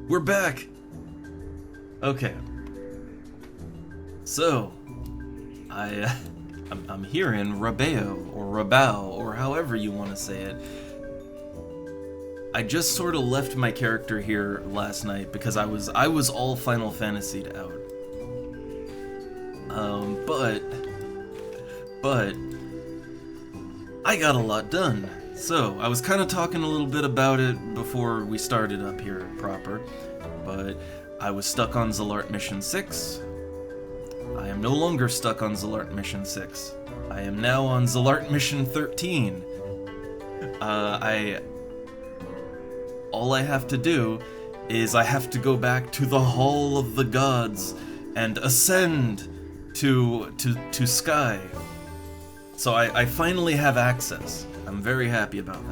We're back! Okay. So, I'm here in Rabeo, or Rabao, or however you want to say it. I just sort of left my character here last night because I was all Final Fantasied out. But I got a lot done. So, I was kind of talking a little bit about it before we started up here proper, but I was stuck on Zalart Mission 6. I am no longer stuck on Zalart Mission 6. I am now on Zalart Mission 13. All I have to do is I have to go back to the Hall of the Gods and ascend to Sky. So I finally have access. I'm very happy about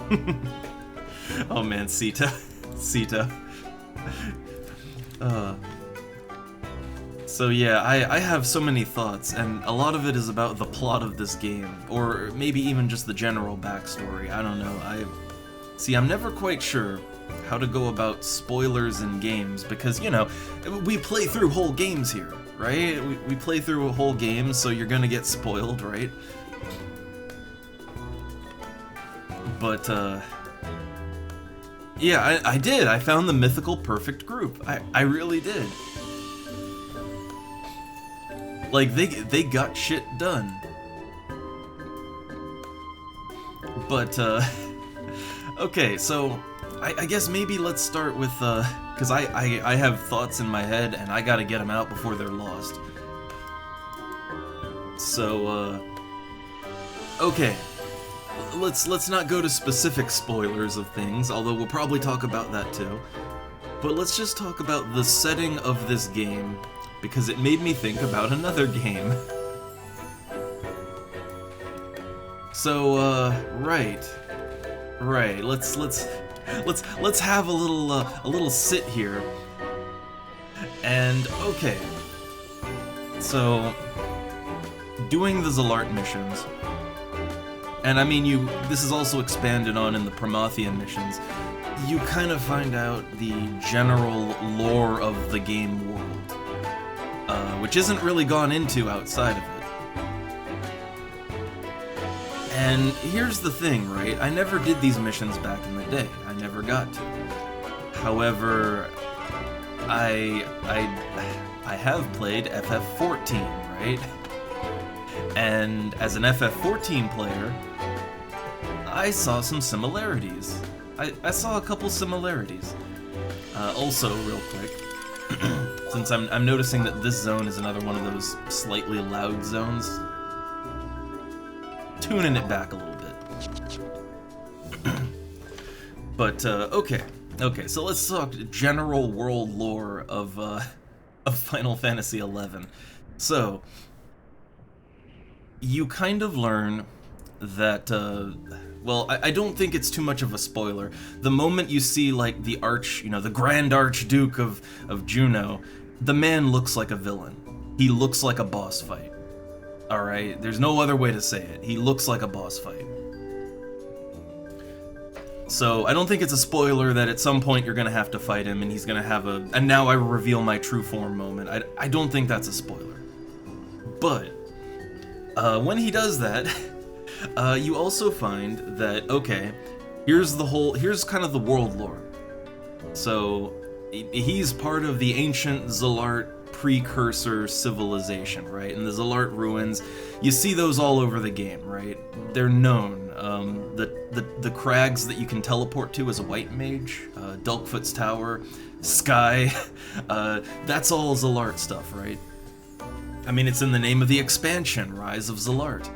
that. Oh man, Sita. So yeah, I have so many thoughts, and a lot of it is about the plot of this game, or maybe even just the general backstory. I don't know. I'm never quite sure how to go about spoilers in games, because, you know, we play through whole games here, right? We play through a whole game, so you're gonna get spoiled, right? But, yeah, I did. I found the mythical perfect group. I really did. Like, they got shit done. But, okay, so, I guess maybe let's start with, because I have thoughts in my head, and I gotta get them out before they're lost. So, okay. Let's not go to specific spoilers of things, although we'll probably talk about that too. But let's just talk about the setting of this game, because it made me think about another game. So, right. Let's have a little sit here. And okay. So, doing the Zalart missions. And I mean, this is also expanded on in the Promethean missions. You kind of find out the general lore of the game world, which isn't really gone into outside of it. And here's the thing, right? I never did these missions back in the day. I never got to. However, I have played FF14, right? And as an FF14 player, I saw some similarities. I saw a couple similarities. Also, real quick, since I'm noticing that this zone is another one of those slightly loud zones, tuning it back a little bit. But okay, so let's talk general world lore of Final Fantasy XI. So, you kind of learn that, well, I don't think it's too much of a spoiler. The moment you see, like, the Grand Archduke of Juno, the man looks like a villain. He looks like a boss fight. Alright? There's no other way to say it. He looks like a boss fight. So, I don't think it's a spoiler that at some point you're gonna have to fight him and he's gonna have and now I reveal my true form moment. I don't think that's a spoiler. But, when he does that, you also find that, okay, here's kind of the world lore. So, he's part of the ancient Zalart precursor civilization, right? And the Zalart ruins, you see those all over the game, right? They're known. The crags that you can teleport to as a white mage, Dulkfoot's Tower, Sky, that's all Zalart stuff, right? I mean, it's in the name of the expansion, Rise of Zalart.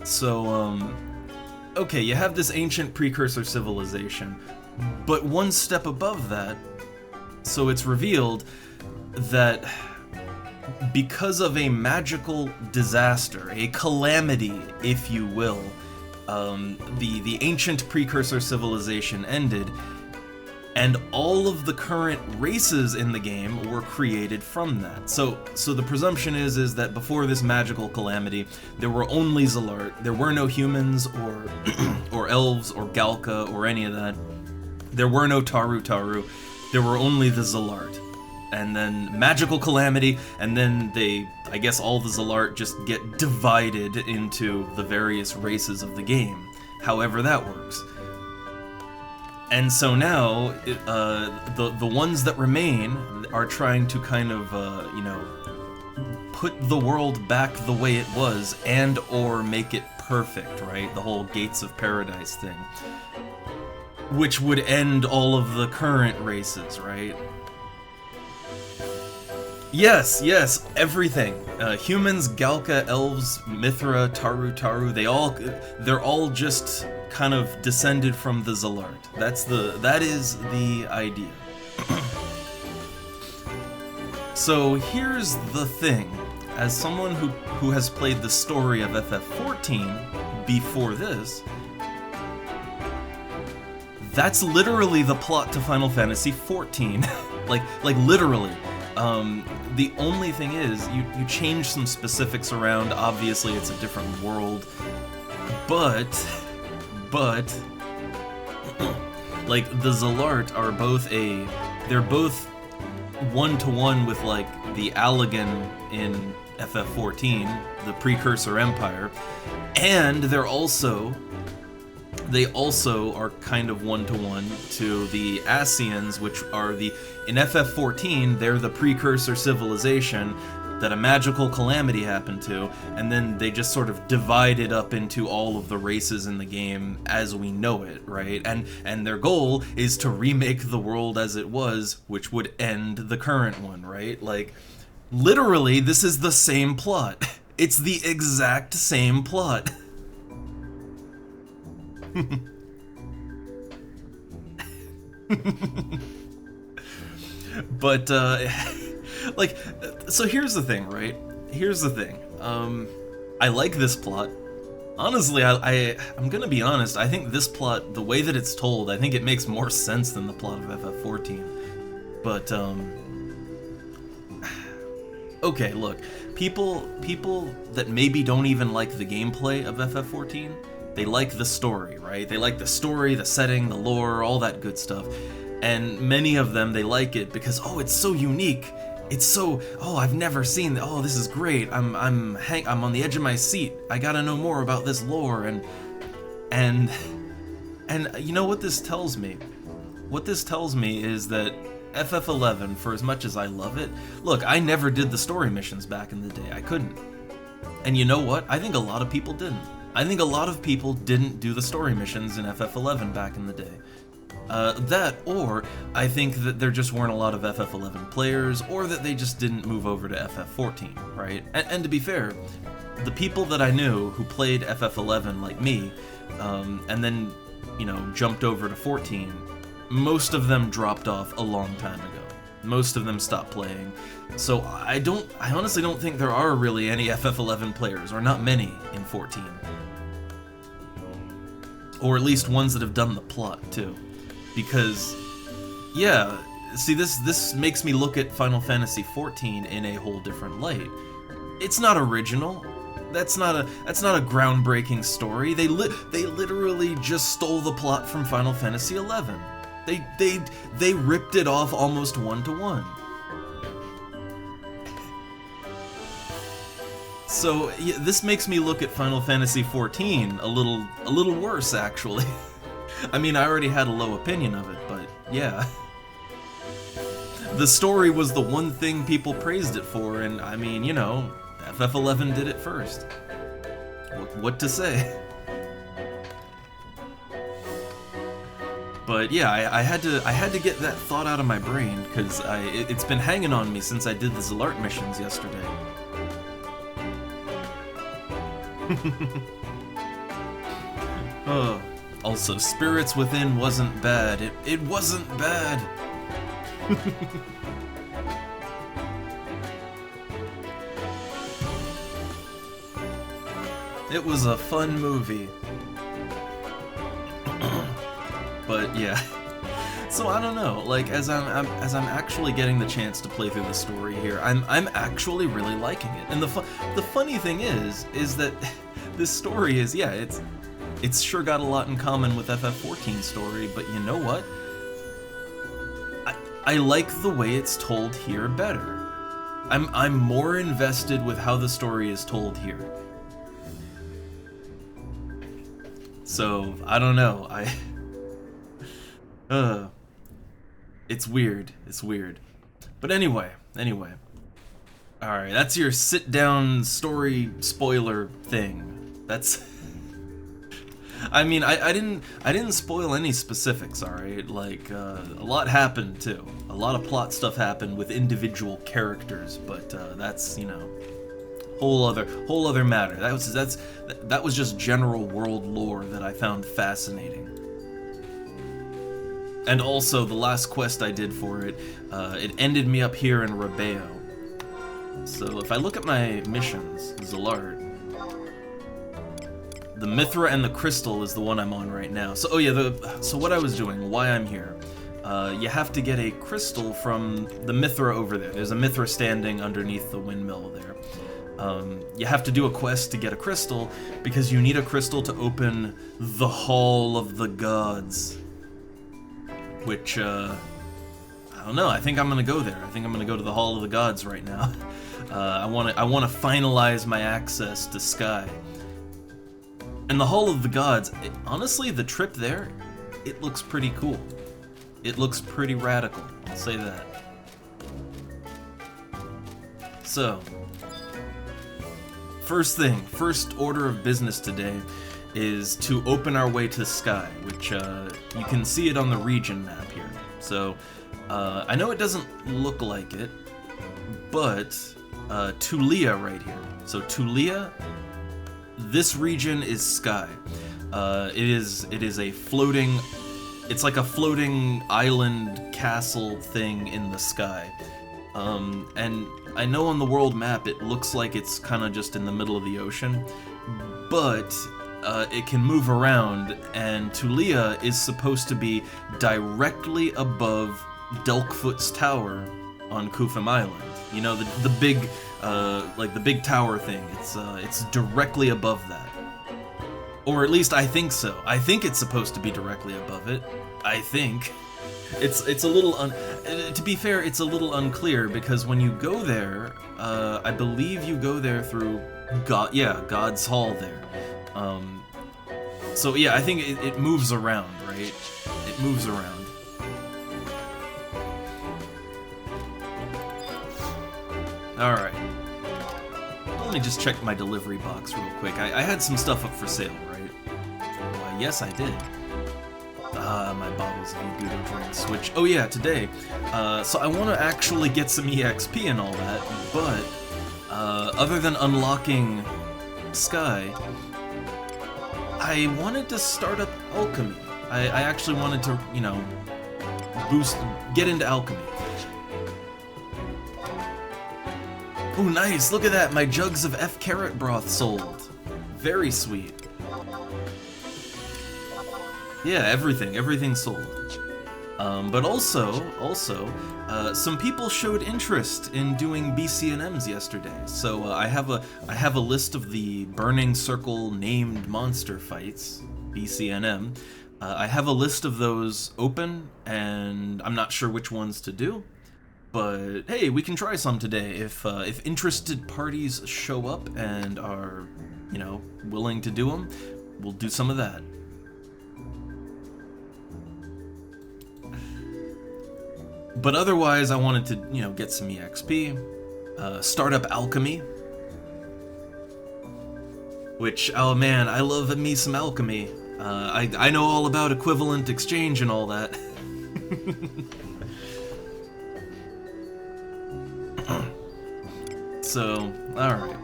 So, okay, you have this ancient precursor civilization, but one step above that, so it's revealed that because of a magical disaster, a calamity, if you will, the ancient precursor civilization ended, and all of the current races in the game were created from that. So the presumption is that before this magical calamity, there were only Zalart. There were no humans or or elves or Galka or any of that. There were no Taru Taru, there were only the Zalart. And then Magical Calamity, and then I guess all the Zalart just get divided into the various races of the game, however that works. And so now, the ones that remain are trying to kind of, put the world back the way it was, and or make it perfect, right? The whole Gates of Paradise thing. Which would end all of the current races, right? Yes, everything. Humans, Galka, Elves, Mithra, Taru Taru, they're all just kind of descended from the Zalart. That is the idea. So here's the thing. As someone who has played the story of FF14 before this, that's literally the plot to Final Fantasy XIV. like literally. The only thing is, you change some specifics around. Obviously, it's a different world, but like the Zalart are they're both one-to-one with like the Allagan in FF14, the Precursor Empire, and they also are kind of one-to-one to the Ascians, which are in FF14, they're the precursor civilization that a magical calamity happened to, and then they just sort of divided up into all of the races in the game as we know it, right? And their goal is to remake the world as it was, which would end the current one, right? Like, literally, this is the same plot. It's the exact same plot. But like, so here's the thing, right? Here's the thing. I like this plot. Honestly, I'm gonna be honest, I think this plot, the way that it's told, I think it makes more sense than the plot of FF14. But okay, look, people that maybe don't even like the gameplay of FF14, they like the story, right? They like the story, the setting, the lore, all that good stuff. And many of them, they like it because, oh, it's so unique. It's so, oh, I've never seen that. Oh, this is great. I'm on the edge of my seat. I gotta know more about this lore. And you know what this tells me? What this tells me is that FF11, for as much as I love it, look, I never did the story missions back in the day. I couldn't. And you know what? I think a lot of people didn't. I think a lot of people didn't do the story missions in FF11 back in the day. That, or I think that there just weren't a lot of FF11 players, or that they just didn't move over to FF14, right? And to be fair, the people that I knew who played FF11 like me, and then, you know, jumped over to 14, most of them dropped off a long time ago. Most of them stopped playing. So I honestly don't think there are really any FF11 players, or not many in 14. Or at least ones that have done the plot, too. Because, yeah, see, this makes me look at Final Fantasy XIV in a whole different light. It's not original. That's not a groundbreaking story. They literally just stole the plot from Final Fantasy XI. They ripped it off almost one-to-one. So yeah, this makes me look at Final Fantasy XIV a little worse, actually. I mean, I already had a low opinion of it, but yeah. The story was the one thing people praised it for, and I mean, you know, FF11 did it first. What to say? But yeah, I had to get that thought out of my brain, because it's been hanging on me since I did the Zalart missions yesterday. Oh. Also, Spirits Within wasn't bad. It wasn't bad. It was a fun movie. But yeah. So I don't know, like as I'm actually getting the chance to play through the story here, I'm actually really liking it. And the funny thing is that this story is, yeah, it's sure got a lot in common with FF14's story, but you know what? I like the way it's told here better. I'm more invested with how the story is told here. So, I don't know. It's weird. It's weird. But anyway. Alright, that's your sit-down story spoiler thing. That's... I mean, I didn't spoil any specifics, alright? Like, a lot happened, too. A lot of plot stuff happened with individual characters, but, that's, you know, whole other matter. That was just general world lore that I found fascinating. And also, the last quest I did for it, it ended me up here in Rebeo. So if I look at my missions, Zalart, the Mithra and the Crystal is the one I'm on right now. So, oh yeah, so what I was doing, why I'm here, you have to get a crystal from the Mithra over there. There's a Mithra standing underneath the windmill there. You have to do a quest to get a crystal, because you need a crystal to open the Hall of the Gods. Which, I don't know, I think I'm gonna go there. I think I'm gonna go to the Hall of the Gods right now. I wanna finalize my access to Sky. And the Hall of the Gods, honestly, the trip there, it looks pretty cool. It looks pretty radical, I'll say that. So, first order of business today is to open our way to Sky, which you can see it on the region map here. So, I know it doesn't look like it, but Tulia right here. So Tulia, this region is Sky. It is a floating, it's like a floating island castle thing in the sky. And I know on the world map it looks like it's kind of just in the middle of the ocean, but it can move around, and Tulia is supposed to be directly above Delkfoot's tower on Kufim Island. You know, the big, like the big tower thing. It's directly above that. Or at least I think so. I think it's supposed to be directly above it. I think. It's a little to be fair, it's a little unclear, because when you go there, I believe you go there through God's Hall there. So yeah, I think it moves around, right? It moves around. Alright. Let me just check my delivery box real quick. I had some stuff up for sale, right? Why, yes, I did. My bottles of Gouda drinks, which, oh yeah, today. So I want to actually get some EXP and all that, but other than unlocking Sky, I wanted to start up alchemy. I actually wanted to, you know, get into alchemy. Oh, nice! Look at that! My jugs of F-carrot broth sold. Very sweet. Yeah, everything sold. But also, some people showed interest in doing BCNMs yesterday. So I have a list of the Burning Circle named monster fights, BCNM. I have a list of those open, and I'm not sure which ones to do. But hey, we can try some today if interested parties show up and are, you know, willing to do them. We'll do some of that. But otherwise, I wanted to, you know, get some EXP, start up alchemy, which, oh man, I love me some alchemy. I know all about equivalent exchange and all that. So, alright.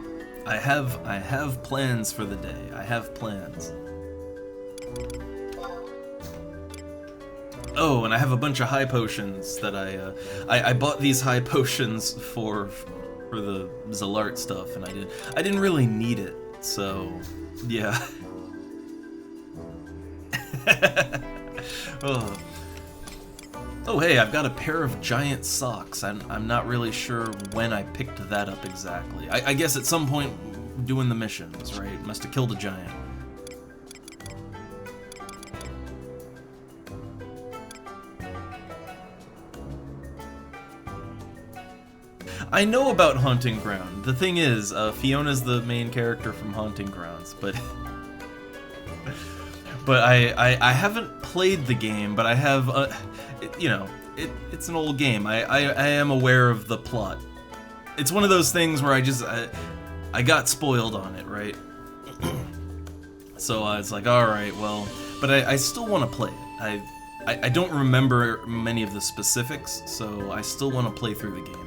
I have plans for the day. I have plans. Oh, and I have a bunch of high potions that I bought these high potions for the Zalart stuff, and I didn't really need it, so yeah. Oh. Oh hey, I've got a pair of giant socks. I'm not really sure when I picked that up exactly. I guess at some point doing the missions, right? Must have killed a giant. I know about Haunting Ground. The thing is, Fiona's the main character from Haunting Grounds, but but I haven't played the game, but I have, you know, it's an old game. I am aware of the plot. It's one of those things where I got spoiled on it, right? So I was like, all right, well, but I still want to play it. I don't remember many of the specifics, so I still want to play through the game.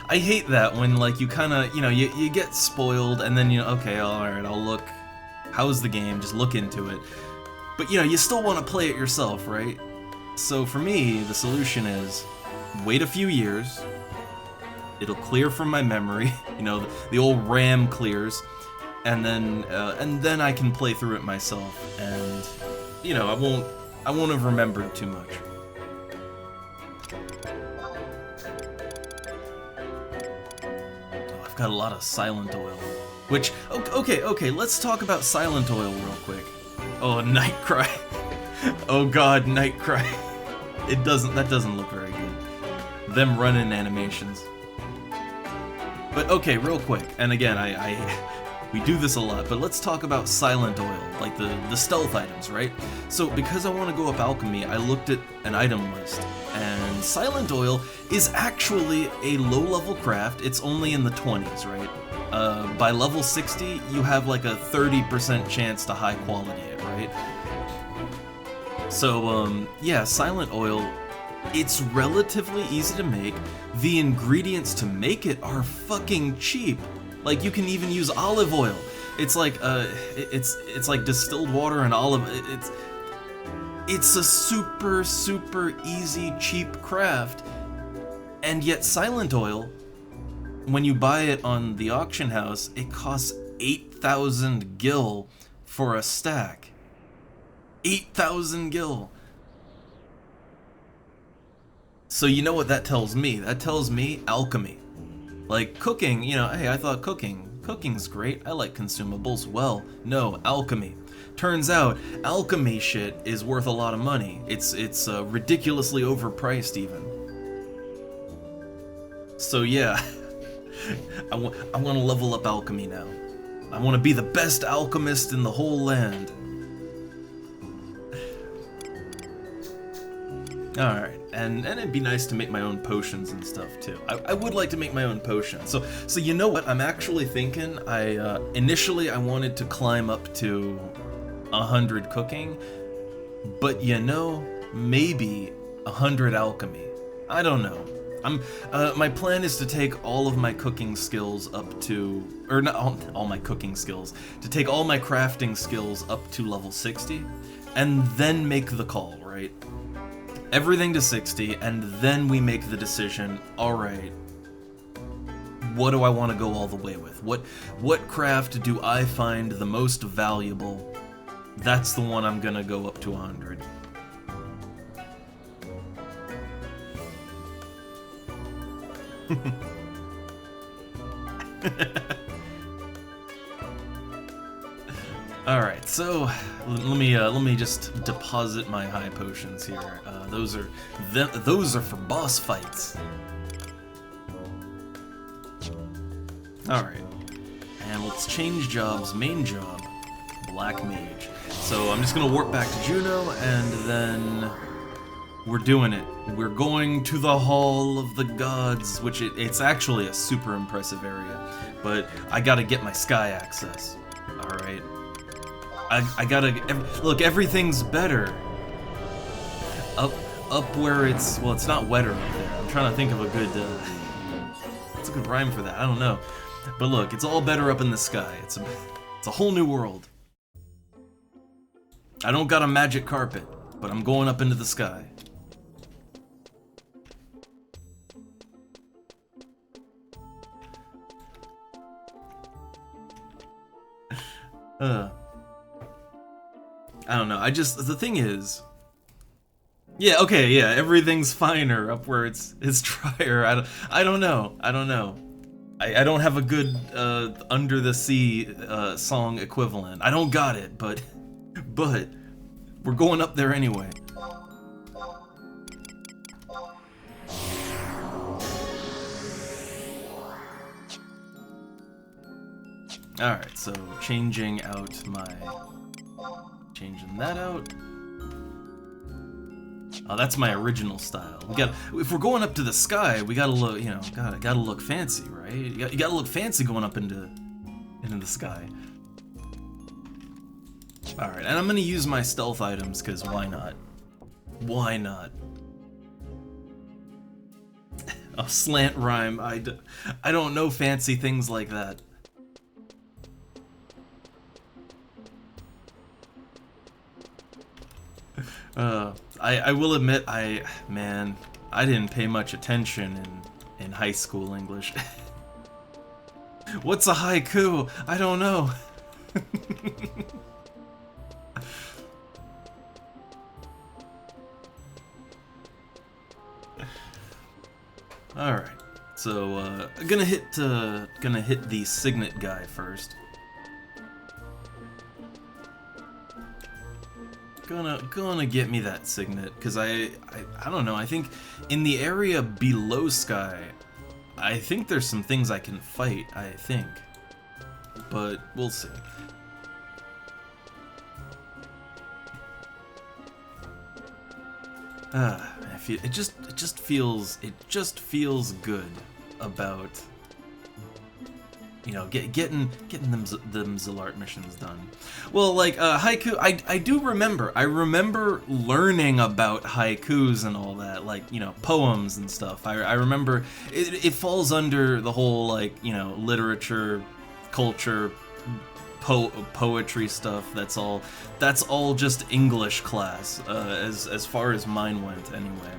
I hate that when, like, you kind of, you know, you get spoiled, and then, you know, okay, alright, I'll look, how's the game, just look into it. But, you know, you still want to play it yourself, right? So for me, the solution is, wait a few years, it'll clear from my memory, you know, the old RAM clears, and then I can play through it myself, and, you know, I won't have remembered too much. I've got a lot of Silent Oil, which, okay, let's talk about Silent Oil real quick. Oh, Nightcry. Oh god, Nightcry. That doesn't look very good. Them running animations. But okay, real quick, and again, we do this a lot, but let's talk about Silent Oil, like the stealth items, right? So because I want to go up alchemy, I looked at an item list, and Silent Oil is actually a low-level craft. It's only in the 20s, right? By level 60, you have like a 30% chance to high quality it, right? So, yeah, Silent Oil, it's relatively easy to make. The ingredients to make it are fucking cheap. Like, you can even use olive oil. It's like, it's like distilled water and olive. It's a super, super easy, cheap craft. And yet Silent Oil, when you buy it on the auction house, it costs 8,000 gil for a stack. 8,000 gil. So you know what that tells me? That tells me alchemy. Like, cooking, you know, hey, I thought cooking's great, I like consumables. Well, no, alchemy. Turns out, alchemy shit is worth a lot of money. It's ridiculously overpriced even. So yeah, I want to level up alchemy now. I want to be the best alchemist in the whole land. Alright, and it'd be nice to make my own potions and stuff too. I would like to make my own potions. So you know what? I'm actually thinking, initially I wanted to climb up to 100 cooking, but you know, maybe 100 alchemy. I don't know. My plan is to take all of my cooking skills up to, or not all my cooking skills, to take all my crafting skills up to level 60, and then make the call, right? Everything to 60, and then we make the decision, alright, what do I want to go all the way with? What craft do I find the most valuable? That's the one I'm gonna go up to 100. Alright, so let me just deposit my high potions here. Those are for boss fights. Alright. And let's change jobs. Main job, Black Mage. So I'm just gonna warp back to Juno, and then we're doing it. We're going to the Hall of the Gods, which it's actually a super impressive area, but I gotta get my sky access. Alright. I gotta, look, everything's better. Up where it's, well, it's not wetter up there. I'm trying to think of a good, what's a good rhyme for that? I don't know. But look, it's all better up in the sky. It's a whole new world. I don't got a magic carpet, but I'm going up into the sky. I don't know, the thing is... Yeah, okay, yeah, everything's finer up where it's drier. I don't know. I don't have a good, Under the Sea, song equivalent. I don't got it, but we're going up there anyway. Alright, so changing that out. Oh, that's my original style. If we're going up to the sky, we gotta look, gotta look fancy, right? You gotta look fancy going up into the sky. Alright, and I'm gonna use my stealth items, because why not? Why not? A slant rhyme. I don't know fancy things like that. I will admit, man, I didn't pay much attention in high school English. What's a haiku? I don't know. Alright, so I'm gonna hit the signet guy first. Gonna get me that signet, because I don't know, I think in the area below Sky, I think there's some things I can fight, I think. But we'll see. It just feels good about, you know, getting them Zilart missions done. Well, like haiku, I remember learning about haikus and all that, like, you know, poems and stuff. I remember it falls under the whole, like, you know, literature, culture, poetry stuff. That's all just English class, as far as mine went anyway.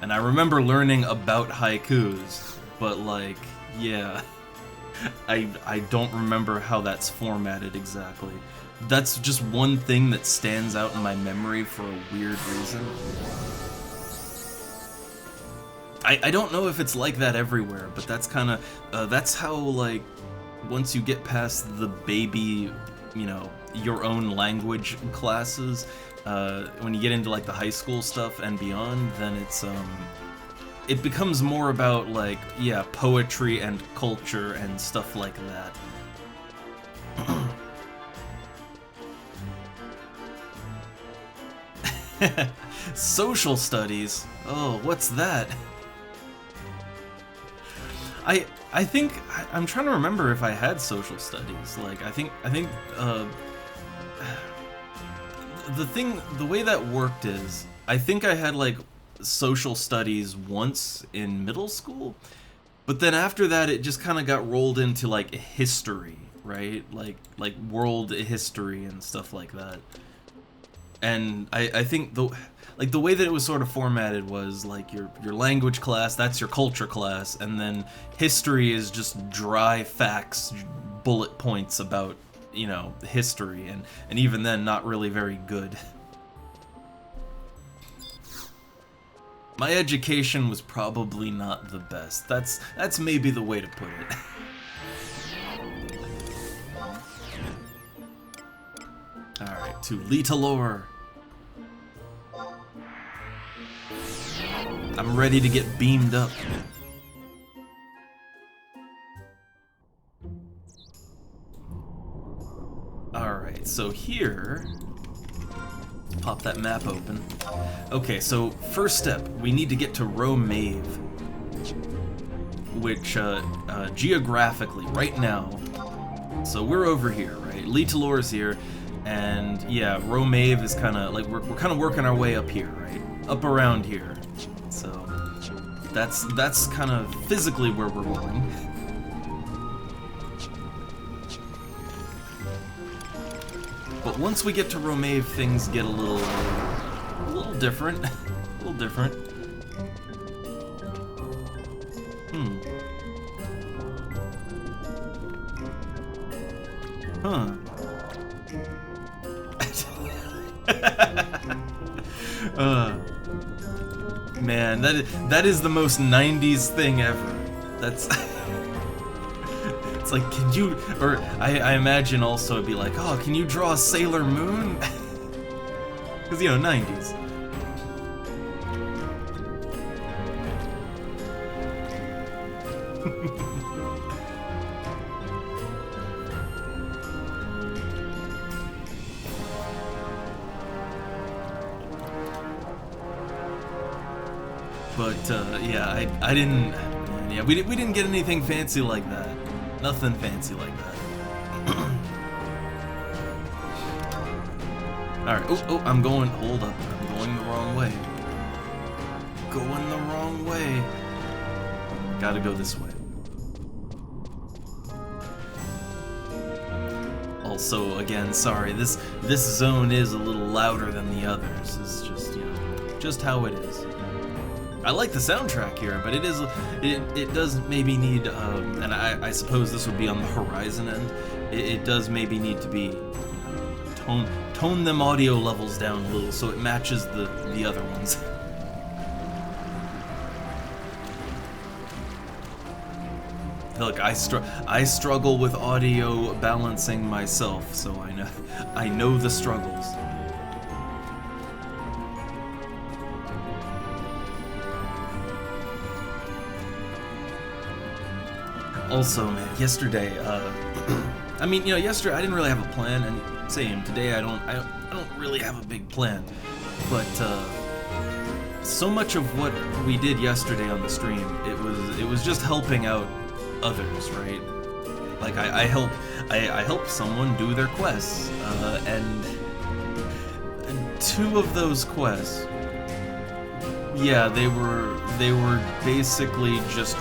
And I remember learning about haikus, but, like, yeah, I don't remember how that's formatted exactly. That's just one thing that stands out in my memory for a weird reason. I don't know if it's like that everywhere, but that's kind of that's how, like, once you get past the baby, you know, your own language classes, when you get into, like, the high school stuff and beyond, then it becomes more about, like, yeah, poetry and culture and stuff like that. Social studies? Oh, what's that? I think I'm trying to remember if I had social studies. Like, I think the way that worked is, I think I had, like, social studies once in middle school, but then after that it just kind of got rolled into, like, history, right? Like world history and stuff like that. And I think the way that it was sort of formatted was, like, your language class, that's your culture class, and then history is just dry facts, bullet points about, you know, history, and even then not really very good. My education was probably not the best. That's maybe the way to put it. Alright, to Litalor. I'm ready to get beamed up. Alright, so here, pop that map open. Okay, so first step, we need to get to Romave, which geographically, right now, so we're over here, right? Litalor is here, and yeah, Romave is kind of, like, we're kind of working our way up here, right? Up around here. So that's kind of physically where we're going. But once we get to Romave, things get a little different. A little different. Huh. Man, that is the most 90s thing ever. That's it's like, can you, or I imagine also it'd be like, oh, can you draw a Sailor Moon? Because, you know, 90s. But yeah, I didn't. Yeah, we didn't get anything fancy like that. Nothing fancy like that. All right. Oh, I'm going. Hold up. I'm going the wrong way. Going the wrong way. Gotta go this way. Also, again, sorry. This zone is a little louder than the others. It's just, you know, just how it is. I like the soundtrack here, but it does maybe need, and I suppose this would be on the Horizon end. It does maybe need to be, you know, tone them audio levels down a little so it matches the other ones. Look, I struggle with audio balancing myself, so I know the struggles. Also, man, yesterday, I mean, you know, yesterday I didn't really have a plan, and same today I don't really have a big plan, but so much of what we did yesterday on the stream, it was just helping out others, right? Like I helped someone do their quests, and two of those quests, yeah, they were basically just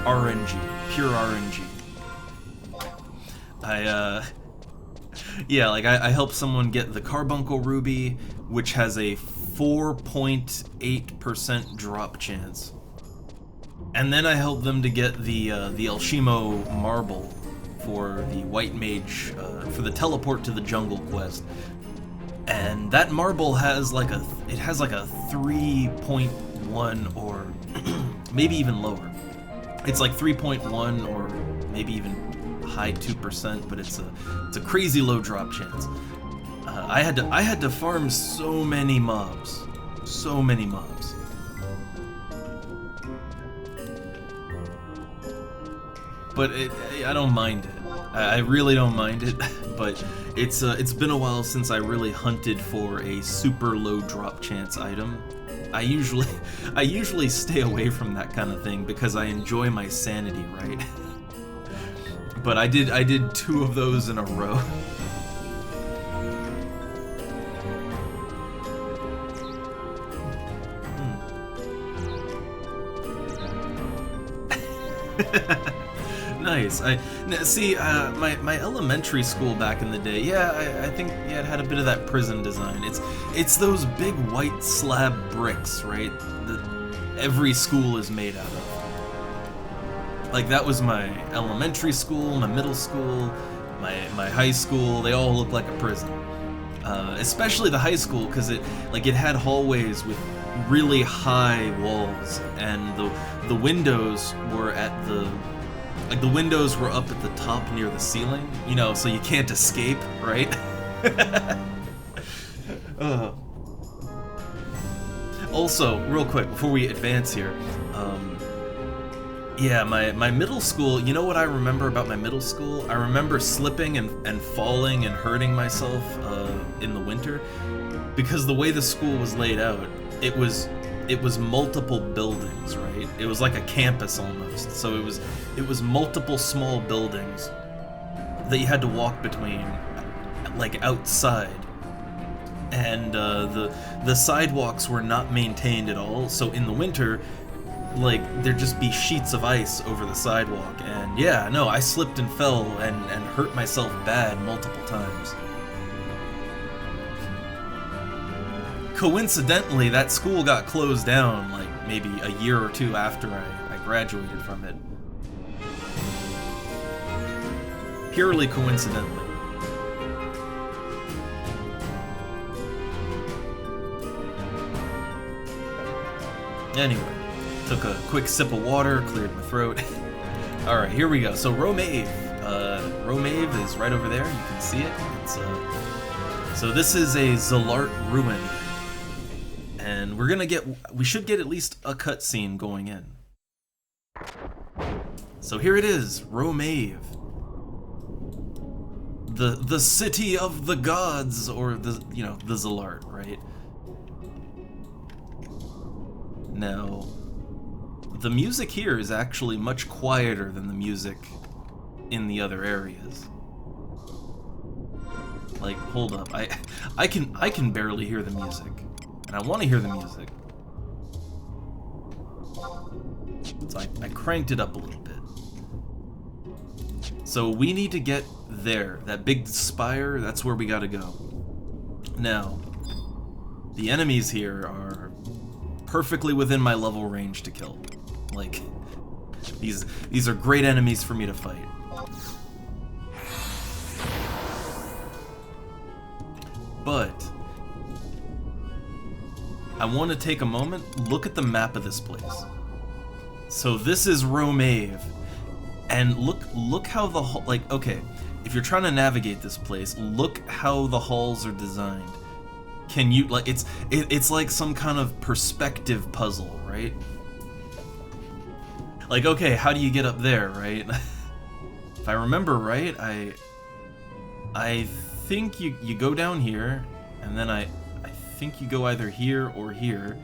RNG, pure RNG. Yeah, like I helped someone get the Carbuncle Ruby, which has a 4.8% drop chance. And then I helped them to get the Elshimo Marble for the White Mage, for the Teleport to the Jungle quest. And that marble has like a 3.1 or maybe even lower. It's like 3.1 or maybe even high 2%, but it's a crazy low drop chance. I had to farm so many mobs. But I don't mind it. I really don't mind it, but it's been a while since I really hunted for a super low drop chance item. I usually stay away from that kind of thing because I enjoy my sanity, right? But I did two of those in a row. Nice. See, my elementary school back in the day. Yeah, I think it had a bit of that prison design. It's those big white slab bricks, right? That every school is made out of. Like that was my elementary school, my middle school, my high school. They all look like a prison. Especially the high school, because it had hallways with really high walls, and the windows were the windows were up at the top near the ceiling, you know, so you can't escape, right? Also, real quick, before we advance here, yeah, my middle school, you know what I remember about my middle school? I remember slipping and falling and hurting myself in the winter, because the way the school was laid out, it was multiple buildings, right? It was like a campus almost. So it was multiple small buildings that you had to walk between, like outside. And the sidewalks were not maintained at all. So in the winter, like there'd just be sheets of ice over the sidewalk. And yeah, no, I slipped and fell and hurt myself bad multiple times. Coincidentally, that school got closed down like maybe a year or two after I graduated from it. Purely coincidentally. Anyway, took a quick sip of water, cleared my throat. Alright, here we go. So Romave. Romave is right over there, you can see it. It's so this is a Zalart ruin. And we should get at least a cutscene going in. So here it is, Romave. The city of the gods, or the Zalart, right? Now, the music here is actually much quieter than the music in the other areas. Like, hold up, I can barely hear the music, and I want to hear the music. So I cranked it up a little bit. So we need to get there, that big spire. That's where we gotta go. Now, the enemies here are perfectly within my level range to kill. Like, these are great enemies for me to fight. But I want to take a moment, look at the map of this place. So this is Romave, and look how the like, okay, if you're trying to navigate this place, look how the halls are designed. Can you, like, it's like some kind of perspective puzzle, right? Like, okay, how do you get up there, right? If I remember right, I think you go down here, and then I think you go either here or here,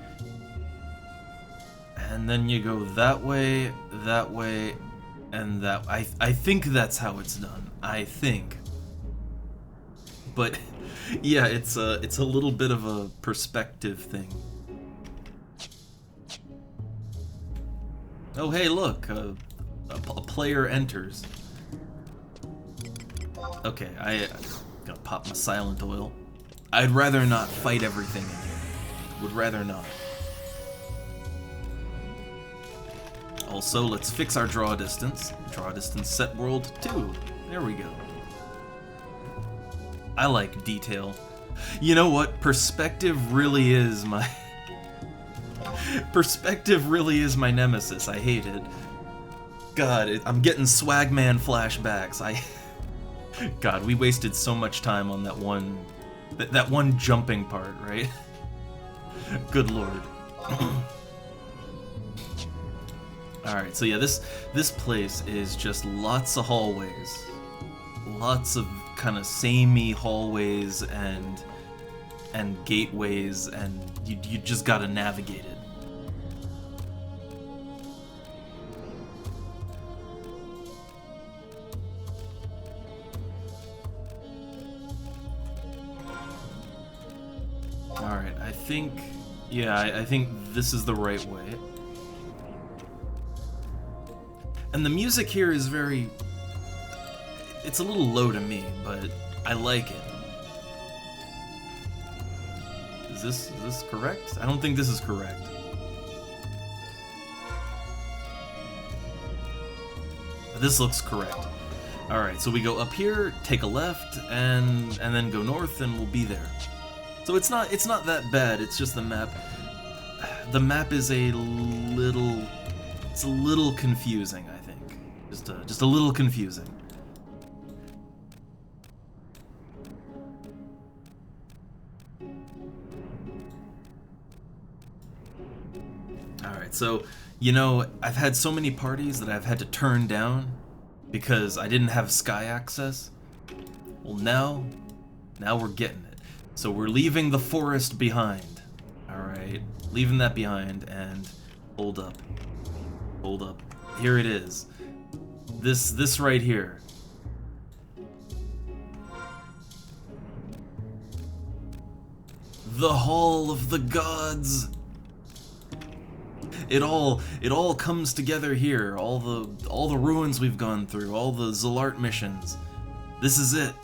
and then you go that way, and that. I think that's how it's done. I think. But yeah, it's a little bit of a perspective thing. Oh hey, look, a player enters. Okay, I gotta pop my silent oil. I'd rather not fight everything in here. Would rather not. Also, let's fix our draw distance. Draw distance set world 2. There we go. I like detail. You know what? Perspective really is my... Perspective really is my nemesis. I hate it. God, I'm getting Swagman flashbacks. God, we wasted so much time on that one jumping part, right? Good lord. Alright, so yeah, this place is just lots of hallways. Lots of kind of samey hallways and gateways, and you just gotta navigate it. Alright, I think this is the right way. And the music here is very... It's a little low to me, but I like it. Is this correct? I don't think this is correct. This looks correct. Alright, so we go up here, take a left, and then go north, and we'll be there. So it's not that bad, it's just the map. The map is a little confusing, I think. Just a little confusing. Alright, so, you know, I've had so many parties that I've had to turn down because I didn't have sky access. Well, now we're getting it. So we're leaving the forest behind. Alright, leaving that behind, and hold up. Hold up. Here it is. This right here. The Hall of the Gods. It all comes together here. All the ruins we've gone through, all the Zalart missions. This is it.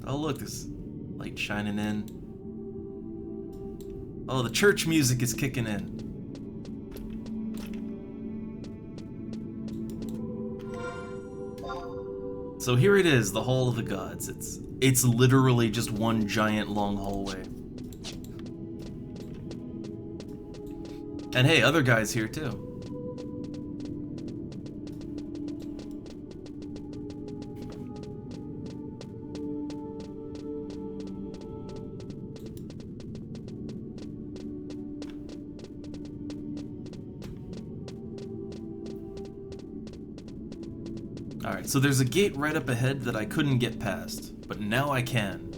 Oh look, this light shining in. Oh, the church music is kicking in. So here it is, the Hall of the Gods. It's literally just one giant long hallway. And hey, other guys here too. Alright, so there's a gate right up ahead that I couldn't get past. but now I can.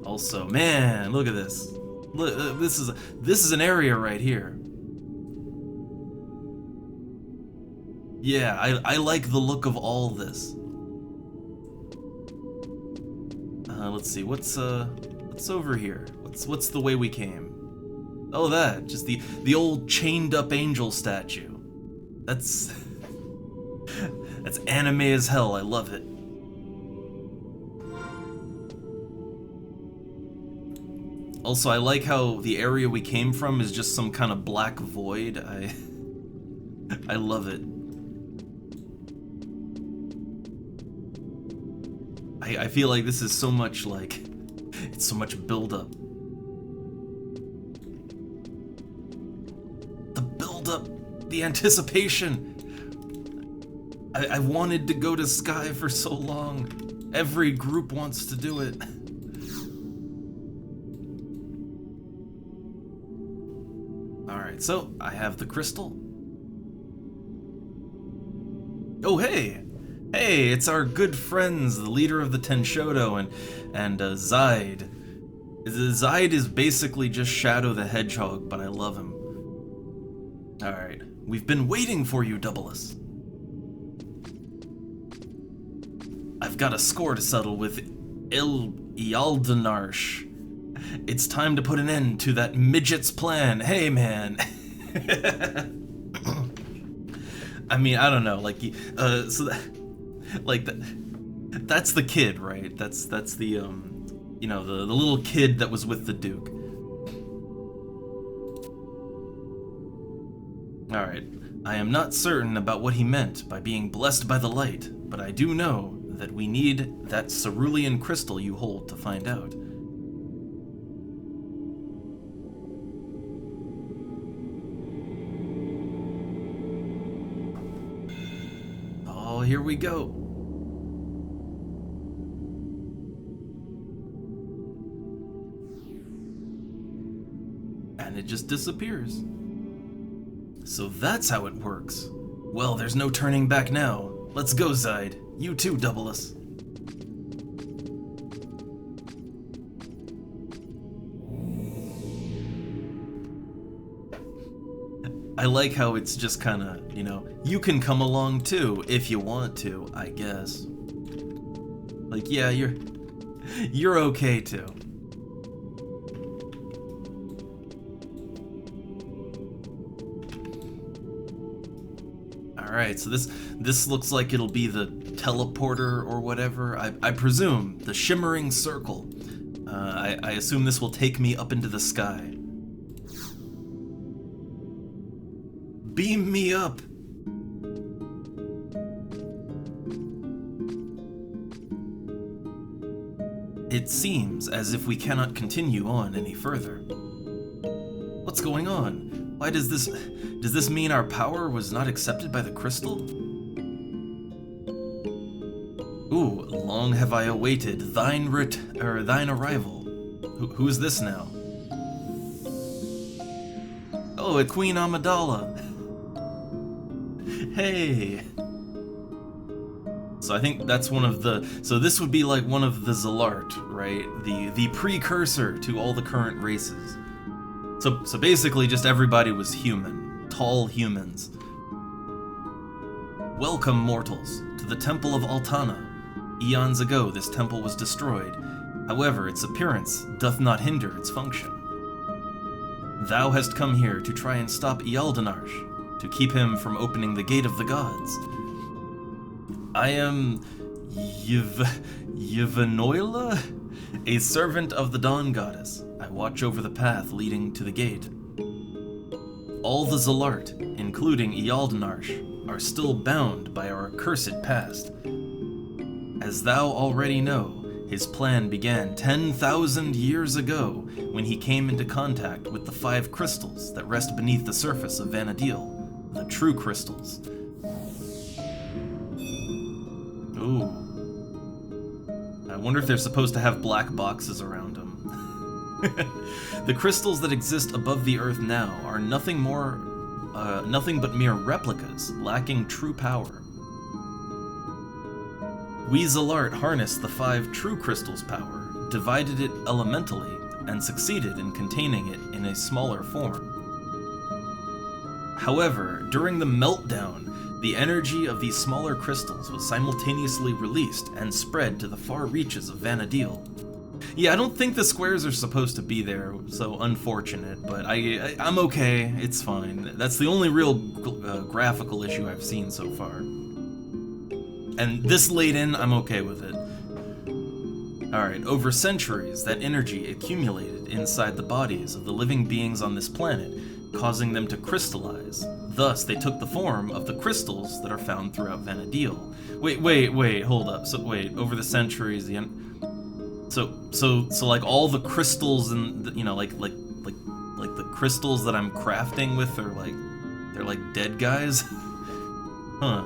Also, man, look at this. Look, this is an area right here. Yeah, I like the look of all this. Let's see, what's over here? What's the way we came? Oh, that, just the old chained up angel statue. That's that's anime as hell. I love it. Also, I like how the area we came from is just some kind of black void. I love it. I feel like this is so much like, it's so much build-up. The build-up, the anticipation. I wanted to go to Sky for so long. Every group wants to do it. Alright, so I have the crystal. Oh, hey! Hey, it's our good friends, the leader of the Tenshodo and Zaid. Zaid is basically just Shadow the Hedgehog, but I love him. Alright, we've been waiting for you, Doubleless. I've got a score to settle with Ialdanarsh. It's time to put an end to that midget's plan. Hey, man. I mean, I don't know, like, so that, like, that's the kid, right? That's the, you know, the little kid that was with the Duke. Alright, I am not certain about what he meant by being blessed by the light, but I do know that we need that cerulean crystal you hold to find out. Oh, here we go. And it just disappears. So that's how it works. Well, there's no turning back now. Let's go, Zaid. You too, Doubleless. I like how it's just kind of, you know, you can come along too if you want to, I guess. Like, yeah, you're okay too. Alright, so this looks like it'll be the teleporter or whatever. I presume the shimmering circle. I assume this will take me up into the sky. Beam me up! It seems as if we cannot continue on any further. What's going on? Why does this mean our power was not accepted by the crystal? Ooh, long have I awaited thine arrival. Who's this now? Oh, it's Queen Amidala. Hey. So I think that's one of the, so this would be like one of the Zalart, right? The precursor to all the current races. So basically just everybody was human, tall humans. Welcome, mortals, to the Temple of Altana. Eons ago this temple was destroyed. However, its appearance doth not hinder its function. Thou hast come here to try and stop Ialdanarsh, to keep him from opening the gate of the gods. I am Yvanoila, a servant of the Dawn Goddess. I watch over the path leading to the gate. All the Zalart, including Ialdanarsh, are still bound by our accursed past. As thou already know, his plan began 10,000 years ago when he came into contact with the 5 crystals that rest beneath the surface of Vana'diel, the true crystals. Ooh. I wonder if they're supposed to have black boxes around them. The crystals that exist above the earth now are nothing but mere replicas, lacking true power. We Zalart harnessed the 5 true crystals' power, divided it elementally, and succeeded in containing it in a smaller form. However, during the meltdown, the energy of these smaller crystals was simultaneously released and spread to the far reaches of Vana'diel. Yeah, I don't think the squares are supposed to be there, so unfortunate, but I'm okay, it's fine. That's the only real graphical issue I've seen so far. And this late in, I'm okay with it. Alright, over centuries, that energy accumulated inside the bodies of the living beings on this planet, causing them to crystallize. Thus, they took the form of the crystals that are found throughout Vana'diel. Wait, hold up. So, wait, over the centuries, so like all the crystals and, you know, like the crystals that I'm crafting with are like, they're like dead guys? Huh.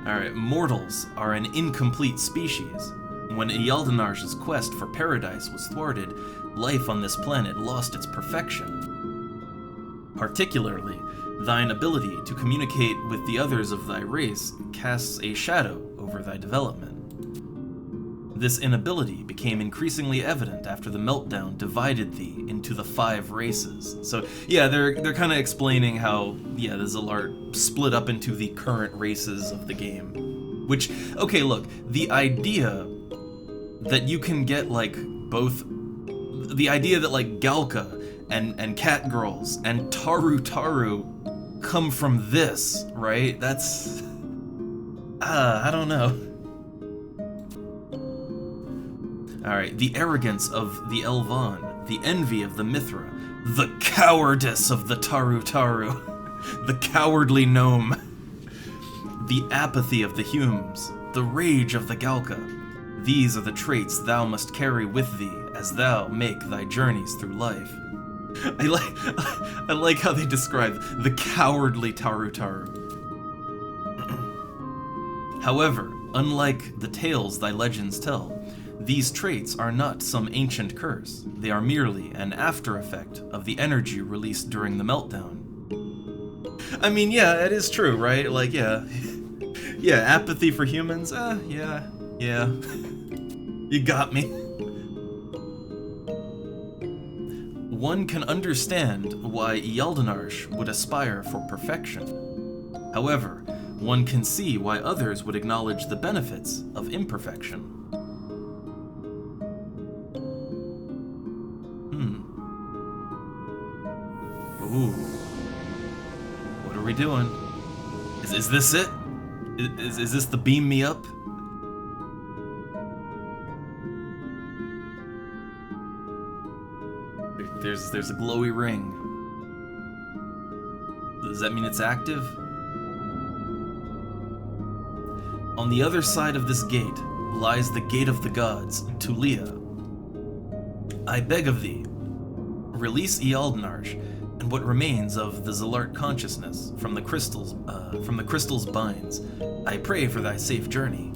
Alright, mortals are an incomplete species. When Ealdonar's quest for paradise was thwarted, life on this planet lost its perfection. Particularly, thine ability to communicate with the others of thy race casts a shadow over thy development. This inability became increasingly evident after the meltdown divided thee into the 5 races. So yeah, they're kind of explaining how, yeah, the Zalart split up into the current races of the game. Which, okay, look, the idea that you can get, like, both... The idea that, like, Galka and Cat Girls and Taru come from this, right? That's... I don't know. Alright, the arrogance of the Elvan, the envy of the Mithra, the cowardice of the Taru, the cowardly gnome, the apathy of the Humes, the rage of the Galka. These are the traits thou must carry with thee as thou make thy journeys through life. I like how they describe the cowardly Taru. However, unlike the tales thy legends tell, these traits are not some ancient curse. They are merely an after effect of the energy released during the meltdown. I mean, yeah, it is true, right? Like, yeah. Yeah, apathy for humans? Yeah. You got me. One can understand why Ealdonarsh would aspire for perfection. However, one can see why others would acknowledge the benefits of imperfection. Ooh. What are we doing? Is this it? Is this the beam me up? There's a glowy ring. Does that mean it's active? On the other side of this gate lies the Gate of the Gods, Tulia. I beg of thee, release Ealdonarsh and what remains of the Zalart consciousness from the crystal's binds. I pray for thy safe journey.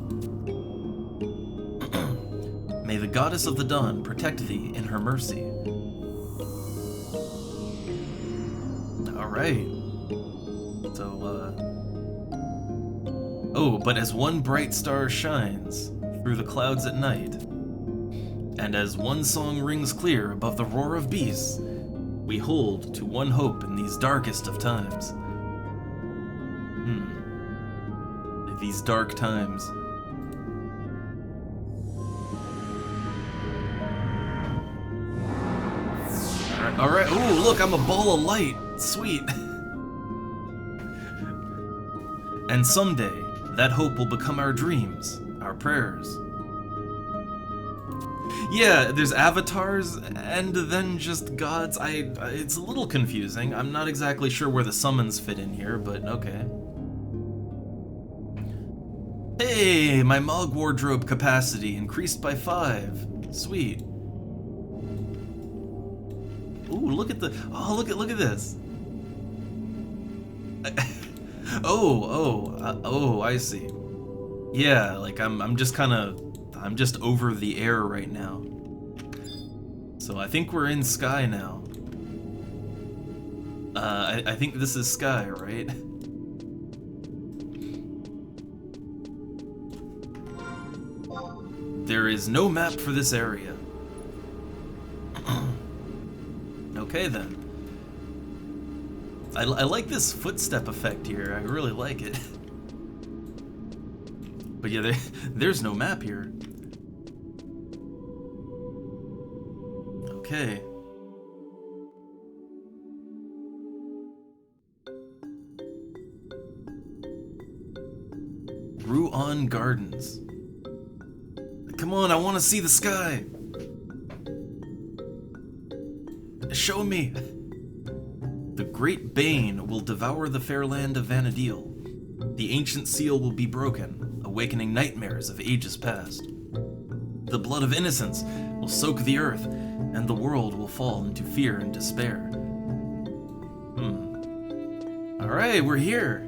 May the Goddess of the Dawn protect thee in her mercy. Alright. So, oh, but as one bright star shines through the clouds at night, and as one song rings clear above the roar of beasts, we hold to one hope in these darkest of times. These dark times. Alright, ooh, look, I'm a ball of light. Sweet. And someday, that hope will become our dreams, our prayers. Yeah, there's avatars, and then just gods. It's a little confusing. I'm not exactly sure where the summons fit in here, but okay. Hey, my Mog wardrobe capacity increased by 5. Sweet. Ooh, look at the, oh, look at this. Oh, I see. Yeah, like I'm just over the air right now. So I think we're in sky now. I think this is Sky, right? There is no map for this area. Okay then. I like this footstep effect here. I really like it. But yeah, there's no map here. Okay. Ruan Gardens. Come on, I want to see the sky. Show me. The great bane will devour the fair land of Vanadil. The ancient seal will be broken, awakening nightmares of ages past. The blood of innocence will soak the earth, and the world will fall into fear and despair. Alright, we're here.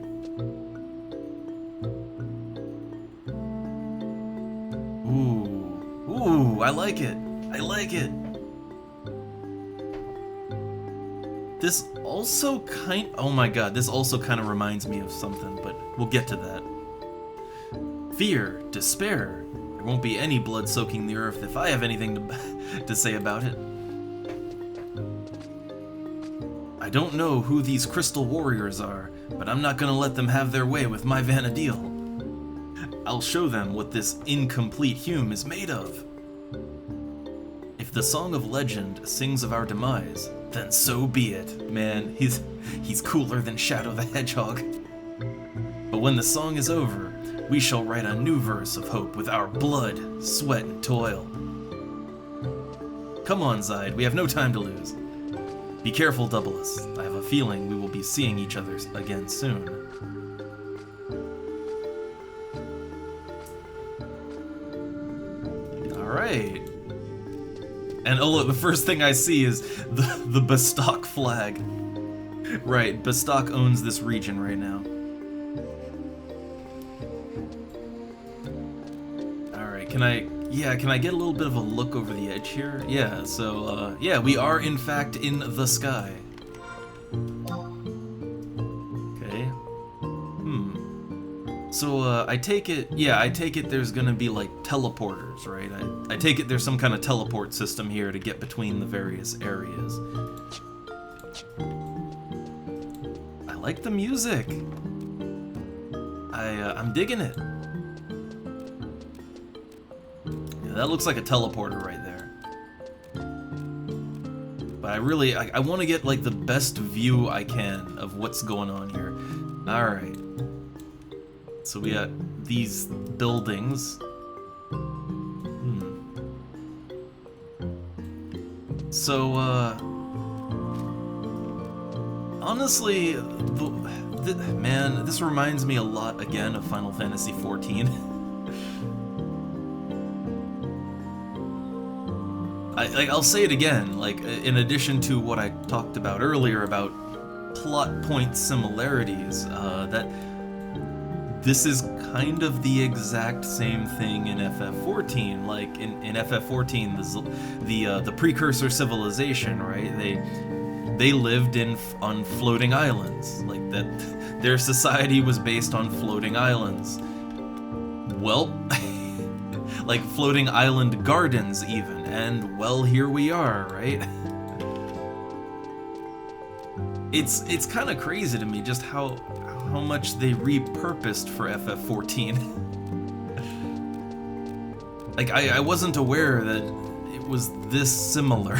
Ooh, I like it. I like it. This also oh my god, this also kind of reminds me of something, but we'll get to that. Fear, despair. There won't be any blood soaking the earth if I have anything to say about it. I don't know who these crystal warriors are, but I'm not gonna let them have their way with my Vanadil. I'll show them what this incomplete Hume is made of. If the song of legend sings of our demise, then so be it. Man, he's cooler than Shadow the Hedgehog. But when the song is over, we shall write a new verse of hope with our blood, sweat, and toil. Come on, Zide, we have no time to lose. Be careful, Doubleless. I have a feeling we will be seeing each other again soon. Alright. And oh look, the first thing I see is the Bestock flag. Right, Bestock owns this region right now. Alright, can I get a little bit of a look over the edge here? Yeah, so, yeah, we are in fact in the sky. Okay. So, I take it there's gonna be, like, teleporters, right? I take it there's some kind of teleport system here to get between the various areas. I like the music. I'm digging it. Yeah, that looks like a teleporter right there. But I want to get, like, the best view I can of what's going on here. Alright. So we got these buildings. So, honestly, man, this reminds me a lot, again, of Final Fantasy XIV. I'll say it again, like, in addition to what I talked about earlier about plot point similarities, that this is kind of the exact same thing in FF14. Like in FF14, the precursor civilization, right? They lived on floating islands. Like that, their society was based on floating islands. Well, like floating island gardens even. And well, here we are, right? It's kind of crazy to me just how much they repurposed for FF14. Like, I wasn't aware that it was this similar.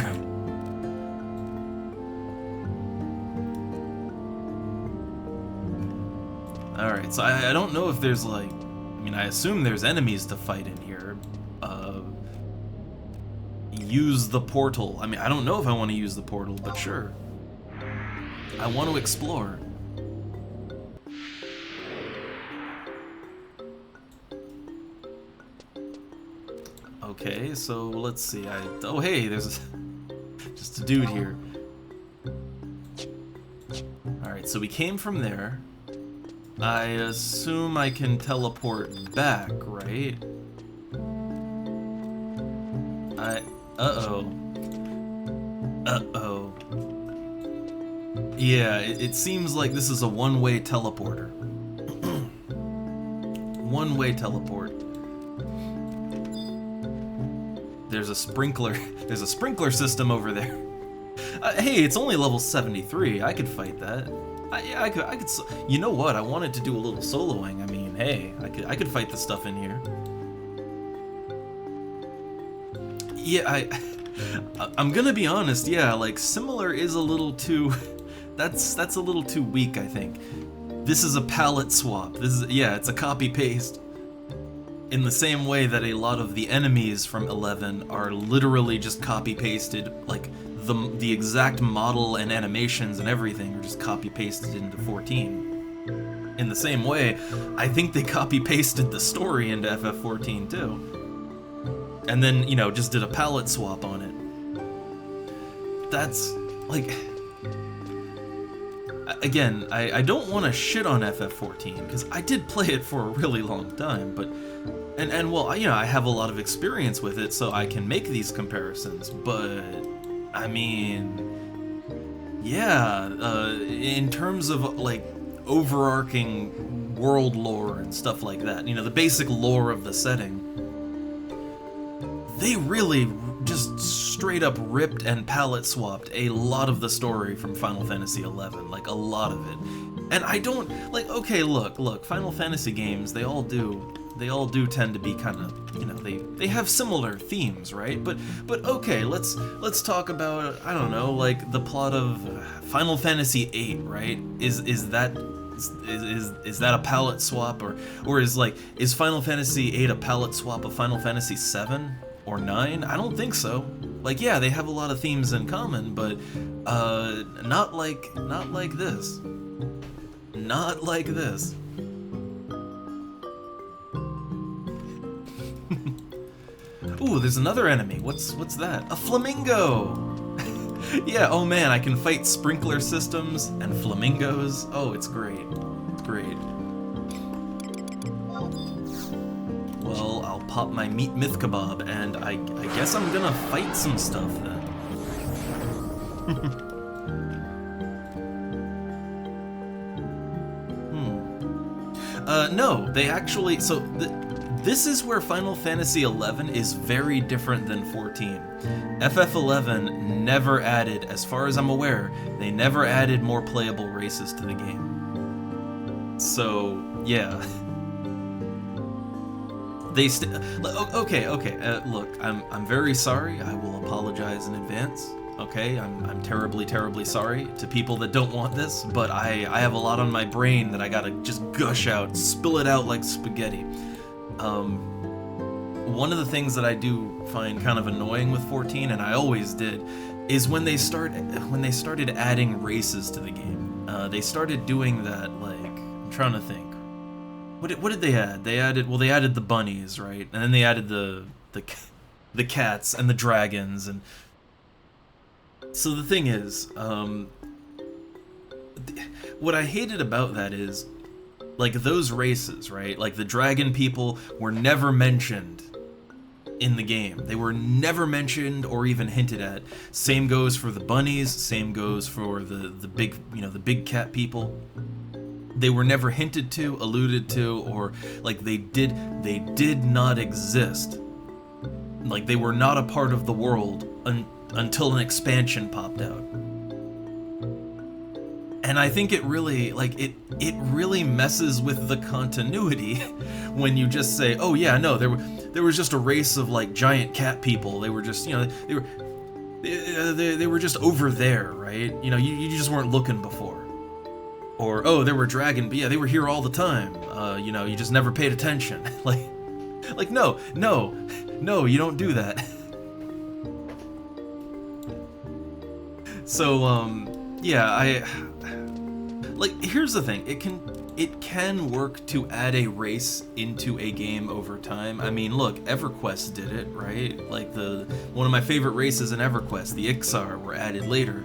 Alright, so I don't know if there's, like... I mean, I assume there's enemies to fight in here. Use the portal. I mean, I don't know if I want to use the portal, but sure. I want to explore. Okay, so let's see. Oh, hey, there's just a dude here. Alright, so we came from there. I assume I can teleport back, right? Uh-oh. Uh-oh. Yeah, it seems like this is a one-way teleporter. One-way teleport. There's a sprinkler. There's a sprinkler system over there. Hey, it's only level 73. I could fight that. Yeah, I could. You know what? I wanted to do a little soloing. I mean, hey, I could fight the stuff in here. Yeah, I'm gonna be honest. Yeah, like similar is a little too. That's a little too weak, I think. This is a palette swap. Yeah, it's a copy paste. In the same way that a lot of the enemies from 11 are literally just copy pasted, like the exact model and animations and everything are just copy pasted into 14. In the same way, I think they copy pasted the story into FF14 too. And then, you know, just did a palette swap on it. That's like, again, I don't want to shit on FF14 because I did play it for a really long time, but and well, you know, I have a lot of experience with it, so I can make these comparisons. But I mean, yeah, in terms of like overarching world lore and stuff like that, you know, the basic lore of the setting, they really just straight up ripped and palette swapped a lot of the story from Final Fantasy XI, like a lot of it. And I don't, like, okay, look, Final Fantasy games, they all do tend to be kind of, you know, they have similar themes, right? But okay, let's talk about, I don't know, like the plot of Final Fantasy VIII, right? Is that a palette swap, or is Final Fantasy VIII a palette swap of Final Fantasy VII or 9? I don't think so. Like, yeah, they have a lot of themes in common, but not like this. Not like this. Ooh, there's another enemy. What's that? A flamingo! Yeah, oh man, I can fight sprinkler systems and flamingos. Oh, it's great. It's great. Well, I'll pop my meat myth kebab, and I guess I'm gonna fight some stuff then. No, they actually, so this is where Final Fantasy XI is very different than 14. FF11 never added, as far as I'm aware, they never added more playable races to the game. So, yeah. They okay, look, I'm very sorry. I will apologize in advance. Okay, I'm terribly sorry to people that don't want this, but I have a lot on my brain that I gotta just gush out, spill it out like spaghetti. One of the things that I do find kind of annoying with 14, and I always did, is when they started adding races to the game. They started doing that, like, I'm trying to think. What did they add? They added the bunnies, right? And then they added the cats and the dragons, and so the thing is, what I hated about that is, like, those races, right? Like, the dragon people were never mentioned in the game. They were never mentioned or even hinted at. Same goes for the bunnies, same goes for the big, you know, the big cat people. They were never hinted to, alluded to, or, like, they did not exist. Like, they were not a part of the world until an expansion popped out. And I think it really, like, it really messes with the continuity when you just say, oh yeah, no, there was just a race of, like, giant cat people. They were just, you know, they were just over there, right? You know, you just weren't looking before. Or, oh, there were dragon, but yeah, they were here all the time. You know, you just never paid attention. like, no, you don't do that. So, yeah, like, here's the thing, it can work to add a race into a game over time. I mean, look, EverQuest did it, right? Like, one of my favorite races in EverQuest, the Ixar, were added later.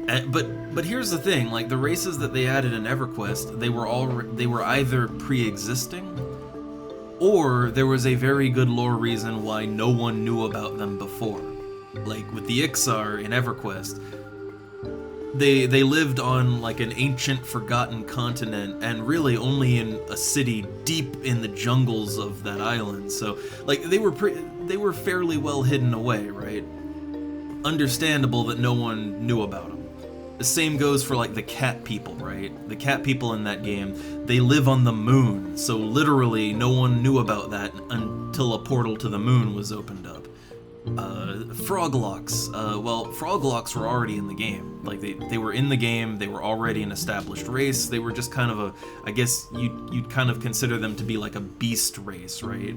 But here's the thing, like, the races that they added in EverQuest, they were either pre-existing, or there was a very good lore reason why no one knew about them before. Like, with the Ixar in EverQuest, they lived on like an ancient forgotten continent, and really only in a city deep in the jungles of that island. So like they were fairly well hidden away, right? Understandable that no one knew about them. The same goes for like the cat people, right? The cat people in that game, they live on the moon, so literally no one knew about that until a portal to the moon was opened up. Froglocks, well, Froglocks were already in the game. Like they were in the game, they were already an established race. They were just kind of a, I guess you'd kind of consider them to be like a beast race, right?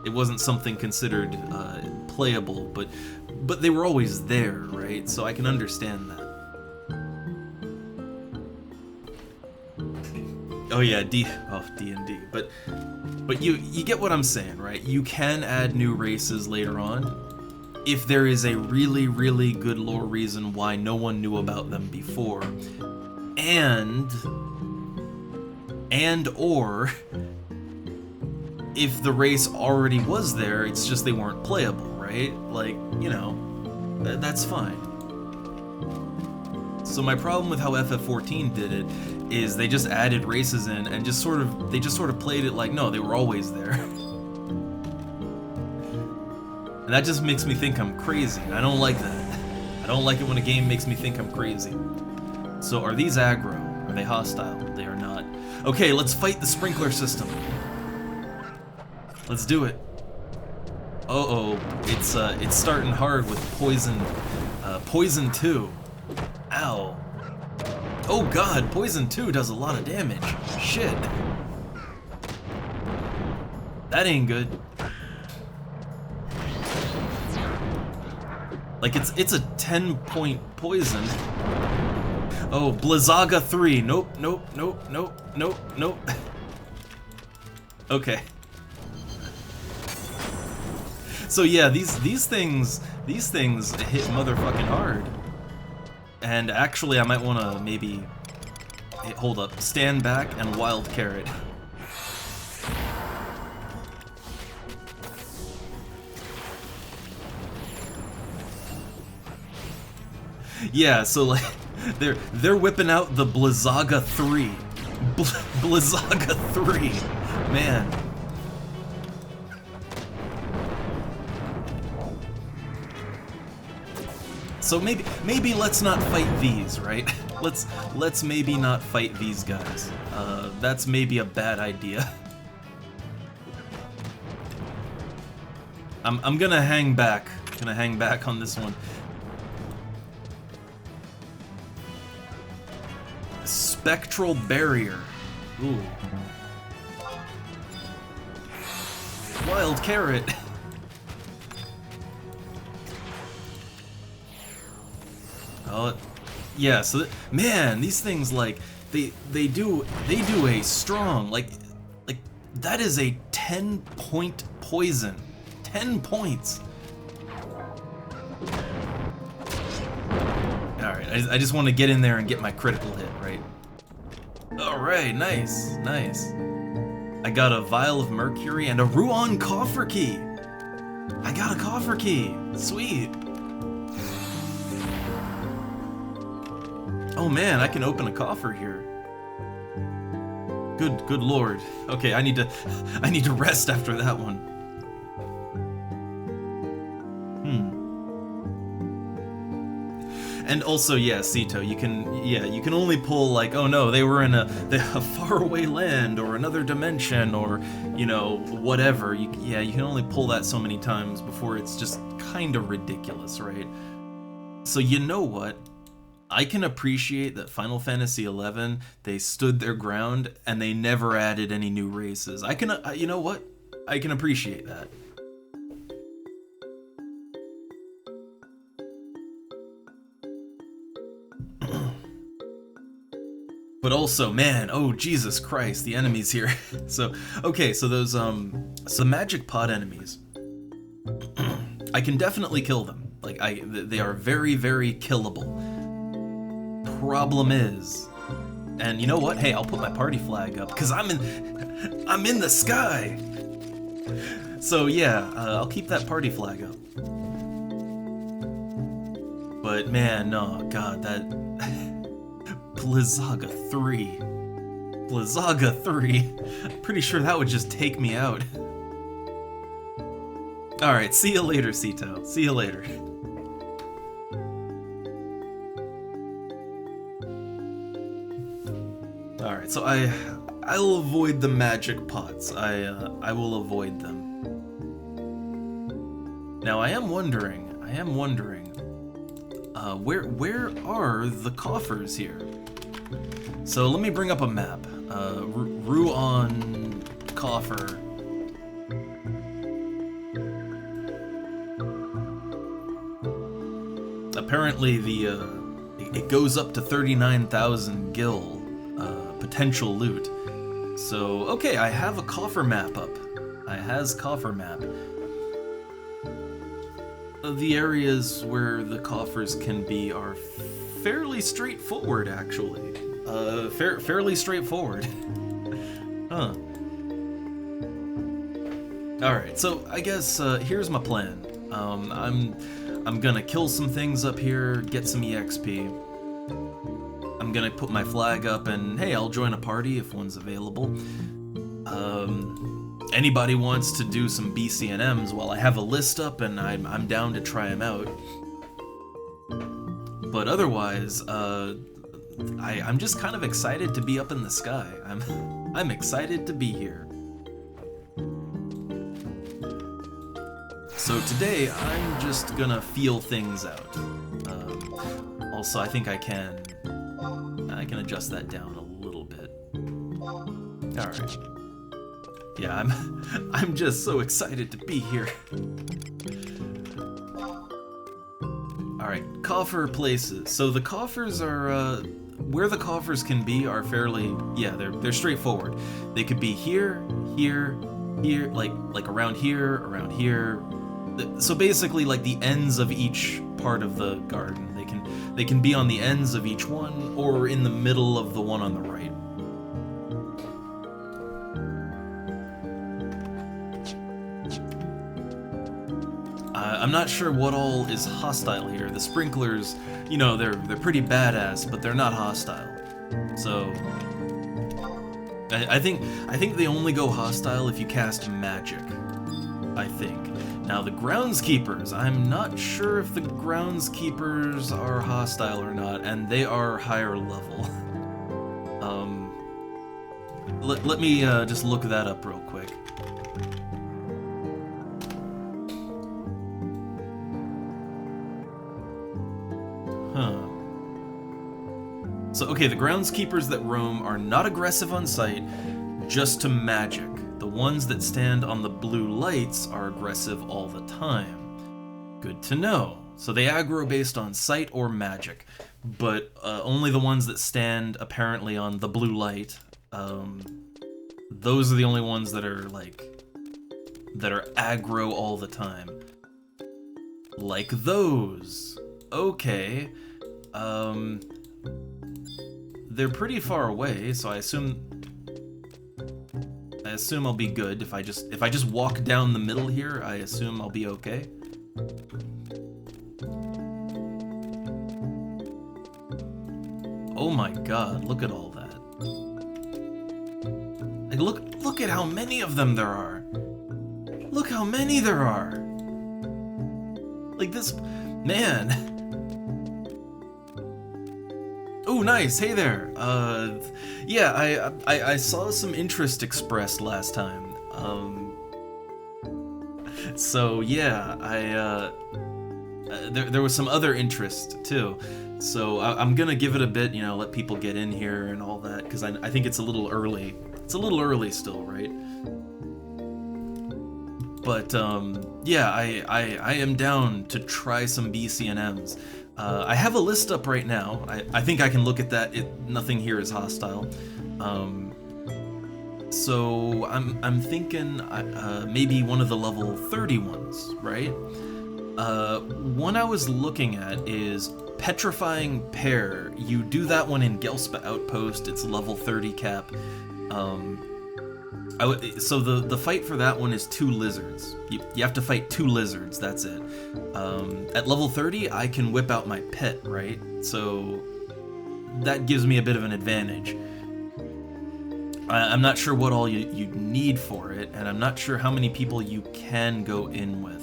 It wasn't something considered playable, but they were always there, right? So I can understand that. Oh yeah, D&D, but you get what I'm saying, right? You can add new races later on if there is a really, really good lore reason why no one knew about them before, and or if the race already was there, it's just they weren't playable, right? Like, you know, that's fine. So my problem with how FF14 did it is they just added races in and just sort of played it like, no, they were always there. And that just makes me think I'm crazy. I don't like that. I don't like it when a game makes me think I'm crazy. So are these aggro? Are they hostile? They are not. Okay, let's fight the sprinkler system. Let's do it. Uh-oh, it's starting hard with poison 2. Ow. Oh god, poison 2 does a lot of damage. Shit. That ain't good. Like it's a 10-point poison. Oh, Blizzaga 3. Nope. Okay. So yeah, these things hit motherfucking hard. And actually, I might want to maybe... Hey, hold up. Stand back and wild carrot. Yeah, so like, they're whipping out the Blizzaga 3. Blizzaga 3. Man. So maybe let's not fight these, right? Let's maybe not fight these guys. That's maybe a bad idea. I'm gonna hang back. Gonna hang back on this one. Spectral barrier. Ooh. Wild carrot. Oh, yeah. So man, these things like they do a strong like that is a 10-point poison. 10 points. All right, I just want to get in there and get my critical hit, right? All right, nice. I got a vial of mercury and a Ruan coffer key. I got a coffer key. Sweet. Oh man, I can open a coffer here. Good lord. Okay, I need to rest after that one. And also, yeah, Sito, you can only pull like, oh no, they were in a faraway land or another dimension or, you know, whatever. You can only pull that so many times before it's just kind of ridiculous, right? So you know what? I can appreciate that Final Fantasy XI, they stood their ground and they never added any new races. I can, you know what? I can appreciate that. But also, man, oh Jesus Christ, the enemies here. So, okay, so those some magic pod enemies. I can definitely kill them. Like they are very, very killable. Problem is, and you know what? Hey, I'll put my party flag up because I'm in the sky. So yeah, I'll keep that party flag up. But man, no, God, that Blizzaga 3. Blizzaga 3. Pretty sure that would just take me out. Alright, see you later, Sito. See you later. Alright, so I'll avoid the magic pots. I will avoid them. Now I am wondering, where are the coffers here? So let me bring up a map. Ruan coffer. Apparently it goes up to 39,000 gil potential loot. So okay, I have a coffer map up. I has coffer map. The areas where the coffers can be are fairly straightforward, actually. Fairly straightforward. Huh. Alright, so I guess here's my plan. I'm gonna kill some things up here, get some EXP. I'm gonna put my flag up and hey, I'll join a party if one's available. Anybody wants to do some BCNMs, well, I have a list up and I'm down to try them out. But otherwise, I'm just kind of excited to be up in the sky. I'm excited to be here. So today, I'm just gonna feel things out. Also, I think I can adjust that down a little bit. All right. Yeah, I'm just so excited to be here. All right, coffer places. So the coffers are where the coffers can be are fairly, yeah, they're straightforward. They could be here, here, here, like around here. So basically, like the ends of each part of the garden. They can be on the ends of each one, or in the middle of the one on the right. I'm not sure what all is hostile here. The sprinklers, you know, they're pretty badass, but they're not hostile. So I think they only go hostile if you cast magic. I think. Now the groundskeepers, I'm not sure if the groundskeepers are hostile or not, and they are higher level. Let me just look that up real quick. Huh. So, okay, the groundskeepers that roam are not aggressive on sight, just to magic. The ones that stand on the blue lights are aggressive all the time. Good to know. So they aggro based on sight or magic, but only the ones that stand apparently on the blue light. Those are the only ones that are aggro all the time. Like those. Okay. They're pretty far away, so I assume I'll be good if I just walk down the middle here. I assume I'll be okay. Oh my god, look at all that. Like, look at how many of them there are. Look how many there are. Like this, man. Oh, nice. Hey there. Yeah, I saw some interest expressed last time. So yeah, there was some other interest too. So I'm gonna give it a bit, you know, let people get in here and all that, because I think it's a little early. It's a little early still, right? But yeah, I am down to try some BCNMs. I have a list up right now. I think I can look at that. Nothing here is hostile. So I'm thinking maybe one of the level 30 ones, right? One I was looking at is Petrifying Pear. You do that one in Gelspa Outpost. It's level 30 cap. So the fight for that one is 2 lizards. You have to fight 2 lizards, that's it. At level 30, I can whip out my pet, right? So that gives me a bit of an advantage. I'm not sure what all you need for it, and I'm not sure how many people you can go in with.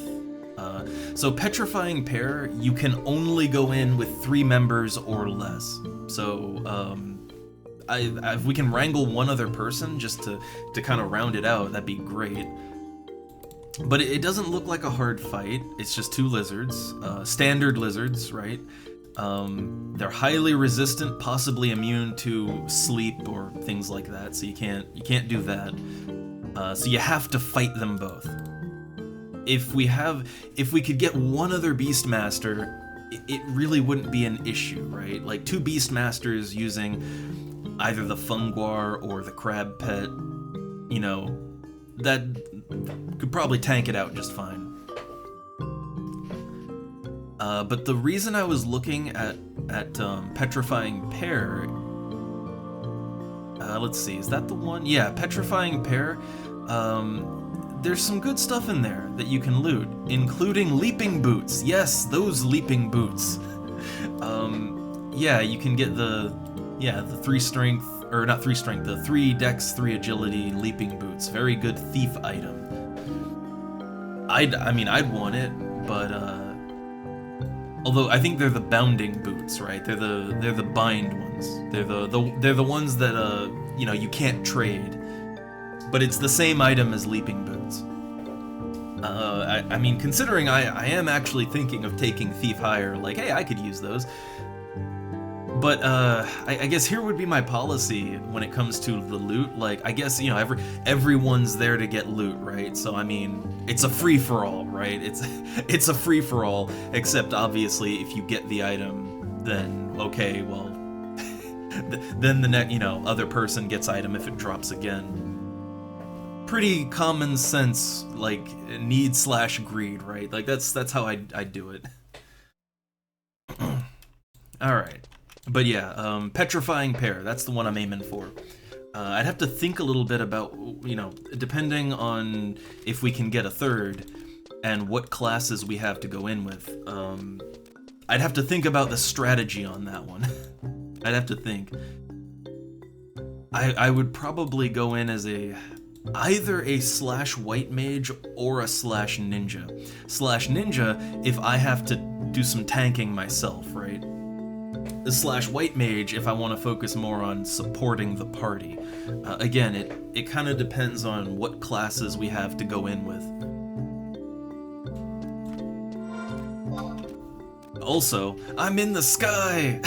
So Petrifying Pair, you can only go in with 3 members or less. So if we can wrangle one other person just to kind of round it out, that'd be great. But it doesn't look like a hard fight. It's just 2 lizards, standard lizards, right? They're highly resistant, possibly immune to sleep or things like that. So you can't do that. So you have to fight them both. If we could get one other Beastmaster, it really wouldn't be an issue, right? Like 2 Beastmasters using either the Funguar or the Crab Pet, you know, that could probably tank it out just fine. But the reason I was looking at Petrifying Pair, let's see, is that the one? Yeah, Petrifying Pair. There's some good stuff in there that you can loot, including Leaping Boots. Yes, those Leaping Boots. Yeah, you can get the 3 strength, or not 3 strength, the 3 dex, 3 agility Leaping Boots. Very good thief item. I mean, I'd want it, but although I think they're the bounding boots, right? They're the bind ones. They're the ones that you know, you can't trade. But it's the same item as Leaping Boots. I mean, considering I am actually thinking of taking Thief higher, like, hey, I could use those. But I guess here would be my policy when it comes to the loot. Like, I guess, you know, everyone's there to get loot, right? So I mean, it's a free-for-all, right? It's a free-for-all, except obviously if you get the item, then okay, well, then the next, you know, other person gets item if it drops again. Pretty common sense, like, need/greed, right? Like, that's how I do it. Alright. But yeah, Petrifying Pair, that's the one I'm aiming for. I'd have to think a little bit about, you know, depending on if we can get a third, and what classes we have to go in with. I'd have to think about the strategy on that one. I'd have to think. I would probably go in as either a /white mage or a /ninja. /ninja if I have to do some tanking myself, right? The /white mage if I want to focus more on supporting the party. Again, it kind of depends on what classes we have to go in with. Also, I'm in the sky!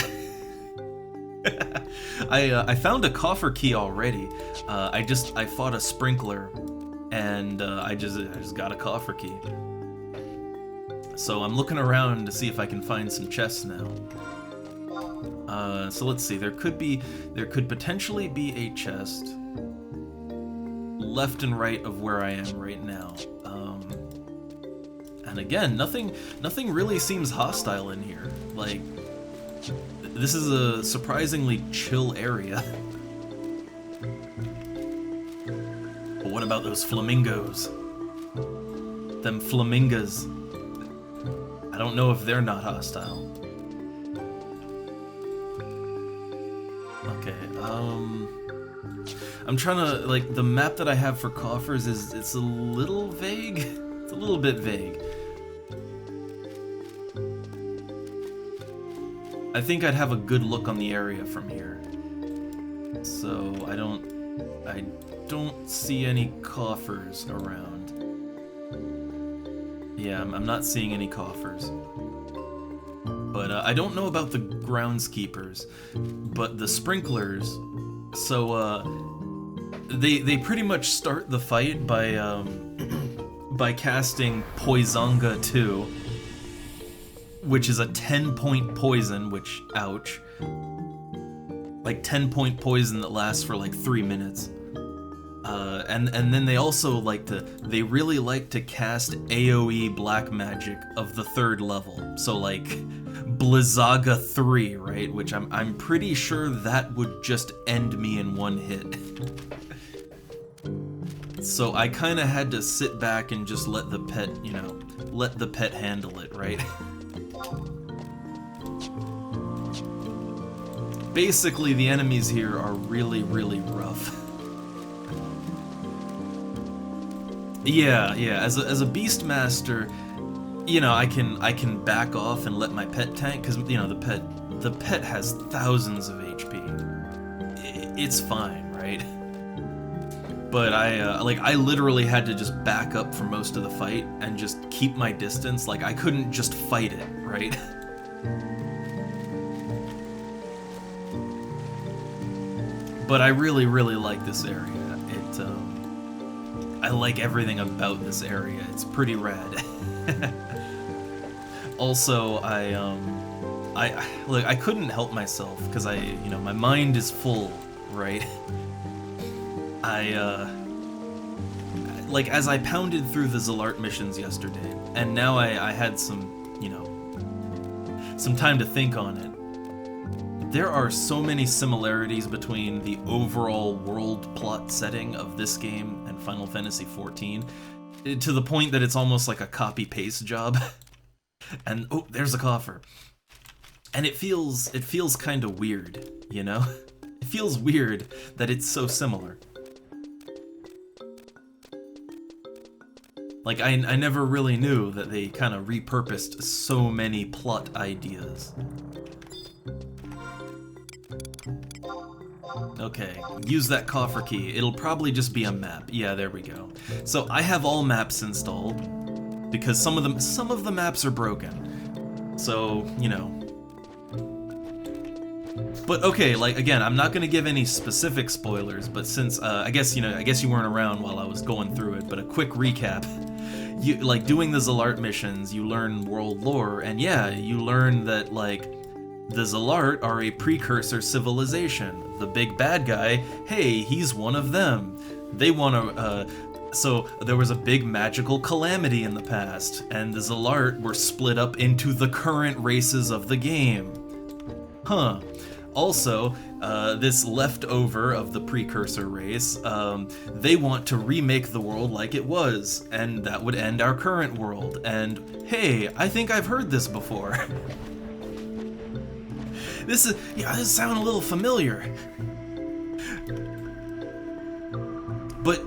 I found a coffer key already. I fought a sprinkler, and I just got a coffer key. So I'm looking around to see if I can find some chests now. So let's see. There could potentially be a chest left and right of where I am right now. And again, nothing really seems hostile in here. Like, this is a surprisingly chill area. But what about those flamingos? Them flamingas. I don't know if they're not hostile. Okay, I'm trying to, like, the map that I have for coffers it's a little vague. It's a little bit vague. I think I'd have a good look on the area from here. So I don't see any coffers around. Yeah, I'm not seeing any coffers. But I don't know about the groundskeepers, but the sprinklers. So they pretty much start the fight by casting Poisonga 2. Which is a 10-point poison, which, ouch. Like 10-point poison that lasts for like 3 minutes. And then they also they really like to cast AoE black magic of the 3rd level. So like Blizzaga 3, right? Which I'm pretty sure that would just end me in 1 hit. So I kind of had to sit back and just let the pet, you know, let the pet handle it, right? Basically, the enemies here are really, really rough. Yeah, as a Beastmaster, you know, I can back off and let my pet tank, because, you know, the pet has thousands of HP. It's fine, right? But I literally had to just back up for most of the fight and just keep my distance. Like, I couldn't just fight it, right? But I really, really like this area. I like everything about this area. It's pretty rad. Also, look, I couldn't help myself because you know, my mind is full, right? Like, as I pounded through the Zalart missions yesterday, and now I had some, you know, some time to think on it. There are so many similarities between the overall world plot setting of this game and Final Fantasy XIV, to the point that it's almost like a copy-paste job. And, oh, there's a coffer. And it feels kind of weird, you know? It feels weird that it's so similar. Like, I never really knew that they kind of repurposed so many plot ideas. Okay, use that coffer key. It'll probably just be a map. Yeah, there we go. So I have all maps installed because some of the maps are broken. So, you know. But okay, like, again, I'm not gonna give any specific spoilers, but since I guess you weren't around while I was going through it, but a quick recap. You, like, doing the Zalart missions, you learn world lore, and yeah, you learn that, like, the Zalart are a precursor civilization. The big bad guy, hey, he's one of them. They want to, so there was a big magical calamity in the past, and the Zalart were split up into the current races of the game. Huh. Also, this leftover of the precursor race, they want to remake the world like it was, and that would end our current world. And hey, I think I've heard this before. This sounds a little familiar. But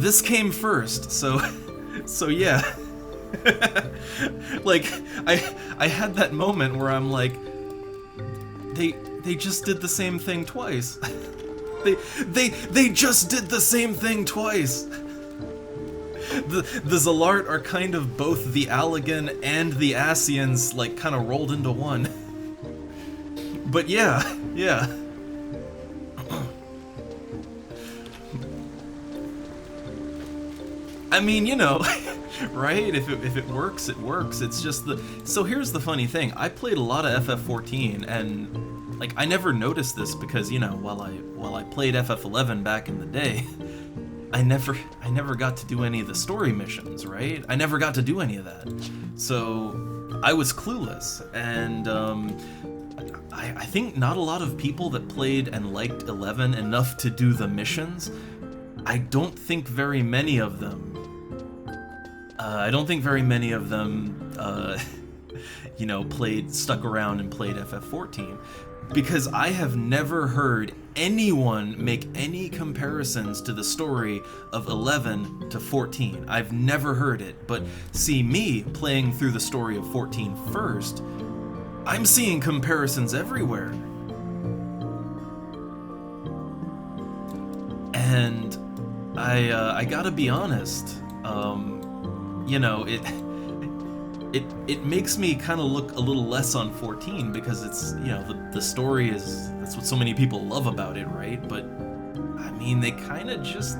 this came first, so yeah. Like, I had that moment where I'm like, they just did the same thing twice. They just did the same thing twice. The Zalart are kind of both the Allagan and the Ascians, like, kind of rolled into one. But yeah. I mean, you know, right? If it works, it works. It's just so here's the funny thing. I played a lot of FF14, and, like, I never noticed this because, you know, while I played FF11 back in the day, I never got to do any of the story missions, right? I never got to do any of that. So I was clueless, and I think not a lot of people that played and liked 11 enough to do the missions. I don't think very many of them. You know, stuck around and played FF14, because I have never heard anyone make any comparisons to the story of 11 to 14. I've never heard it, but see, me playing through the story of 14 first, I'm seeing comparisons everywhere. And I gotta be honest, you know, it makes me kind of look a little less on 14 because it's, you know, the story that's what so many people love about it, right? But I mean, they kind of just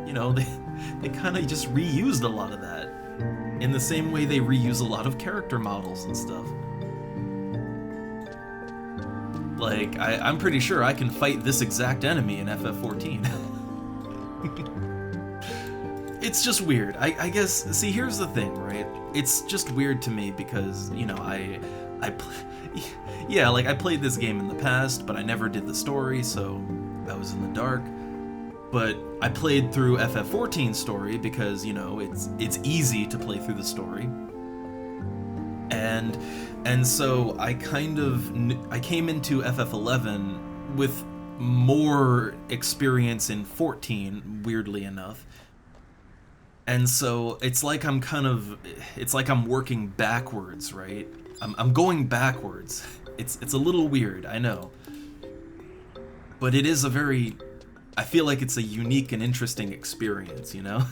you know, they kind of just reused a lot of that in the same way they reuse a lot of character models and stuff. Like, I'm pretty sure I can fight this exact enemy in FF14. It's just weird. I guess, see, here's the thing, right? It's just weird to me because, you know, yeah, like, I played this game in the past, but I never did the story, so I was in the dark. But I played through FF14 story because, you know, it's easy to play through the story. And so I came into FF11 with more experience in 14, weirdly enough. And so it's like I'm working backwards, right? I'm going backwards. It's a little weird, I know. But it is I feel like it's a unique and interesting experience, you know?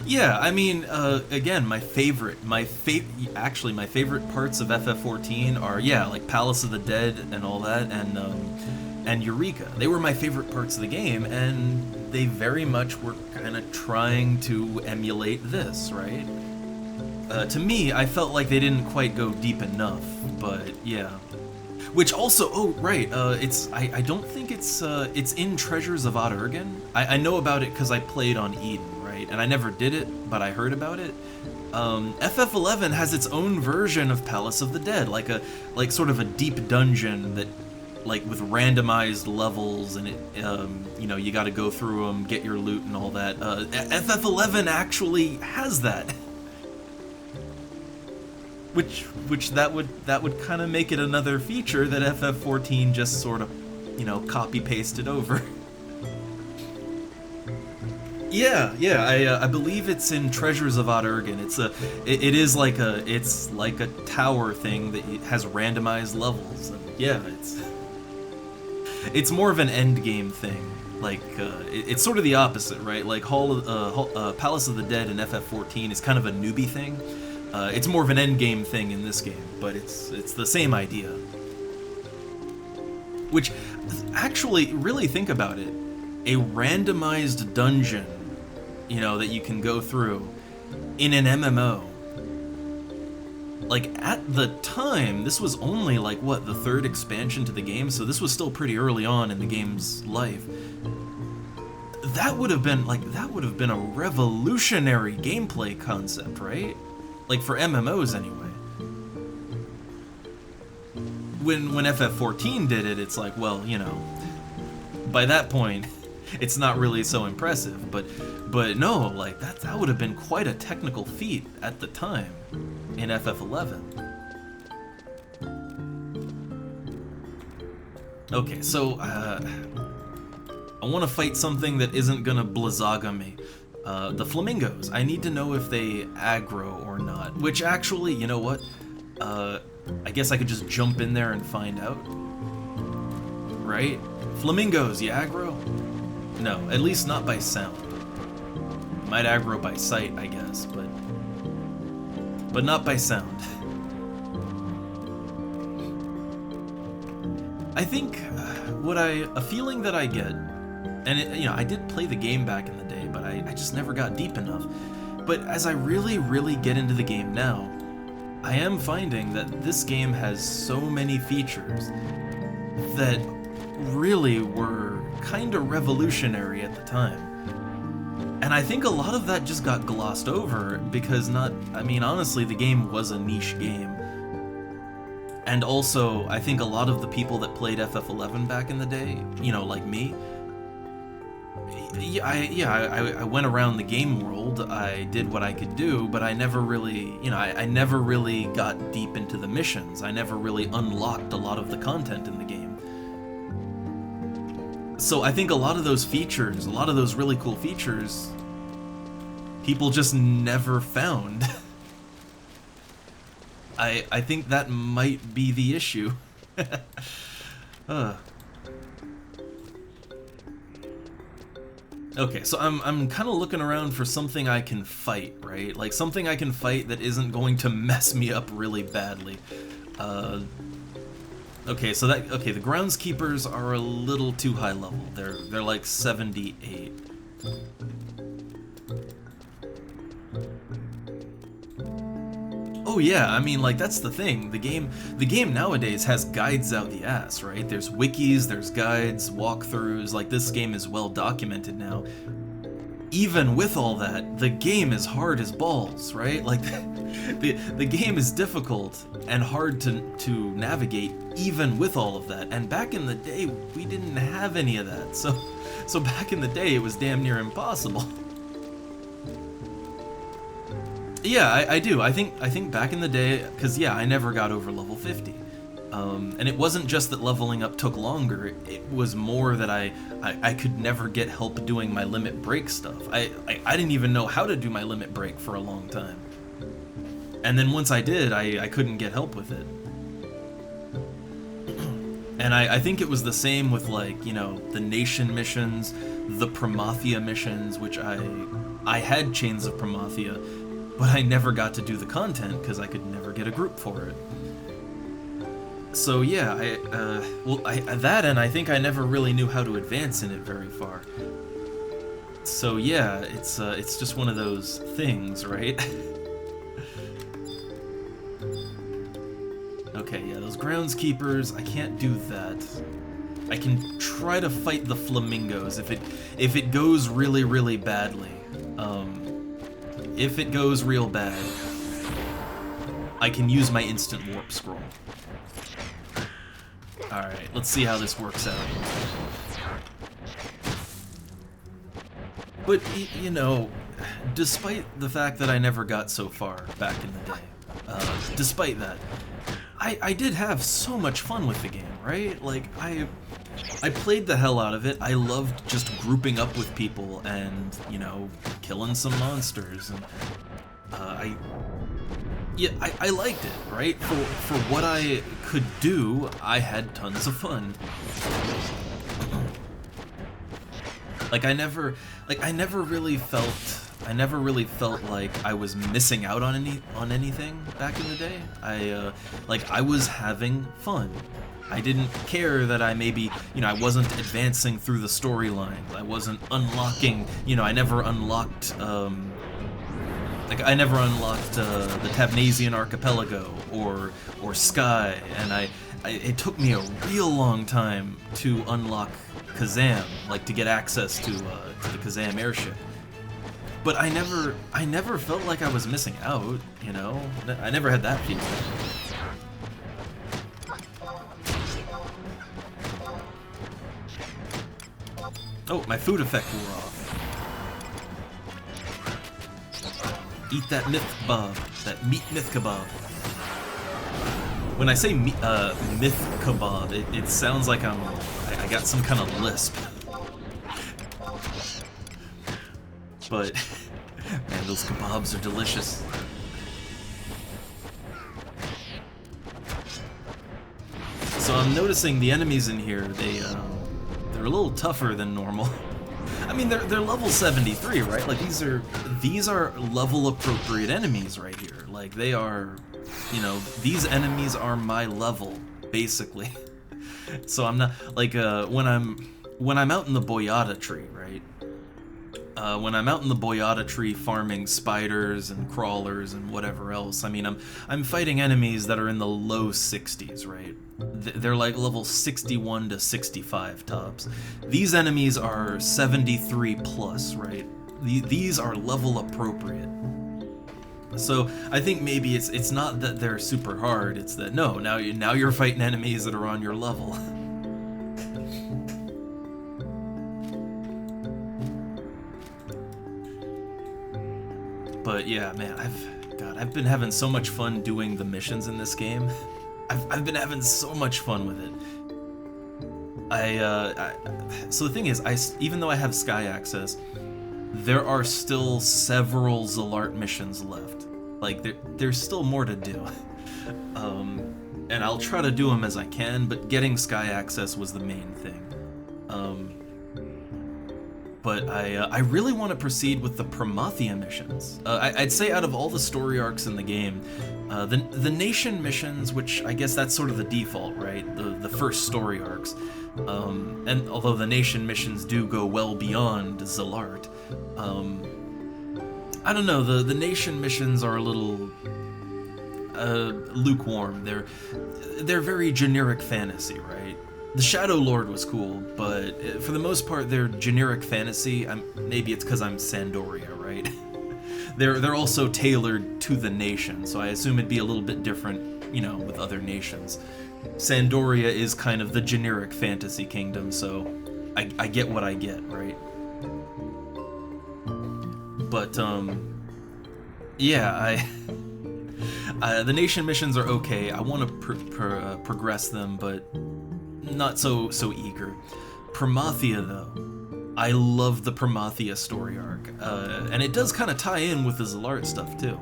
Yeah, I mean, again, my favorite parts of FF14 are, yeah, like Palace of the Dead and all that, and Eureka. They were my favorite parts of the game, and they very much were kind of trying to emulate this, right? To me, I felt like they didn't quite go deep enough, but yeah. Which also, oh right, I don't think it's in Treasures of Odd Urgen. I know about it because I played on Eden, right? And I never did it, but I heard about it. FF11 has its own version of Palace of the Dead, like sort of a deep dungeon that, like, with randomized levels, and it, you know, you got to go through them, get your loot and all that. FF11 actually has that. Which that would kind of make it another feature that FF14 just sort of, you know, copy pasted over. Yeah, I believe it's in Treasures of Odd Urgen. It is like a tower thing that has randomized levels. And yeah, it's more of an end game thing. Like it's sort of the opposite, right? Like Palace of the Dead in FF14 is kind of a newbie thing. It's more of an endgame thing in this game, but it's the same idea. Which, actually, really think about it, a randomized dungeon, you know, that you can go through in an MMO. Like, at the time, this was only, like, what, the third expansion to the game, so this was still pretty early on in the game's life. That would have been a revolutionary gameplay concept, right? Like, for MMOs, anyway. When FF14 did it, it's like, well, you know, by that point, it's not really so impressive, but no, like, that would have been quite a technical feat at the time in FF11. Okay, so, I want to fight something that isn't gonna blizzaga me. The flamingos. I need to know if they aggro or not. Which actually, you know what? I guess I could just jump in there and find out. Right? Flamingos, you aggro? No, at least not by sound. Might aggro by sight, I guess, but not by sound. I think a feeling that I get, and you know, I did play the game back in the day, but I just never got deep enough. But as I really, really get into the game now, I am finding that this game has so many features that really were kind of revolutionary at the time. And I think a lot of that just got glossed over because honestly, the game was a niche game. And also, I think a lot of the people that played FF11 back in the day, you know, like me, I went around the game world, I did what I could do, but I never really, you know, I never really got deep into the missions. I never really unlocked a lot of the content in the game. So I think a lot of those features, a lot of those really cool features, people just never found. I think that might be the issue. Okay, so I'm kind of looking around for something I can fight, right? Like something I can fight that isn't going to mess me up really badly. Okay, the groundskeepers are a little too high level. They're like 78. Oh yeah, I mean, like, that's the thing. The game nowadays has guides out the ass, right? There's wikis, there's guides, walkthroughs. Like, this game is well documented now. even with all that, the game is hard as balls, right? Like, the game is difficult and hard to navigate, even with all of that. And back in the day, we didn't have any of that. So back in the day, it was damn near impossible. Yeah, I do. I think back in the day, because yeah, I never got over level 50. And it wasn't just that leveling up took longer, it was more that I could never get help doing my limit break stuff. I didn't even know how to do my limit break for a long time. And then once I did, I couldn't get help with it. And I think it was the same with, like, you know, the Nation missions, the Promathia missions, which I had Chains of Promathia, but I never got to do the content because I could never get a group for it. So yeah, that, and I think I never really knew how to advance in it very far. So yeah, it's just one of those things, right? Okay, yeah, those groundskeepers, I can't do that. I can try to fight the flamingos if it goes really, really badly. If it goes real bad, I can use my instant warp scroll. Alright, let's see how this works out. But, you know, despite the fact that I never got so far back in the day, despite that, I did have so much fun with the game, right? Like, I played the hell out of it. I loved just grouping up with people and, you know, killing some monsters. And I liked it, right? For what I could do, I had tons of fun. I never really felt like I was missing out on anything back in the day. I was having fun. I didn't care that I maybe, you know, I wasn't advancing through the storylines. I wasn't unlocking, you know, I never unlocked the Tabnasian Archipelago or Sky, and it took me a real long time to unlock Kazam, like to get access to the Kazam airship. But I never felt like I was missing out, you know? I never had that feeling. Oh, my food effect wore off. Eat that myth kebab, that meat myth kebab. When I say myth kebab, it sounds like I got some kind of lisp. But, man, those kebabs are delicious. So I'm noticing the enemies in here, they're a little tougher than normal. I mean, they're level 73, right? Like, these are level appropriate enemies right here. Like, they are, you know, these enemies are my level, basically. So I'm not, like, when I'm out in the Boyata tree, right? When I'm out in the Boyata tree farming spiders and crawlers and whatever else, I mean, I'm fighting enemies that are in the low 60s, right? They're like level 61 to 65 tops. These enemies are 73 plus, right? These are level appropriate. So I think maybe it's not that they're super hard, it's that no, now you're fighting enemies that are on your level. But yeah, man, I've been having so much fun doing the missions in this game. I've been having so much fun with it. So the thing is, even though I have Sky Access, there are still several Zalart missions left. Like, there's still more to do. And I'll try to do them as I can, but getting Sky Access was the main thing. But I really want to proceed with the Promathia missions. I'd say out of all the story arcs in the game, the Nation missions, which I guess that's sort of the default, right? The first story arcs. And although the Nation missions do go well beyond Zalart, I don't know, the Nation missions are a little lukewarm. They're very generic fantasy, right? The Shadow Lord was cool, but for the most part, they're generic fantasy. Maybe it's because I'm Sandoria, right? They're also tailored to the nation, so I assume it'd be a little bit different, you know, with other nations. Sandoria is kind of the generic fantasy kingdom, so I get what I get, right? But yeah, the nation missions are okay. I want to progress them, but not so eager. Promathia, though, I love the Promathia story arc, and it does kind of tie in with the Zalart stuff too.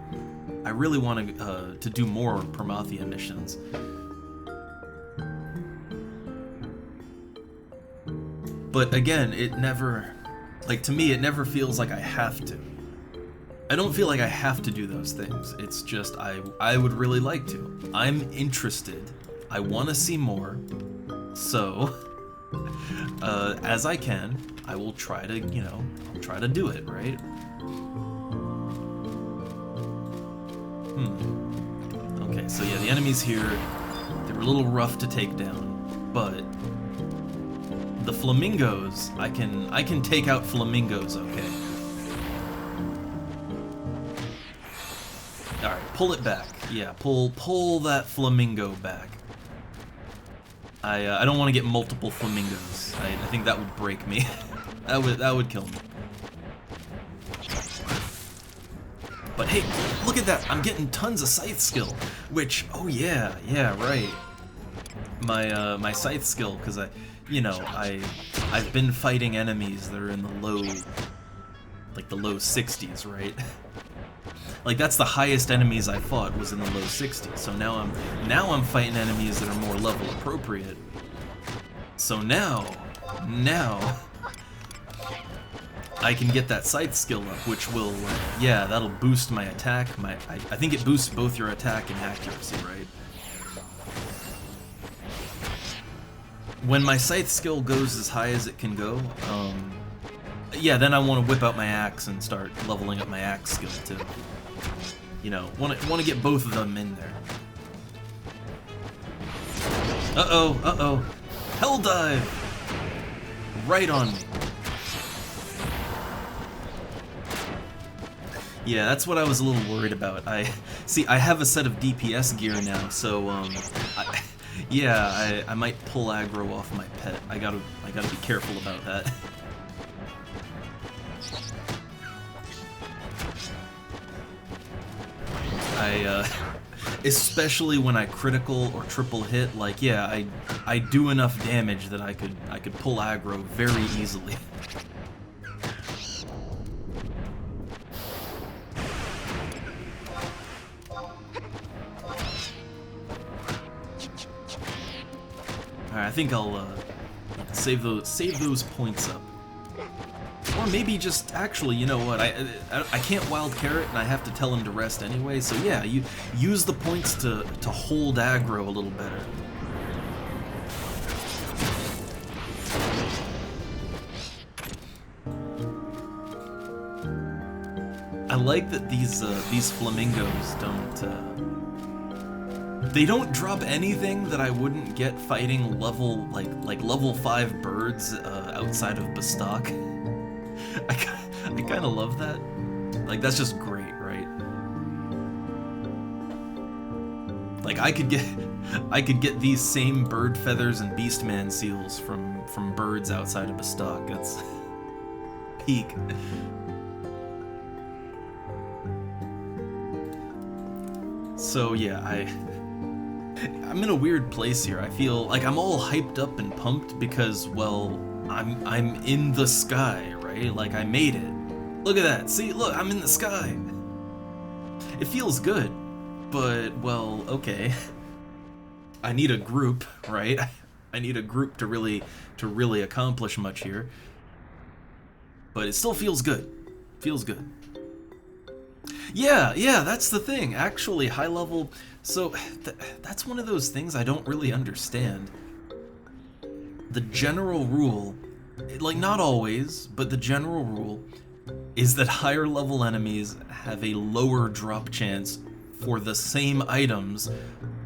I really want to do more Promathia missions. But again, it never, like, to me, it never feels like I have to. I don't feel like I have to do those things. It's just I would really like to. I'm interested. I want to see more. So, as I can, I will try to, you know, try to do it, right? Okay, so yeah, the enemies here, they're a little rough to take down, but the flamingos, I can take out flamingos, okay. Alright, pull it back. Yeah, pull that flamingo back. I don't want to get multiple flamingos. I think that would break me. that would kill me. But hey, look at that! I'm getting tons of scythe skill, which, oh yeah, right. My scythe skill, because I've been fighting enemies that are in the low 60s, right? Like, that's the highest enemies I fought was in the low 60s. So now I'm fighting enemies that are more level appropriate. So now I can get that scythe skill up, which will, yeah, that'll boost my attack. I think it boosts both your attack and accuracy, right? When my scythe skill goes as high as it can go, yeah, then I want to whip out my axe and start leveling up my axe skill too. You know, want to get both of them in there. Uh-oh. Hell dive! Right on me. Yeah, that's what I was a little worried about. I have a set of DPS gear now, so I might pull aggro off my pet. I gotta be careful about that. Especially when I critical or triple hit, like, yeah, I do enough damage that I could pull aggro very easily. Alright, I think I'll save those points up. Or maybe just, actually, you know what, I can't wild carrot and I have to tell him to rest anyway, so yeah, you use the points to hold aggro a little better. I like that these flamingos they don't drop anything that I wouldn't get fighting level, like level 5 birds outside of Bastok. I kind of love that. Like, that's just great, right? Like, I could get these same bird feathers and beastman seals from birds outside of Bastok. That's peak. So yeah, I'm in a weird place here. I feel like I'm all hyped up and pumped because, well, I'm in the sky, right? Like, I made it. Look at that. See, look, I'm in the sky. It feels good, but, well, okay. I need a group, right? I need a group to really accomplish much here. But it still feels good. Feels good. Yeah, that's the thing. Actually, high level. So that's one of those things I don't really understand. The general rule, like, not always, but the general rule is that higher level enemies have a lower drop chance for the same items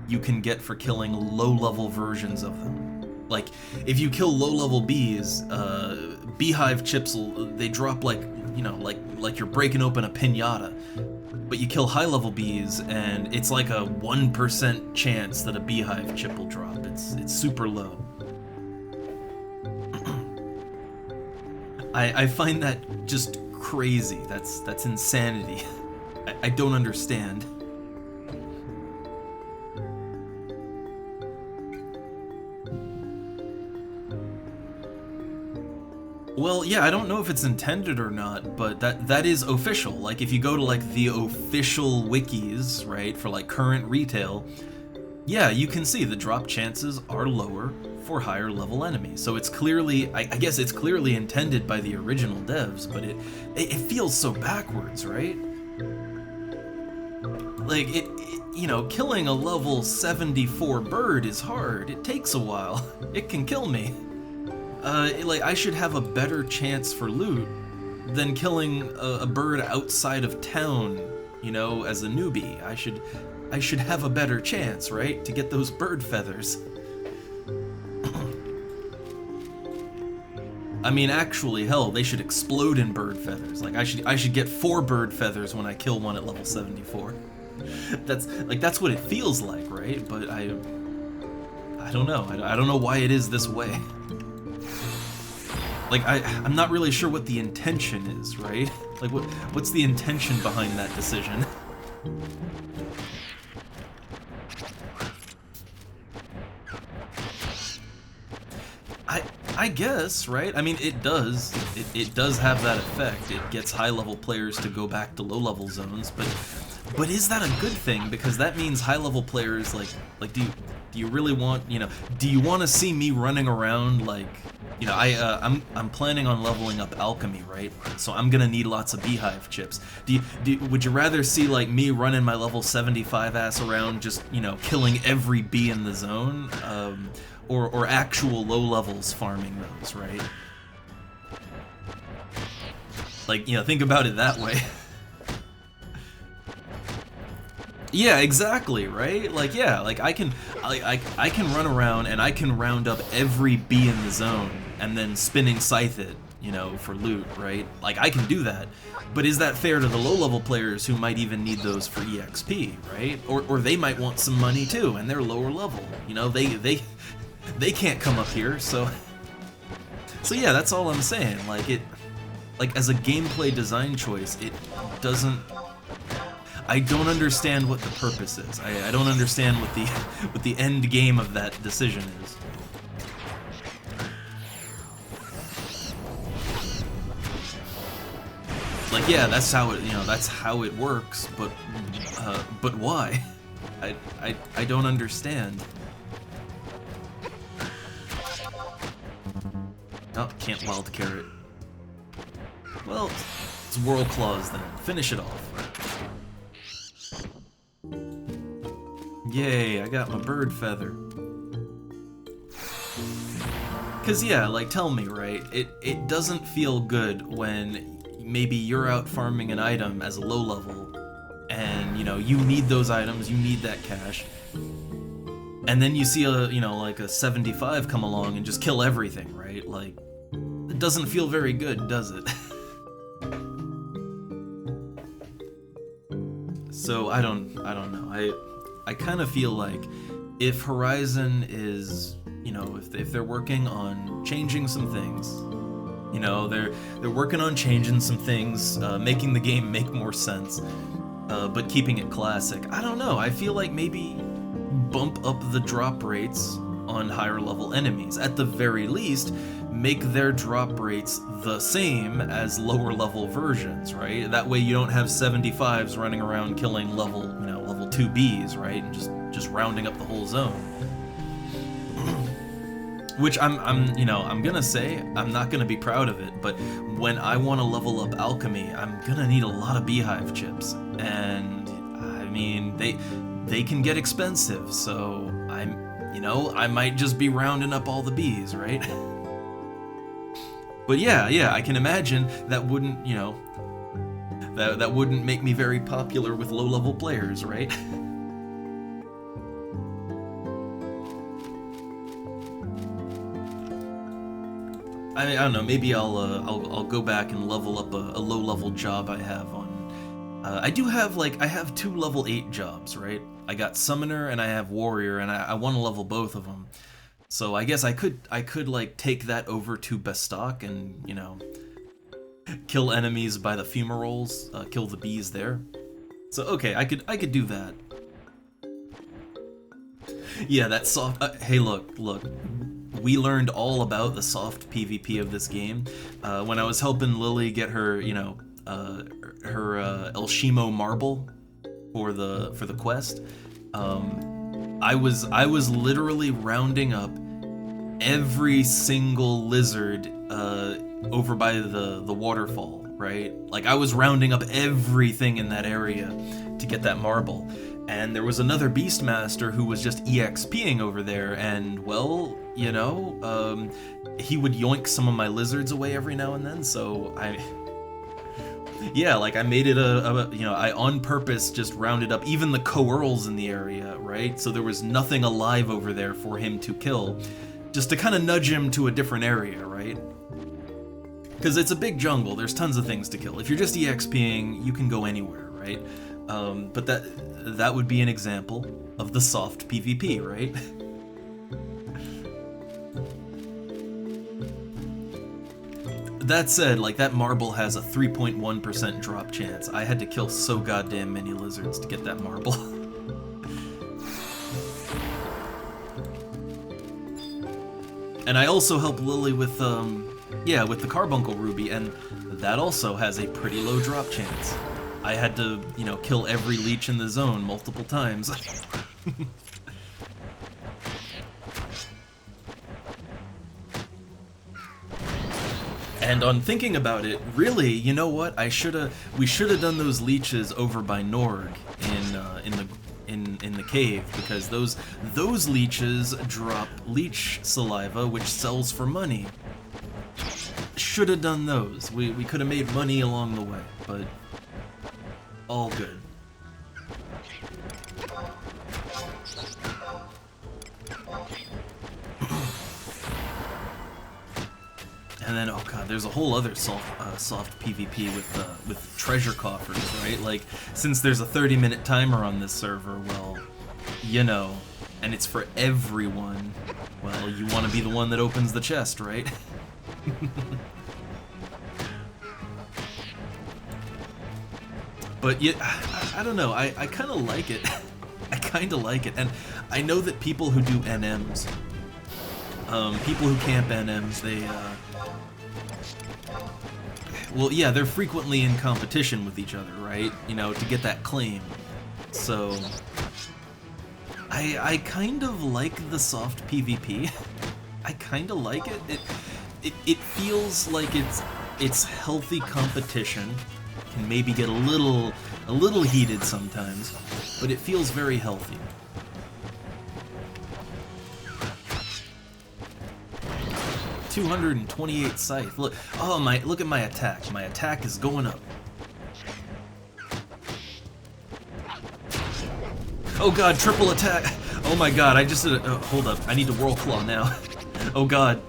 you can get for killing low level versions of them. Like, if you kill low-level bees, beehive chips, they drop like, you know, like you're breaking open a piñata. But you kill high-level bees, and it's like a 1% chance that a beehive chip will drop. It's super low. I find that just crazy. That's insanity. I don't understand. Well, yeah, I don't know if it's intended or not, but that is official. Like, if you go to, like, the official wikis, right, for, like, current retail, yeah, you can see the drop chances are lower for higher level enemies. So it's clearly, I guess it's clearly intended by the original devs, but it feels so backwards, right? Like, you know, killing a level 74 bird is hard. It takes a while. It can kill me. Like, I should have a better chance for loot than killing a bird outside of town, you know, as a newbie. I should have a better chance, right, to get those bird feathers. I mean, actually, hell, they should explode in bird feathers. Like, I should get 4 bird feathers when I kill one at level 74. That's what it feels like, right? But I don't know. I don't know why it is this way. Like, I'm not really sure what the intention is, right? Like, what's the intention behind that decision? I guess, right? I mean, it does. It does have that effect. It gets high-level players to go back to low-level zones, but is that a good thing? Because that means high-level players, like, do you really want, you know, do you want to see me running around, like, you know, I'm planning on leveling up alchemy, right? So I'm gonna need lots of beehive chips. Would you rather see, like, me running my level 75 ass around, just, you know, killing every bee in the zone, or actual low levels farming those, right? Like, you know, think about it that way. Yeah, exactly, right? Like, yeah, like I can run around and I can round up every bee in the zone and then spinning scythe it, you know, for loot, right? Like, I can do that. But is that fair to the low-level players who might even need those for EXP, right? Or they might want some money too, and they're lower level. You know, they can't come up here, so yeah, that's all I'm saying. Like, as a gameplay design choice, it doesn't. I don't understand what the purpose is. I don't understand what the end game of that decision is. Like, yeah, that's how it, you know, that's how it works, but why? I don't understand. Oh, can't wild carrot. Well, it's Whirl Claws then. Finish it off. Yay, I got my bird feather. Cause yeah, like, tell me, right? It doesn't feel good when maybe you're out farming an item as a low level, and, you know, you need those items, you need that cash, and then you see a, you know, like a 75 come along and just kill everything, right? Like, it doesn't feel very good, does it? So I don't know. I kind of feel like if Horizon is, you know, if they're working on changing some things, you know, they're working on changing some things, making the game make more sense, but keeping it classic. I don't know. I feel like maybe bump up the drop rates on higher level enemies. At the very least, make their drop rates the same as lower level versions, right? That way you don't have 75s running around killing level 2 Bs, right? And just rounding up the whole zone. Which I'm gonna say, I'm not gonna be proud of it, but when I want to level up alchemy, I'm gonna need a lot of beehive chips, and I mean, they can get expensive, so I might just be rounding up all the bees, right? But yeah, I can imagine that wouldn't, you know, that wouldn't make me very popular with low-level players, right? I don't know. Maybe I'll go back and level up a low-level job I have on. I do have I have 2 level 8 jobs, right? I got Summoner and I have Warrior, and I want to level both of them. So I guess I could like take that over to Bestock and, you know, kill enemies by the fumaroles, kill the bees there. So okay, I could do that. Yeah, that soft. Hey, look. We learned all about the soft PvP of this game when I was helping Lily get her, you know, her El Shimo marble for the quest. I was literally rounding up every single lizard over by the waterfall, right? Like, I was rounding up everything in that area to get that marble. And there was another Beastmaster who was just EXPing over there, and, well, you know, he would yoink some of my lizards away every now and then, so yeah, like, I made it you know, I on purpose just rounded up even the coeurls in the area, right? So there was nothing alive over there for him to kill, just to kind of nudge him to a different area, right? Because it's a big jungle, there's tons of things to kill. If you're just EXPing, you can go anywhere, right? But that would be an example of the soft PvP, right? That said, like, that marble has a 3.1% drop chance. I had to kill so goddamn many lizards to get that marble. And I also helped Lily with, yeah, with the Carbuncle Ruby, and that also has a pretty low drop chance. I had to, you know, kill every leech in the zone multiple times. And on thinking about it, really, you know what? We should have done those leeches over by Norg in the cave, because those leeches drop leech saliva, which sells for money. Should have done those. We could have made money along the way, but all good. And then, oh god, there's a whole other soft PvP with treasure coffers, right? Like, since there's a 30-minute timer on this server, well, you know, and it's for everyone, well, you want to be the one that opens the chest, right? But yeah, I don't know, I kind of like it. I kind of like it, and I know that people who do NMs, people who camp NMs, they, well, yeah, they're frequently in competition with each other, right? You know, to get that claim. So, I kind of like the soft PvP. I kind of like it. It feels like it's healthy competition. Can maybe get a little heated sometimes, but it feels very healthy. $228 scythe. Look, oh look at my attack. My attack is going up. Oh god, triple attack. Oh my god, I just did a, hold up. I need to Whirl Claw now. Oh god.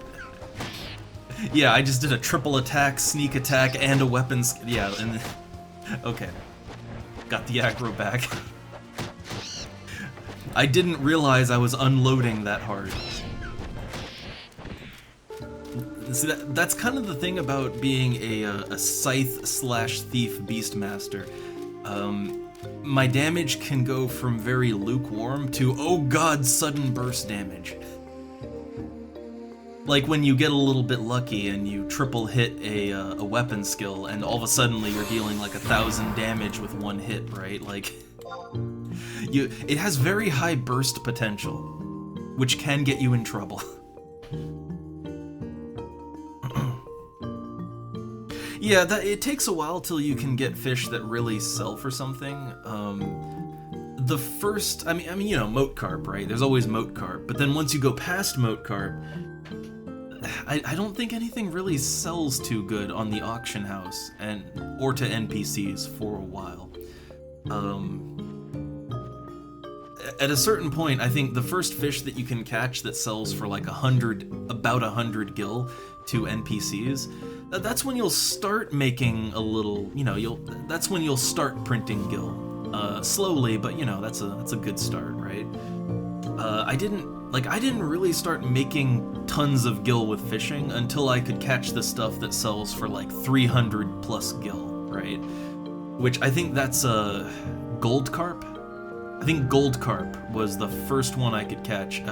Yeah, I just did a triple attack, sneak attack, and a weapons. Yeah, and okay. Got the aggro back. I didn't realize I was unloading that hard. See, that's kind of the thing about being a scythe/thief beastmaster. My damage can go from very lukewarm to, oh god, sudden burst damage. Like when you get a little bit lucky and you triple hit a weapon skill, and all of a sudden you're dealing like 1,000 damage with one hit, right? Like, it has very high burst potential, which can get you in trouble. Yeah, it takes a while till you can get fish that really sell for something. The first, I mean, you know, moat carp, right? There's always moat carp, but then once you go past moat carp, I don't think anything really sells too good on the auction house or to NPCs for a while. At a certain point, I think the first fish that you can catch that sells for like about 100 gil to NPCs, that's when you'll start making a little, you know, that's when you'll start printing gil. Slowly, but you know, that's a good start, right? I didn't really start making tons of gil with fishing until I could catch the stuff that sells for like 300 plus gil, right? Which I think that's gold carp. I think gold carp was the first one I could catch.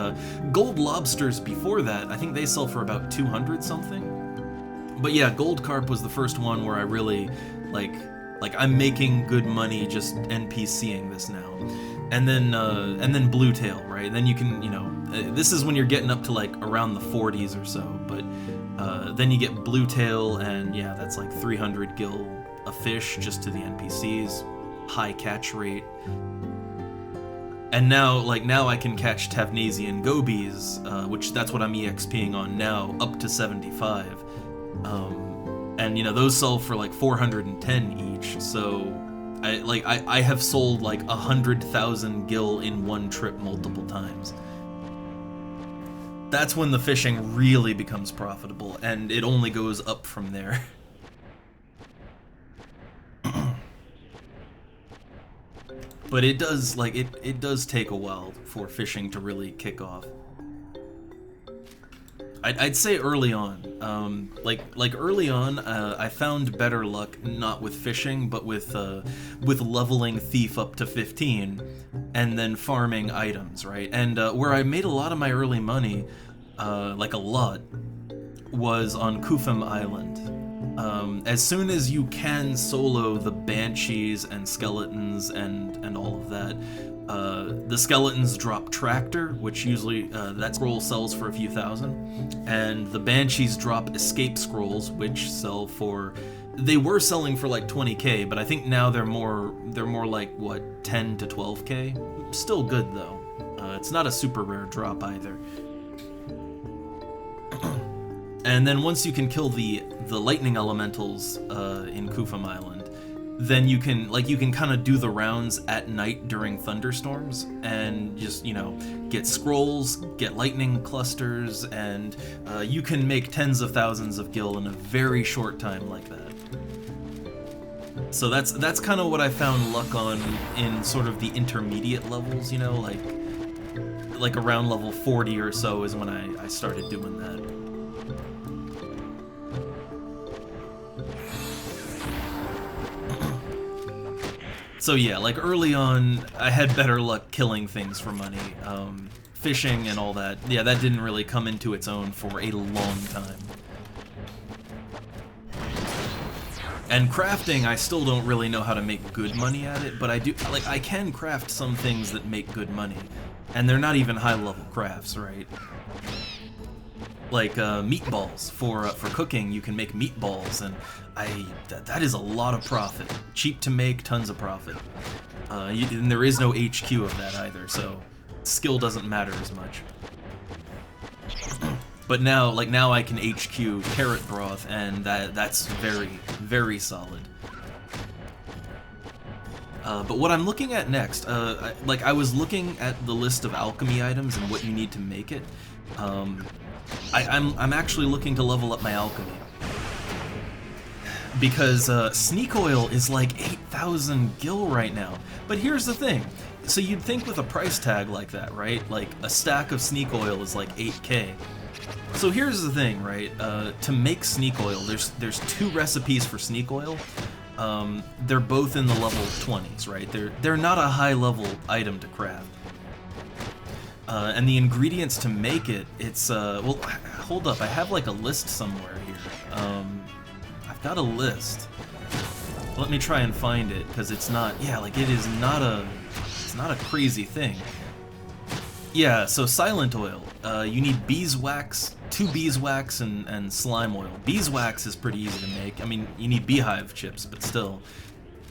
Gold lobsters before that, I think they sell for about 200 something. But yeah, gold carp was the first one where I really like I'm making good money just NPCing this now. And then bluetail, right? Then you can, you know, this is when you're getting up to like around the 40s or so, but then you get bluetail, and yeah, that's like 300 gil a fish just to the NPCs, high catch rate. And now I can catch Tavnasian gobies, which that's what I'm EXPing on now, up to 75. And you know, those sell for like 410 each, so I have sold like 100,000 gil in one trip multiple times. That's when the fishing really becomes profitable, and it only goes up from there. But it does, like, it does take a while for fishing to really kick off. I'd say early on, like early on, I found better luck not with fishing, but with leveling Thief up to 15, and then farming items, right? And where I made a lot of my early money, like a lot, was on Kufum Island. As soon as you can solo the banshees and skeletons and all of that, the skeletons drop tractor, which usually that scroll sells for a few thousand, and the banshees drop escape scrolls, which sell for, they were selling for like 20k, but I think now they're more like what, 10 to 12k. Still good though. It's not a super rare drop either. And then once you can kill the lightning elementals in Kufum Island, then you can kind of do the rounds at night during thunderstorms and just, you know, get scrolls, get lightning clusters, and you can make tens of thousands of gil in a very short time like that. So that's kind of what I found luck on in sort of the intermediate levels, you know, like around level 40 or so is when I started doing that. So yeah, like early on, I had better luck killing things for money. Fishing and all that, yeah, that didn't really come into its own for a long time. And crafting, I still don't really know how to make good money at it, but I do, like, I can craft some things that make good money, and they're not even high-level crafts, right? Like meatballs for cooking, you can make meatballs, and that is a lot of profit. Cheap to make, tons of profit. And there is no HQ of that either, so skill doesn't matter as much. But now I can HQ carrot broth, and that's very, very solid. But what I'm looking at next, I was looking at the list of alchemy items and what you need to make it. I'm actually looking to level up my alchemy. Because sneak oil is like 8,000 gil right now. But here's the thing. So you'd think with a price tag like that, right? Like a stack of sneak oil is like 8k. So here's the thing, right? To make sneak oil, there's two recipes for sneak oil. They're both in the level 20s, right? They're not a high level item to craft. And the ingredients to make it, it's well, hold up, I have like a list somewhere here. I've got a list. Let me try and find it, because it's not, yeah, like it is not it's not a crazy thing. Yeah, so silent oil, you need beeswax, 2 beeswax and slime oil. Beeswax is pretty easy to make. I mean, you need beehive chips, but still.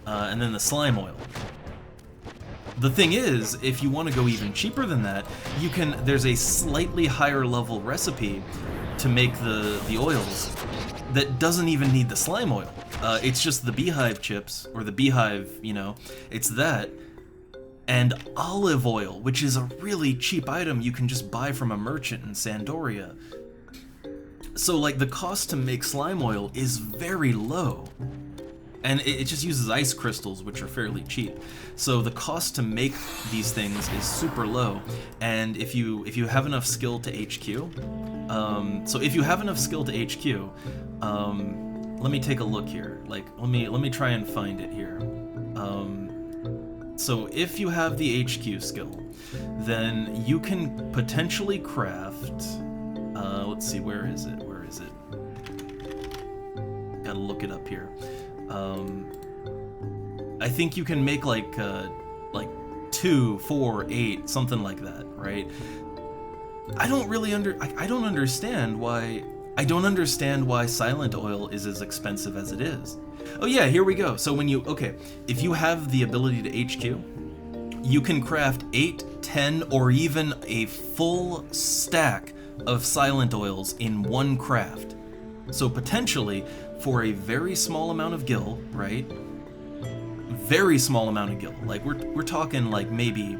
And then the slime oil. The thing is, if you want to go even cheaper than that, there's a slightly higher level recipe to make the oils that doesn't even need the slime oil. It's just the beehive chips, or the beehive, you know, it's that. And olive oil, which is a really cheap item you can just buy from a merchant in Sandoria. So like the cost to make slime oil is very low. And it just uses ice crystals, which are fairly cheap. So the cost to make these things is super low. And if you have enough skill to HQ, so if you have enough skill to HQ, let me take a look here. Like let me try and find it here. So if you have the HQ skill, then you can potentially craft. Let's see, where is it? Where is it? Gotta look it up here. I think you can make like 2, 4, 8, something like that, right? I don't understand why silent oil is as expensive as it is. Oh yeah, here we go. So when if you have the ability to HQ, you can craft 8, 10, or even a full stack of silent oils in one craft. So potentially, for a very small amount of gil, right? Very small amount of gil. Like we're talking like maybe,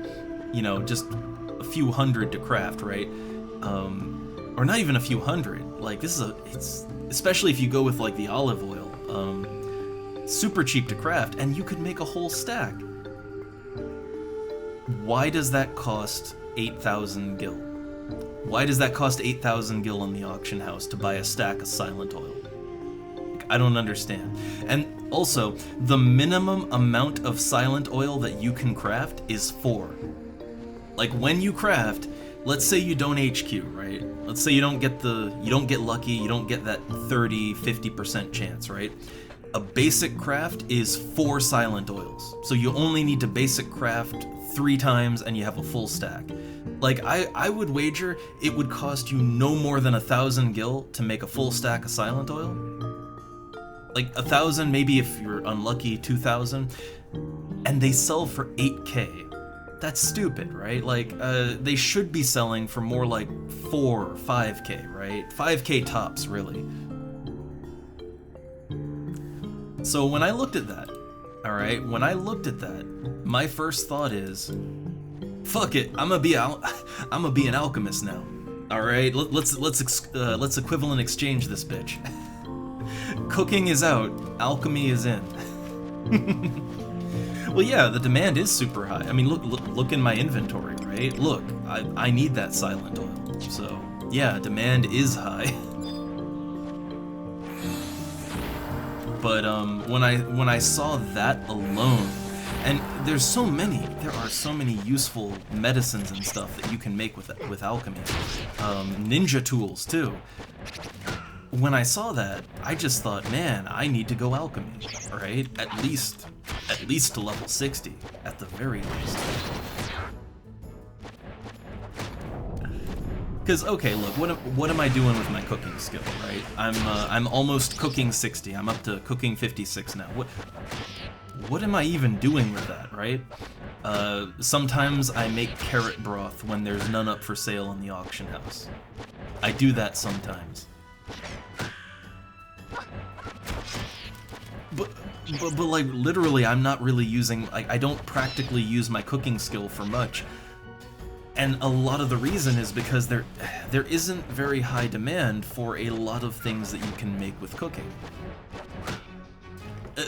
just a few hundred to craft, right? Or not even a few hundred. Like it's especially if you go with like the olive oil, super cheap to craft, and you could make a whole stack. Why does that cost 8,000 gil? Why does that cost 8,000 gil in the auction house to buy a stack of silent oil? I don't understand. And also, the minimum amount of silent oil that you can craft is 4. Like when you craft, let's say you don't HQ, right? Let's say you don't get lucky, you don't get that 30-50% chance, right? A basic craft is 4 silent oils. So you only need to basic craft 3 times and you have a full stack. Like I would wager it would cost you no more than 1,000 gil to make a full stack of silent oil. Like 1,000, maybe if you're unlucky, 2,000, and they sell for 8K. That's stupid, right? Like, they should be selling for more like 4 or 5K, right? 5K tops, really. So when I looked at that, alright, my first thought is, fuck it, I'm gonna be an alchemist now. Alright, let's equivalent exchange this bitch. Cooking is out, alchemy is in. Well, yeah, the demand is super high. I mean, look in my inventory, right? Look, I need that silent oil. So, yeah, demand is high. But when I saw that alone, and there are so many useful medicines and stuff that you can make with alchemy. Ninja tools too. When I saw that, I just thought, man, I need to go alchemy, right? At least to level 60, at the very least. Because, okay, look, what am I doing with my cooking skill, right? I'm almost cooking 60. I'm up to cooking 56 now. What am I even doing with that, right? Sometimes I make carrot broth when there's none up for sale in the auction house. I do that sometimes. But like literally, I'm not really using. I don't practically use my cooking skill for much, and a lot of the reason is because there isn't very high demand for a lot of things that you can make with cooking.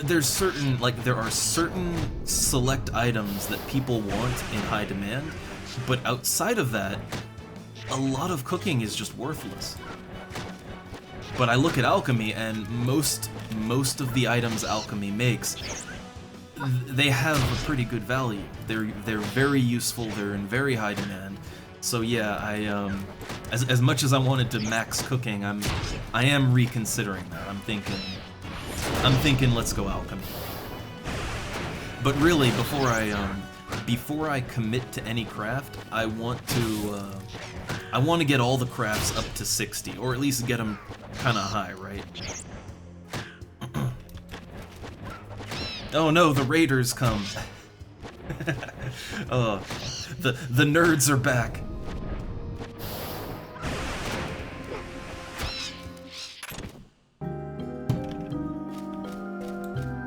There are certain select items that people want in high demand, but outside of that, a lot of cooking is just worthless. But I look at alchemy, and most of the items alchemy makes, they have a pretty good value. They're very useful. They're in very high demand. So yeah, as much as I wanted to max cooking, I am reconsidering that. I'm thinking let's go alchemy. But really, before I commit to any craft, I want to get all the crafts up to 60, or at least get them kind of high, right? Oh no, the raiders come. Oh, the nerds are back.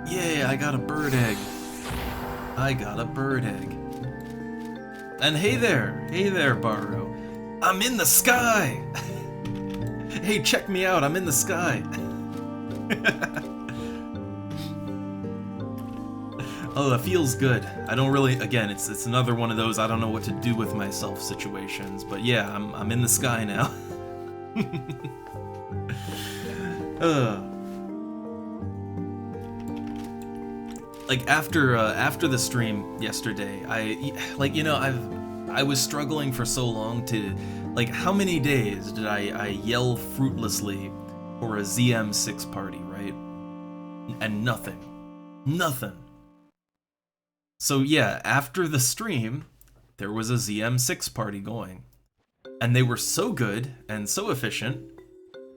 Yay, I got a bird egg. And hey there, Baro. I'm in the sky! Hey, check me out, I'm in the sky. Oh, it feels good. I don't really, again, it's another one of those I don't know what to do with myself situations, but yeah, I'm in the sky now. Like after the stream yesterday, I was struggling for so long to, like, how many days did I yell fruitlessly for a ZM6 party, right? And nothing. So yeah, after the stream, there was a ZM6 party going. And they were so good and so efficient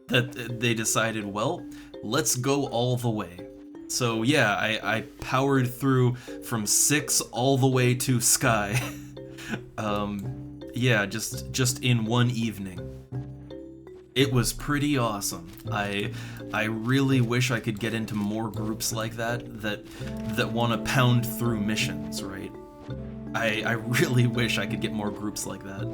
that they decided, well, let's go all the way. So yeah, I powered through from 6 all the way to Sky. Yeah, just in one evening. It was pretty awesome. I really wish I could get into more groups like that want to pound through missions, right? I really wish I could get more groups like that.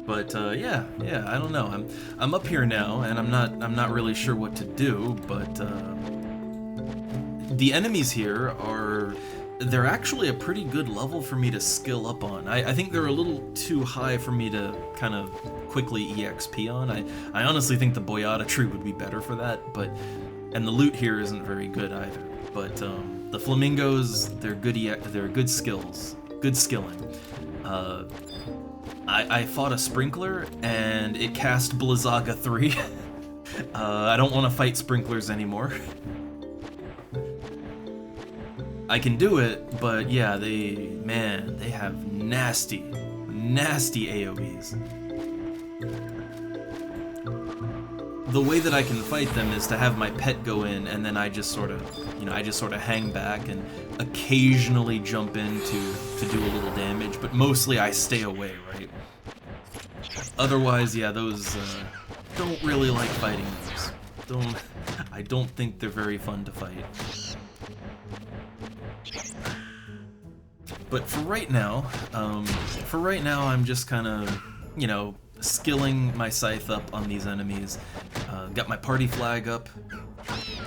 But yeah, I don't know. I'm up here now, and I'm not really sure what to do. But the enemies here they're actually a pretty good level for me to skill up on. I think they're a little too high for me to kind of quickly EXP on. I honestly think the Boyata tree would be better for that, and the loot here isn't very good either. But the flamingos, they're good skills, good skilling. I fought a sprinkler and it cast Blizzaga 3. I don't want to fight sprinklers anymore. I can do it, but yeah, they have nasty AoEs. The way that I can fight them is to have my pet go in, and then I just sort of hang back and occasionally jump in to do a little damage, but mostly I stay away, right? Otherwise, yeah, those don't really like fighting those. I don't think they're very fun to fight. But for right now, I'm just kind of, skilling my scythe up on these enemies. Got my party flag up,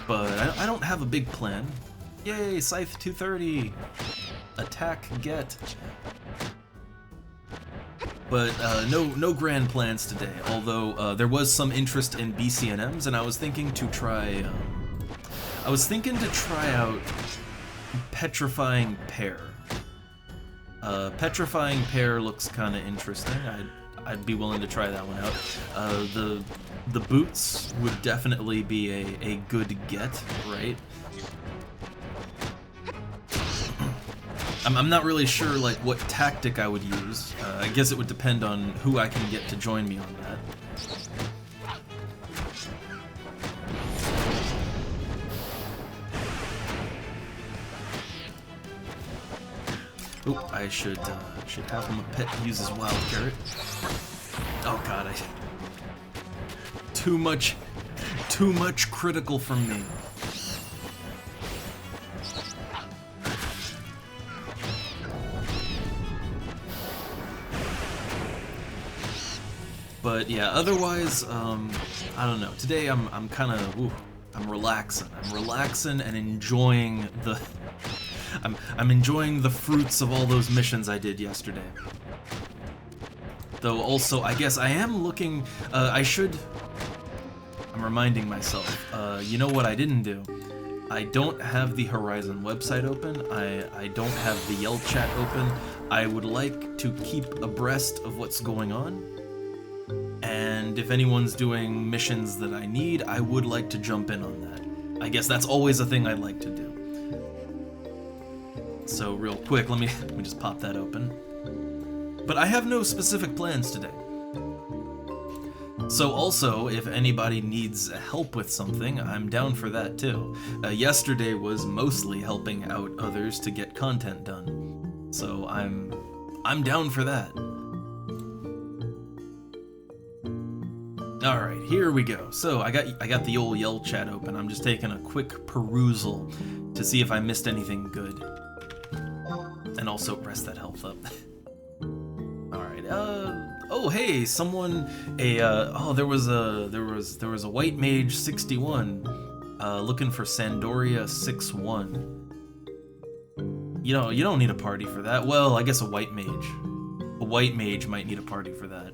but I don't have a big plan. Yay, scythe 230! Attack, get. But no grand plans today, although there was some interest in BCNMs, and I was thinking to try out Petrifying Pear. Petrifying Pear looks kind of interesting. I'd be willing to try that one out. The boots would definitely be a good get, right? I'm not really sure like what tactic I would use. I guess it would depend on who I can get to join me on that. Oh, I should have him a pet use his wild carrot. Oh god, too much critical from me. But yeah, otherwise, I don't know. Today I'm kind of I'm relaxing. I'm relaxing and enjoying the. I'm enjoying the fruits of all those missions I did yesterday. Though also, I guess I am looking. I'm reminding myself. You know what I didn't do? I don't have the Horizon website open. I don't have the Yell chat open. I would like to keep abreast of what's going on. And if anyone's doing missions that I need, I would like to jump in on that. I guess that's always a thing I'd like to do. So real quick, let me just pop that open. But I have no specific plans today. So also, if anybody needs help with something, I'm down for that too. Yesterday was mostly helping out others to get content done. So I'm down for that. Alright, here we go. So I got the old Yell chat open. I'm just taking a quick perusal to see if I missed anything good. And also rest that health up. Alright, oh hey, someone there was a white mage 61 looking for Sandoria 61. You know, you don't need a party for that. Well, I guess a white mage. A white mage might need a party for that.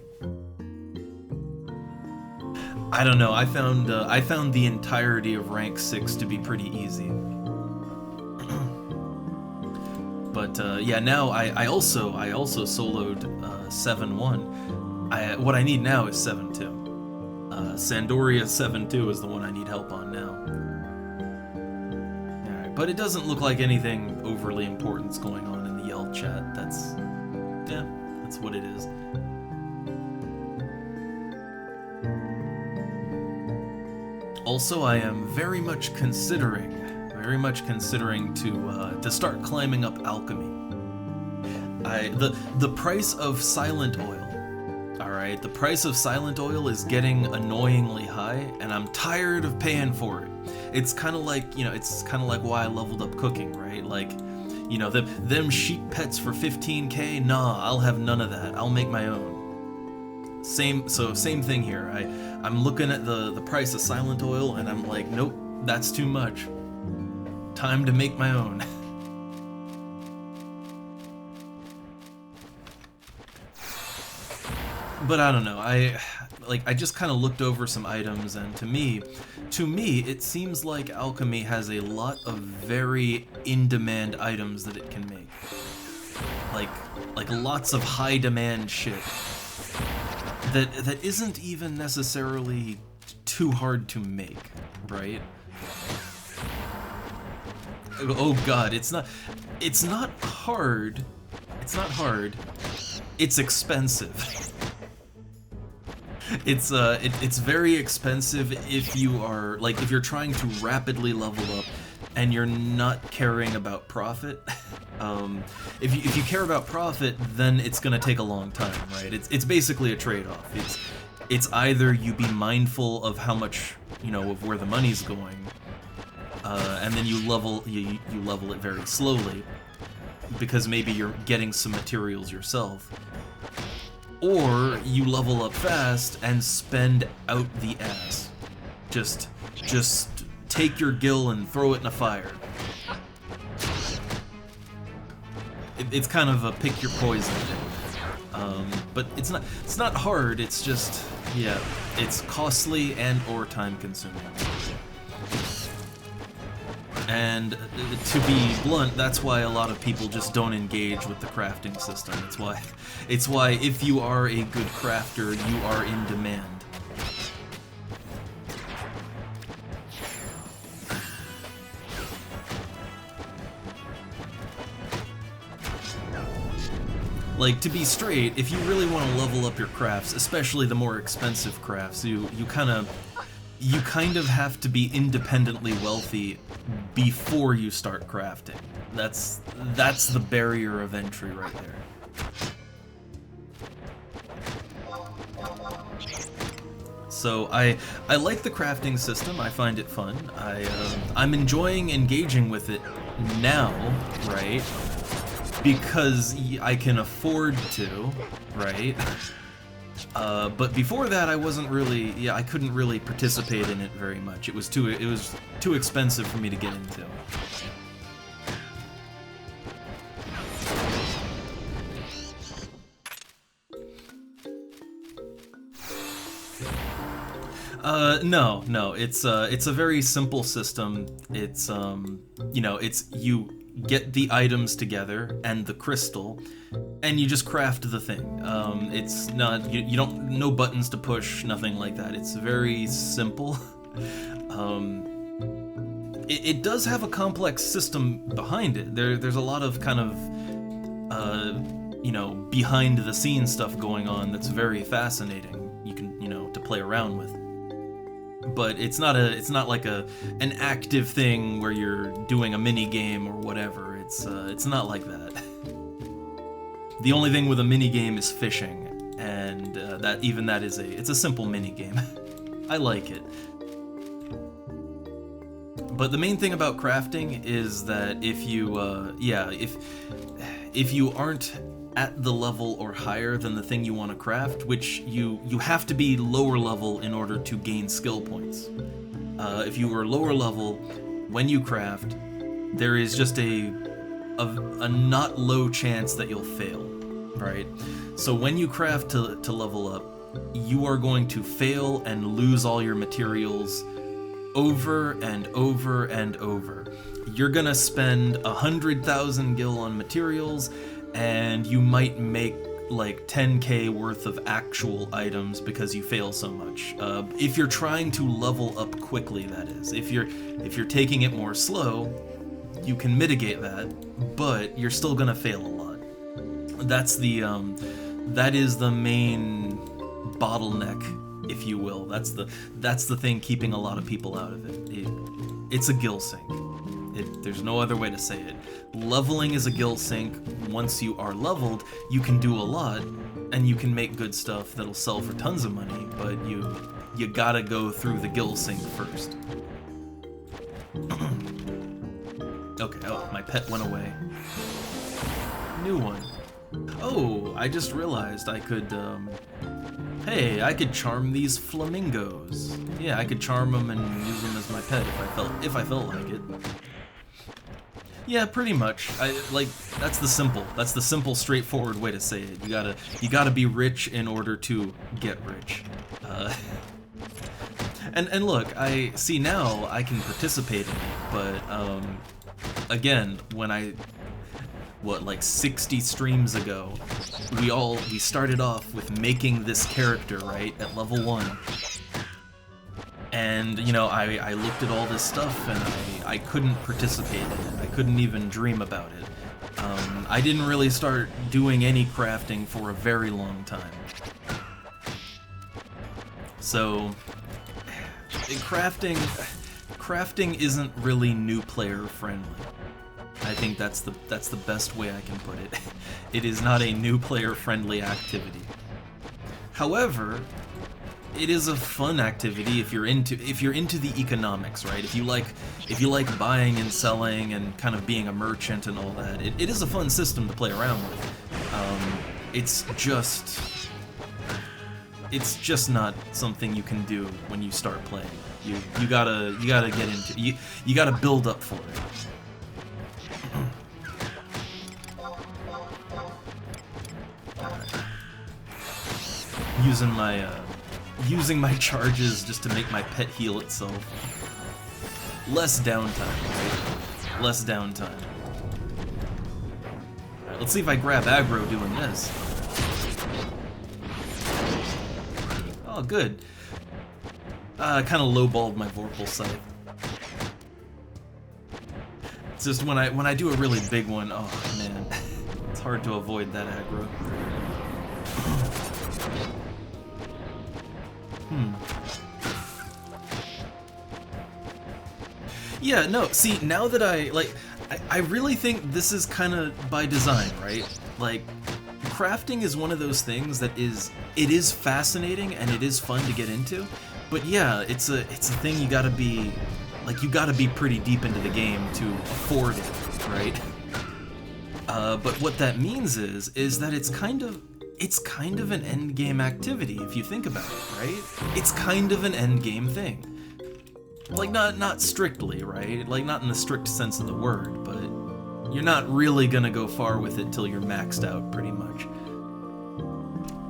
I don't know. I found the entirety of rank 6 to be pretty easy. But yeah, now I also soloed 7-1. What I need now is 7-2. Sandoria 7-2 is the one I need help on now. Alright, but it doesn't look like anything overly important's going on in the Yell chat. That's what it is. Also, I am very much considering to start climbing up alchemy. The price of silent oil. Alright, the price of silent oil is getting annoyingly high, and I'm tired of paying for it. It's kind of like, it's kind of like why I leveled up cooking, right? Like, them sheep pets for 15k? Nah, I'll have none of that. I'll make my own. Same thing here. I'm looking at the price of silent oil, and I'm like, nope, that's too much. Time to make my own. But I don't know, I just kind of looked over some items, and to me, it seems like alchemy has a lot of very in-demand items that it can make. Like lots of high-demand shit that isn't even necessarily too hard to make, right? Oh god, it's not hard. It's not hard. It's expensive. It's very expensive if you're trying to rapidly level up and you're not caring about profit. If you care about profit, then it's gonna take a long time, right? It's basically a trade-off. It's either you be mindful of how much, of where the money's going, and then you level it very slowly, because maybe you're getting some materials yourself. Or you level up fast and spend out the ass. Just take your gil and throw it in a fire. It's kind of a pick your poison thing. But it's not hard. It's just, yeah, it's costly and or time consuming. And to be blunt, that's why a lot of people just don't engage with the crafting system. It's why if you are a good crafter, you are in demand. Like, to be straight, if you really want to level up your crafts, especially the more expensive crafts, you kind of have to be independently wealthy before you start crafting. That's the barrier of entry right there. So I like the crafting system. I find it fun. I'm enjoying engaging with it now, right? Because I can afford to, right? But before that, I wasn't really, I couldn't really participate in it very much. It was too expensive for me to get into. No, it's a very simple system. It's, you get the items together and the crystal, and you just craft the thing. It's not, you don't, no buttons to push, nothing like that. It's very simple. It does have a complex system behind it. There's a lot of kind of, behind the scenes stuff going on that's very fascinating. You can, to play around with. But it's not like an active thing where you're doing a mini game or whatever. It's not like that. The only thing with a mini game is fishing, and that is it's a simple mini game. I like it. But the main thing about crafting is that if you if you aren't at the level or higher than the thing you want to craft, which you have to be lower level in order to gain skill points. If you are lower level, when you craft, there is just a not low chance that you'll fail, right? So when you craft to level up, you are going to fail and lose all your materials over and over and over. You're gonna spend 100,000 gil on materials, and you might make like 10k worth of actual items because you fail so much. If you're trying to level up quickly, that is. If you're taking it more slow, you can mitigate that, but you're still gonna fail a lot. That is the main bottleneck, if you will. That's the thing keeping a lot of people out of it. It's a gill sink. There's no other way to say it. Leveling is a gill sink. Once you are leveled, you can do a lot, and you can make good stuff that'll sell for tons of money, but you gotta go through the gill sink first. Okay, oh, my pet went away. New one. Oh, I just realized I could, hey, I could charm these flamingos. Yeah, I could charm them and use them as my pet if I felt like it. Yeah, pretty much. That's the simple, straightforward way to say it. You gotta be rich in order to get rich. And look, I see now I can participate in it, but again, when like 60 streams ago, we started off with making this character, right, at level 1. And, you know, I looked at all this stuff and I couldn't participate in it. I couldn't even dream about it. I didn't really start doing any crafting for a very long time. So, crafting isn't really new player friendly. I think that's the best way I can put it. It is not a new player friendly activity. However, it is a fun activity if you're into the economics, right? If you like buying and selling and kind of being a merchant and all that, it is a fun system to play around with. It's just not something you can do when you start playing. You gotta get into you gotta build up for it. Using my charges just to make my pet heal itself. Less downtime, right? Less downtime. Alright, let's see if I grab aggro doing this. Oh, good. I kind of lowballed my Vorpal Scythe. It's just when I do a really big one, oh man, it's hard to avoid that aggro. Yeah, no, see, now that I really think this is kind of by design, right? Like, crafting is one of those things that it is fascinating and it is fun to get into, but yeah, it's a thing you gotta be pretty deep into the game to afford it, right? But what that means is that it's kind of an end game activity if you think about it, right? It's kind of an end game thing. Like, not strictly, right? Like, not in the strict sense of the word, but you're not really gonna go far with it till you're maxed out, pretty much.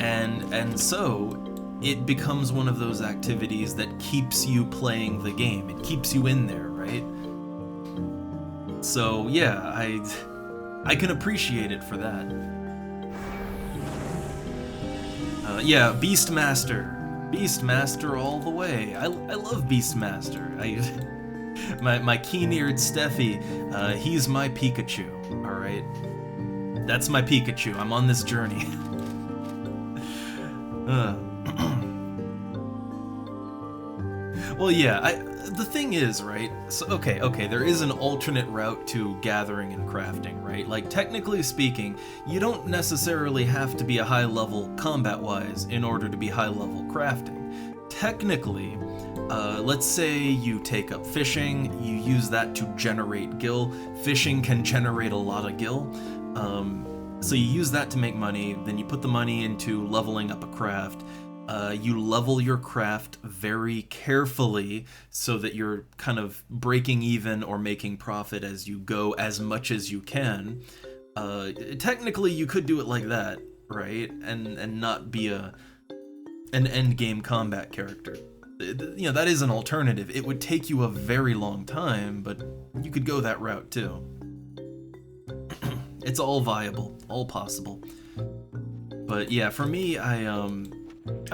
And so, it becomes one of those activities that keeps you playing the game. It keeps you in there, right? So, yeah, I can appreciate it for that. Yeah, Beastmaster. Beastmaster all the way. I love Beastmaster. My keen-eared Steffi, he's my Pikachu, alright? That's my Pikachu. I'm on this journey. Well, yeah, the thing is, right, so, okay, there is an alternate route to gathering and crafting, right? Like, technically speaking, you don't necessarily have to be a high level combat-wise in order to be high level crafting. Technically, let's say you take up fishing, you use that to generate gil. Fishing can generate a lot of gil. So you use that to make money, then you put the money into leveling up a craft. You level your craft very carefully so that you're kind of breaking even or making profit as you go as much as you can. Technically, you could do it like that, right? And not be an end game combat character. You know, that is an alternative. It would take you a very long time, but you could go that route too. It's all viable, all possible. But yeah, for me, I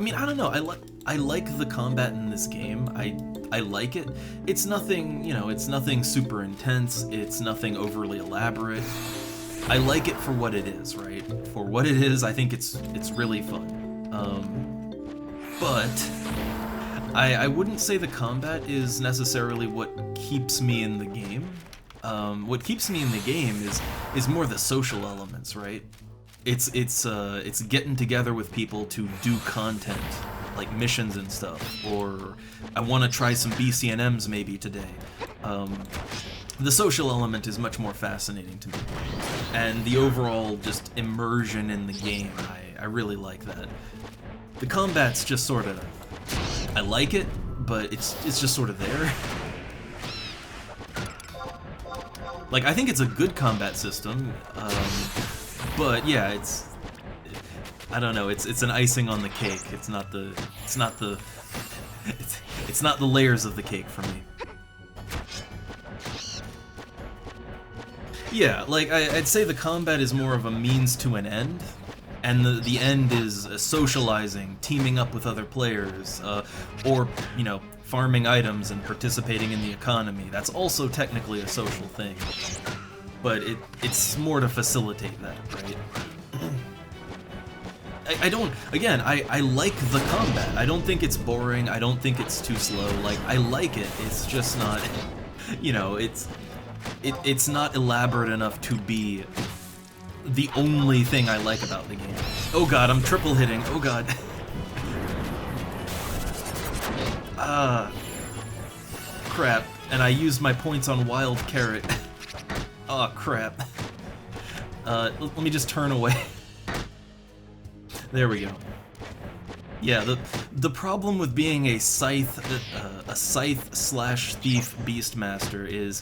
mean, I don't know. I like the combat in this game. I like it. It's nothing, you know, it's nothing super intense. It's nothing overly elaborate. I like it for what it is, right? For what it is, I think it's really fun. But I wouldn't say the combat is necessarily what keeps me in the game. What keeps me in the game is more the social elements, right? It's getting together with people to do content, like missions and stuff, or I want to try some BCNMs maybe today. The social element is much more fascinating to me, and the overall just immersion in the game, I really like that. The combat's just sort of, I like it, but it's just sort of there. Like, I think it's a good combat system, but yeah, I don't know, it's an icing on the cake. It's not the layers of the cake for me. Yeah, like I'd say the combat is more of a means to an end, and the end is socializing, teaming up with other players, or, you know, farming items and participating in the economy. That's also technically a social thing, but it's more to facilitate that, right? I like the combat. I don't think it's boring. I don't think it's too slow. Like, I like it. It's just not, you know, it's not elaborate enough to be the only thing I like about the game. Oh god, I'm triple hitting. Oh god. Crap. And I used my points on Wild Carrot. Oh crap. Let me just turn away. There we go. Yeah, the problem with being a scythe slash thief beastmaster is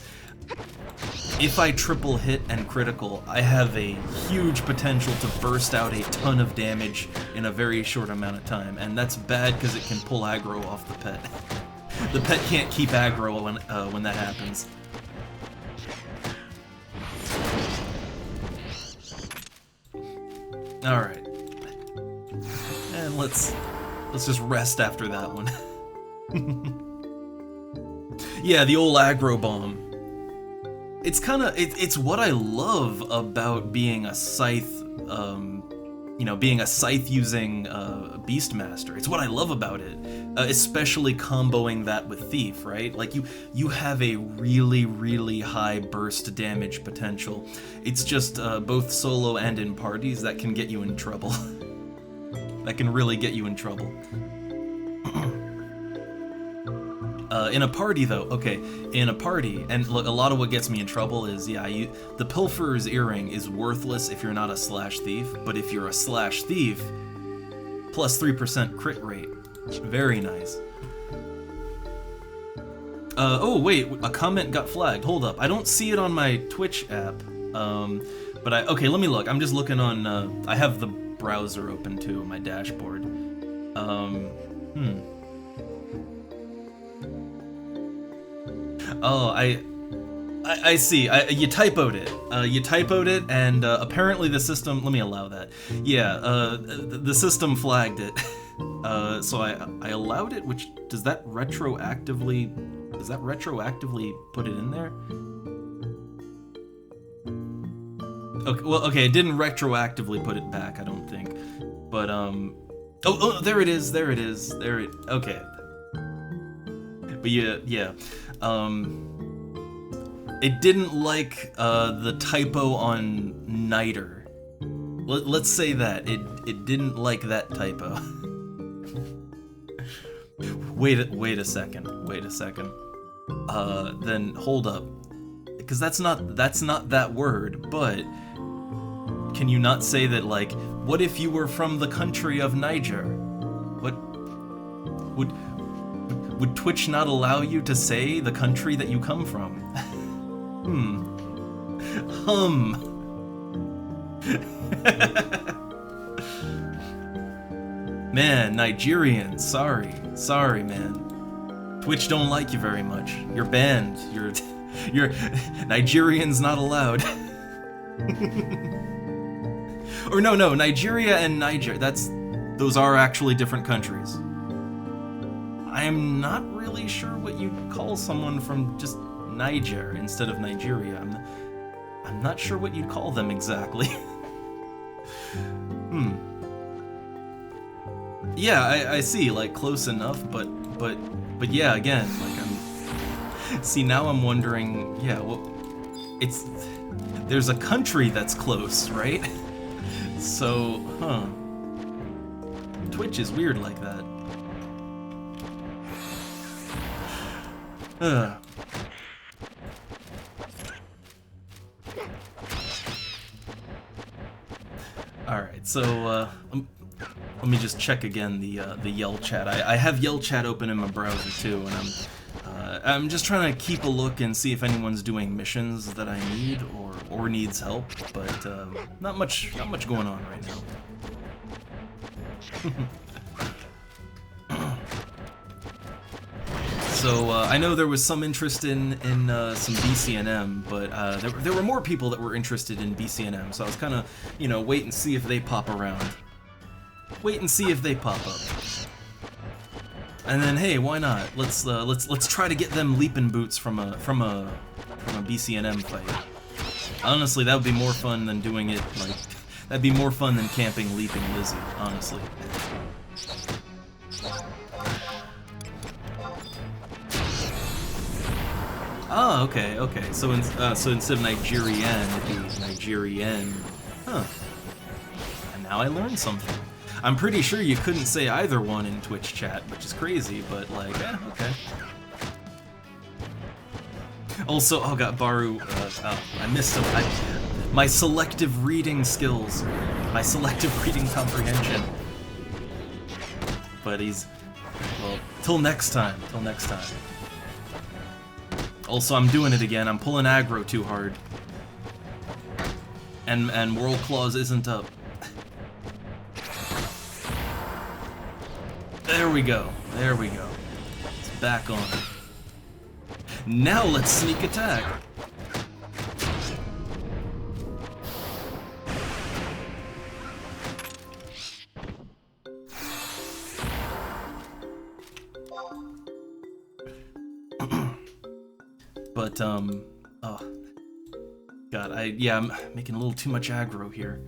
if I triple hit and critical, I have a huge potential to burst out a ton of damage in a very short amount of time, and that's bad because it can pull aggro off the pet. The pet can't keep aggro when that happens. All right, and let's just rest after that one. Yeah, the old aggro bomb. It's kind of it's what I love about being a scythe, you know, being a scythe using beastmaster. It's what I love about it, especially comboing that with thief, right? Like you have a really high burst damage potential. It's just both solo and in parties that can get you in trouble. That can really get you in trouble. In a party, though, okay, in a party, and look, a lot of what gets me in trouble is, yeah, the Pilferer's Earring is worthless if you're not a slash thief, but if you're a slash thief, plus 3% crit rate. Very nice. Oh, wait, a comment got flagged. Hold up, I don't see it on my Twitch app, but okay, let me look. I'm just looking on, I have the browser open, too, on my dashboard. Oh, I see. You typoed it. You typoed it, and apparently the system. Let me allow that. Yeah, the system flagged it. So I allowed it. Which does that retroactively put it in there? Okay. Well, okay. It didn't retroactively put it back. I don't think. But oh, there it is. There it is. Okay. But yeah. It didn't like the typo on Niter. Let's say that it didn't like that typo. Wait a second. Then hold up, because that's not that word. But can you not say that, like, what if you were from the country of Niger? What would Twitch not allow you to say the country that you come from? Man, Nigerian, sorry, man. Twitch don't like you very much. You're banned. You're Nigerians not allowed. Or no, Nigeria and Niger. Those are actually different countries. I am not really sure what you'd call someone from just Niger instead of Nigeria. I'm not sure what you'd call them exactly. Yeah, I see, like, close enough, but yeah, again, like, see, now I'm wondering, yeah, well, there's a country that's close, right? So, Twitch is weird like that. Alright, so, let me just check again the Yell chat. I have Yell chat open in my browser too, and I'm just trying to keep a look and see if anyone's doing missions that I need or needs help, but not much going on right now. So I know there was some interest in some BCNM, but there were more people that were interested in BCNM, so I was kind of, you know, wait and see if they pop around. Wait and see if they pop up. And then, hey, why not? Let's try to get them leaping boots from a BCNM fight. Honestly, that would be more fun than doing it like that'd be more fun than camping Leaping Lizzie, honestly. Oh, okay. So instead of Nigerian, it'd be Nigerian. Huh. And now I learned something. I'm pretty sure you couldn't say either one in Twitch chat, which is crazy, but like, okay. Also, oh god, Baru, I missed him. My selective reading skills, my selective reading comprehension. But he's, well, till next time. Also, I'm doing it again. I'm pulling aggro too hard. And World Claws isn't up. There we go. It's back on. Now let's sneak attack. But, oh. God, I'm making a little too much aggro here.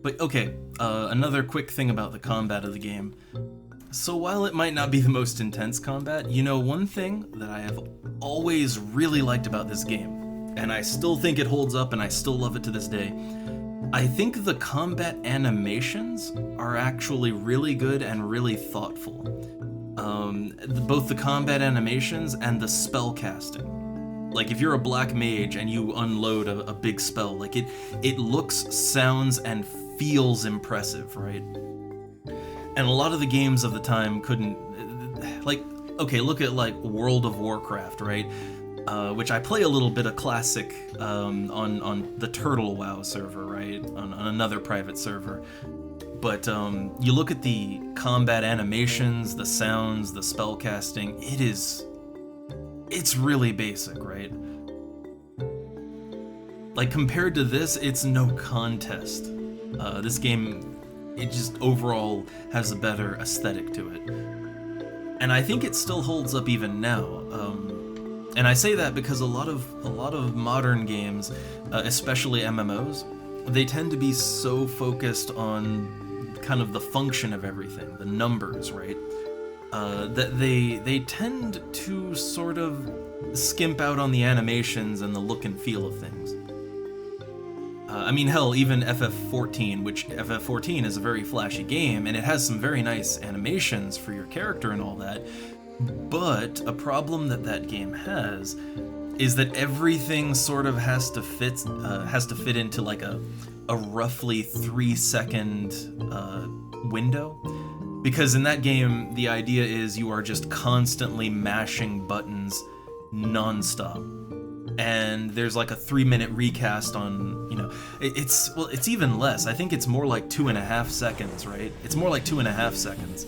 But, okay, another quick thing about the combat of the game. So while it might not be the most intense combat, you know, one thing that I have always really liked about this game, and I still think it holds up and I still love it to this day, I think the combat animations are actually really good and really thoughtful. Both the combat animations and the spell casting. Like, if you're a black mage and you unload a big spell, like, it looks, sounds, and feels impressive, right? And a lot of the games of the time couldn't, like, okay, look at, like, World of Warcraft, right? Which I play a little bit of Classic on the Turtle WoW server, right? On another private server. But you look at the combat animations, the sounds, the spell casting, it's really basic, right? Like, compared to this, it's no contest. This game, it just overall has a better aesthetic to it. And I think it still holds up even now. And I say that because a lot of modern games, especially MMOs, they tend to be so focused on kind of the function of everything, the numbers, right? That they tend to sort of skimp out on the animations and the look and feel of things. I mean, hell, even FF14, which FF14 is a very flashy game, and it has some very nice animations for your character and all that, but a problem that game has is that everything sort of has to fit into like a roughly 3-second window. Because in that game, the idea is you are just constantly mashing buttons non-stop. And there's like a 3-minute recast on, you know, it's even less. I think it's more like 2.5 seconds, right? It's more like 2.5 seconds.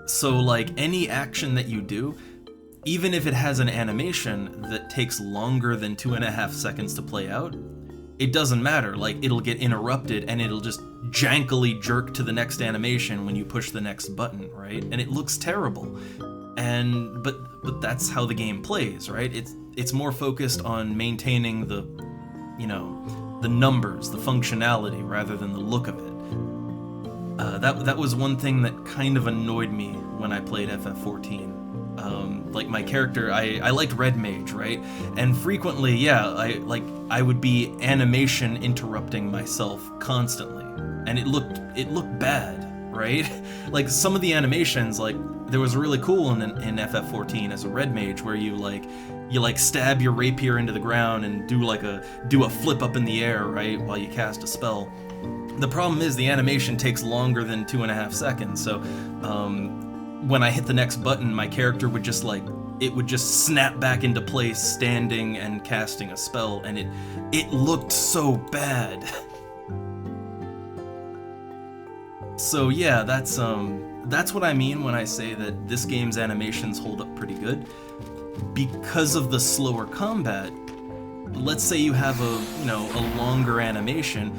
So like any action that you do, even if it has an animation that takes longer than 2.5 seconds to play out, it doesn't matter. Like, it'll get interrupted and it'll just jankily jerk to the next animation when you push the next button, right? And it looks terrible. And but that's how the game plays, right? It's more focused on maintaining the, you know, the numbers, the functionality, rather than the look of it. That was one thing that kind of annoyed me when I played FF14. Like my character, I liked Red Mage, right? And frequently, yeah, I would be animation interrupting myself constantly, and it looked bad, right? Like some of the animations, like there was really cool in FF14 as a Red Mage where you stab your rapier into the ground and do a flip up in the air, right, while you cast a spell. The problem is the animation takes longer than 2.5 seconds, so when I hit the next button, my character would just snap back into place, standing and casting a spell, and it looked so bad. So yeah, that's what I mean when I say that this game's animations hold up pretty good. Because of the slower combat, let's say you have a longer animation,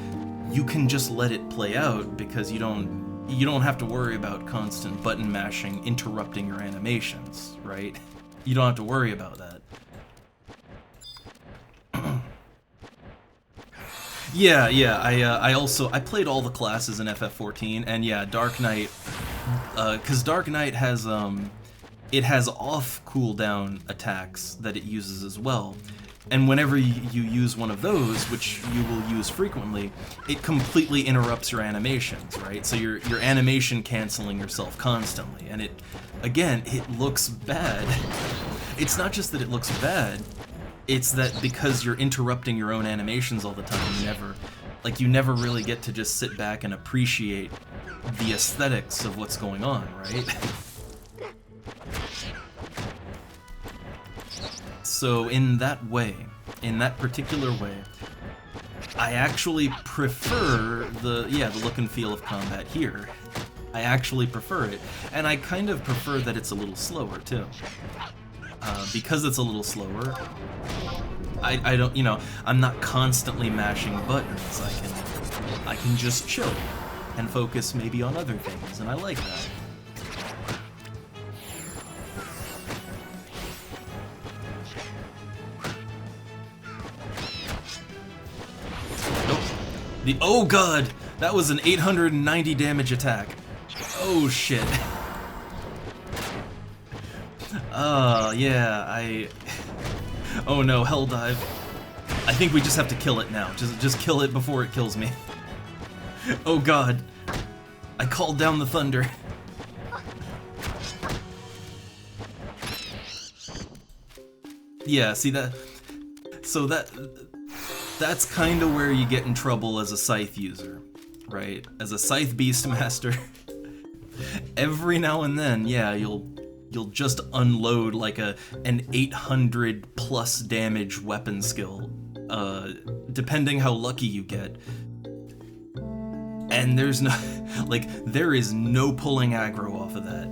you can just let it play out because you don't have to worry about constant button mashing interrupting your animations, right? You don't have to worry about that. Yeah, I played all the classes in FF14, and yeah, Dark Knight, because Dark Knight has off cooldown attacks that it uses as well. And whenever you use one of those, which you will use frequently, it completely interrupts your animations, right? So you're animation canceling yourself constantly, and it looks bad. It's not just that it looks bad, it's that because you're interrupting your own animations all the time, you never really get to just sit back and appreciate the aesthetics of what's going on, right? So in that particular way, I actually prefer the look and feel of combat here. I actually prefer it, and I kind of prefer that it's a little slower too. Because it's a little slower, I don't, I'm not constantly mashing buttons. I can just chill and focus maybe on other things, and I like that. Oh god! That was an 890 damage attack. Oh shit. Yeah, oh no, Hell Dive. I think we just have to kill it now. Just kill it before it kills me. Oh god. I called down the thunder. Yeah, see that? So that's kind of where you get in trouble as a scythe user, right? As a scythe beastmaster, every now and then, yeah, you'll just unload like an 800 plus damage weapon skill, depending how lucky you get. And there is no pulling aggro off of that.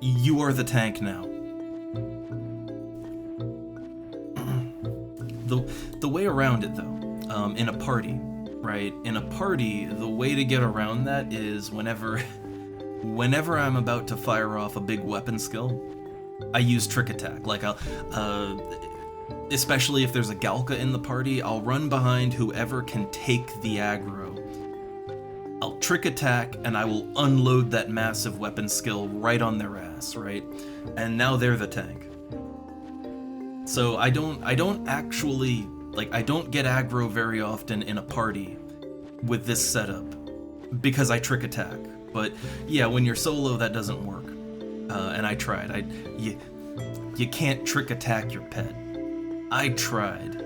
You are the tank now. The way around it, though, in a party, right? In a party, the way to get around that is whenever I'm about to fire off a big weapon skill, I use Trick Attack. Like, especially if there's a Galka in the party, I'll run behind whoever can take the aggro. I'll Trick Attack, and I will unload that massive weapon skill right on their ass, right? And now they're the tank. So I don't actually, I don't get aggro very often in a party with this setup because I Trick Attack. But yeah, when you're solo, that doesn't work. And I tried. You can't Trick Attack your pet. I tried.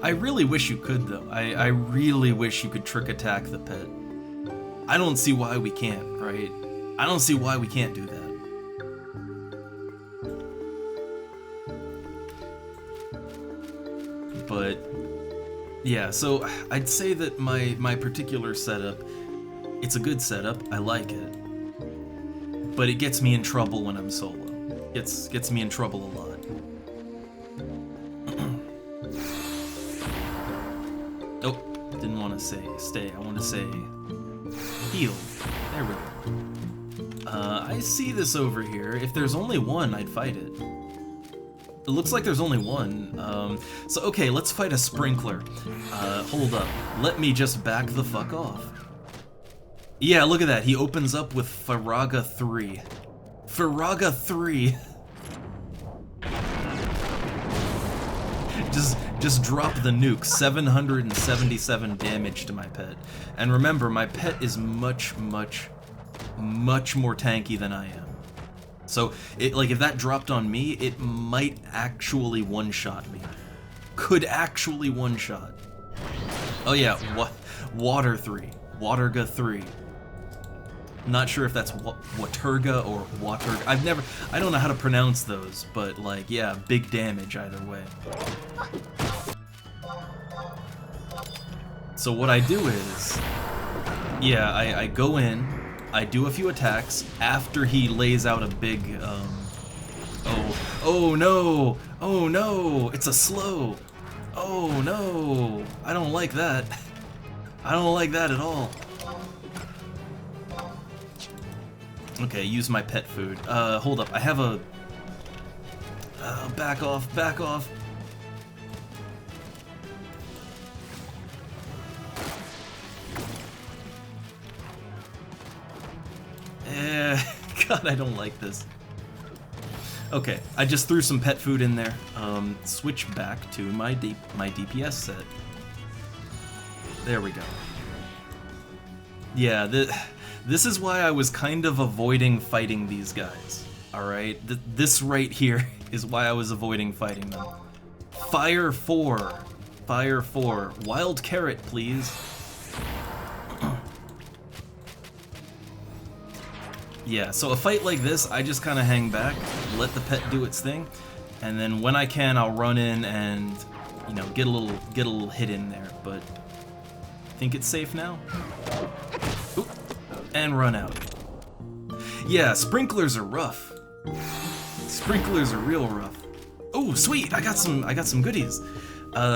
I really wish you could, though. I really wish you could trick attack the pet. I don't see why we can't, right? I don't see why we can't do that. But yeah, so I'd say that my particular setup, it's a good setup. I like it. But it gets me in trouble when I'm solo. Gets me in trouble a lot. Oh, didn't want to say stay. I want to say heal. There we go. I see this over here. If there's only one, I'd fight it. It looks like there's only one. So okay, let's fight a sprinkler. Hold up. Let me just back the fuck off. Yeah, look at that. He opens up with Faraga 3. Faraga 3. Just drop the nuke. 777 damage to my pet. And remember, my pet is much more tanky than I am. So, like, if that dropped on me, it might actually one-shot me. Could actually one-shot. Oh yeah, Water 3. Waterga 3. Not sure if that's Waterga or Waterga. I don't know how to pronounce those, but like, yeah, big damage either way. So what I do is, yeah, I go in, I do a few attacks after he lays out a big, oh no, it's a slow. Oh no, I don't like that. I don't like that at all. Okay, use my pet food. Hold up, I have a... back off, back off. God, I don't like this. Okay, I just threw some pet food in there. Switch back to my DPS set. There we go. Yeah, this is why I was kind of avoiding fighting these guys. Alright? This right here is why I was avoiding fighting them. Fire 4. Fire 4. Wild carrot, please. Yeah, so a fight like this, I just kind of hang back, let the pet do its thing, and then when I can, I'll run in and, you know, get a little hit in there. But think it's safe now. Oop, and run out. Yeah, sprinklers are rough. Sprinklers are real rough. Oh, sweet! I got some goodies.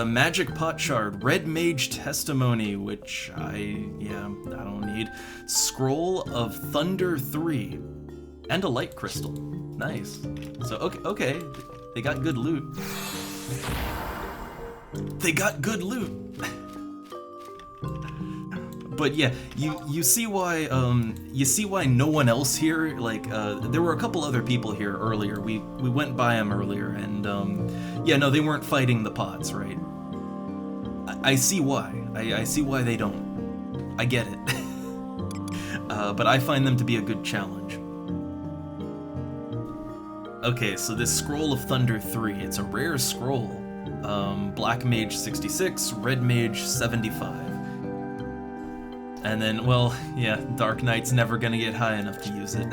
Magic pot shard, red mage testimony, which I don't need. Scroll of Thunder 3, and a light crystal. Nice. So okay, they got good loot. They got good loot. But yeah, you see why no one else here, like, there were a couple other people here earlier. We went by them earlier, and yeah, no, they weren't fighting the pots, right? I see why. I see why they don't. I get it. But I find them to be a good challenge. Okay, so this Scroll of Thunder 3, it's a rare scroll. Black Mage 66, Red Mage 75. And then, well, yeah, Dark Knight's never gonna get high enough to use it.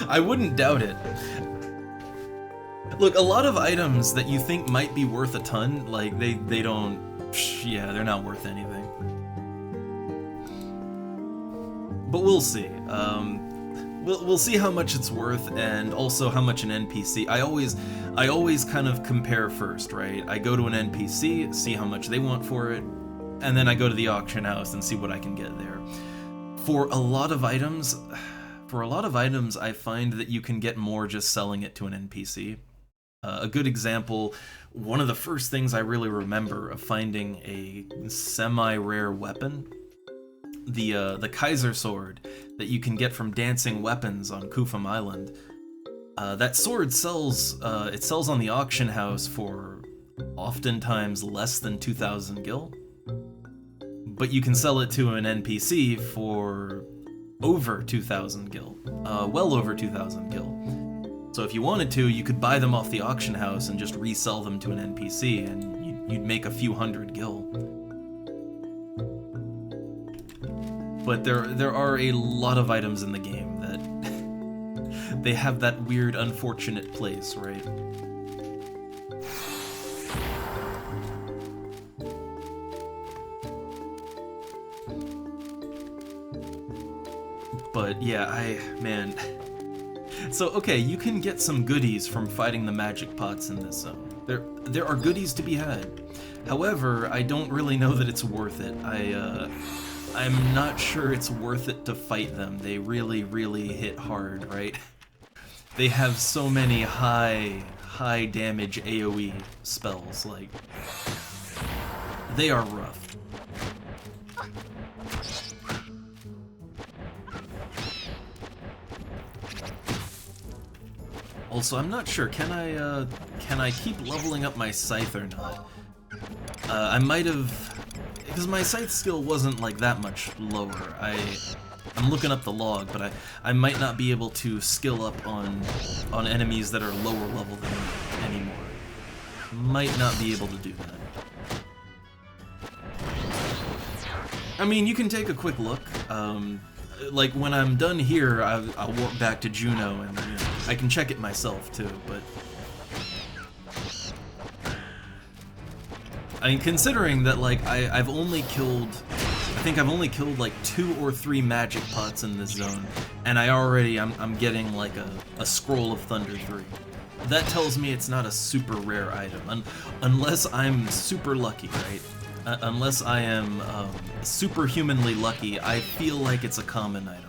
I wouldn't doubt it. Look, a lot of items that you think might be worth a ton, like, they don't... Yeah, they're not worth anything. But we'll see. We'll see how much it's worth, and also how much an NPC... I always kind of compare first, right? I go to an NPC, see how much they want for it, and then I go to the auction house and see what I can get there. For a lot of items, I find that you can get more just selling it to an NPC. A good example, one of the first things I really remember of finding a semi-rare weapon, the Kaiser sword that you can get from Dancing Weapons on Kufum Island. That sword sells, it sells on the auction house for oftentimes less than 2,000 gil, but you can sell it to an NPC for over 2,000 gil, well over 2,000 gil. So if you wanted to, you could buy them off the auction house and just resell them to an NPC, and you'd make a few hundred gil. But there are a lot of items in the game that they have that weird, unfortunate place, right? But yeah, man. So okay, you can get some goodies from fighting the magic pots in this zone. There are goodies to be had. However, I don't really know that it's worth it. I'm not sure it's worth it to fight them. They really, really hit hard, right? They have so many high damage AoE spells, like, they are rough. Also, I'm not sure, can I keep leveling up my scythe or not? I might have, because my scythe skill wasn't like that much lower. I'm looking up the log, but I might not be able to skill up on enemies that are lower level than me anymore. Might not be able to do that. I mean, you can take a quick look. Like when I'm done here, I'll walk back to Juno and I can check it myself too, but I mean, considering that like I've only killed, I think I've only killed like 2 or 3 magic pots in this zone, and I'm getting like a scroll of Thunder 3. That tells me it's not a super rare item, unless I'm super lucky, right? Unless I am superhumanly lucky, I feel like it's a common item.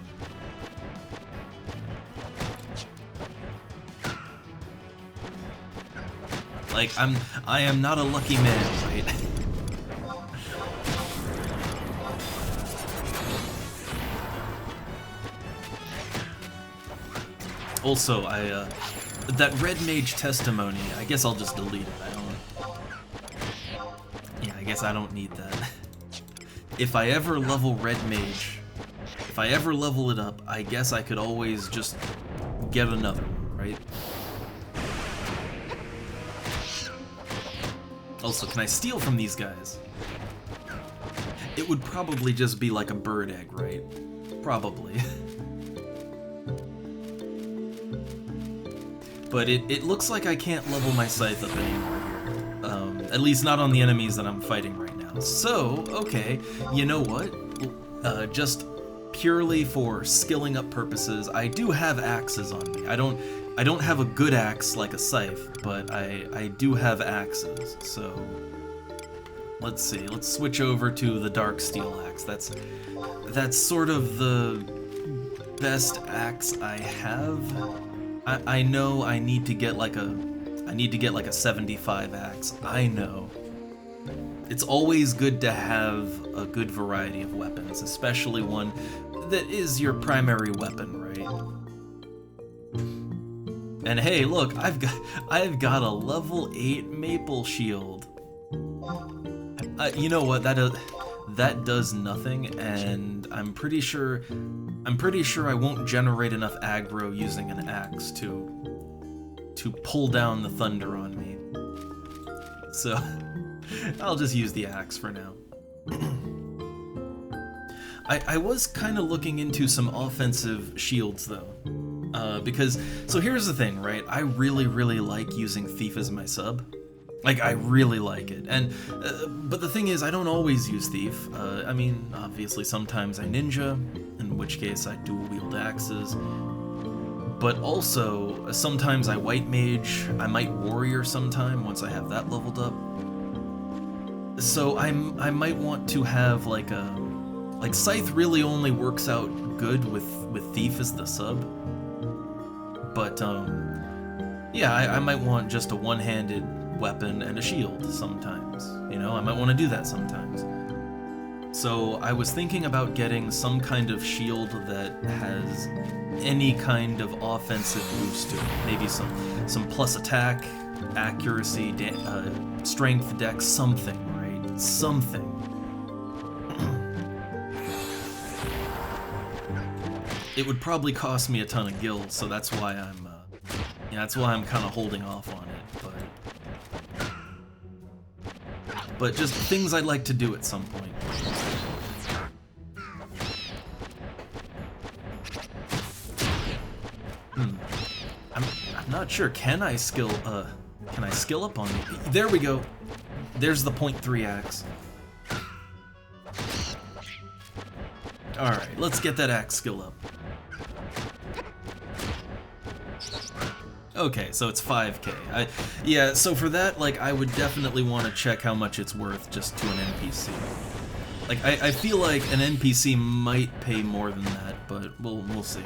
Like, I am not a lucky man, right? Also, that Red Mage testimony, I guess I'll just delete it. I guess I don't need that. If I ever level Red Mage, if I ever level it up, I guess I could always just get another one, right? Also, can I steal from these guys? It would probably just be like a bird egg, right? Probably. But it looks like I can't level my scythe up anymore here. At least not on the enemies that I'm fighting right now. So, okay, you know what? Just purely for skilling up purposes, I do have axes on me. I don't have a good axe like a scythe, but I do have axes, so let's see, let's switch over to the dark steel axe. That's sort of the best axe I have. I know I need to get like a 75 axe. I know. It's always good to have a good variety of weapons, especially one that is your primary weapon, right? And hey, look, I've got a level 8 maple shield. You know what? That does nothing, and I'm pretty sure I won't generate enough aggro using an axe to pull down the thunder on me. So I'll just use the axe for now. I was kind of looking into some offensive shields though. Because, so here's the thing, right? I really, really like using Thief as my sub. Like, I really like it. And, but the thing is, I don't always use Thief. I mean, obviously sometimes I ninja, in which case I dual wield axes. But also, sometimes I white mage, I might warrior sometime once I have that leveled up. So I might want to have like Scythe really only works out good with Thief as the sub. But yeah, I might want just a one-handed weapon and a shield sometimes. You know, I might want to do that sometimes. So I was thinking about getting some kind of shield that has any kind of offensive boost to it. Maybe some plus attack, accuracy, strength, dex, something, right? Something. It would probably cost me a ton of gil, so that's why I'm kind of holding off on it. But just things I'd like to do at some point. I'm not sure. Can I skill up on it? There we go. There's the .3 axe. Alright, let's get that axe skill up. Okay, so it's 5k. Yeah, so for that, like, I would definitely want to check how much it's worth just to an NPC. Like, I feel like an NPC might pay more than that, but we'll see.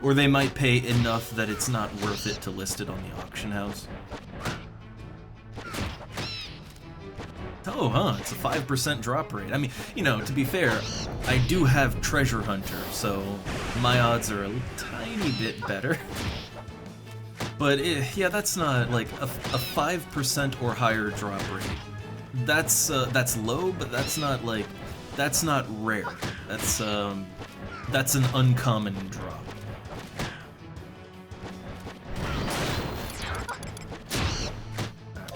Or they might pay enough that it's not worth it to list it on the auction house. Oh, huh, it's a 5% drop rate. I mean, you know, to be fair, I do have Treasure Hunter, so my odds are a tiny bit better. But yeah, that's not like a 5% or higher drop rate. That's low, but that's not rare. That's an uncommon drop.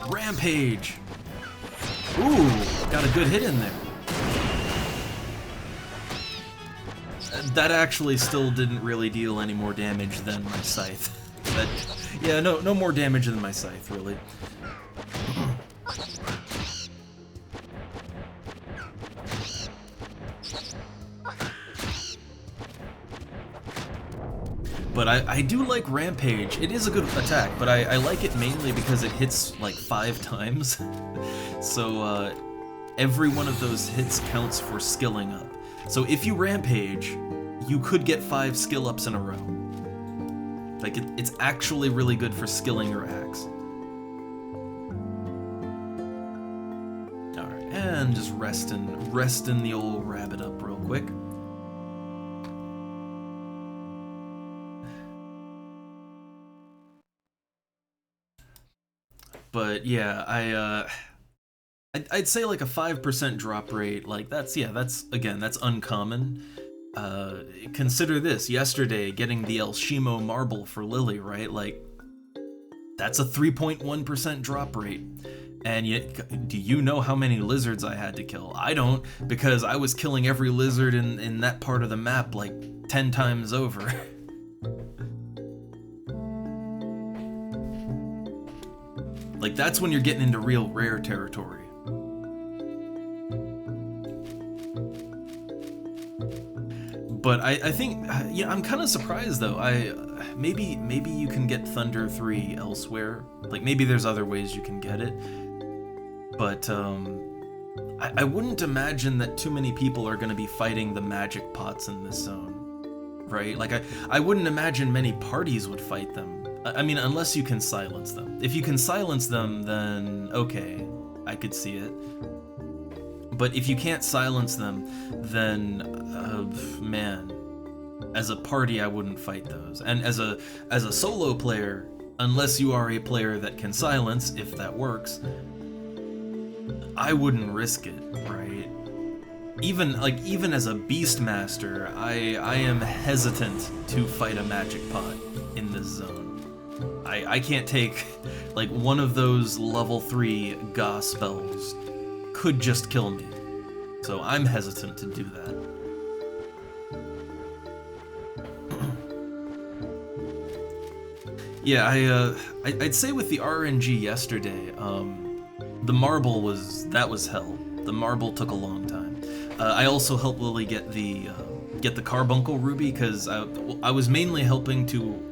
Rampage. Ooh, got a good hit in there. That actually still didn't really deal any more damage than my scythe. But yeah, no more damage than my scythe, really. But I do like Rampage. It is a good attack, but I like it mainly because it hits like 5 times. So every one of those hits counts for skilling up. So if you Rampage, you could get 5 skill ups in a row. Like, it's actually really good for skilling your axe. Alright, and just resting the old rabbit up real quick. But yeah, I'd say like a 5% drop rate, like that's uncommon. Consider this, yesterday getting the El Shimo marble for Lily, right? Like, that's a 3.1% drop rate. And yet, do you know how many lizards I had to kill? I don't, because I was killing every lizard in that part of the map like 10 times over. Like, that's when you're getting into real rare territory. But I think, yeah, I'm kind of surprised though. Maybe you can get Thunder 3 elsewhere. Like, maybe there's other ways you can get it. But I wouldn't imagine that too many people are going to be fighting the magic pots in this zone, right? Like, I wouldn't imagine many parties would fight them. I mean, unless you can silence them. If you can silence them, then okay, I could see it. But if you can't silence them, then man, as a party, I wouldn't fight those. And as a solo player, unless you are a player that can silence, if that works, I wouldn't risk it, right? Even as a Beastmaster, I am hesitant to fight a magic pot in this zone. I can't take, like, one of those level 3 Ga spells could just kill me. So I'm hesitant to do that. Yeah, I'd say with the RNG yesterday, the marble was hell. The marble took a long time. I also helped Lily get the carbuncle ruby because I was mainly helping to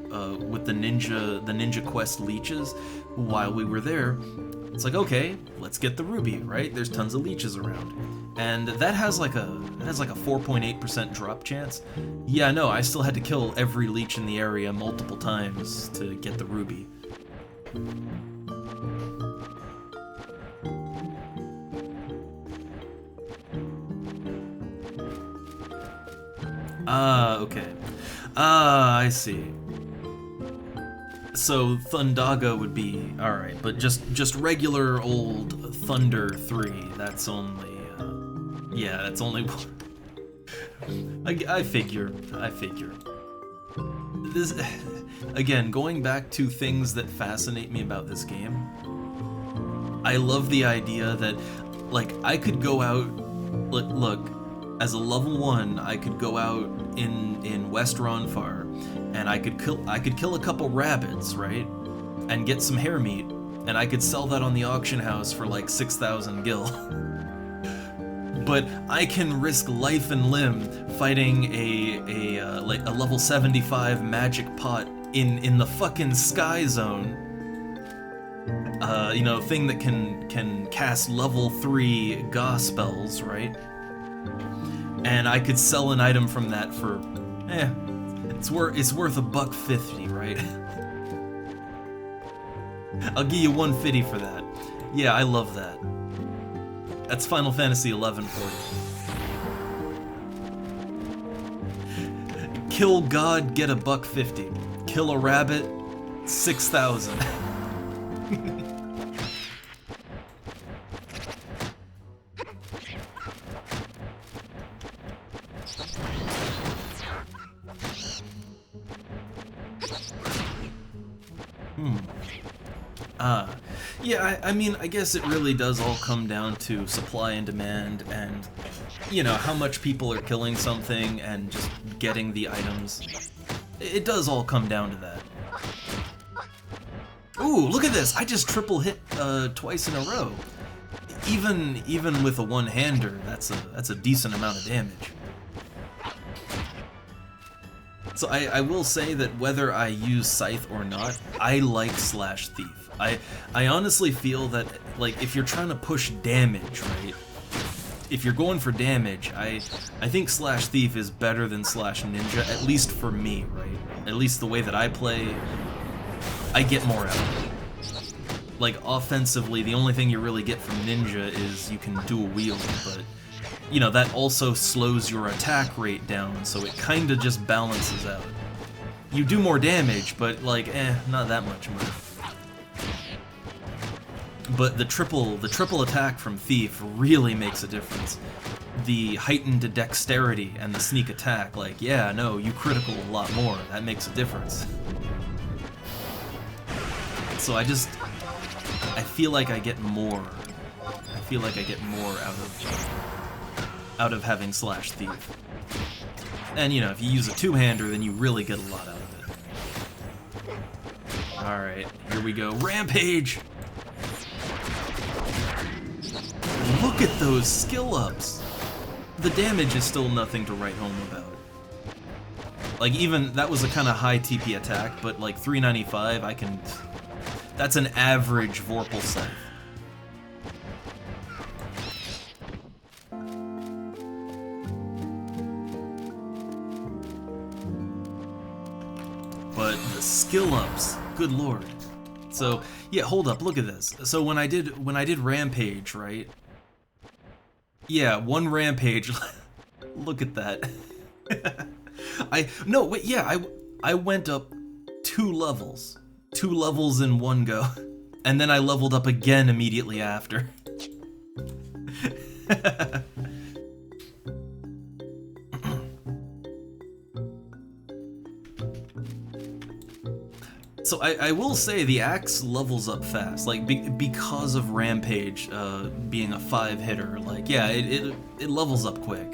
with the ninja quest leeches while we were there. It's like, okay, let's get the ruby, right? There's tons of leeches around. And that has like a 4.8% drop chance. Yeah, no, I still had to kill every leech in the area multiple times to get the ruby. Ah, okay. Ah, I see. So Thundaga would be alright, but just regular old Thunder 3, that's only, yeah, that's only one. I figure. This, again, going back to things that fascinate me about this game, I love the idea that, like, I could go out, look, as a level 1, I could go out in West Ronfar, and I could kill a couple rabbits, right? And get some hare meat, and I could sell that on the auction house for like 6,000 gil. But I can risk life and limb fighting a level 75 magic pot in the fucking Sky Zone. You know, thing that can cast level 3 Ga spells, right? And I could sell an item from that for, it's worth $1.50, right? I'll give you $1.50 for that. Yeah, I love that. That's Final Fantasy XI for you. Kill God, get $1.50. Kill a rabbit, 6,000. Yeah, I mean, I guess it really does all come down to supply and demand and, you know, how much people are killing something and just getting the items. It does all come down to that. Ooh, look at this! I just triple hit twice in a row. Even with a one-hander, that's a decent amount of damage. So I will say that whether I use Scythe or not, I like Slash Thief. I honestly feel that, like, if you're trying to push damage, right? If you're going for damage, I think Slash Thief is better than Slash Ninja, at least for me, right? At least the way that I play, I get more out of it. Like, offensively, the only thing you really get from Ninja is you can dual wield, but, you know, that also slows your attack rate down, so it kinda just balances out. You do more damage, but, like, not that much more. But the triple attack from Thief really makes a difference. The heightened dexterity and the sneak attack, like, yeah, no, you critical a lot more. That makes a difference. So I feel like I get more. I feel like I get more out of having Slash Thief. And, you know, if you use a two-hander, then you really get a lot out of it. Alright, here we go. Rampage! Look at those skill ups! The damage is still nothing to write home about. Like, even, that was a kind of high TP attack, but like 395, I can... That's an average Vorpal Scythe. But the skill ups, good lord. So, yeah, hold up, look at this. So when I did Rampage, right? Yeah, one Rampage. Look at that. I went up 2 levels. 2 levels in one go. And then I leveled up again immediately after. So I will say the axe levels up fast, like because of Rampage being a 5-hitter. Like, yeah, it levels up quick.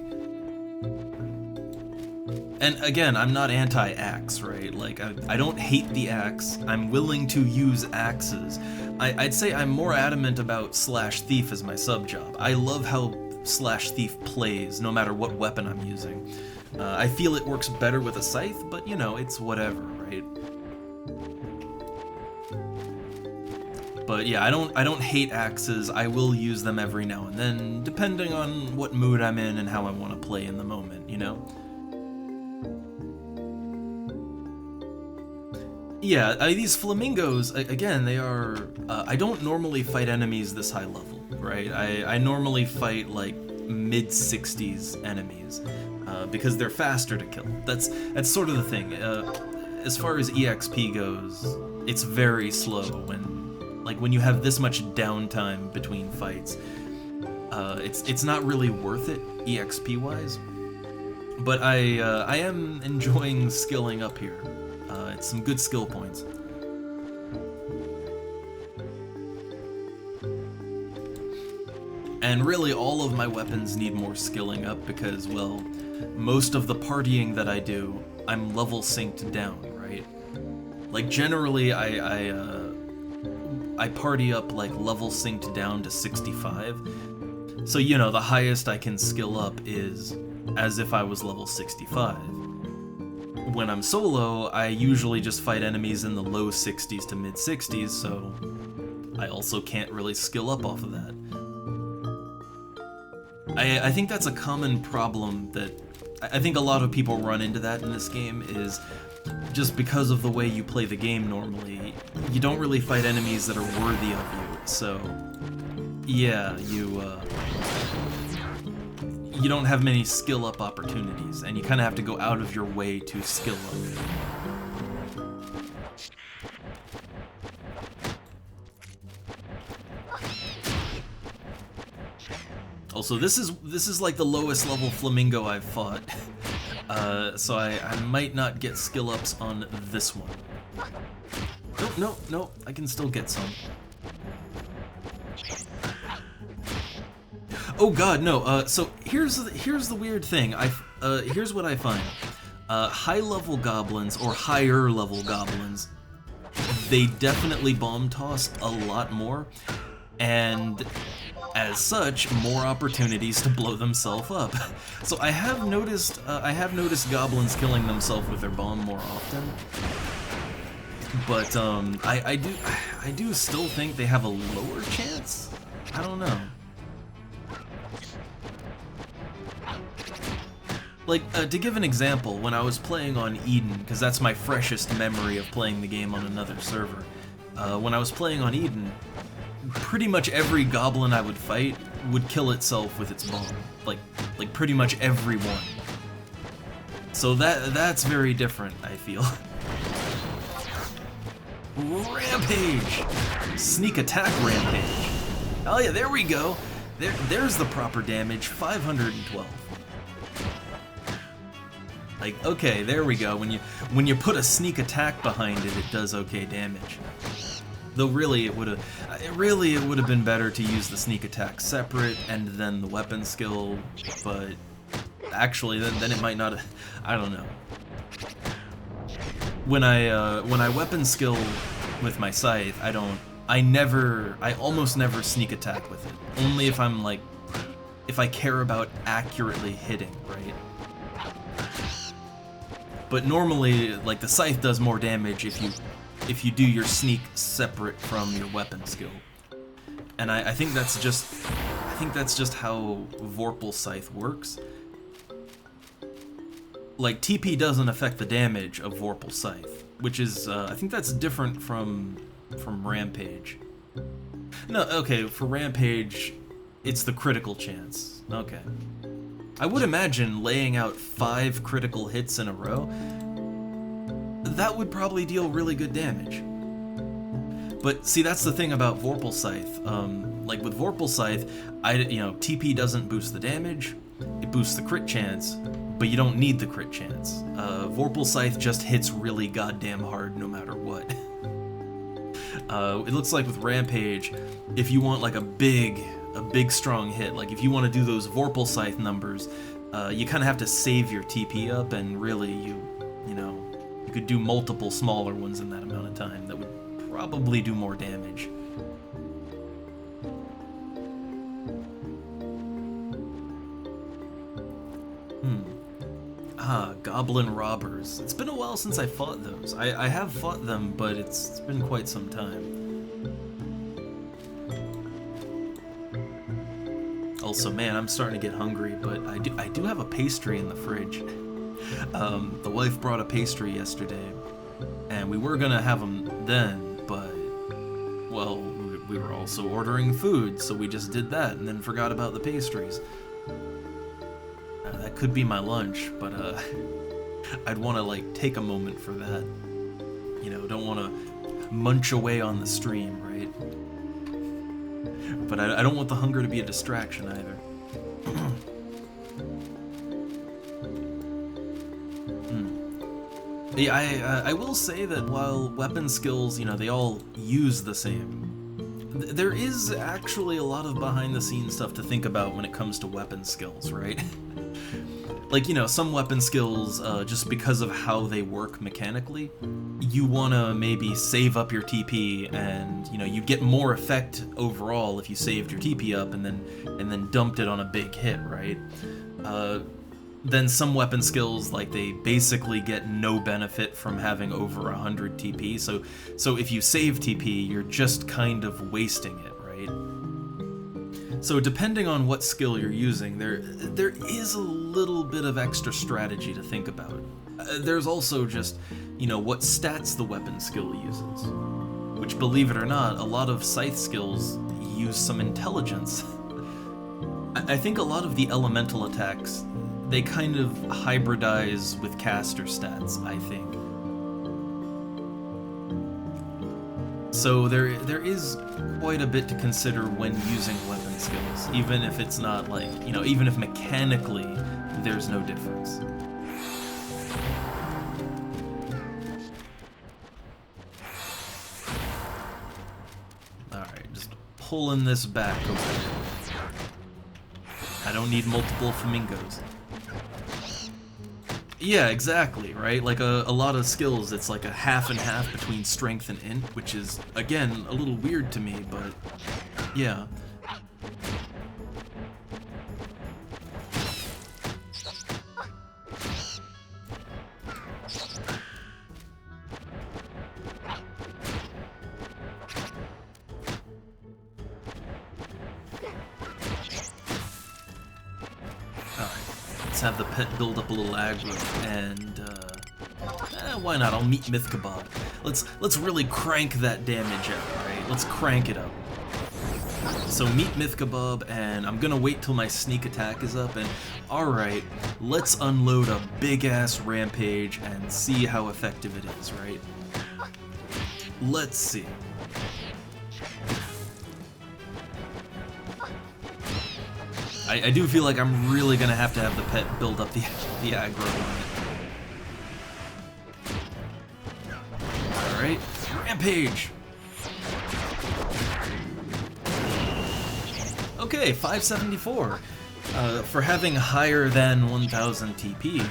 And again, I'm not anti-axe, right? Like, I don't hate the axe. I'm willing to use axes. I'd say I'm more adamant about Slash Thief as my sub-job. I love how Slash Thief plays, no matter what weapon I'm using. I feel it works better with a scythe, but you know, it's whatever, right? But yeah, I don't hate axes. I will use them every now and then, depending on what mood I'm in and how I want to play in the moment, you know? Yeah, these flamingos, again, they are... I don't normally fight enemies this high level, right? I normally fight, like, mid-60s enemies, because they're faster to kill. That's sort of the thing. as far as EXP goes, it's very slow when you have this much downtime between fights. It's not really worth it EXP wise, but I am enjoying skilling up here. It's some good skill points. And really, all of my weapons need more skilling up because, well, most of the partying that I do, I'm level synced down, right? Like, generally, I party up, like, level synced down to 65. So, you know, the highest I can skill up is as if I was level 65. When I'm solo, I usually just fight enemies in the low 60s to mid 60s, so I also can't really skill up off of that. I think that's a common problem that I think a lot of people run into that in this game, is just because of the way you play the game normally, you don't really fight enemies that are worthy of you, so yeah, you don't have many skill up opportunities, and you kind of have to go out of your way to skill up. Also, this is like the lowest level flamingo I've fought, so I might not get skill ups on this one. No, I can still get some. Oh god, no. So here's the weird thing. Here's what I find. High level goblins or higher level goblins, they definitely bomb toss a lot more, and as such, more opportunities to blow themselves up. So I have noticed goblins killing themselves with their bomb more often. But I do still think they have a lower chance. I don't know. Like, to give an example, when I was playing on Eden, because that's my freshest memory of playing the game on another server, when I was playing on Eden, pretty much every goblin I would fight would kill itself with its bomb. Like pretty much every one. So that's very different, I feel. Rampage! Sneak attack rampage. Oh yeah, there we go. There's the proper damage, 512. Like, okay, there we go. When you put a sneak attack behind it, it does okay damage. Though really it would have been better to use the sneak attack separate and then the weapon skill, but actually then it might not. I don't know. When I weapon skill with my scythe, I almost never sneak attack with it. Only if I care about accurately hitting, right? But normally, like, the scythe does more damage if you do your sneak separate from your weapon skill. And I think that's just how Vorpal Scythe works. Like, TP doesn't affect the damage of Vorpal Scythe, which is I think that's different from Rampage. No, okay, for Rampage, it's the critical chance. Okay. I would imagine laying out 5 critical hits in a row, that would probably deal really good damage. But see, that's the thing about Vorpal Scythe. Like with Vorpal Scythe, TP doesn't boost the damage, it boosts the crit chance, but you don't need the crit chance. Vorpal Scythe just hits really goddamn hard no matter what. It looks like with Rampage, if you want like a big strong hit, like if you want to do those Vorpal Scythe numbers, you kind of have to save your TP up, and really you could do multiple smaller ones in that amount of time that would probably do more damage. Goblin Robbers. It's been a while since I fought those. I have fought them, but it's been quite some time. Also, man, I'm starting to get hungry, but I do have a pastry in the fridge. The wife brought a pastry yesterday, and we were gonna have them then, but, well, we were also ordering food, so we just did that and then forgot about the pastries. That could be my lunch, but I'd want to, like, take a moment for that. you know, don't want to munch away on the stream, right? But I don't want the hunger to be a distraction either. Yeah, I will say that while weapon skills, you know, they all use the same, there is actually a lot of behind-the-scenes stuff to think about when it comes to weapon skills, right? Like, you know, some weapon skills, just because of how they work mechanically, you want to maybe save up your TP, and, you know, you get more effect overall if you saved your TP up and then dumped it on a big hit, right? Then some weapon skills, like, they basically get no benefit from having over 100 TP, so if you save TP, you're just kind of wasting it, right? So depending on what skill you're using, there is a little bit of extra strategy to think about. There's also just, you know, what stats the weapon skill uses, which, believe it or not, a lot of scythe skills use some intelligence. I think a lot of the elemental attacks, they kind of hybridize with caster stats, I think. So there is quite a bit to consider when using weapon skills, even if it's not like, you know, even if mechanically there's no difference. Alright, just pulling this back over here. I don't need multiple flamingos. Yeah, exactly, right? Like a lot of skills, it's like a half and half between strength and int, which is, again, a little weird to me, but yeah. Have the pet build up a little aggro, and why not? I'll meet Myth Kebab. Let's really crank that damage out, right? Let's crank it up. So meet Myth Kebab, and I'm gonna wait till my sneak attack is up, and alright, let's unload a big ass rampage and see how effective it is, right? Let's see. I do feel like I'm really gonna have to have the pet build up the aggro on it. Alright, rampage! Okay, 574. For having higher than 1000 TP,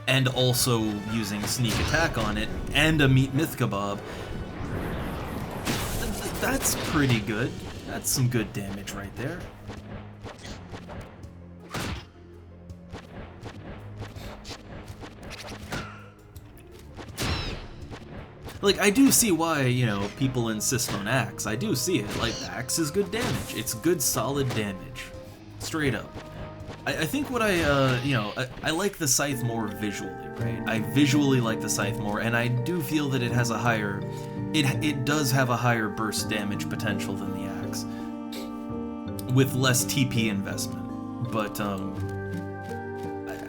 and also using sneak attack on it, and a meat myth kebab, that's pretty good. That's some good damage right there. Like, I do see why, you know, people insist on Axe. I do see it. Like, Axe is good damage. It's good, solid damage. Straight up. I think what you know, I like the Scythe more visually, right? I visually like the Scythe more, and I do feel that it has a higher... It does have a higher burst damage potential than the Axe. With less TP investment. But,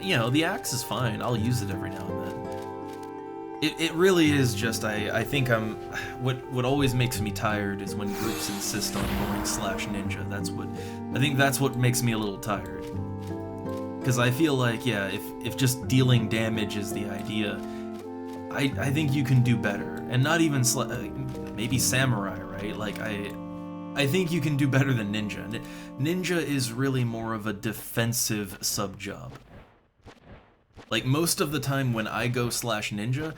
you know, the Axe is fine. I'll use it every now and then. It really is just, I think what always makes me tired is when groups insist on going /ninja. I think that's what makes me a little tired. Because I feel like, yeah, if just dealing damage is the idea, I think you can do better. And not even, maybe samurai, right? Like, I think you can do better than ninja. Ninja is really more of a defensive sub-job. Like, most of the time when I go /ninja,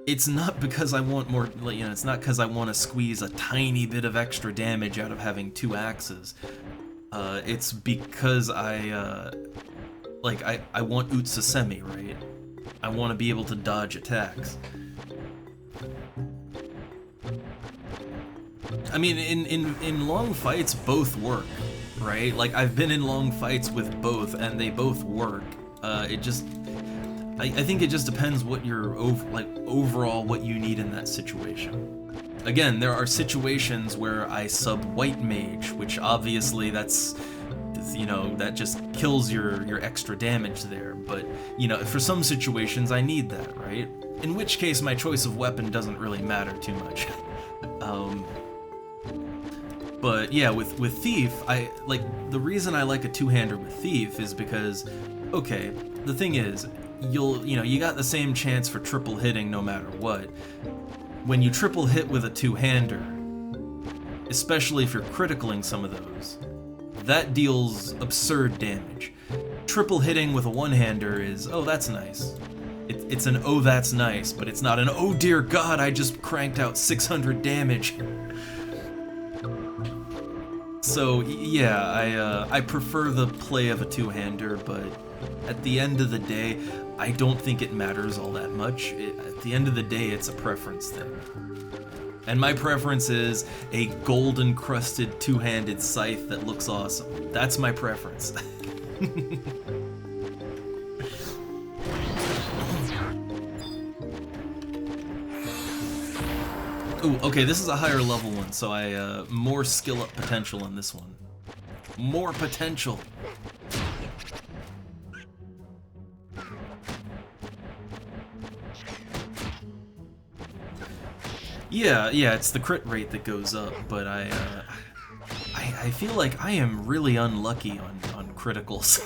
it's not because I want more, you know, it's not because I want to squeeze a tiny bit of extra damage out of having 2 axes. It's because I want Utsasemi, right? I want to be able to dodge attacks. I mean, in long fights, both work, right? Like, I've been in long fights with both, and they both work. I think it just depends what your overall what you need in that situation. Again, there are situations where I sub white mage, which obviously that's, you know, that just kills your extra damage there. But, you know, for some situations I need that, right? In which case, my choice of weapon doesn't really matter too much. But yeah, with Thief, the reason I like a two-hander with Thief is because, okay, the thing is, you got the same chance for triple hitting no matter what. When you triple hit with a two-hander, especially if you're criticaling some of those, that deals absurd damage. Triple hitting with a one-hander is, oh, that's nice. It's an oh, that's nice, but it's not an oh dear god, I just cranked out 600 damage. So yeah, I prefer the play of a two-hander, but at the end of the day, I don't think it matters all that much. At the end of the day, it's a preference thing. And my preference is a gold-encrusted two-handed scythe that looks awesome. That's my preference. Ooh, okay, this is a higher level one, so more skill up potential in this one. More potential. Yeah, it's the crit rate that goes up, but I feel like I am really unlucky on criticals.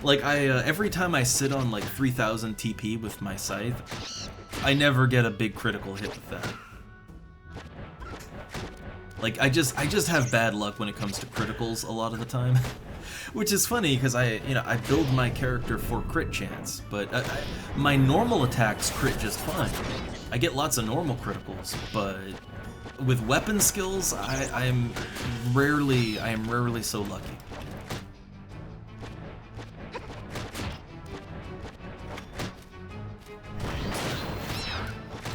Like, every time I sit on like 3000 TP with my scythe, I never get a big critical hit with that. Like, I just have bad luck when it comes to criticals a lot of the time. Which is funny, because I build my character for crit chance, but my normal attacks crit just fine. I get lots of normal criticals, but with weapon skills, I am rarely so lucky.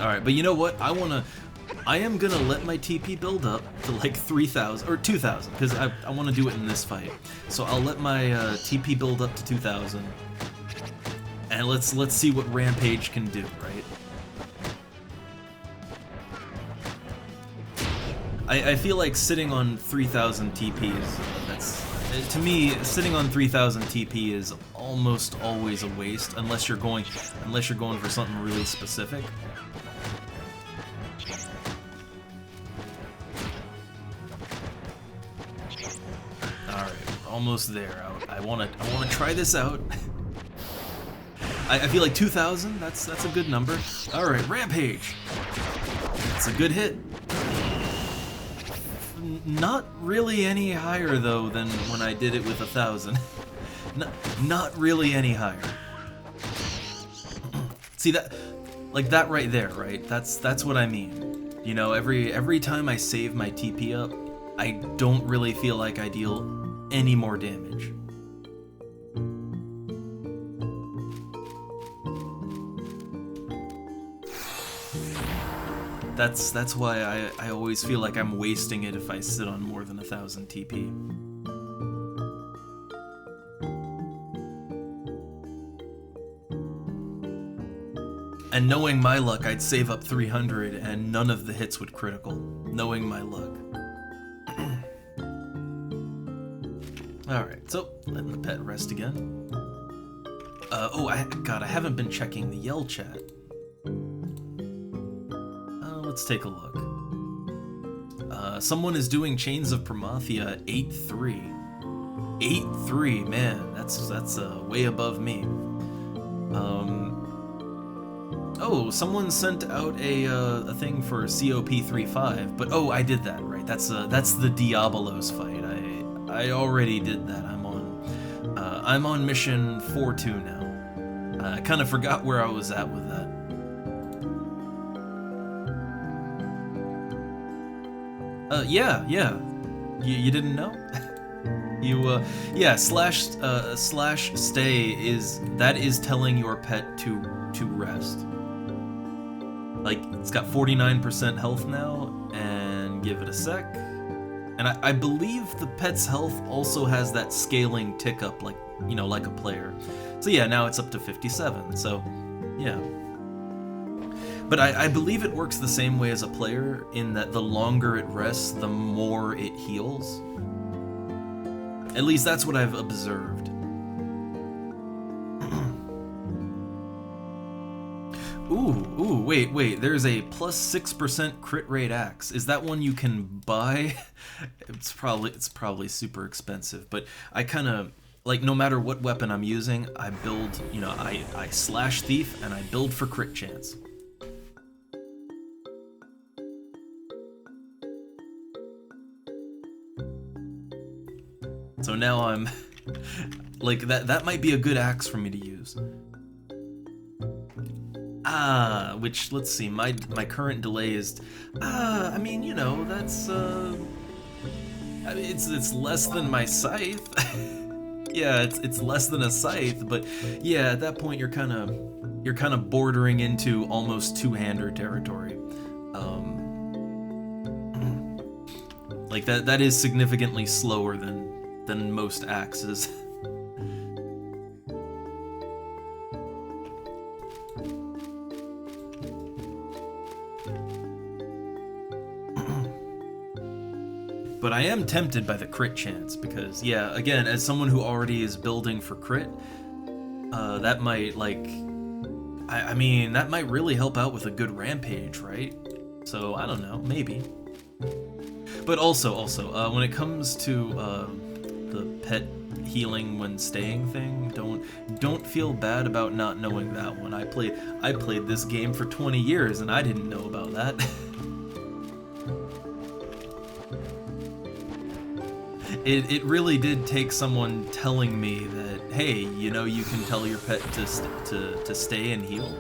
Alright, but you know what? I am gonna let my TP build up to like 3,000, or 2,000, because I want to do it in this fight. So I'll let my TP build up to 2,000, and let's see what Rampage can do, right? I feel like sitting on 3,000 TP to me, sitting on 3,000 TP is almost always a waste unless you're going for something really specific. All right, we're almost there. I want to try this out. I feel like 2,000. That's a good number. All right, Rampage. It's a good hit. Not really any higher though than when I did it with 1,000. Not really any higher. See that, like that right there, right? That's what I mean. You know, every time I save my TP up, I don't really feel like I deal any more damage. That's why I always feel like I'm wasting it if I sit on more than 1,000 TP. And knowing my luck, I'd save up 300 and none of the hits would critical. Knowing my luck. Alright, so letting the pet rest again. God, I haven't been checking the Yell chat. Let's take a look. Someone is doing Chains of Promathia 8-3. 8-3, man, that's way above me. Oh, someone sent out a thing for COP 3.5, but oh, I did that, right? That's the Diabolos fight. I already did that. I'm on mission 4-2 now. I kind of forgot where I was at with that. Yeah. You didn't know? Yeah, slash stay is telling your pet to rest. Like, it's got 49% health now, and give it a sec. And I believe the pet's health also has that scaling tick up, like, you know, like a player. So yeah, now it's up to 57, so yeah. But I believe it works the same way as a player, in that the longer it rests, the more it heals. At least that's what I've observed. Ooh, wait. There's a plus 6% crit rate axe. Is that one you can buy? It's probably super expensive, but I kind of like, no matter what weapon I'm using, I build, you know, I slash thief and I build for crit chance. So now I'm like, that might be a good axe for me to use. Which, let's see, my current delay is, I mean, you know, that's, I mean, it's less than my scythe. Yeah, it's less than a scythe, but yeah, at that point you're kind of bordering into almost two-hander territory. Like that is significantly slower than most axes. But I am tempted by the crit chance because, yeah, again, as someone who already is building for crit, that might, like, I mean, that might really help out with a good rampage, right? So, I don't know, maybe. But also, when it comes to the pet healing when staying thing, don't feel bad about not knowing that one. I played this game for 20 years and I didn't know about that. It really did take someone telling me that, hey, you know, you can tell your pet to stay and heal.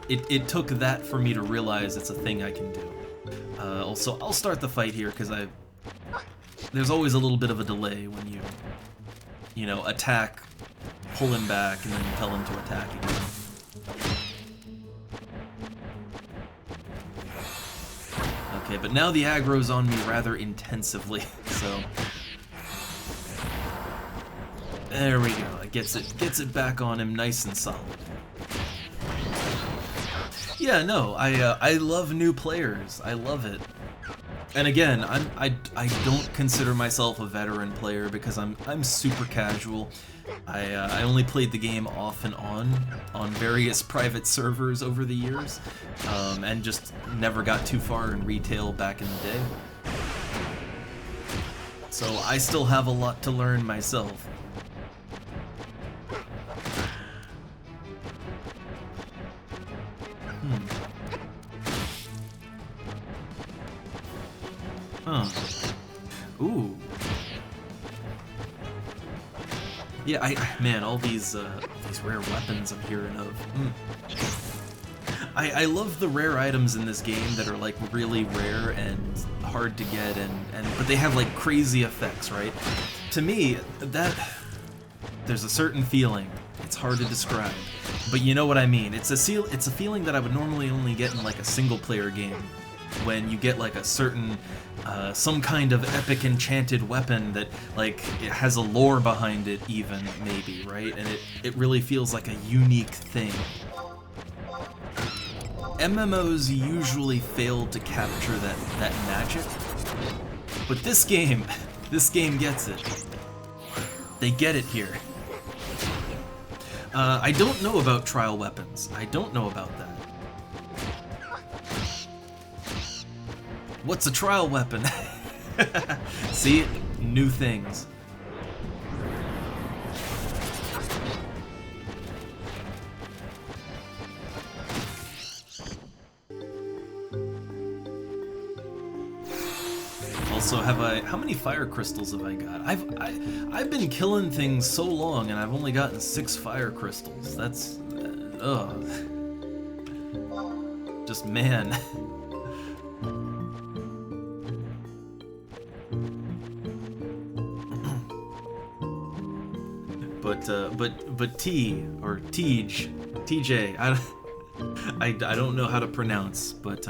It took that for me to realize it's a thing I can do. Also, I'll start the fight here because there's always a little bit of a delay when you know, attack, pull him back, and then tell him to attack again. Okay, but now the aggro's on me rather intensively, so there we go. It gets it back on him nice and solid. Yeah, no, I love new players. I love it. And again, I don't consider myself a veteran player because I'm super casual. I only played the game off and on various private servers over the years, and just never got too far in retail back in the day. So I still have a lot to learn myself. Huh. Ooh. Yeah, man, all these rare weapons I'm hearing of. I love the rare items in this game that are like really rare and hard to get, but they have like crazy effects, right? To me, there's a certain feeling. It's hard to describe, but you know what I mean. It's a feeling that I would normally only get in like a single player game, when you get like a certain some kind of epic enchanted weapon that like it has a lore behind it, even maybe, right? And it really feels like a unique thing. MMOs usually fail to capture that magic, but this game gets it. They get it here. I don't know about trial weapons. I don't know about that. What's a trial weapon? See? New things. Also, how many fire crystals have I got? I've been killing things so long and I've only gotten 6 fire crystals. That's just, man. But T or TJ, I don't know how to pronounce, but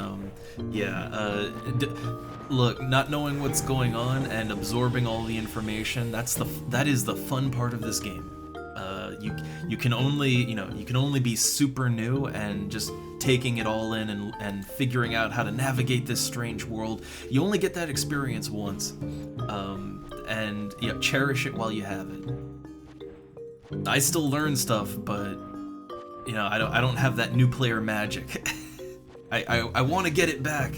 yeah. Look, not knowing what's going on and absorbing all the information, that is the fun part of this game. You can only be super new and just taking it all in and figuring out how to navigate this strange world. You only get that experience once, and cherish it while you have it. I still learn stuff, but you know, I don't have that nuclear magic. I want to get it back.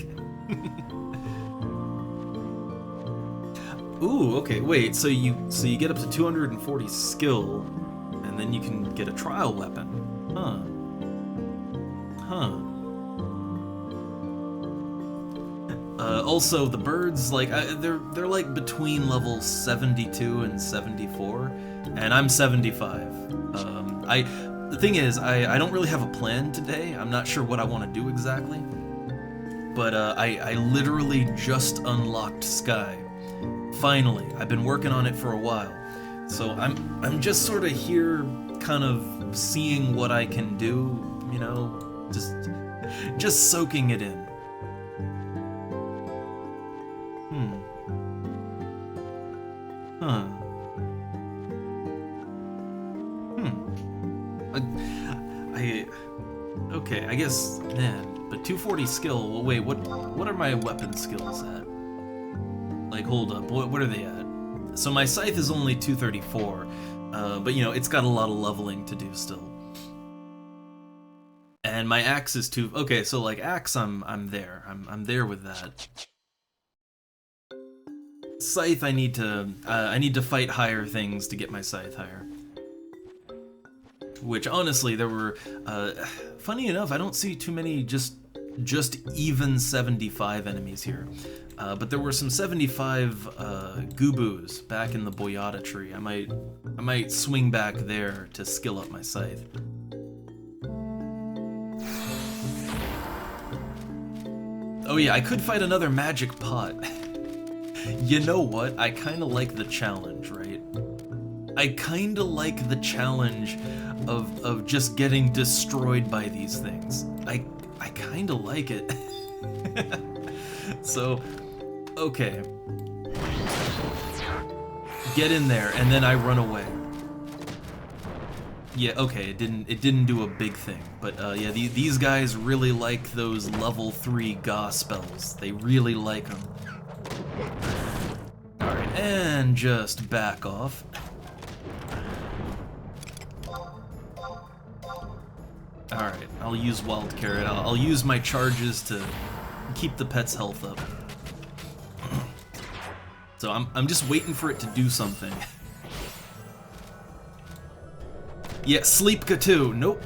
Ooh, okay, wait, so you get up to 240 skill, and then you can get a trial weapon. Huh. Also, the birds, like, they're like between levels 72 and 74, and I'm 75. The thing is, I don't really have a plan today. I'm not sure what I want to do exactly, but I literally just unlocked Sky. Finally, I've been working on it for a while, so I'm just sort of here, kind of seeing what I can do, you know, just soaking it in. Okay, I guess, man, but 240 skill, well, wait, what are my weapon skills at? Like, hold up, what are they at? So my scythe is only 234, but you know, it's got a lot of leveling to do still. And my axe is okay, so like axe, I'm there. I'm there with that. Scythe, I need to fight higher things to get my scythe higher. Which honestly, there were, funny enough, I don't see too many just even 75 enemies here. But there were some 75 Goobus back in the Boyata tree. I might swing back there to skill up my scythe. Oh yeah, I could fight another magic pot. You know what? I kinda like the challenge, right? I kinda like the challenge of just getting destroyed by these things. I kinda like it. So, okay. Get in there, and then I run away. Yeah, okay, it didn't do a big thing, but yeah, these guys really like those level 3 Ga spells. They really like them. Alright, and just back off. Alright, I'll use Wild Carrot. I'll use my charges to keep the pet's health up. So I'm just waiting for it to do something. Yeah, Sleepka too. Nope.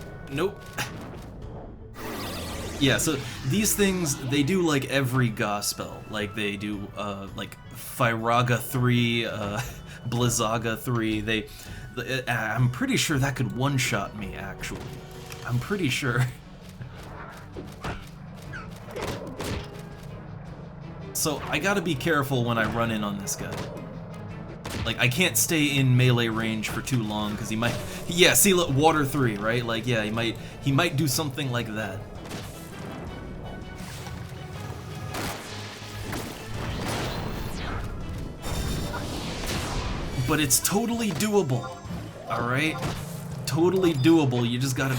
Yeah, so these things, they do like every Ga spell. Like they do like Firaga 3, Blizzaga 3. I'm pretty sure that could one-shot me, actually. I'm pretty sure. So I gotta be careful when I run in on this guy. Like, I can't stay in melee range for too long, because he might... Yeah, see, look, Water 3, right? Like, yeah, he might do something like that. But it's totally doable, alright? Totally doable, you just gotta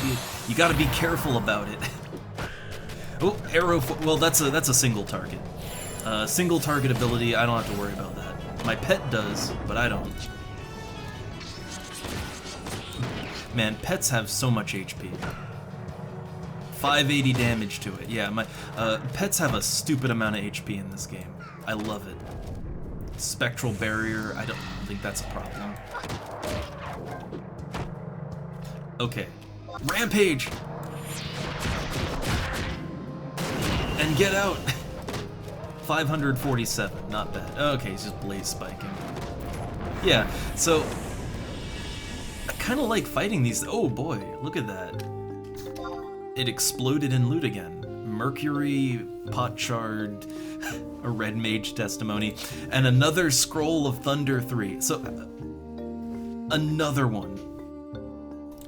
be careful about it. Oh, arrow, well, that's a single target. Single target ability, I don't have to worry about that. My pet does, but I don't. Man, pets have so much HP. 580 damage to it. Yeah, my pets have a stupid amount of HP in this game. I love it. Spectral barrier, I don't think that's a problem. Okay. Rampage! And get out! 547, not bad. Okay, he's just blaze spiking. Yeah, so I kind of like fighting these. Oh boy, look at that. It exploded in loot again. Mercury, Potshard, a Red Mage Testimony, and another Scroll of Thunder 3. So, another one.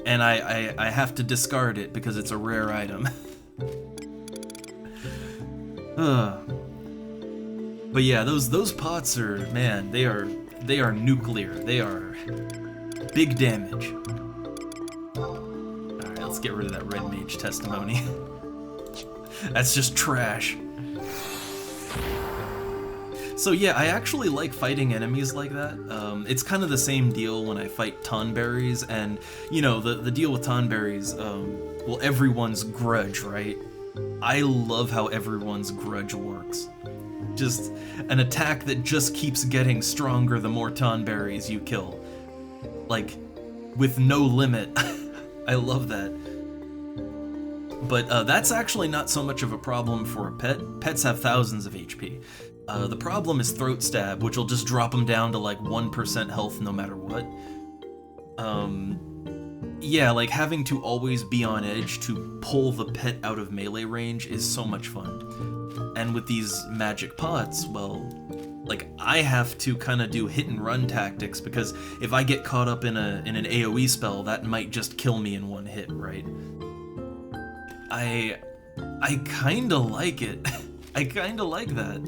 And I have to discard it because it's a rare item. But yeah, those pots are, man, they are nuclear. They are big damage. Alright, let's get rid of that Red Mage Testimony. That's just trash. So yeah, I actually like fighting enemies like that. It's kind of the same deal when I fight Tonberries, and you know, the deal with Tonberries, well, everyone's grudge, right? I love how everyone's grudge works. Just an attack that just keeps getting stronger the more Tonberries you kill. Like, with no limit. I love that. But that's actually not so much of a problem for a pet. Pets have thousands of HP. The problem is Throat Stab, which will just drop them down to like 1% health no matter what. Yeah, like having to always be on edge to pull the pet out of melee range is so much fun. And with these magic pots, well, like I have to kind of do hit and run tactics, because if I get caught up in an AoE spell, that might just kill me in one hit, right? I kinda like it. I kinda like that.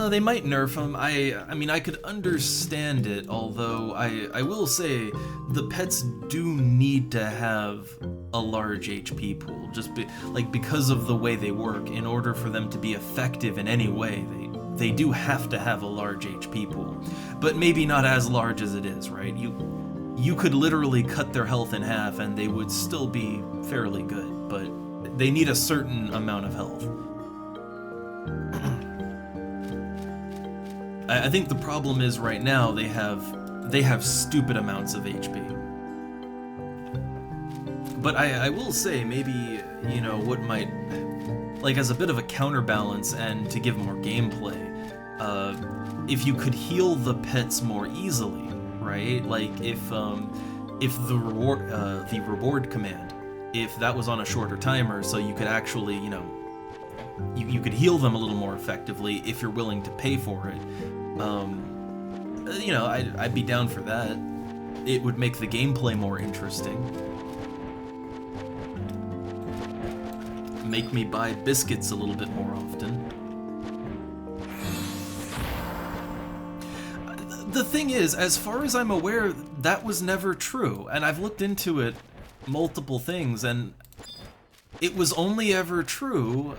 They might nerf him. I mean, I could understand it, although I will say the pets do need to have a large HP pool, just because of the way they work. In order for them to be effective in any way, they do have to have a large HP pool, but maybe not as large as it is, right? You could literally cut their health in half and they would still be fairly good, but they need a certain amount of health. I think the problem is right now they have stupid amounts of HP. But I will say, maybe, you know, what might, like as a bit of a counterbalance and to give more gameplay, if you could heal the pets more easily, right? Like if the reward command, if that was on a shorter timer, so you could actually, you know, you could heal them a little more effectively if you're willing to pay for it. You know, I'd be down for that. It would make the gameplay more interesting. Make me buy biscuits a little bit more often. The thing is, as far as I'm aware, that was never true, and I've looked into it multiple things, and it was only ever true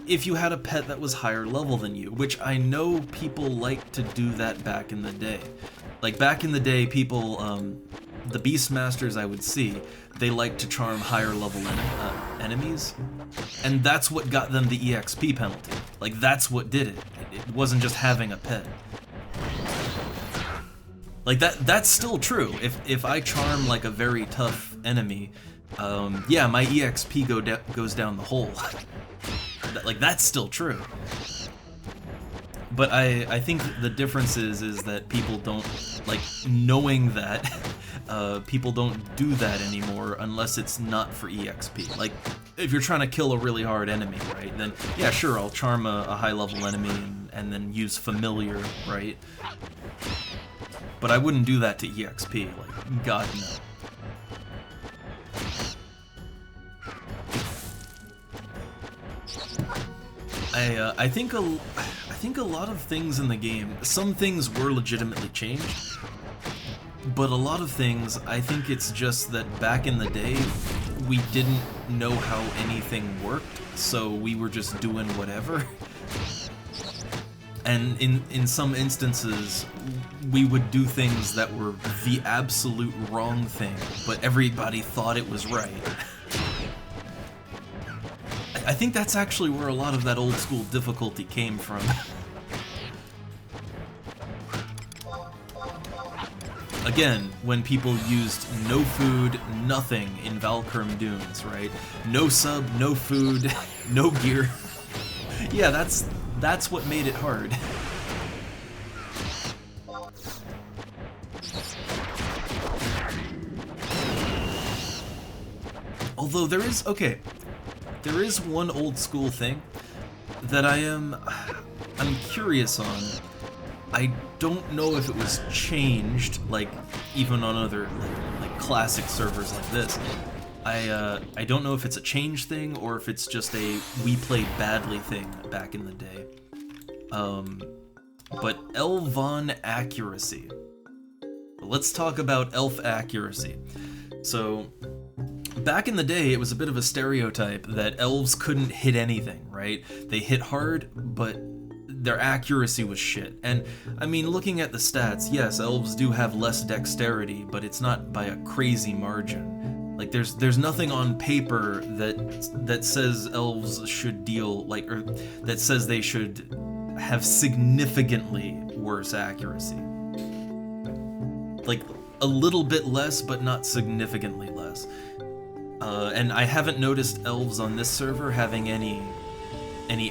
if you had a pet that was higher level than you, which I know people like to do that back in the day. Like back in the day, people, the Beastmasters I would see, they like to charm higher level enemies, and that's what got them the EXP penalty. Like that's what did it. It wasn't just having a pet. Like that's still true. If I charm like a very tough enemy, yeah, my EXP goes down the hole. Like that's still true. But I think the difference is that people don't, like, knowing that, people don't do that anymore unless it's not for EXP. Like, if you're trying to kill a really hard enemy, right, then yeah, sure, I'll charm a high level enemy and then use familiar, right? But I wouldn't do that to EXP, like, God no. I think a lot of things in the game, some things were legitimately changed, but a lot of things, I think it's just that back in the day, we didn't know how anything worked, so we were just doing whatever. And in some instances, we would do things that were the absolute wrong thing, but everybody thought it was right. I think that's actually where a lot of that old school difficulty came from. Again, when people used no food, nothing in Valkyrie Dunes, right? No sub, no food, no gear. Yeah, that's what made it hard. Although there is one old school thing that I'm curious on. I don't know if it was changed, like even on other like classic servers like this. I don't know if it's a change thing or if it's just a we played badly thing back in the day. But Elvon accuracy. Let's talk about elf accuracy. So back in the day, it was a bit of a stereotype that elves couldn't hit anything, right? They hit hard, but their accuracy was shit. And I mean, looking at the stats, yes, elves do have less dexterity, but it's not by a crazy margin. Like there's nothing on paper that says elves should deal like, or that says they should have significantly worse accuracy. Like a little bit less, but not significantly less. And I haven't noticed elves on this server having any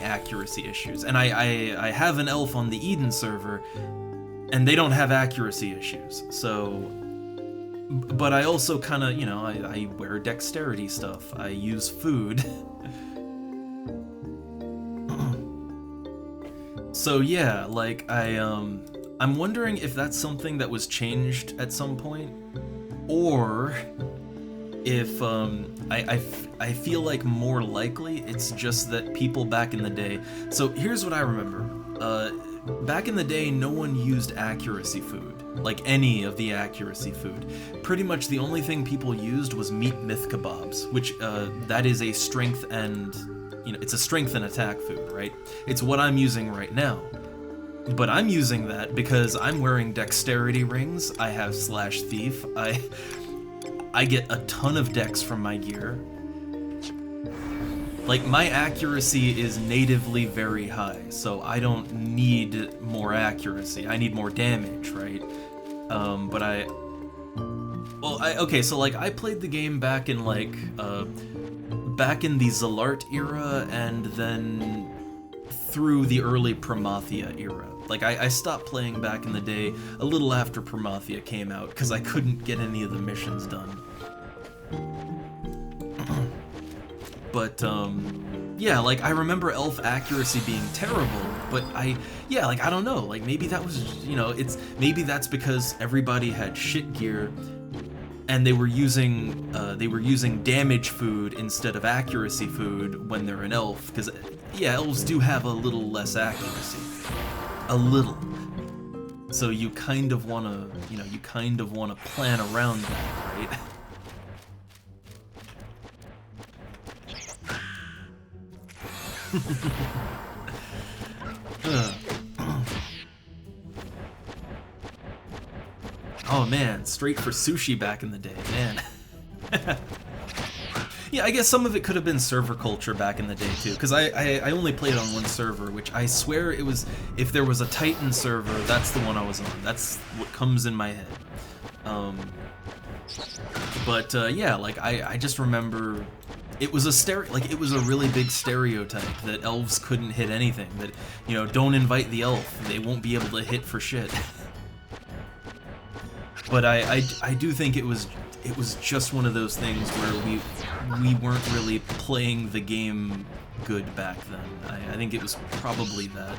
accuracy issues. And I have an elf on the Eden server, and they don't have accuracy issues. So, but I also kind of, you know, I wear dexterity stuff. I use food. So yeah, like I'm wondering if that's something that was changed at some point, or if I feel like more likely it's just that people back in the day. So here's what I remember. Back in the day, no one used accuracy food, like any of the accuracy food. Pretty much the only thing people used was meat myth kebabs, which that is a strength and, you know, it's a strength and attack food, right? It's what I'm using right now. But I'm using that because I'm wearing dexterity rings. I have slash thief. I get a ton of dex from my gear. Like, my accuracy is natively very high, so I don't need more accuracy. I need more damage, right? Okay, so like I played the game back in like back in the Zalart era, and then through the early Promathia era. Like, I stopped playing back in the day a little after Promathia came out, because I couldn't get any of the missions done. But, yeah, like, I remember elf accuracy being terrible, but I don't know, like, maybe that was, you know, maybe that's because everybody had shit gear, and they were using damage food instead of accuracy food when they're an elf, because, yeah, elves do have a little less accuracy. A little. So you kind of wanna, you know, plan around that, right? Oh man, straight for sushi back in the day, man. Yeah, I guess some of it could have been server culture back in the day too, because I only played on one server, which I swear it was, if there was a Titan server, that's the one I was on. That's what comes in my head. Yeah, like I just remember it was it was a really big stereotype that elves couldn't hit anything, that, you know, don't invite the elf, they won't be able to hit for shit. But I do think it was just one of those things where we weren't really playing the game good back then. I think it was probably that.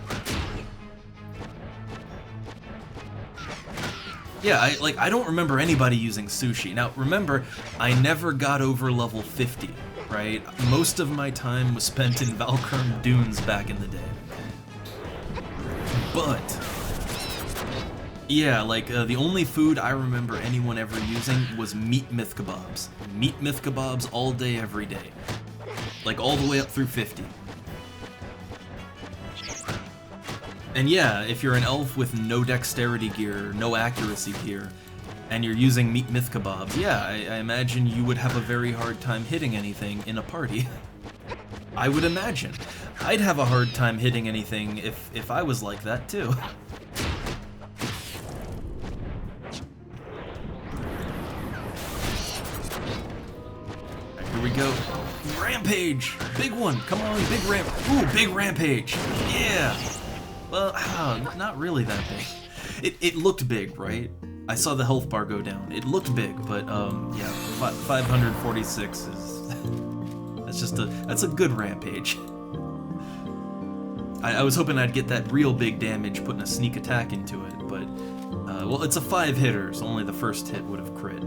Yeah, I don't remember anybody using sushi. Now, remember, I never got over level 50, right? Most of my time was spent in Valkurn Dunes back in the day. But yeah, like, the only food I remember anyone ever using was meat myth kebabs. Meat myth kebabs all day, every day. Like, all the way up through 50. And yeah, if you're an elf with no dexterity gear, no accuracy gear, and you're using meat myth kebabs, yeah, I imagine you would have a very hard time hitting anything in a party. I would imagine. I'd have a hard time hitting anything if I was like that, too. Here we go. Rampage! Big one! Come on, big ramp! Ooh, big rampage! Yeah! Well, not really that big. It looked big, right? I saw the health bar go down. It looked big, but, yeah, 546 is... that's a good rampage. I was hoping I'd get that real big damage putting a sneak attack into it, but, well, it's a 5-hitter, so only the first hit would have crit.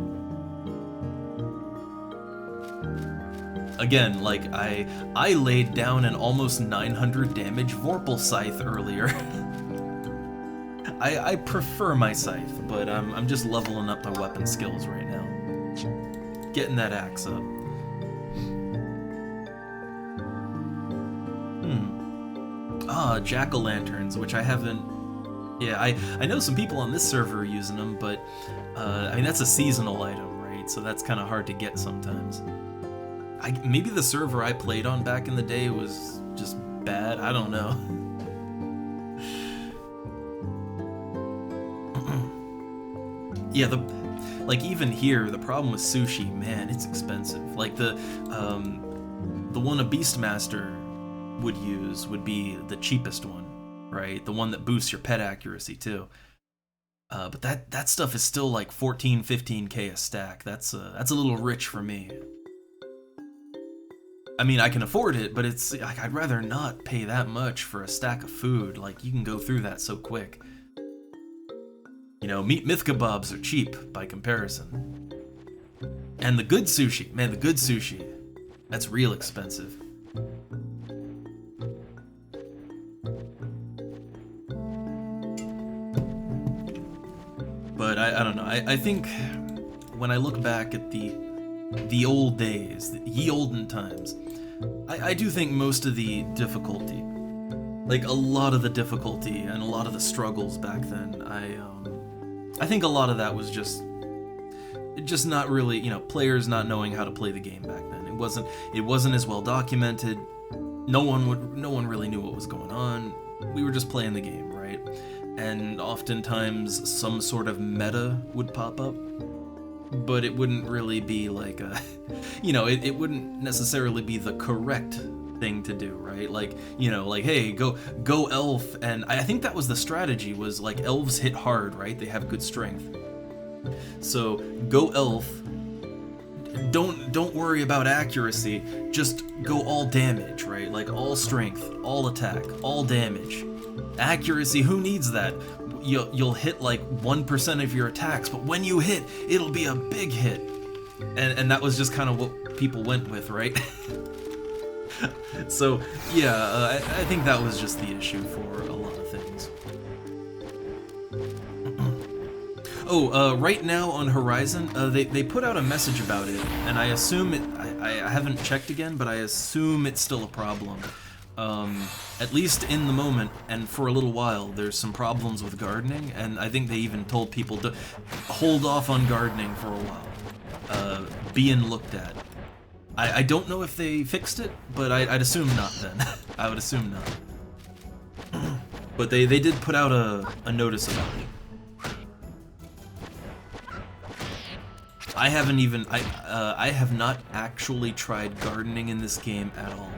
Again, like, I laid down an almost 900 damage Vorpal Scythe earlier. I prefer my Scythe, but I'm just leveling up my weapon skills right now. Getting that axe up. jack-o'-lanterns, which I haven't... Yeah, I know some people on this server are using them, but I mean, that's a seasonal item, right? So that's kind of hard to get sometimes. Maybe the server I played on back in the day was just bad, I don't know. Yeah, like even here, the problem with sushi, man, it's expensive. Like the one a Beastmaster would use would be the cheapest one, right? The one that boosts your pet accuracy too. But that stuff is still like 14, 15K a stack. That's a little rich for me. I mean, I can afford it, but it's like I'd rather not pay that much for a stack of food. Like you can go through that so quick. You know, meat myth kebabs are cheap by comparison. And the good sushi, man, the good sushi, that's real expensive. But I don't know, I think when I look back at the old days, the ye olden times, I do think most of the difficulty, like a lot of the difficulty and a lot of the struggles back then, I think a lot of that was just not really, you know, players not knowing how to play the game back then. It wasn't as well documented. No one really knew what was going on. We were just playing the game, right? And oftentimes some sort of meta would pop up, but it wouldn't really be like a, you know, it wouldn't necessarily be the correct thing to do, right? Like, you know, like, hey, go elf, and I think that was the strategy, was like elves hit hard, right? They have good strength. So go elf, don't worry about accuracy, just go all damage, right? Like all strength, all attack, all damage. Accuracy, who needs that? You'll hit like 1% of your attacks, but when you hit, it'll be a big hit. And that was just kind of what people went with, right? So, yeah, I think that was just the issue for a lot of things. Oh, right now on Horizon, they put out a message about it, and I assume it, I haven't checked again, but I assume it's still a problem. At least in the moment, and for a little while, there's some problems with gardening, and I think they even told people to hold off on gardening for a while, being looked at. I don't know if they fixed it, but I'd assume not then. I would assume not. But they did put out a notice about it. I have not actually tried gardening in this game at all.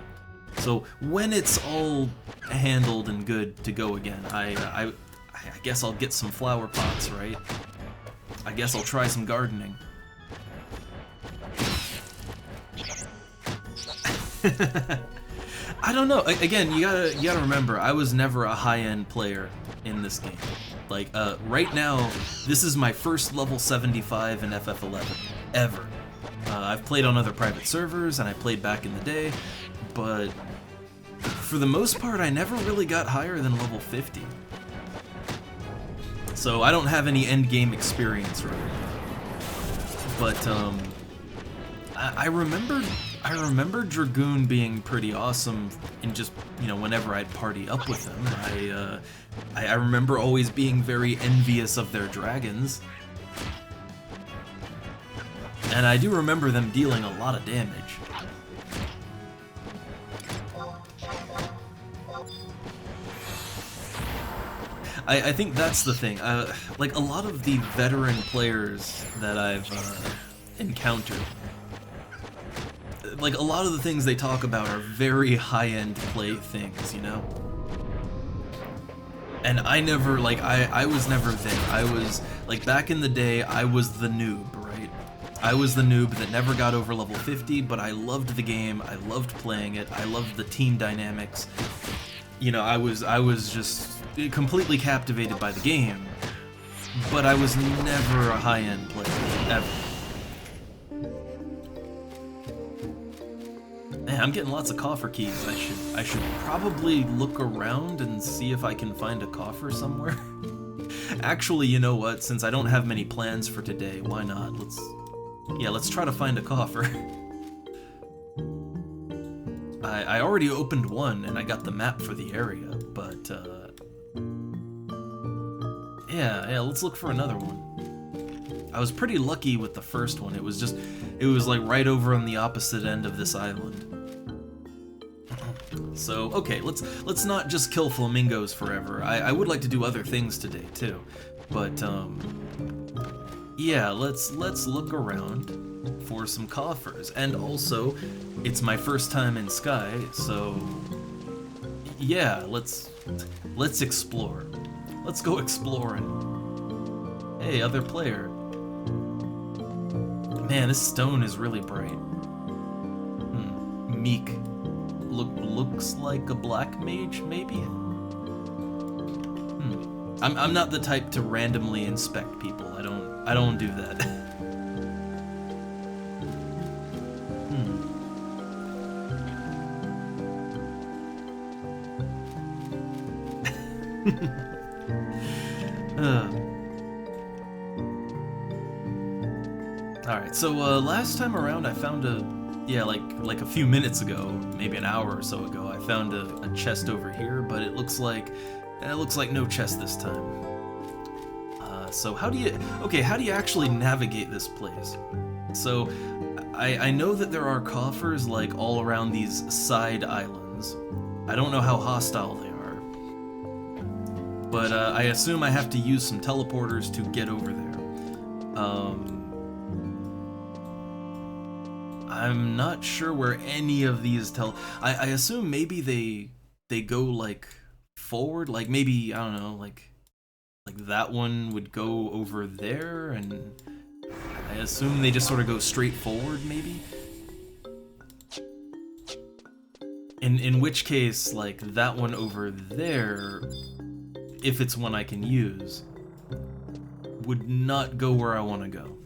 So when it's all handled and good to go again, I guess I'll get some flower pots, right? I guess I'll try some gardening. I don't know. Again, you gotta remember, I was never a high-end player in this game. Like, right now, this is my first level 75 in FF11 ever. I've played on other private servers, and I played back in the day, but for the most part, I never really got higher than level 50. So I don't have any endgame experience right now. But I remember Dragoon being pretty awesome in just, you know, whenever I'd party up with them. I remember always being very envious of their dragons. And I do remember them dealing a lot of damage. I think that's the thing. Like, a lot of the veteran players that I've encountered, like, a lot of the things they talk about are very high-end play things, you know? And I never, like, I was never there. I was, like, back in the day, I was the noob, right? I was the noob that never got over level 50, but I loved the game, I loved playing it, I loved the team dynamics. You know, I was just completely captivated by the game, but I was never a high-end player, ever. Man, I'm getting lots of coffer keys. I should probably look around and see if I can find a coffer somewhere. Actually, you know what? Since I don't have many plans for today, why not? Let's try to find a coffer. I already opened one, and I got the map for the area. But, yeah, let's look for another one. I was pretty lucky with the first one. It was like right over on the opposite end of this island. So, okay, let's not just kill flamingos forever. I would like to do other things today, too. But, yeah, let's look around for some coffers. And also, it's my first time in Sky, so yeah, let's explore. Let's go exploring. Hey, other player. Man, this stone is really bright. Meek. Looks like a black mage, maybe? I'm not the type to randomly inspect people. I don't do that. Alright, so last time around I found like a few minutes ago, maybe an hour or so ago, I found a chest over here, but it looks like no chest this time. So how do you actually navigate this place? So I know that there are coffers like all around these side islands. I don't know how hostile they are, but I assume I have to use some teleporters to get over there. I'm not sure where any of these I assume maybe they go like forward, like maybe, I don't know, like that one would go over there, and I assume they just sort of go straight forward, maybe? In which case, like, that one over there, if it's one I can use, would not go where I want to go.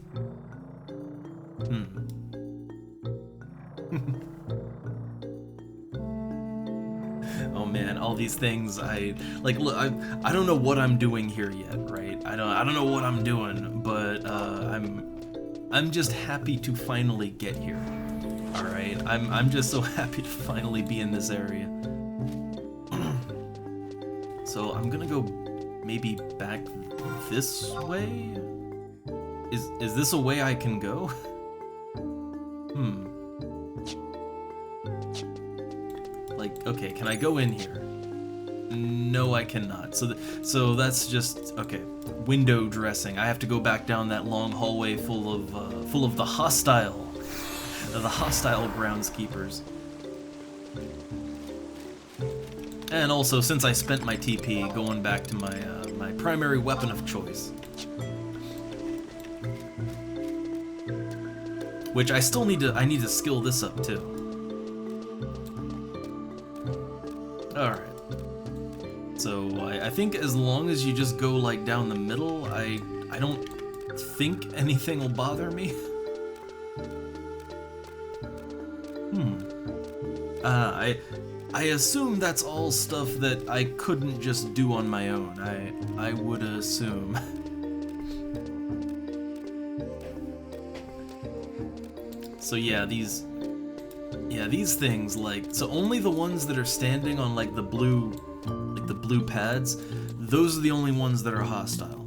Oh man, all these things, I don't know what I'm doing here yet, right? I don't know what I'm doing, but I'm just happy to finally get here. All right, I'm just so happy to finally be in this area. So I'm gonna go maybe back this way. Is this a way I can go? Like, okay, can I go in here? No, I cannot. So that's just okay. Window dressing. I have to go back down that long hallway full of the hostile groundskeepers. And also, since I spent my TP, going back to my primary weapon of choice, which I still need to skill this up too. Alright. So I think as long as you just go like down the middle, I don't think anything will bother me. I assume that's all stuff that I couldn't just do on my own. I would assume. So yeah, these things, like, so only the ones that are standing on like the blue pads, those are the only ones that are hostile.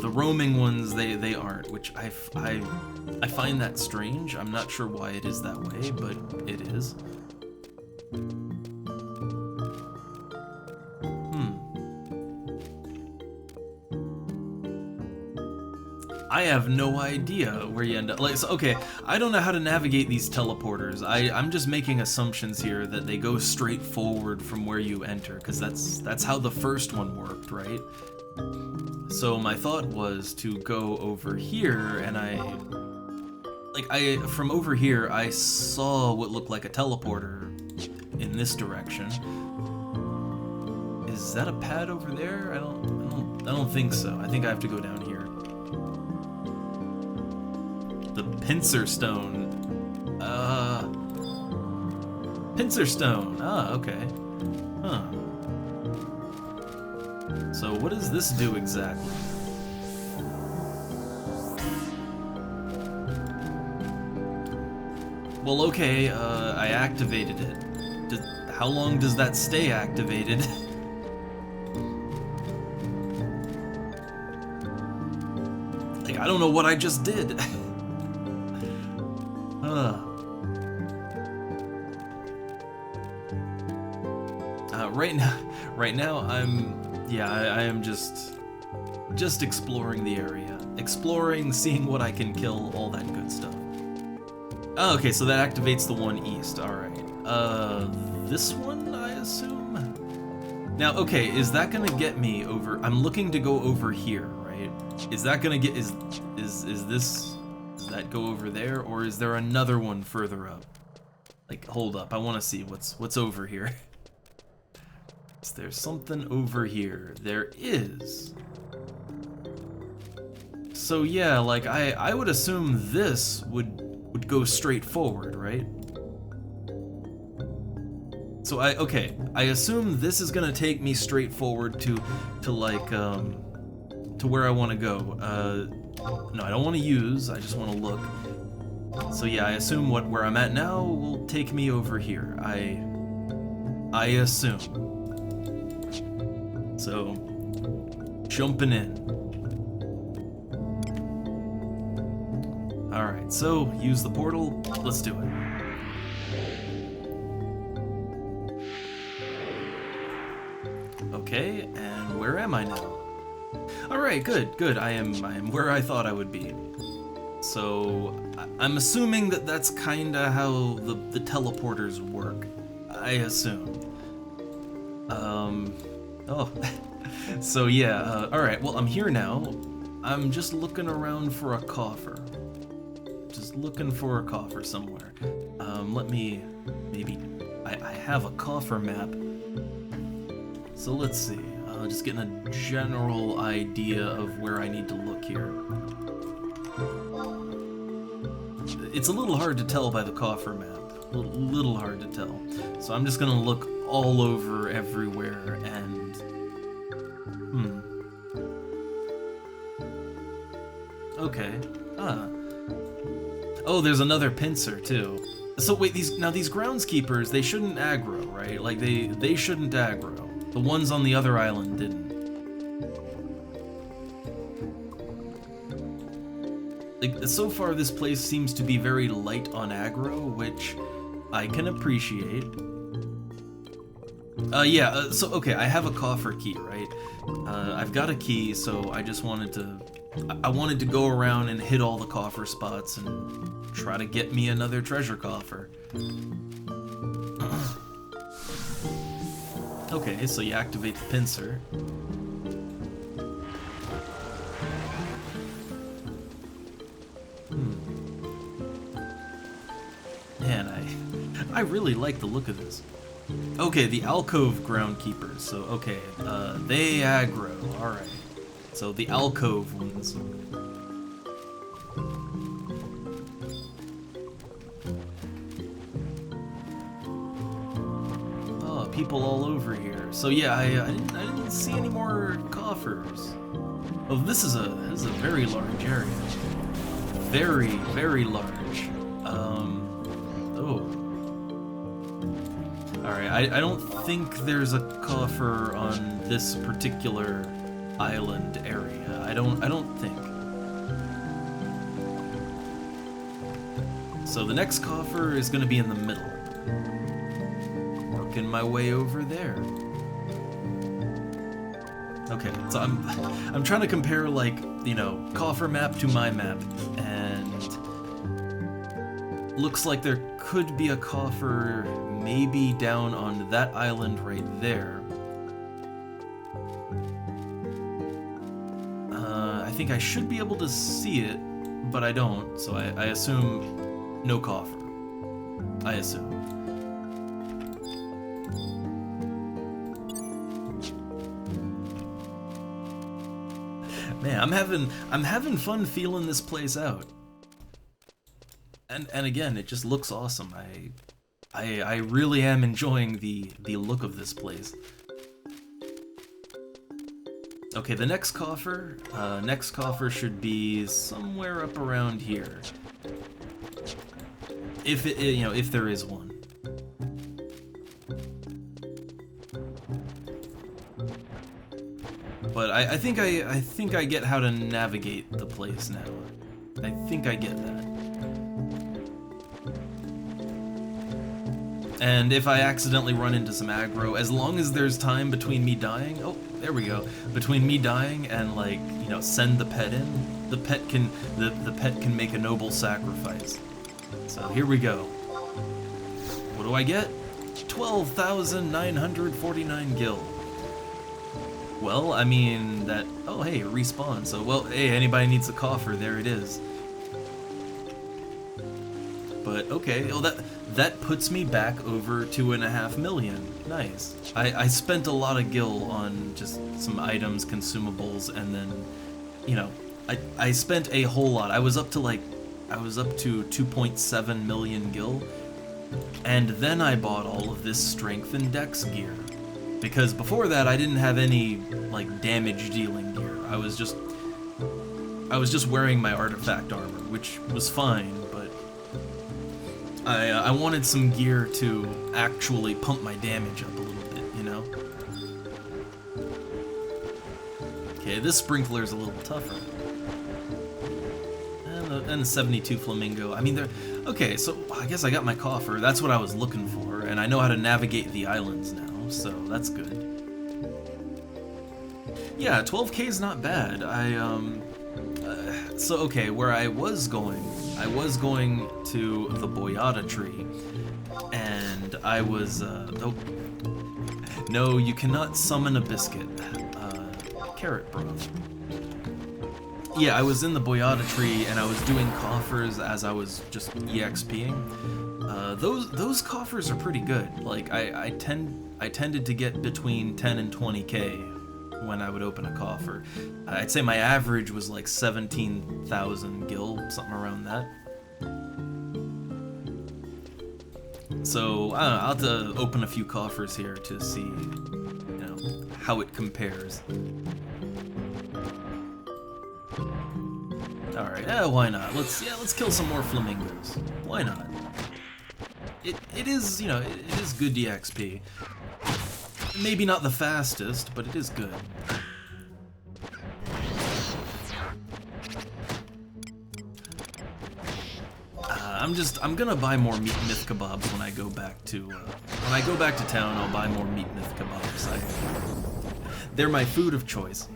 The roaming ones, they aren't, which I find that strange. I'm not sure why it is that way, but it is. I have no idea where you end up. Like, so, okay, I don't know how to navigate these teleporters. I'm just making assumptions here that they go straight forward from where you enter, because that's how the first one worked, right? So my thought was to go over here, and from over here I saw what looked like a teleporter in this direction. Is that a pad over there? I don't think so. I think I have to go down here. The pincer stone. Pincer stone. Ah, okay. Huh. So what does this do exactly? Well, okay, I activated it. how long does that stay activated? Like, I don't know what I just did. Right now, I am just exploring the area, exploring, seeing what I can kill, all that good stuff. Oh, okay, so that activates the one east. All right. This one, I assume. Now, okay, is that gonna get me over? I'm looking to go over here, right? Is that gonna get? Is this? Does that go over there, or is there another one further up? Like, hold up, I want to see what's over here. Is there something over here? There is. So yeah, like I would assume this would go straight forward, right? So I assume this is gonna take me straight forward to like to where I want to go. No, I don't want to use. I just want to look. So yeah, I assume where I'm at now will take me over here. I assume. So, jumping in. Alright, so use the portal. Let's do it. Okay, and where am I now? Alright, good. I am where I thought I would be. So, I'm assuming that that's kinda how the teleporters work. I assume. Oh, so yeah, alright, well, I'm here now. I'm just looking around for a coffer. Just looking for a coffer somewhere. Let me, maybe, I have a coffer map. So let's see, just getting a general idea of where I need to look here. It's a little hard to tell by the coffer map. A little hard to tell. So I'm just gonna look all over everywhere and okay. Oh, there's another pincer too. So wait, these groundskeepers, they shouldn't aggro, right? Like they shouldn't aggro. The ones on the other island didn't. Like, so far this place seems to be very light on aggro, which I can appreciate. So okay, I have a coffer key, right? I've got a key, so I just wanted to go around and hit all the coffer spots and try to get me another treasure coffer. Okay, so you activate the pincer. Man, I really like the look of this. Okay, the alcove groundkeepers. So, okay, they aggro. Alright. So, the alcove ones. Oh, people all over here. So, yeah, I didn't see any more coffers. Oh, this is a very large area. Very, very large. Oh. Alright, I don't think there's a coffer on this particular island area. I don't think. So the next coffer is gonna be in the middle. Working my way over there. Okay, so I'm trying to compare, like, you know, coffer map to my map, and looks like there could be a coffer maybe down on that island right there. I think I should be able to see it, but I don't, so I assume no coffer. I assume. Man, I'm having fun feeling this place out. And again, it just looks awesome. I really am enjoying the look of this place. Okay, the next coffer should be somewhere up around here. If there is one. but I think I get how to navigate the place now. I think I get that. And if I accidentally run into some aggro, as long as there's time between me dying, oh, there we go, between me dying and, like, you know, send the pet in, the pet can make a noble sacrifice. So here we go. What do I get? 12,949 gil. Well, I mean, that, oh hey, respawn, so, well, hey, anybody needs a coffer, there it is. But, okay, well, that puts me back over 2.5 million. Nice. I spent a lot of gil on just some items, consumables, and then, you know, I spent a whole lot. I was up to 2.7 million gil, and then I bought all of this strength and dex gear. Because before that, I didn't have any, like, damage dealing gear. I was just wearing my artifact armor, which was fine, but I wanted some gear to actually pump my damage up a little bit, you know? Okay, this sprinkler's a little tougher. And the 72 flamingo. I mean, they're... Okay, so I guess I got my coffer. That's what I was looking for, and I know how to navigate the islands now, so that's good. Yeah, 12k is not bad. So, okay, where I was going to the Boyata tree, and I was, oh, no, you cannot summon a biscuit. Carrot broth. Yeah, I was in the Boyata tree, and I was doing coffers as I was just EXPing. Those coffers are pretty good. Like, I tended to get between 10 and 20k when I would open a coffer. I'd say my average was like 17,000 gil, something around that. So, I don't know, I'll have to open a few coffers here to see, you know, how it compares. Alright, why not? Let's kill some more flamingos. Why not? It is, you know, it is good DXP. Maybe not the fastest, but it is good. I'm gonna buy more meat myth kebabs when I go back to town. I'll buy more meat myth kebabs. They're my food of choice.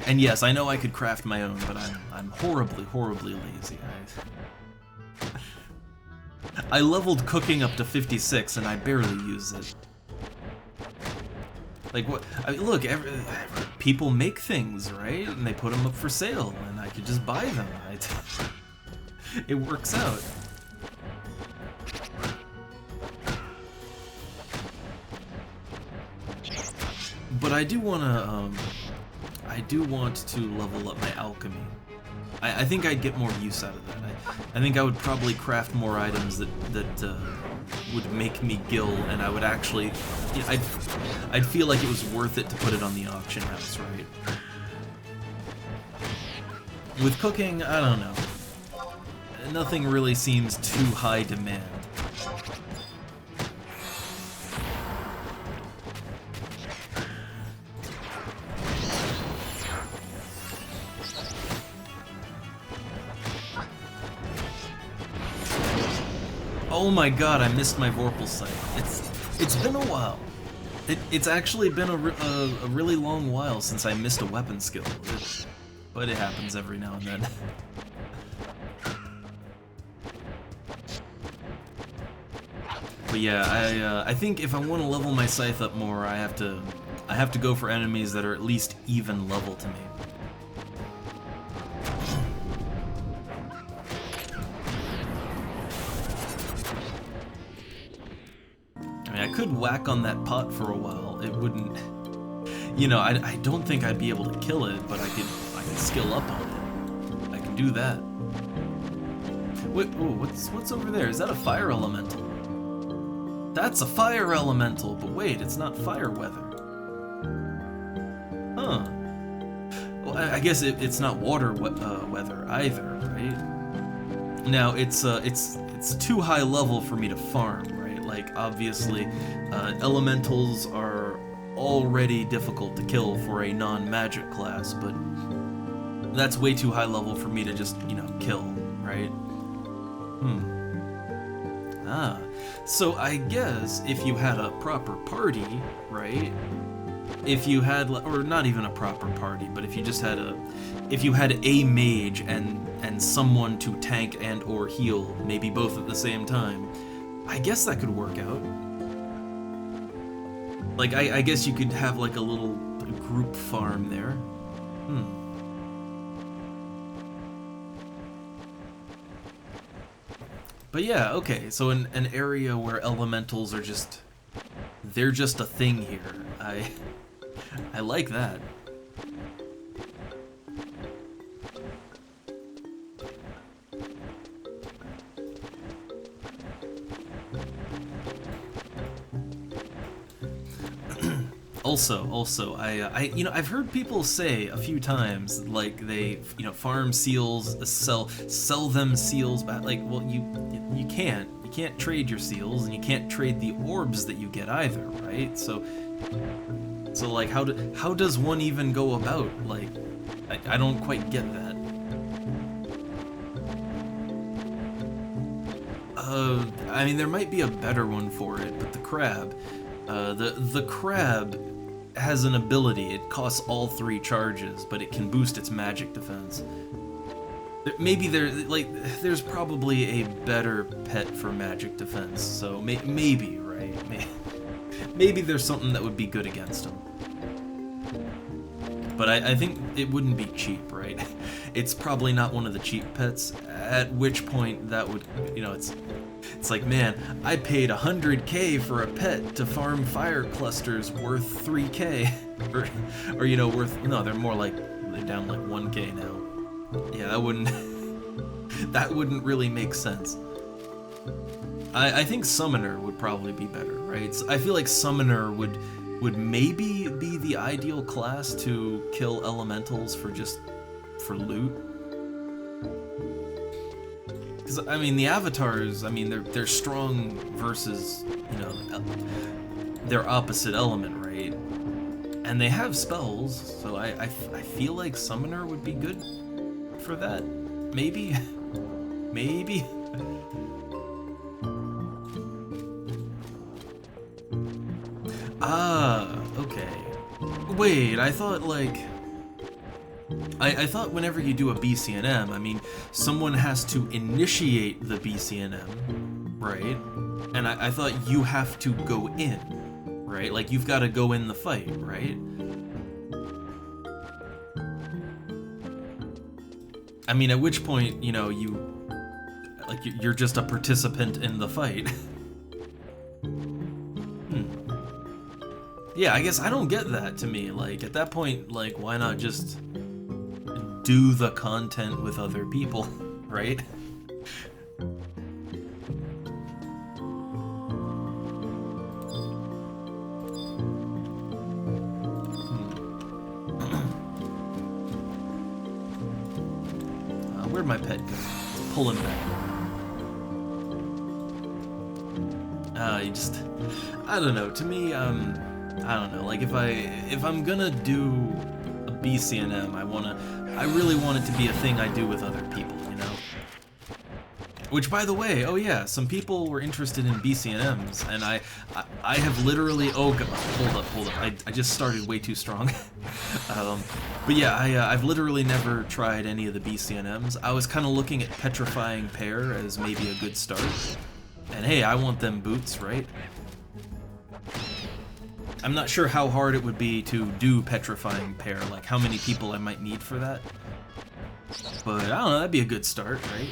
And yes, I know I could craft my own, but I'm horribly lazy. I leveled cooking up to 56, and I barely use it. Like, what? I mean, look, people make things, right? And they put them up for sale, and I could just buy them. It works out. But I do want to level up my alchemy. I think I'd get more use out of that. I think I would probably craft more items that would make me gil, and I would actually, you know, I'd feel like it was worth it to put it on the auction house, right? With cooking, I don't know. Nothing really seems too high demand. Oh my god, I missed my Vorpal sight. It's been a while. It's actually been a really long while since I missed a weapon skill. But it happens every now and then. But yeah, I think if I want to level my scythe up more, I have to go for enemies that are at least even level to me. I mean, I could whack on that pot for a while. It wouldn't, you know, I don't think I'd be able to kill it, but I could skill up on it. I can do that. Wait, ooh, what's over there? Is that a fire elemental? That's a fire elemental, but wait, it's not fire weather. Huh. Well, I guess it's not water weather either, right? Now, it's too high level for me to farm, right? Like, obviously, elementals are already difficult to kill for a non-magic class, but that's way too high level for me to just, you know, kill, right? So I guess if you had a proper party, right? If you had, or not even a proper party, but if you just had if you had a mage and someone to tank and or heal, maybe both at the same time, I guess that could work out. Like, I guess you could have like a little group farm there. But yeah, okay, so in an area where elementals are just, they're just a thing here. I like that. Also, you know, I've heard people say a few times, like, they, you know, farm seals, sell them seals back. Like, well, you can't trade your seals, and you can't trade the orbs that you get either, right? So like, how does one even go about, like, I don't quite get that. I mean, there might be a better one for it, but the crab, the crab has an ability. It costs all 3 charges, but it can boost its magic defense. Maybe there's probably a better pet for magic defense, so maybe, right? Maybe there's something that would be good against him. But I think it wouldn't be cheap, right? It's probably not one of the cheap pets, at which point that would, you know, it's like, man, I paid 100K for a pet to farm fire clusters worth 3K. or you know, no, they're down like 1K now. Yeah, that wouldn't really make sense. I think Summoner would probably be better, right? I feel like Summoner would maybe be the ideal class to kill elementals for loot. Because, I mean, the avatars, I mean, they're strong versus, you know, their opposite element, right? And they have spells, so I feel like Summoner would be good for that. Maybe? Maybe? Okay. Wait, I thought, like... I thought whenever you do a BCNM, I mean, someone has to initiate the BCNM, right? And I thought you have to go in, right? Like, you've got to go in the fight, right? I mean, at which point, you know, you're just a participant in the fight. Yeah, I guess I don't get that to me. Like, at that point, like, why not just do the content with other people, right? Where'd my pet go? Let's pull him back. I don't know. To me, I don't know. Like, if I'm gonna do a BCNM, I really want it to be a thing I do with other people, you know? Which, by the way, oh yeah, some people were interested in BCNMs, and I have literally, oh god, hold up, I just started way too strong. But yeah, I've literally never tried any of the BCNMs. I was kind of looking at Petrifying Pear as maybe a good start. And hey, I want them boots, right? I'm not sure how hard it would be to do Petrifying Pear, like how many people I might need for that. But I don't know, that'd be a good start, right?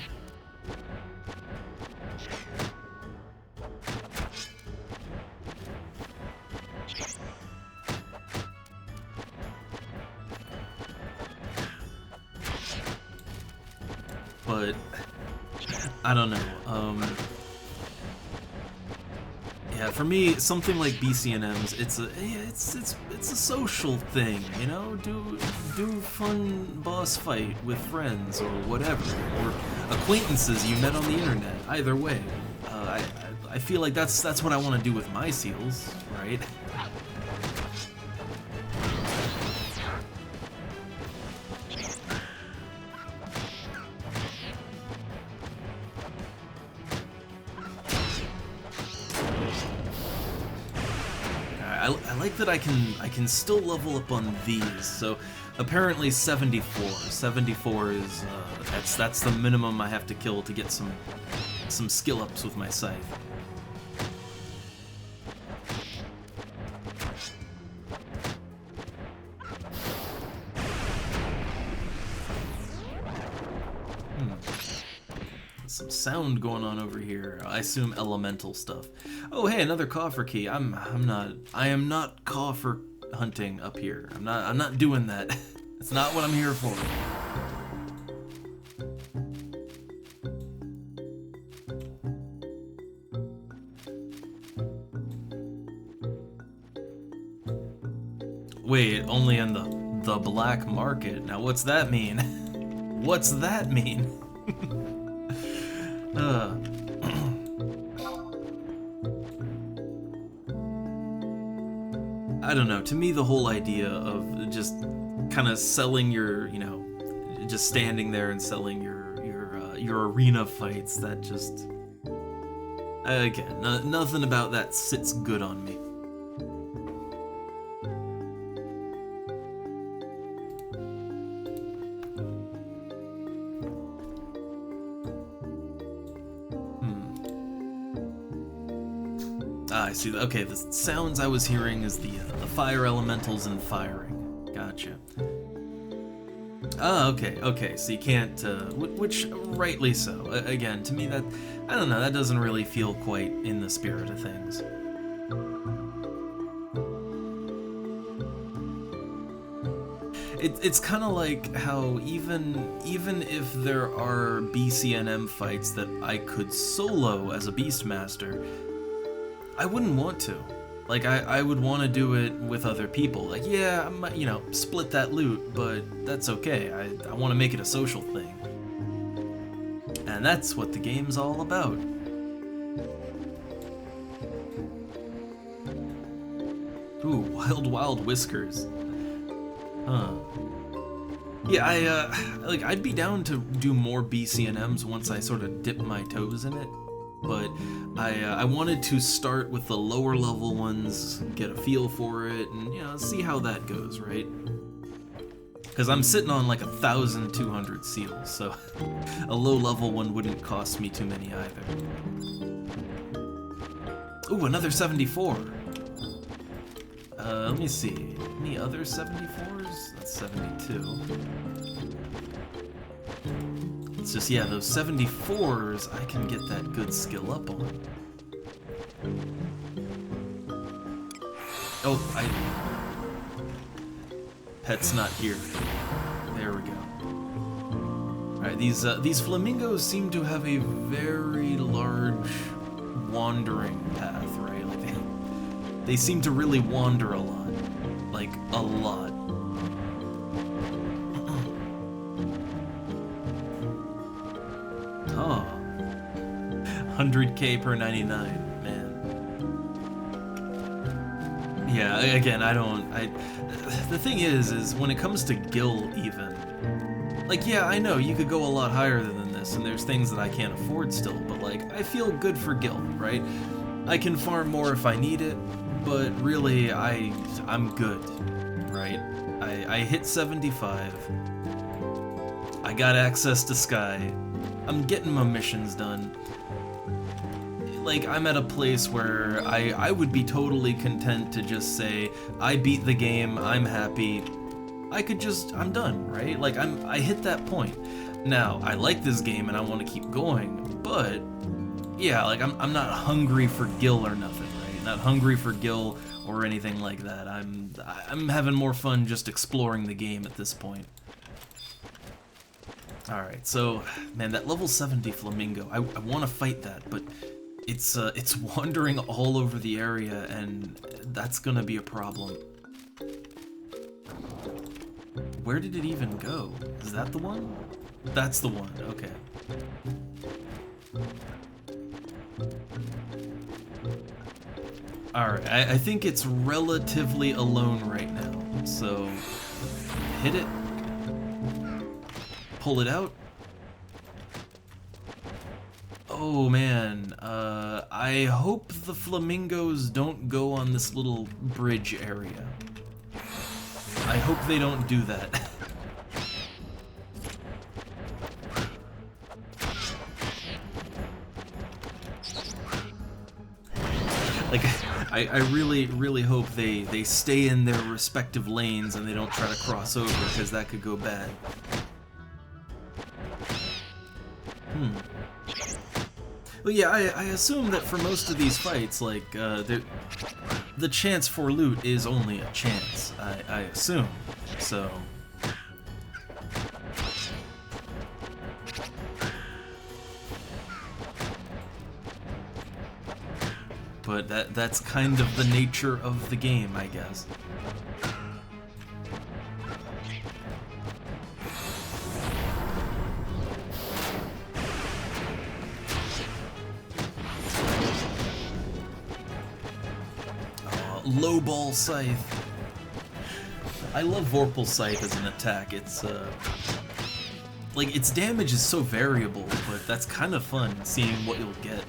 But I don't know. Yeah, for me, something like BCNMs, it's a social thing, you know. Do fun boss fight with friends or whatever, or acquaintances you met on the internet. Either way, I feel like that's what I want to do with my seals, right? like that I can still level up on these. So apparently 74. 74 is that's the minimum I have to kill to get some skill ups with my scythe. Some sound going on over here. I assume elemental stuff. Oh, hey, another coffer key. I am not coffer hunting up here. I'm not doing that. It's not what I'm here for. Wait, only in the black market. Now what's that mean? What's that mean? I don't know, to me the whole idea of just kind of selling your, you know, just standing there and selling your arena fights, that just, again, nothing about that sits good on me. I see. Okay, the sounds I was hearing is the fire elementals and firing. Gotcha. Ah, okay. So you can't, which rightly so. Again, to me that, I don't know, that doesn't really feel quite in the spirit of things. It's kind of like how even if there are BCNM fights that I could solo as a Beastmaster, I wouldn't want to. Like, I would want to do it with other people. Like, yeah, I might, you know, split that loot, but that's okay. I want to make it a social thing. And that's what the game's all about. Ooh, wild whiskers. Huh. Yeah, I'd be down to do more BCNMs once I sort of dip my toes in it. But I wanted to start with the lower level ones, get a feel for it, and, you know, see how that goes, right? Because I'm sitting on like 1,200 seals, so a low level one wouldn't cost me too many either. Ooh, another 74. Let me see. Any other 74s? That's 72. It's just, yeah, those 74s, I can get that good skill up on. Oh, Pet's not here. There we go. Alright, these flamingos seem to have a very large wandering path, right? Like, they seem to really wander a lot. Like, a lot. Oh, 100k per 99, man. Yeah, again, the thing is when it comes to Gil even, like, yeah, I know you could go a lot higher than this, and there's things that I can't afford still, but like, I feel good for Gil, right? I can farm more if I need it, but really, I'm good, right? I hit 75, I got access to Sky, I'm getting my missions done. Like, I'm at a place where I would be totally content to just say, I beat the game, I'm happy. I'm done, right? Like, I hit that point. Now, I like this game and I want to keep going, but yeah, like, I'm not hungry for Gil or nothing, right? Not hungry for Gil or anything like that. I'm having more fun just exploring the game at this point. Alright, so, man, that level 70 flamingo, I want to fight that, but it's wandering all over the area, and that's gonna be a problem. Where did it even go? Is that the one? That's the one, okay. Alright, I think it's relatively alone right now, so hit it. Pull it out. Oh man, I hope the flamingos don't go on this little bridge area. I hope they don't do that. Like, I really, really hope they stay in their respective lanes and they don't try to cross over, because that could go bad. Well, yeah, I assume that for most of these fights, like, the chance for loot is only a chance, I assume, so... But that's kind of the nature of the game, I guess. Low ball scythe. I love Vorpal Scythe as an attack. It's like, its damage is so variable, but that's kind of fun seeing what you'll get.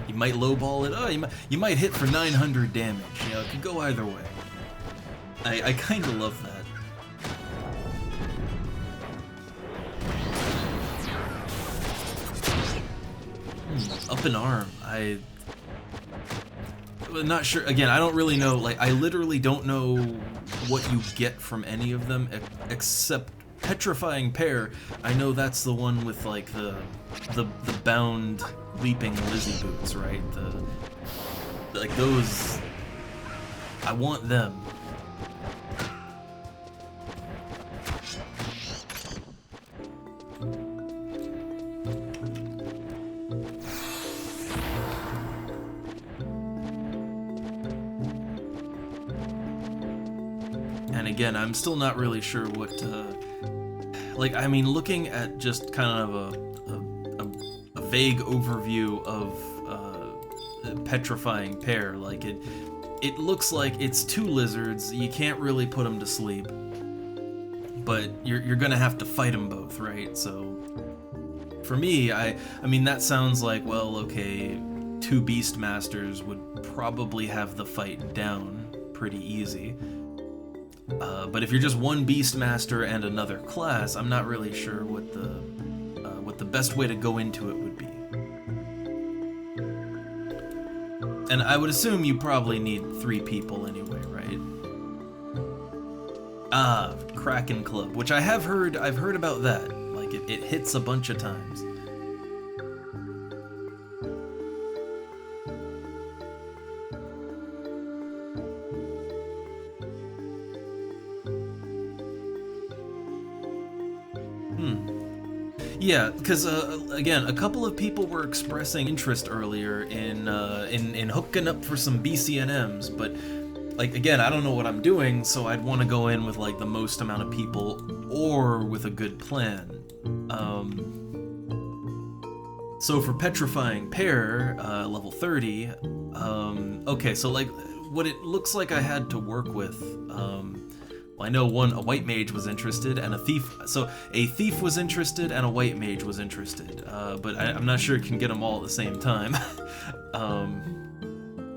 You might lowball it. Oh, you might hit for 900 damage. You know, it could go either way. I kind of love that. Up an arm. I'm not sure. Again, I don't really know. Like, I literally don't know what you get from any of them, except Petrifying Pear. I know that's the one with like the bound leaping Lizzie boots, right? Like those. I want them. And again, I'm still not really sure what like, I mean, looking at just kind of a vague overview of Petrifying Pear, like it looks like it's two lizards. You can't really put them to sleep, but you're gonna have to fight them both, right? So for me, I mean, that sounds like, well, okay, two Beastmasters would probably have the fight down pretty easy. But if you're just one Beastmaster and another class, I'm not really sure what the best way to go into it would be. And I would assume you probably need 3 people anyway, right? Ah, Kraken Club, which I've heard about that. Like, it hits a bunch of times. Yeah, because again, a couple of people were expressing interest earlier in hooking up for some BCNMs, but like, again, I don't know what I'm doing, so I'd want to go in with like the most amount of people or with a good plan. So for Petrifying Pear, level 30, okay, so like what it looks like I had to work with. I know a white mage was interested, and a thief. So a thief was interested, and a white mage was interested. But I'm not sure you can get them all at the same time.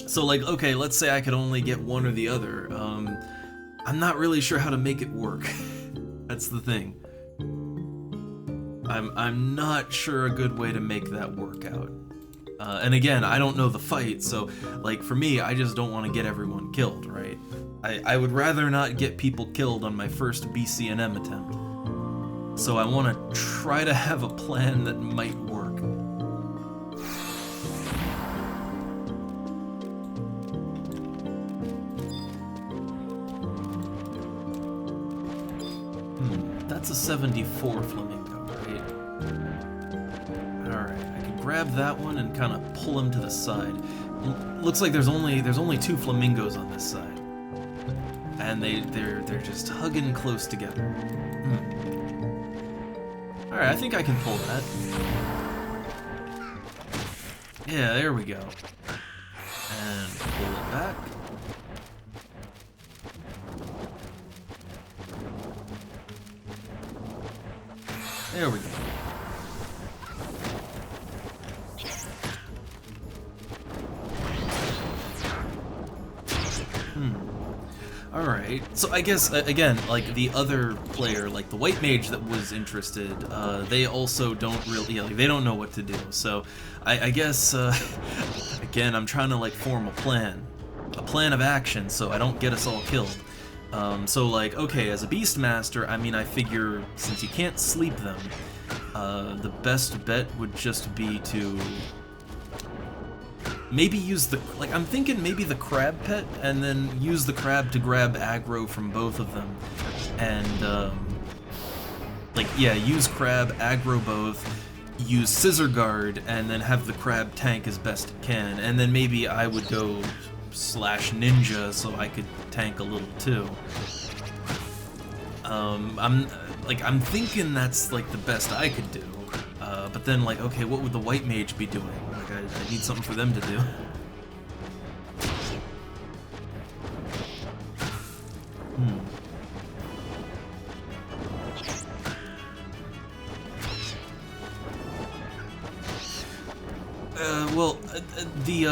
So like, okay, let's say I could only get one or the other. I'm not really sure how to make it work. That's the thing. I'm not sure a good way to make that work out. And again, I don't know the fight, so like for me, I just don't want to get everyone killed, right? I would rather not get people killed on my first BCNM attempt. So I want to try to have a plan that might work. That's a 74 flamingo, right? Alright, I can grab that one and kind of pull him to the side. Looks like there's only 2 flamingos on this side. And they're just hugging close together. Alright, I think I can pull that. Yeah, there we go. And pull it back. There we go. right. So I guess, again, like the other player, like the white mage that was interested, they also don't really, like, they don't know what to do. So I guess, again, I'm trying to like form a plan of action so I don't get us all killed. So like, okay, as a Beastmaster, I mean, I figure since you can't sleep them, the best bet would just be to maybe use the, like, I'm thinking maybe the crab pet, and then use the crab to grab aggro from both of them. And, like, yeah, use crab, aggro both, use scissor guard, and then have the crab tank as best it can. And then maybe I would go slash ninja so I could tank a little too. I'm thinking that's, like, the best I could do. But then, like, okay, what would the white mage be doing? Like, I need something for them to do.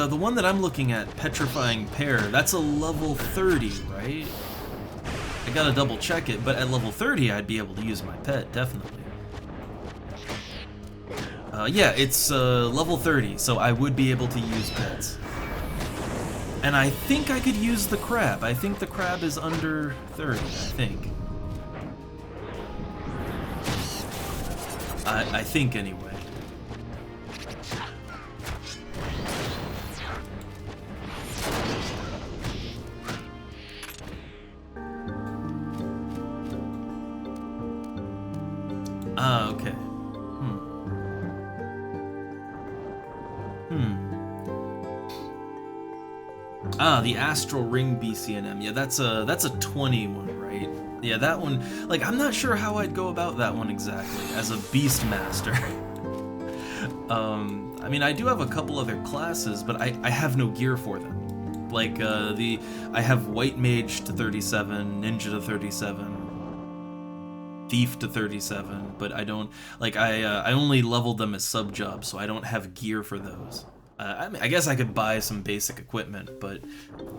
The one that I'm looking at, Petrifying Pear, that's a level 30, right? I gotta double check it, but at level 30 I'd be able to use my pet, definitely. Yeah, it's level 30, so I would be able to use pets. And I think I could use the crab. I think the crab is under 30, I think. I think, anyway. Ah, okay. Ah, the Astral Ring BCNM. Yeah, that's a 20 one, right? Yeah, that one, like, I'm not sure how I'd go about that one exactly as a Beastmaster. I mean, I do have a couple other classes, but I have no gear for them. Like, I have White Mage to 37, Ninja to 37, Thief to 37, but I don't, like, I only leveled them as sub-jobs, so I don't have gear for those. I mean, I guess I could buy some basic equipment, but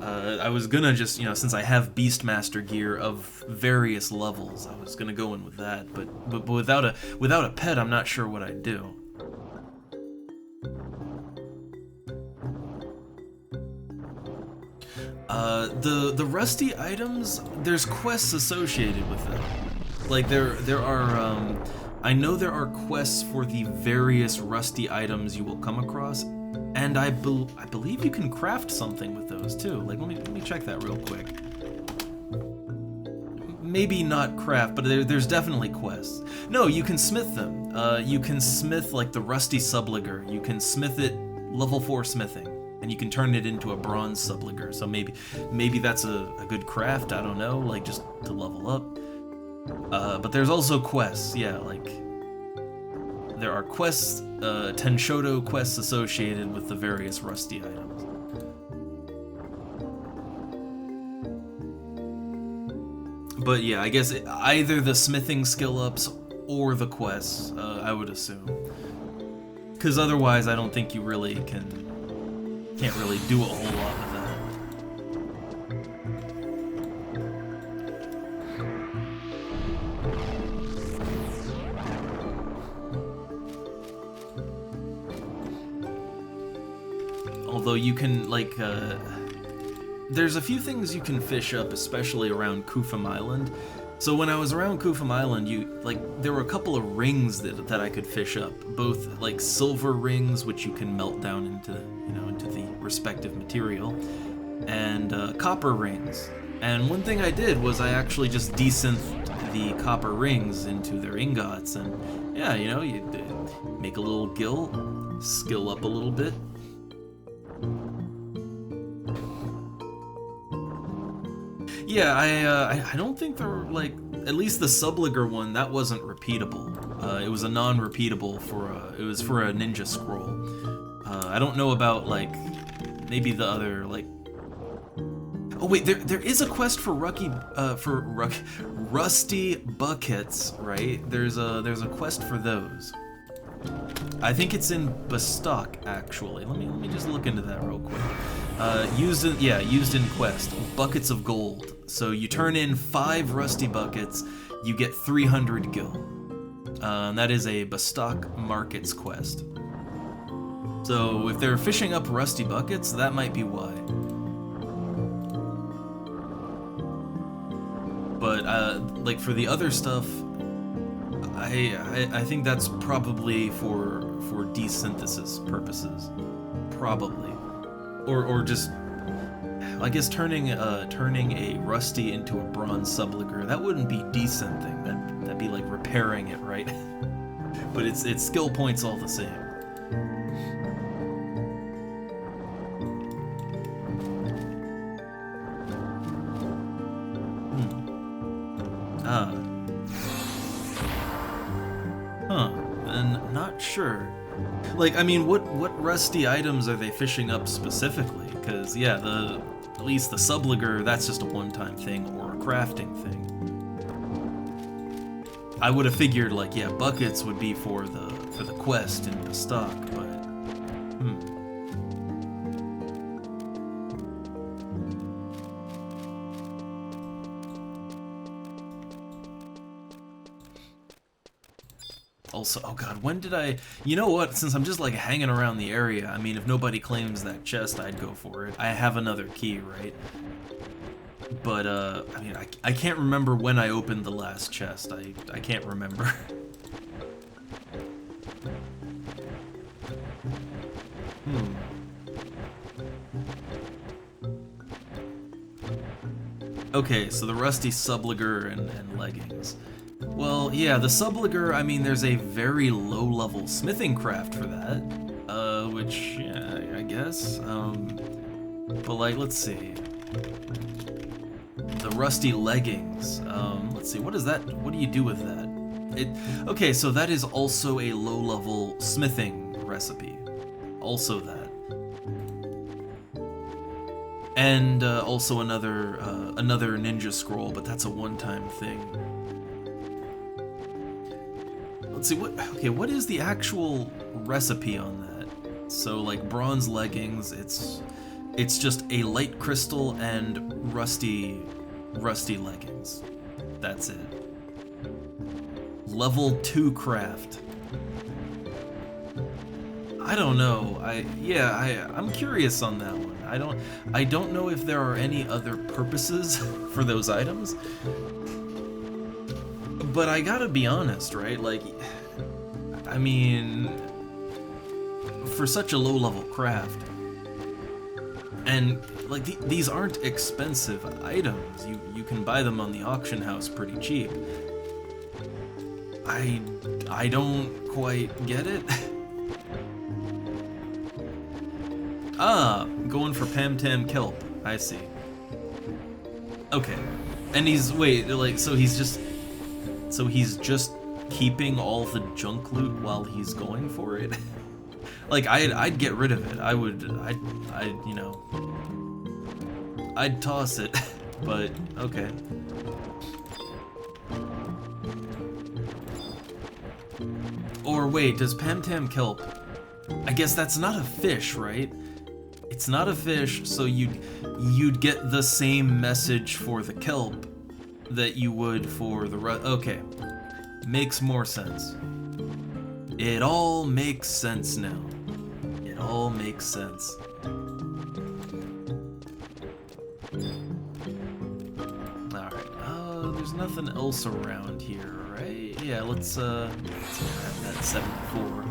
I was gonna just, you know, since I have Beastmaster gear of various levels, I was gonna go in with that. But without a pet, I'm not sure what I'd do. The rusty items, there's quests associated with them. Like there are I know there are quests for the various rusty items you will come across. And I believe you can craft something with those too. Like, let me check that real quick. Maybe not craft, but there's definitely quests. No, you can smith them. You can smith, like, the rusty subliger. You can smith it level 4 smithing, and you can turn it into a bronze subliger. So maybe that's a good craft. I don't know, like, just to level up. But there's also quests. Yeah, like, there are quests, Tenshodo quests associated with the various rusty items. But yeah, I guess either the smithing skill ups or the quests, I would assume. Because otherwise, I don't think you really can't really do a whole lot with that. Although you can, like, there's a few things you can fish up, especially around Kufum Island. So when I was around Kufum Island, there were a couple of rings that I could fish up. Both, like, silver rings, which you can melt down into, you know, into the respective material, and copper rings. And one thing I did was I actually just desynthed the copper rings into their ingots, and yeah, you know, you make a little gill, skill up a little bit. Yeah, I don't think there were, like, at least the Subliger one, that wasn't repeatable. It was a non-repeatable it was for a ninja scroll. I don't know about, like, maybe the other, like... Oh wait, there is a quest for rusty buckets, right? There's a quest for those. I think it's in Bastok, actually. Let me just look into that real quick. Used in quest. Buckets of gold. So you turn in 5 rusty buckets, you get 300 gil. That is a Bastock Markets quest. So if they're fishing up rusty buckets, that might be why. But like for the other stuff, I think that's probably for desynthesis purposes, probably, or just I guess turning a rusty into a bronze subliger, that wouldn't be desynthing. That'd be like repairing it, right? But it's skill points all the same. And not sure. Like, I mean, what rusty items are they fishing up specifically? Because yeah, at least the subliger, that's just a one-time thing or a crafting thing. I would have figured like, yeah, buckets would be for the quest in the stock, but Also, oh god, when did I... You know what, since I'm just like hanging around the area, I mean, if nobody claims that chest, I'd go for it. I have another key, right? But, I mean, I can't remember when I opened the last chest. I can't remember. Okay, so the rusty subliger and leggings. Well, yeah, the subliger, I mean, there's a very low-level smithing craft for that, which, yeah, I guess, but, like, let's see. The rusty leggings, let's see, what is that, what do you do with that? Okay, so that is also a low-level smithing recipe, also that. And, also another ninja scroll, but that's a one-time thing. Let's see, what is the actual recipe on that? So like bronze leggings, it's just a light crystal and rusty leggings. That's it. Level 2 craft. I don't know. I'm curious on that one. I don't know if there are any other purposes for those items. But I gotta be honest, right? Like, I mean, for such a low-level craft, and like these aren't expensive items. You can buy them on the auction house pretty cheap. I don't quite get it. Ah, going for Pam Tam Kelp. I see. Okay, and so he's just keeping all the junk loot while he's going for it? Like, I'd get rid of it. I'd toss it, but okay. Or wait, does Pam Tam Kelp... I guess that's not a fish, right? It's not a fish, so you'd get the same message for the kelp that you would for the okay. Makes more sense. It all makes sense now. It all makes sense. Alright, there's nothing else around here, right? Yeah, let's grab that 74.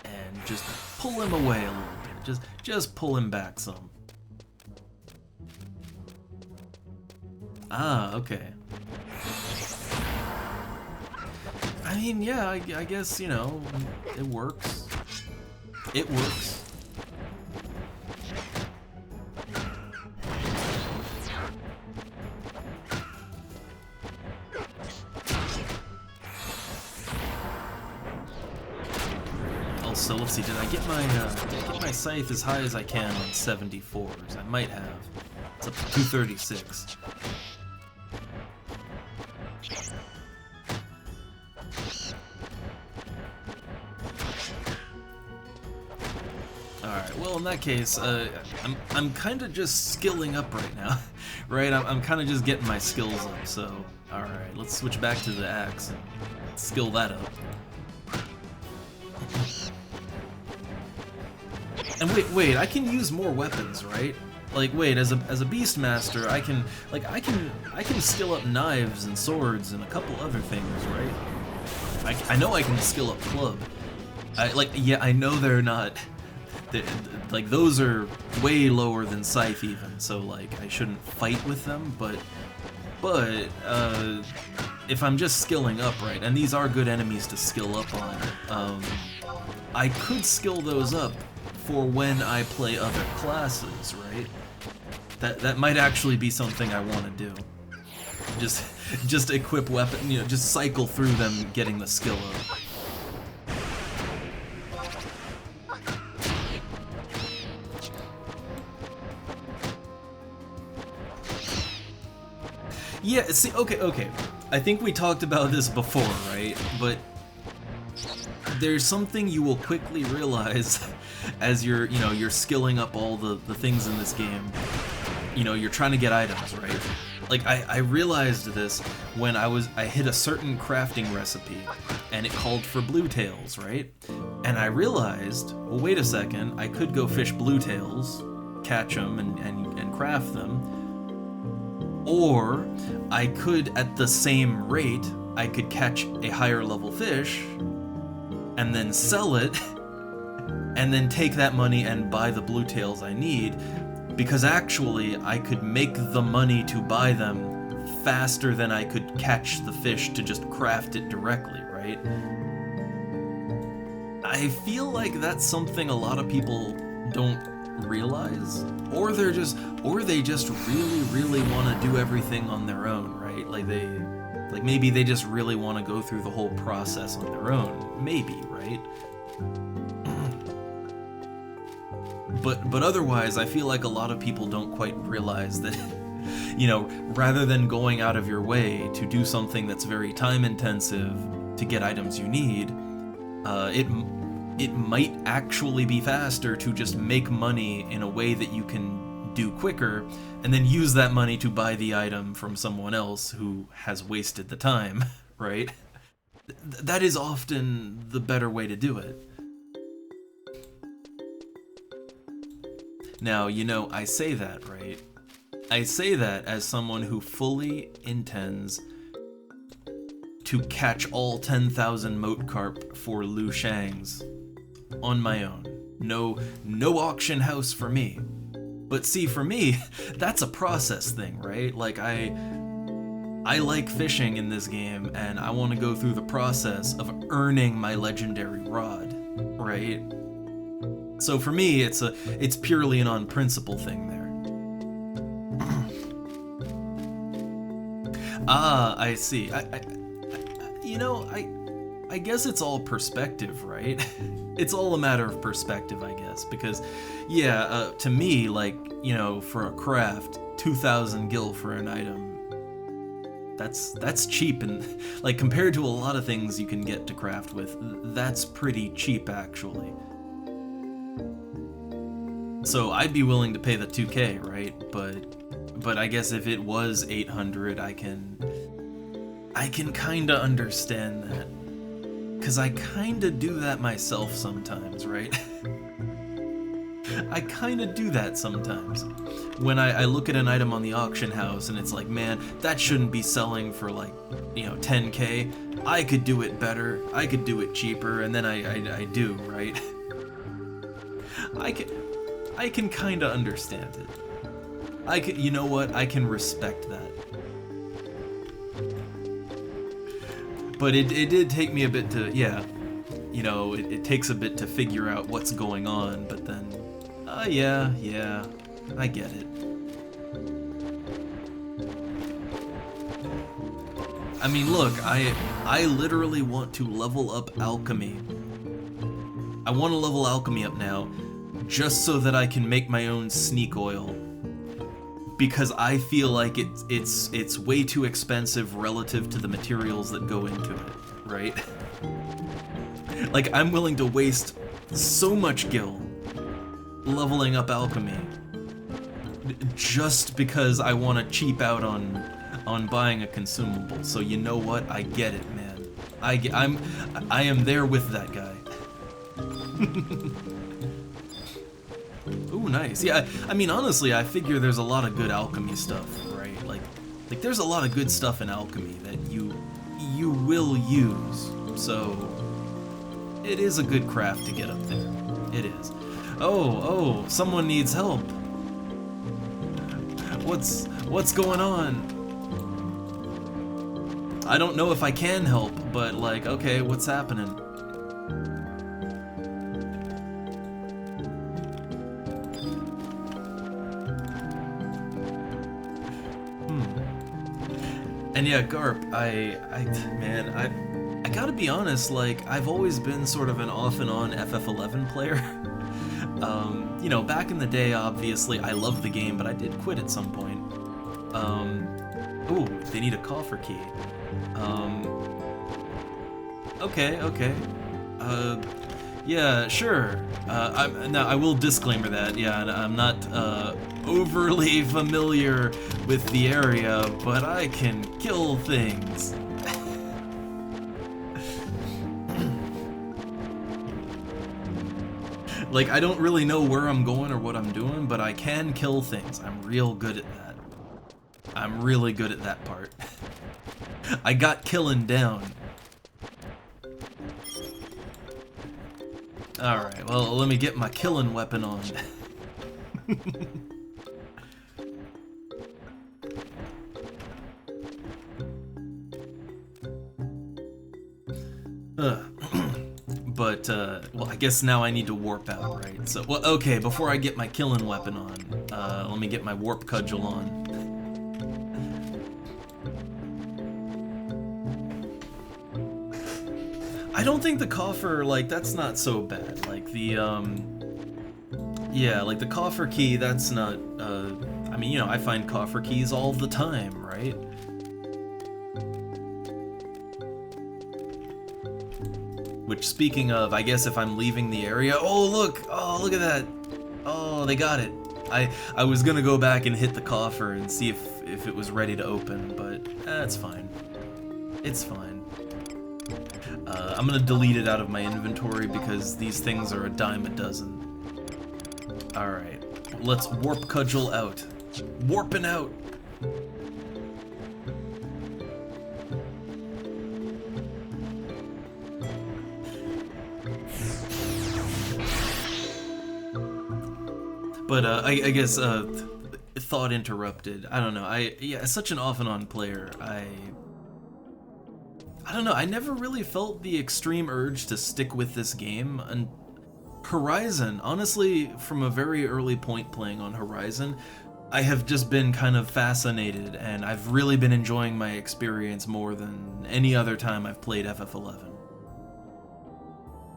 And just pull him away a little bit. Just pull him back some. Ah, okay. I mean, yeah, I guess, you know, it works. It works. Also, let's see, did I get my scythe as high as I can on 74s? I might have. It's up to 236. Alright, well in that case, I'm kind of just skilling up right now, right? I'm kind of just getting my skills up, so... Alright, let's switch back to the axe and skill that up. And wait, I can use more weapons, right? Like, wait, as a Beastmaster, I can skill up knives and swords and a couple other things, right? I know I can skill up club. Yeah, I know they're not... like, those are way lower than Scythe even, so, like, I shouldn't fight with them, but if I'm just skilling up, right, and these are good enemies to skill up on, I could skill those up for when I play other classes, right? That might actually be something I want to do. Just equip weapon, you know, just cycle through them getting the skill up. Yeah, see, okay. I think we talked about this before, right? But there's something you will quickly realize as you're skilling up all the things in this game. You know, you're trying to get items, right? Like, I realized this when I hit a certain crafting recipe, and it called for blue tails, right? And I realized, well, wait a second, I could go fish blue tails, catch them, and craft them. Or I could, at the same rate, I could catch a higher level fish and then sell it and then take that money and buy the blue tails I need, because actually I could make the money to buy them faster than I could catch the fish to just craft it directly, right? I feel like that's something a lot of people don't realize, or they just really want to do everything on their own, right? Like maybe they just really want to go through the whole process on their own, maybe, right? But otherwise, I feel like a lot of people don't quite realize that, you know, rather than going out of your way to do something that's very time intensive to get items you need, it might actually be faster to just make money in a way that you can do quicker, and then use that money to buy the item from someone else who has wasted the time, right? That is often the better way to do it. Now, you know, I say that, right? I say that as someone who fully intends to catch all 10,000 moat carp for Liu Shang's on my own. No auction house for me. But see, for me, that's a process thing, right? Like, I like fishing in this game, and I want to go through the process of earning my legendary rod, right? So for me, it's purely an on-principle thing there. Ah, I see. I guess it's all perspective, right? It's all a matter of perspective, I guess, because, yeah, to me, like, you know, for a craft, 2,000 gil for an item, that's cheap, and, like, compared to a lot of things you can get to craft with, that's pretty cheap, actually. So I'd be willing to pay the 2K, right? But I guess if it was 800, I can kinda understand that. 'Cause I kinda do that myself sometimes, right? I kinda do that sometimes. When I look at an item on the auction house and it's like, man, that shouldn't be selling for, like, you know, 10K. I could do it better, I could do it cheaper, and then I do, right? I can kinda understand it. You know what? I can respect that. But it did take me a bit to, yeah, you know, it takes a bit to figure out what's going on, but then, yeah, I get it. I mean, look, I literally want to level up alchemy. I want to level alchemy up now, just so that I can make my own sneak oil. Because I feel like it's way too expensive relative to the materials that go into it, right? Like, I'm willing to waste so much gil leveling up alchemy just because I want to cheap out on buying a consumable. So you know what? I get it, man. I am there with that guy. Ooh, nice. Yeah, I mean, honestly, I figure there's a lot of good alchemy stuff, right? Like there's a lot of good stuff in alchemy that you will use. So it is a good craft to get up there. It is. Oh, someone needs help. What's going on? I don't know if I can help, but like, okay, what's happening? And yeah, Garp, I gotta be honest, like, I've always been sort of an off and on FF11 player. You know, back in the day, obviously, I loved the game, but I did quit at some point. Ooh, they need a coffer key. Okay. Yeah, sure. Now, I will disclaimer that, yeah, I'm not, overly familiar with the area, but I can kill things. Like, I don't really know where I'm going or what I'm doing, but I can kill things. I'm real good at that. I'm really good at that part. I got killing down. Alright, well, let me get my killing weapon on. But, well, I guess now I need to warp out, right? So, well, okay, before I get my killing weapon on, let me get my warp cudgel on. I don't think the coffer, like, that's not so bad. Like, the, yeah, like, the coffer key, that's not, I mean, you know, I find coffer keys all the time, right? Which, speaking of, I guess if I'm leaving the area, oh look at that, oh, they got it. I was gonna go back and hit the coffer and see if it was ready to open, but that's fine. It's fine. I'm gonna delete it out of my inventory because these things are a dime a dozen. Alright, let's warp cudgel out. Warping out! But, I guess, thought interrupted. I don't know, yeah, as such an off and on player, I don't know, I never really felt the extreme urge to stick with this game. And Horizon, honestly, from a very early point playing on Horizon, I have just been kind of fascinated, and I've really been enjoying my experience more than any other time I've played FF11.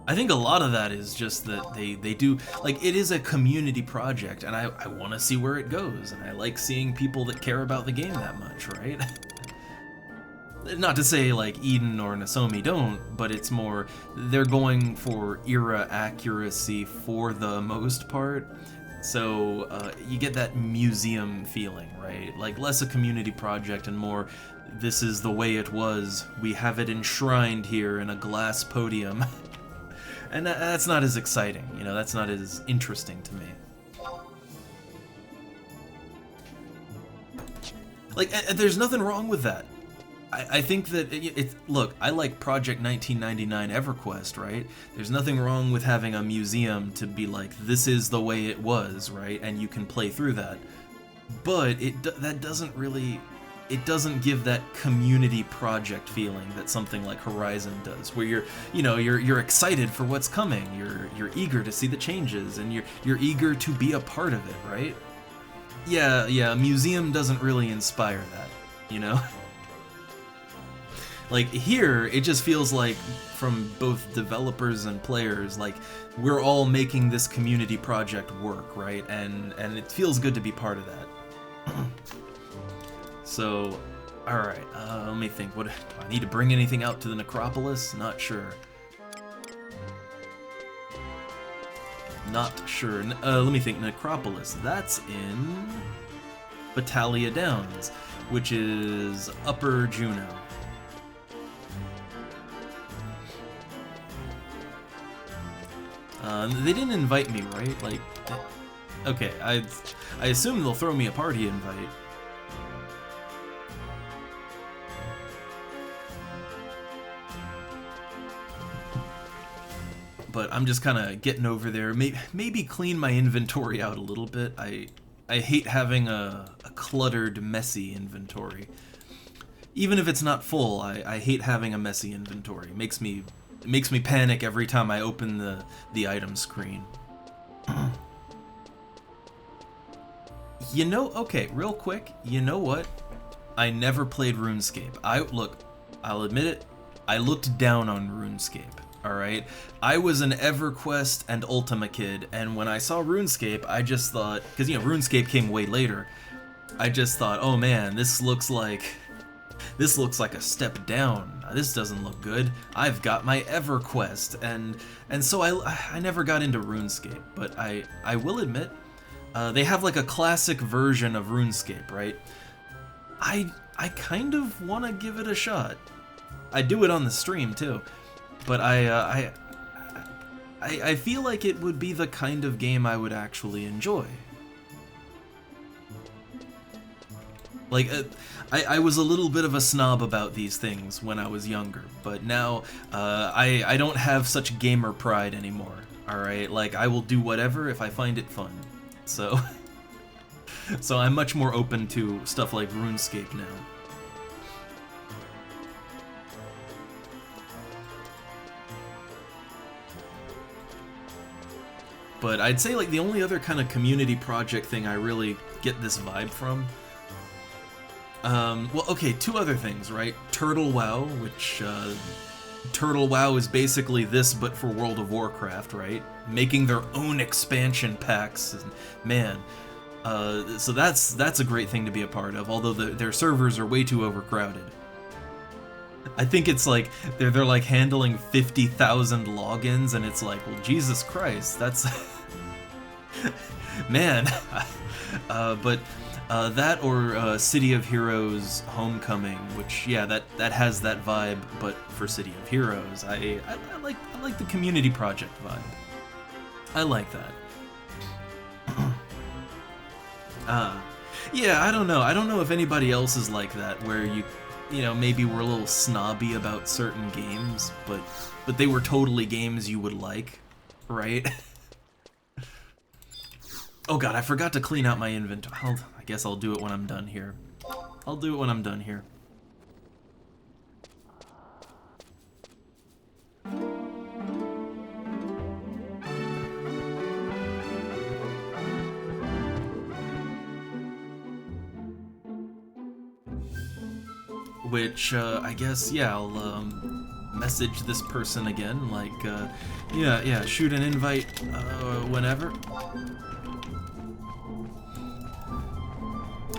I think a lot of that is just that they do, like, it is a community project, and I want to see where it goes, and I like seeing people that care about the game that much, right? Not to say, like, Eden or Nasomi don't, but it's more, they're going for era accuracy for the most part, so you get that museum feeling, right? Like, less a community project and more, this is the way it was, we have it enshrined here in a glass podium. And that's not as exciting, you know, that's not as interesting to me. Like, there's nothing wrong with that. I think that, look, I like Project 1999 EverQuest, right? There's nothing wrong with having a museum to be like, this is the way it was, right? And you can play through that. But that doesn't really, it doesn't give that community project feeling that something like Horizon does, where you're excited for what's coming, you're eager to see the changes, and you're eager to be a part of it, right? Yeah, a museum doesn't really inspire that, you know? Like, here, it just feels like, from both developers and players, like, we're all making this community project work, right? And it feels good to be part of that. So, alright, let me think, do I need to bring anything out to the necropolis? Not sure. Not sure. Let me think. Necropolis. That's in Battalia Downs, which is Upper Juno. They didn't invite me, right? Like, okay, I assume they'll throw me a party invite. But I'm just kind of getting over there. Maybe clean my inventory out a little bit. I hate having a cluttered, messy inventory. Even if it's not full, I hate having a messy inventory. It makes me panic every time I open the item screen. You know, okay, real quick, you know what? I never played RuneScape. I'll admit it, I looked down on RuneScape. Alright, I was an EverQuest and Ultima kid, and when I saw RuneScape, I just thought, because, you know, RuneScape came way later, I just thought, oh man, this looks like a step down. This doesn't look good. I've got my EverQuest, and so I never got into RuneScape, but I will admit, they have like a classic version of RuneScape, right? I kind of want to give it a shot. I do it on the stream too. But I feel like it would be the kind of game I would actually enjoy. Like, I was a little bit of a snob about these things when I was younger, but now I don't have such gamer pride anymore, alright? Like, I will do whatever if I find it fun. So, so I'm much more open to stuff like RuneScape now. But I'd say, like, the only other kind of community project thing I really get this vibe from... well, okay, two other things, right? Turtle WoW, which, Turtle WoW is basically this, but for World of Warcraft, right? Making their own expansion packs, and, man. So that's a great thing to be a part of, although their servers are way too overcrowded. I think it's like, they're like handling 50,000 logins, and it's like, well, Jesus Christ, that's... Man. But that or City of Heroes Homecoming, which, yeah, that has that vibe, but for City of Heroes. I like the community project vibe. I like that. Yeah, I don't know. I don't know if anybody else is like that, where you know, maybe we're a little snobby about certain games, but they were totally games you would like, right? Oh god, I forgot to clean out my inventory. I guess I'll do it when I'm done here. I'll do it when I'm done here. Which, I guess, yeah, I'll, message this person again, like, yeah, shoot an invite, whenever.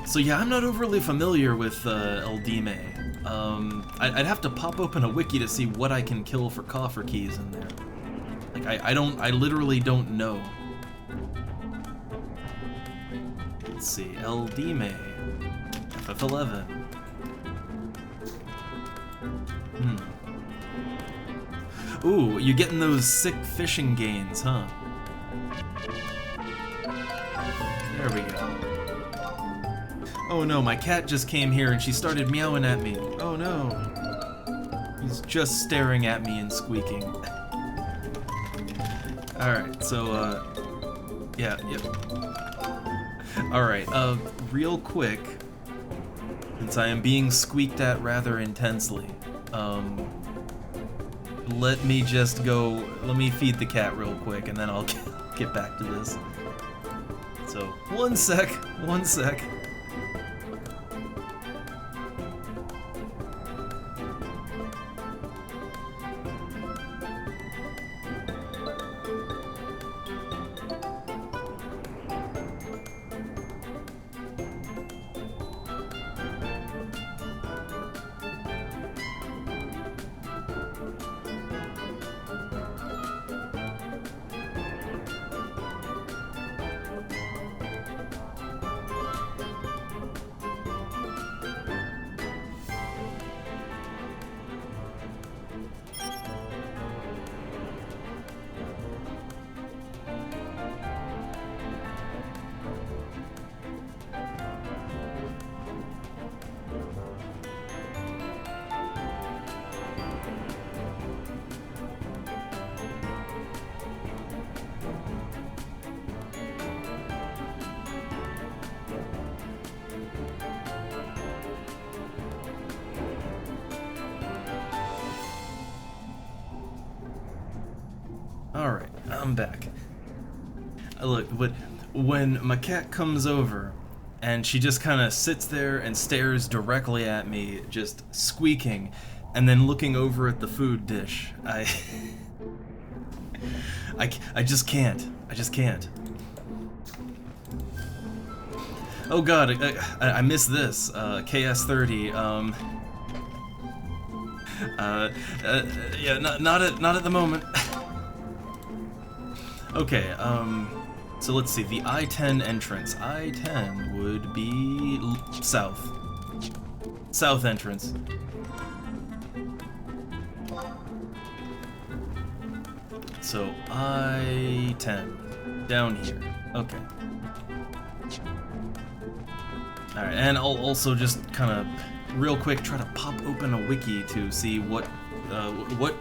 So yeah, I'm not overly familiar with, Eldime. I'd have to pop open a wiki to see what I can kill for coffer keys in there. Like, I literally don't know. Let's see, Eldime, FF11. Ooh, you're getting those sick fishing gains, huh? There we go. Oh no, my cat just came here and she started meowing at me. Oh no. He's just staring at me and squeaking. Alright, so, yeah. Alright, real quick, since I am being squeaked at rather intensely, let me feed the cat real quick, and then I'll get back to this. So, one sec. Alright, I'm back. Look, but when my cat comes over and she just kind of sits there and stares directly at me, just squeaking, and then looking over at the food dish, I just can't. I just can't. Oh god, I missed this. KS30. Yeah, not at the moment. Okay. So let's see. The I-10 entrance. I-10 would be south. South entrance. So I-10 down here. Okay. Alright, and I'll also just kind of real quick try to pop open a wiki to see what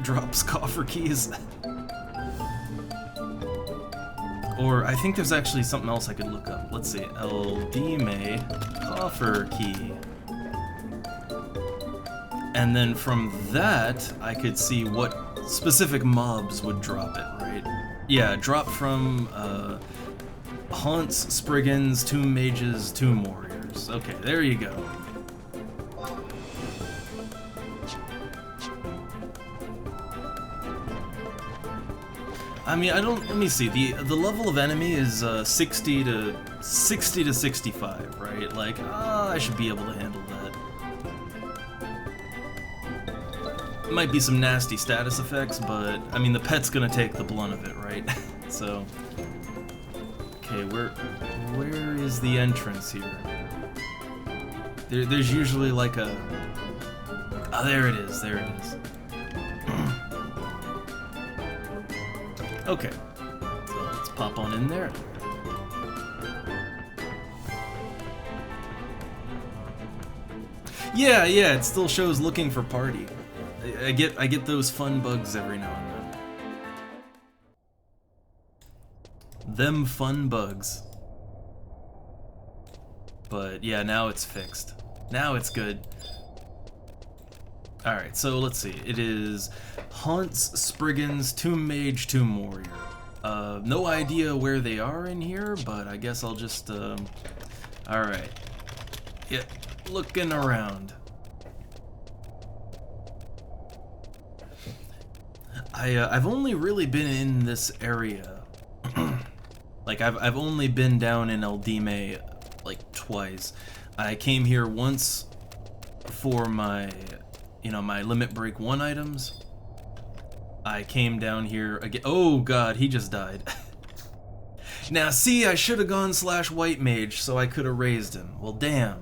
drops coffer keys. Or I think there's actually something else I could look up. Let's see. Eldime coffer key. And then from that, I could see what specific mobs would drop it, right? Yeah, drop from Haunts, Spriggans, Tomb Mages, Tomb Warriors. Okay, there you go. I mean, let me see, the level of enemy is 60 to 65, right? Like, I should be able to handle that. Might be some nasty status effects, but, I mean, the pet's gonna take the blunt of it, right? So, okay, where is the entrance here? There's usually like a... Oh, there it is, there it is. Okay, so let's pop on in there. Yeah, it still shows looking for party. I get those fun bugs every now and then. Them fun bugs. But yeah, now it's fixed. Now it's good. Alright, so let's see. It is Haunts, Spriggans, Tomb Mage, Tomb Warrior. No idea where they are in here, but I guess I'll just, alright. Yeah, looking around. I've only really been in this area. Like, I've only been down in Eldime, like, twice. I came here once for my... You know, my Limit Break 1 items. I came down here again. Oh god, he just died. Now see, I should have gone / White Mage so I could have raised him. Well, damn.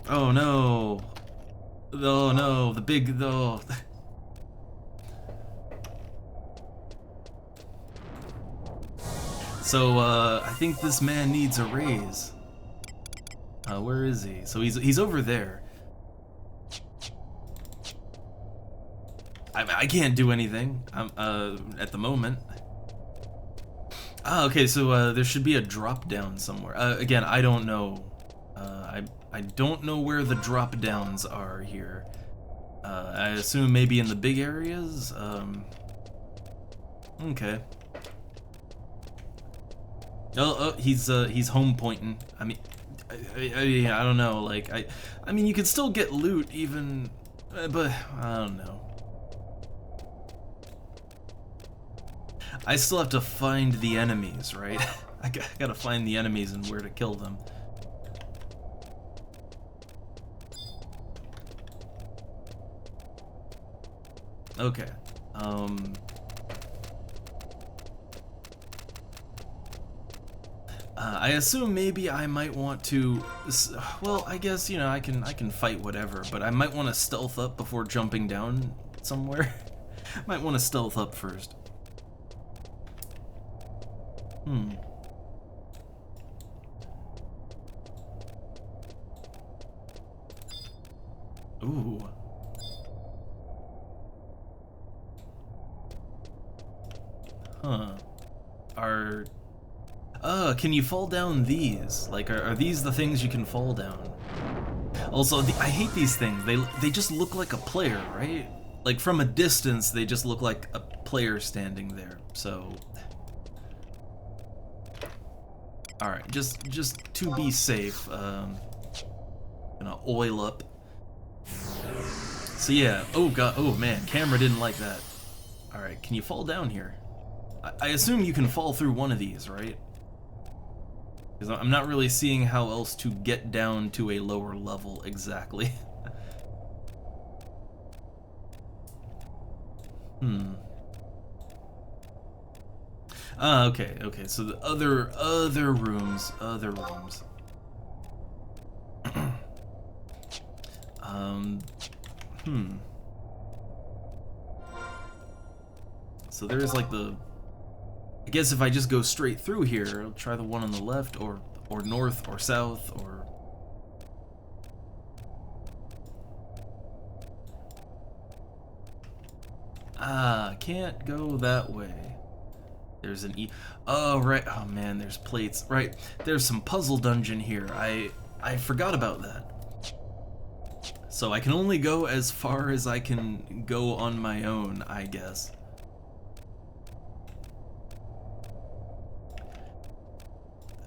Oh no. Oh no, the big... Oh. So, I think this man needs a raise. Where is he? So he's over there. I can't do anything. At the moment. Okay. So there should be a drop down somewhere. Again, I don't know. I don't know where the drop downs are here. I assume maybe in the big areas. Okay. Oh, he's home pointing. I mean. I don't know, like, I mean, you could still get loot even, but, I don't know. I still have to find the enemies, right? I gotta find the enemies and where to kill them. Okay, I assume maybe I might want to, well, I guess, you know, I can fight whatever, but I might want to stealth up before jumping down somewhere. Might want to stealth up first. Ooh. Huh. Can you fall down these? Like, are these the things you can fall down? Also, I hate these things. They just look like a player, right? like from a distance, they just look like a player standing there. So, all right, just to be safe, gonna oil up. So yeah, oh god, oh man, camera didn't like that. All right, can you fall down here? I assume you can fall through one of these, right? Because I'm not really seeing how else to get down to a lower level exactly. Okay, okay, so the other rooms. So there's like the, I guess if I just go straight through here, I'll try the one on the left, or north, or south, or... Can't go that way. There's an oh, right. Oh, man, there's plates. Right, there's some puzzle dungeon here. I forgot about that. So I can only go as far as I can go on my own, I guess.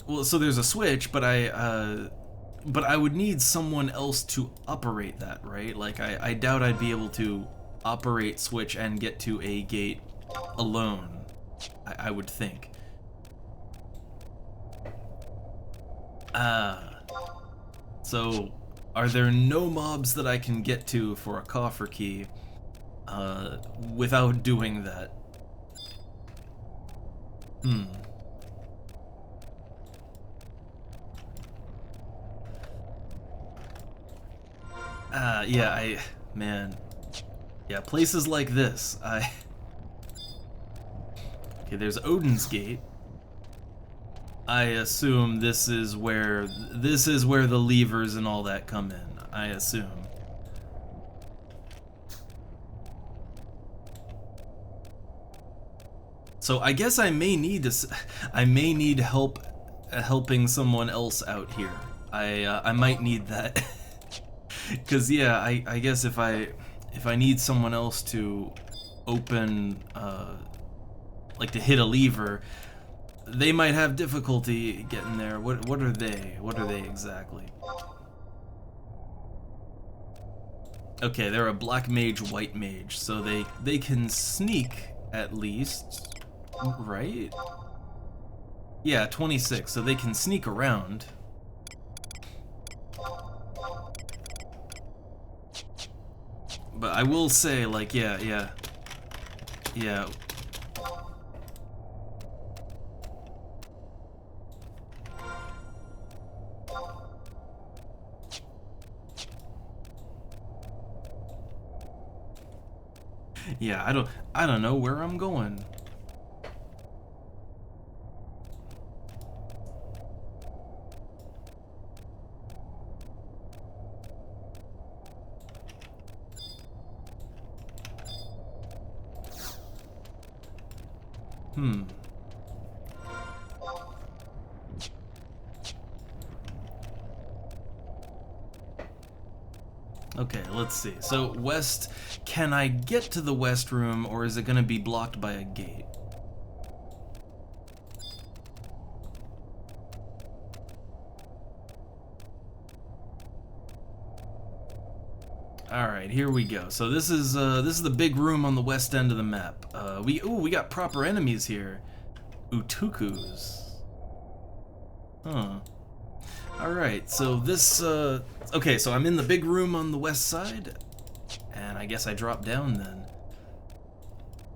Well, so there's a switch, but I would need someone else to operate that, right? Like, I doubt I'd be able to operate switch and get to a gate alone, I would think. So are there no mobs that I can get to for a coffer key without doing that? Yeah, man. Yeah, places like this, okay, there's Odin's Gate. I assume this is where the levers and all that come in, I assume. So I guess I may need help helping someone else out here. I might need that. Cause yeah, I guess if I need someone else to open, like to hit a lever, they might have difficulty getting there. What are they? What are they exactly? Okay, they're a black mage, white mage, so they can sneak at least, right? Yeah, 26, so they can sneak around. But I will say, like, yeah. Yeah, I don't know where I'm going. Okay, let's see. So, west, can I get to the west room, or is it going to be blocked by a gate? Alright, here we go. So this is the big room on the west end of the map. We got proper enemies here. Utukus. Huh. Alright, so this, okay, so I'm in the big room on the west side, and I guess I drop down then.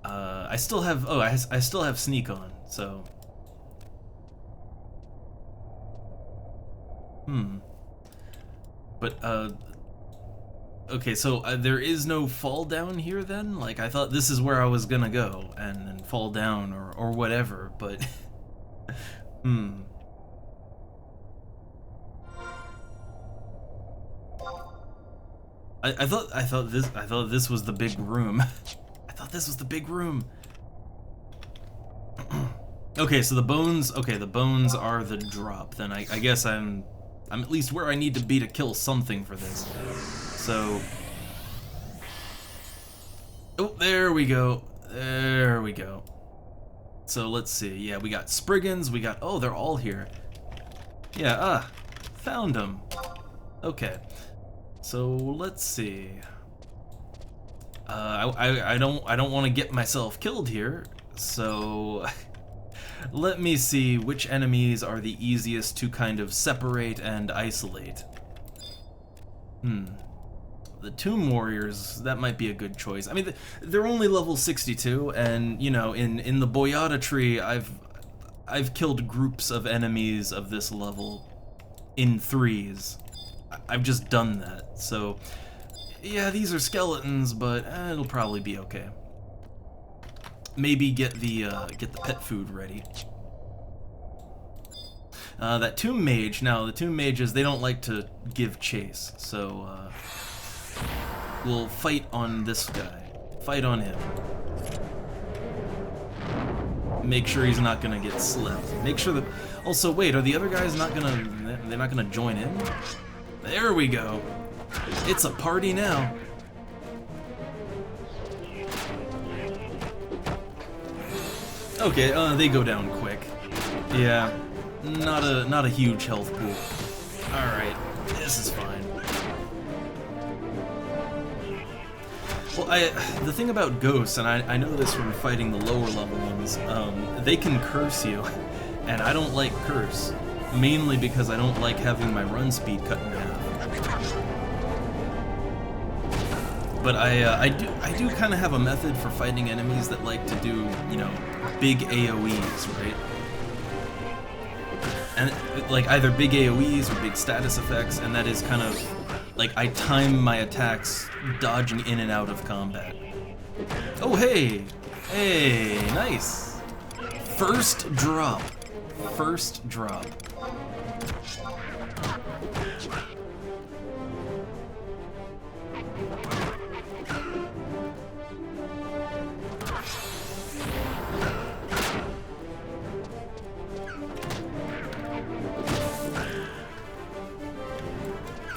I still have, I still have sneak on, so. But, okay, so there is no fall down here then? Like, I thought this is where I was gonna go, and then fall down, or whatever, but, I thought this was the big room. I thought this was the big room. Okay, so the bones are the drop. Then I guess I'm at least where I need to be to kill something for this. So Oh, there we go. There we go. So let's see. Yeah, we got Spriggans. We got... Oh, they're all here. Yeah, found them. Okay. So let's see. I don't want to get myself killed here. So let me see which enemies are the easiest to kind of separate and isolate. The Tomb Warriors, that might be a good choice. I mean, they're only level 62, and you know, in the Boyata tree, I've killed groups of enemies of this level in threes. I've just done that. So yeah, these are skeletons, but it'll probably be okay. Maybe get the pet food ready. That Tomb Mage, now the Tomb Mages, they don't like to give chase, so we'll fight on this guy. Fight on him. Make sure he's not gonna get slept. Make sure that... Also, wait, are the other guys not gonna... They're not gonna join in? There we go. It's a party now. Okay, they go down quick. Yeah, not a huge health pool. All right, this is fine. Well, the thing about ghosts, and I know this from fighting the lower level ones, they can curse you, and I don't like curse, mainly because I don't like having my run speed cut in half. But I do kind of have a method for fighting enemies that like to do, you know, big AoEs, right? And like either big AoEs or big status effects, and that is kind of like I time my attacks dodging in and out of combat. Oh hey! Hey, nice! First drop. First drop.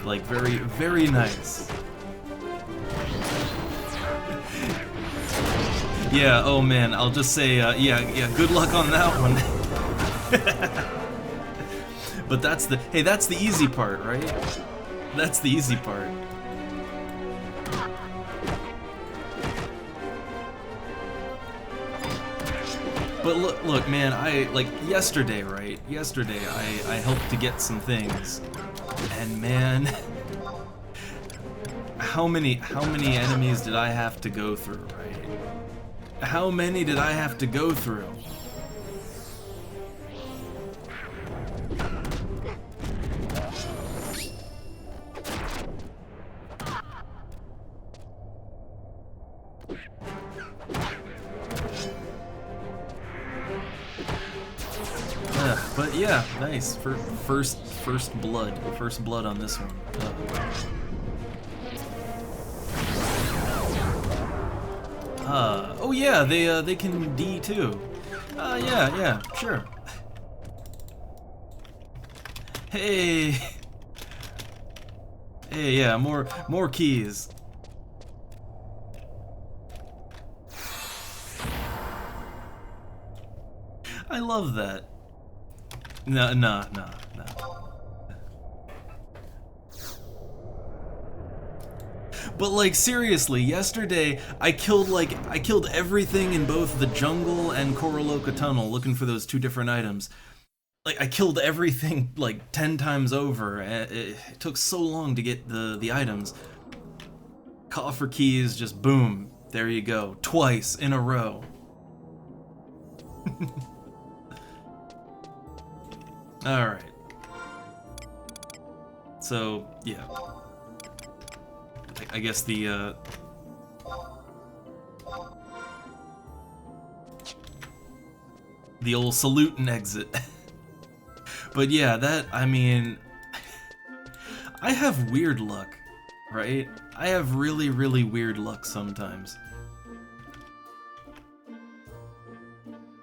Like, very, very nice. Yeah, oh man, I'll just say, yeah, good luck on that one. But that's the, hey, that's the easy part, right? That's the easy part. But look, man, like, yesterday, right? Yesterday, I helped to get some things. And man, how many enemies did I have to go through, right? How many did I have to go through? But yeah, nice. First blood on this one. Oh yeah, they can D too. Yeah, sure. Hey, yeah, more keys. I love that. No. But like seriously, yesterday I killed everything in both the jungle and Koroloka Tunnel looking for those two different items. Like I killed everything like 10 times over. It took so long to get the items. Coffer keys, just boom, there you go, twice in a row. All right. So yeah. I guess the old salute and exit. But yeah, that, I mean, I have weird luck, right? I have really, really weird luck sometimes.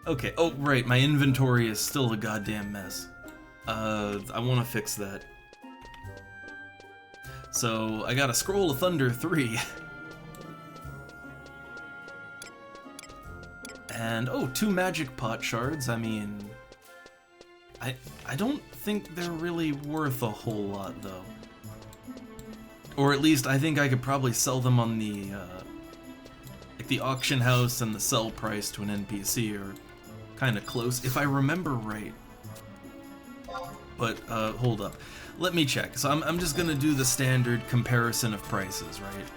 Okay, oh right, my inventory is still a goddamn mess. I want to fix that. So, I got a Scroll of Thunder 3. And, oh, 2 magic pot shards. I mean, I don't think they're really worth a whole lot, though. Or at least, I think I could probably sell them on the, like the auction house, and the sell price to an NPC are kind of close, if I remember right. But, hold up. Let me check. So I'm just gonna do the standard comparison of prices, right?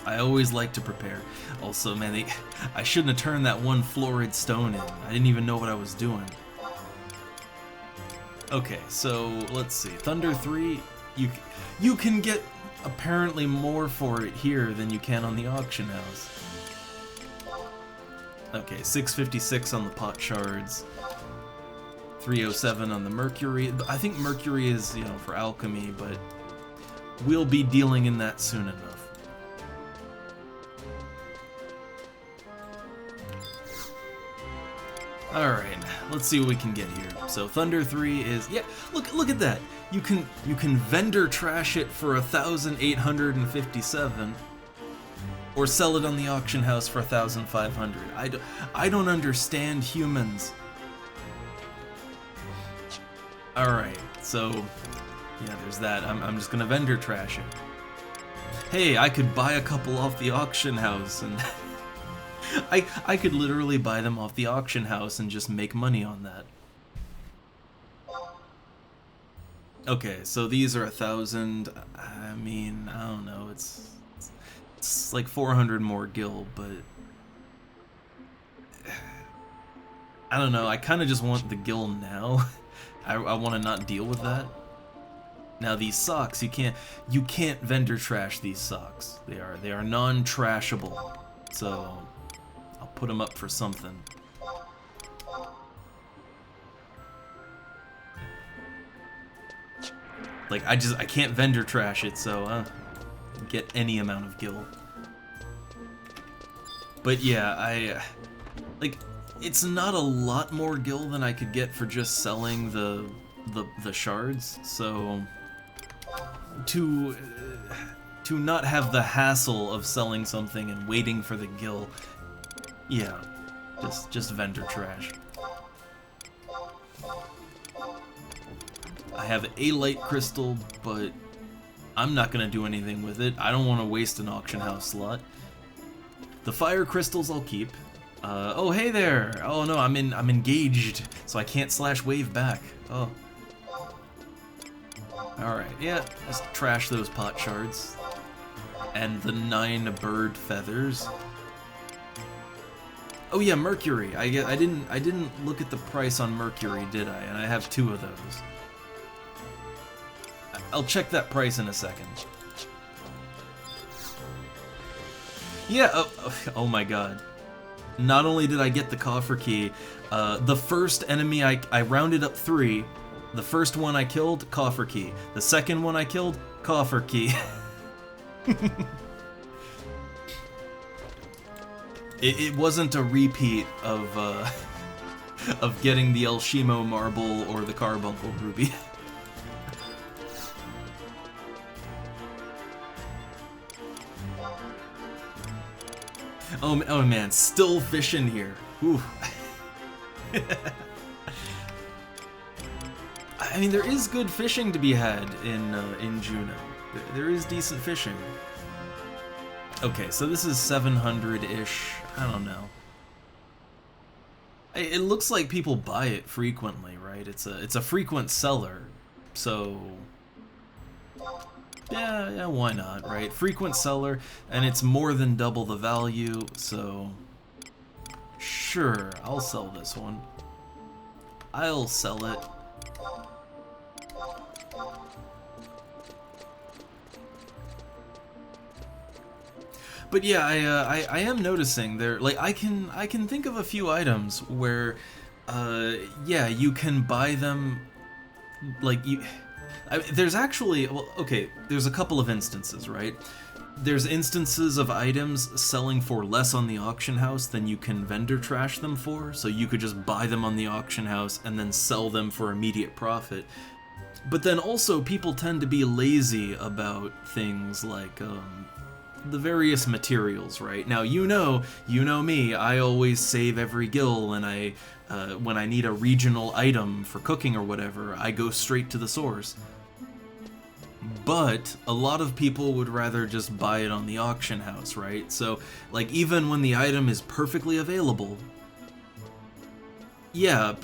I always like to prepare. Also, man, I shouldn't have turned that one florid stone in. I didn't even know what I was doing. Okay, so let's see. Thunder 3, you can get apparently more for it here than you can on the auction house. Okay, 656 on the pot shards, 307 on the mercury. I think mercury is, you know, for alchemy, but we'll be dealing in that soon enough. Alright, let's see what we can get here. So Thunder 3 is, yeah, look at that. You can vendor trash it for 1,857, or sell it on the auction house for 1,500. I don't understand humans. Alright, so yeah, there's that. I'm just gonna vendor trash it. Hey, I could buy a couple off the auction house, and I could literally buy them off the auction house and just make money on that. Okay, so these are 1,000. I mean, I don't know. It's like 400 more gil, but I don't know. I kind of just want the gil now. I want to not deal with that. Now these socks, you can't vendor trash these socks. They are non-trashable. So I'll put them up for something. Like I can't vendor trash it, so get any amount of gil. But yeah, like it's not a lot more gil than I could get for just selling the shards. So to not have the hassle of selling something and waiting for the gil, yeah, just vendor trash. I have a light crystal, but I'm not gonna do anything with it. I don't want to waste an auction house slot. The fire crystals I'll keep. Oh hey there! Oh no, I'm engaged, so I can't slash wave back. Oh. Alright, yeah, just trash those pot shards. And the 9 bird feathers. Oh yeah, mercury. I didn't look at the price on mercury, did I? And I have 2 of those. I'll check that price in a second. Yeah, oh my god. Not only did I get the coffer key, the first enemy I rounded up 3. The first one I killed, coffer key. The second one I killed, coffer key. It wasn't a repeat of getting the El Shimo marble or the carbuncle ruby. Oh man, still fishing here. Ooh. I mean, there is good fishing to be had in Juno. There is decent fishing. Okay, so this is 700-ish. I don't know. It looks like people buy it frequently, right? It's a frequent seller, so yeah, why not, right? Frequent seller, and it's more than double the value, so sure, I'll sell this one. I'll sell it. But yeah, I am noticing there, like, I can think of a few items where, yeah, you can buy them, like, there's actually, well, okay, there's a couple of instances, right? There's instances of items selling for less on the auction house than you can vendor trash them for, so you could just buy them on the auction house and then sell them for immediate profit. But then also, people tend to be lazy about things like, the various materials, right? Now, you know me, I always save every gil, and when I need a regional item for cooking or whatever, I go straight to the source. But a lot of people would rather just buy it on the auction house, right? So, like, even when the item is perfectly available, yeah,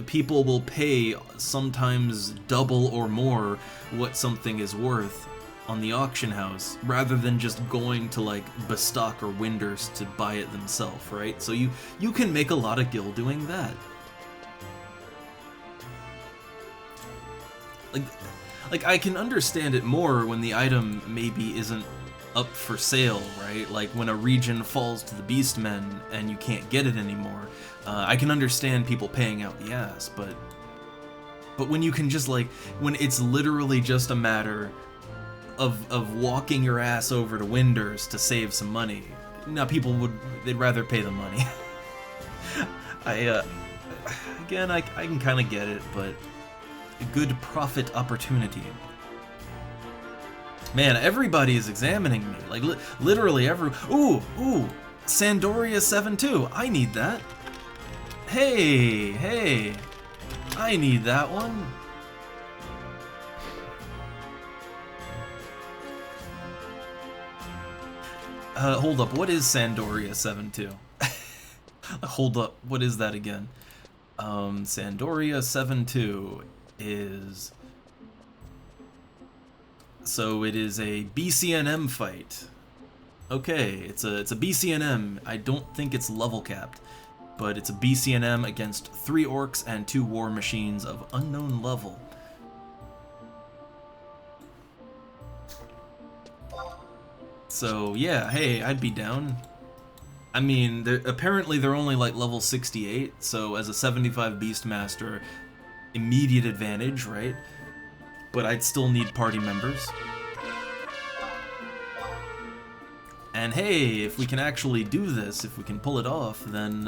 people will pay sometimes double or more what something is worth on the auction house, rather than just going to, like, Bestock or Winders to buy it themselves, right? So you can make a lot of gil doing that. Like, I can understand it more when the item maybe isn't up for sale, right? Like when a region falls to the Beastmen and you can't get it anymore. I can understand people paying out the ass, but when you can just, like, when it's literally just a matter of walking your ass over to Winders to save some money, now they'd rather pay the money. Again, I can kind of get it, but a good profit opportunity. Man, everybody is examining me. Like, literally Ooh! Sandoria 7-2. I need that. Hey! I need that one. Hold up, what is Sandoria 7-2? Hold up, what is that again? Sandoria 7-2 is... So it is a BCNM fight. Okay, it's a BCNM. I don't think it's level capped, but it's a BCNM against 3 orcs and 2 war machines of unknown level. So yeah, hey, I'd be down. I mean, apparently they're only like level 68, so as a 75 Beastmaster, immediate advantage, right? But I'd still need party members. And hey, if we can actually do this, if we can pull it off, then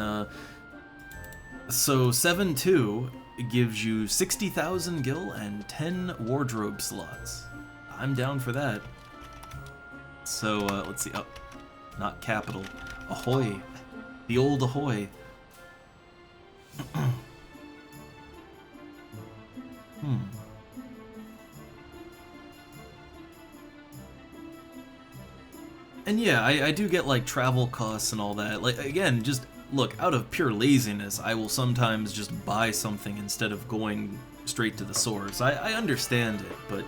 so 7-2 gives you 60,000 gil and 10 wardrobe slots. I'm down for that. So let's see. Oh, not capital. Ahoy. The old ahoy. And yeah, I do get, like, travel costs and all that. Like, again, just, look, out of pure laziness, I will sometimes just buy something instead of going straight to the source. I understand it,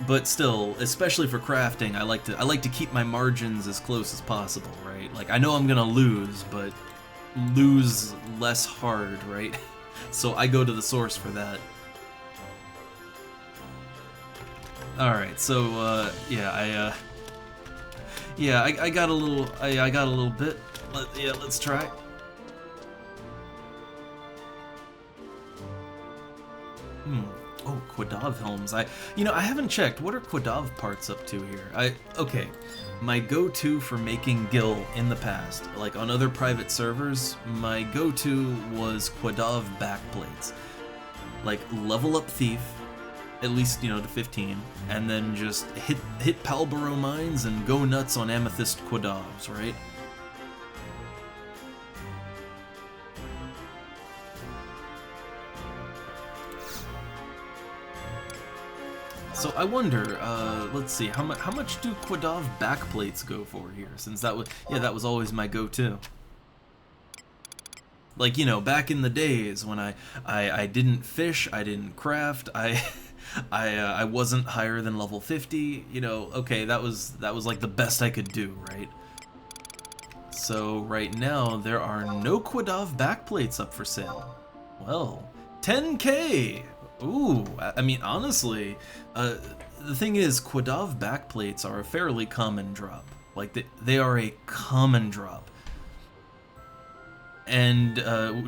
but still, especially for crafting, I like to keep my margins as close as possible, right? Like, I know I'm gonna lose, but lose less hard, right? So I go to the source for that. Alright, so, yeah, I got a little, I got a little bit. Let's try. Oh, Quadav helms. I haven't checked. What are Quadav parts up to here? Okay, my go-to for making gil in the past, like on other private servers, my go-to was Quadav backplates. Like, level up Thief, at least, to 15, and then just hit Palboro mines and go nuts on Amethyst Quadavs, right? So I wonder, let's see, how much do Quadav backplates go for here? Since that was always my go-to. Like, back in the days when I didn't fish, I didn't craft, I wasn't higher than level 50, okay, that was like the best I could do, right? So right now there are no Quadav backplates up for sale. Well, 10K! Ooh, I mean, honestly, the thing is, Quadav backplates are a fairly common drop. Like, they are a common drop. And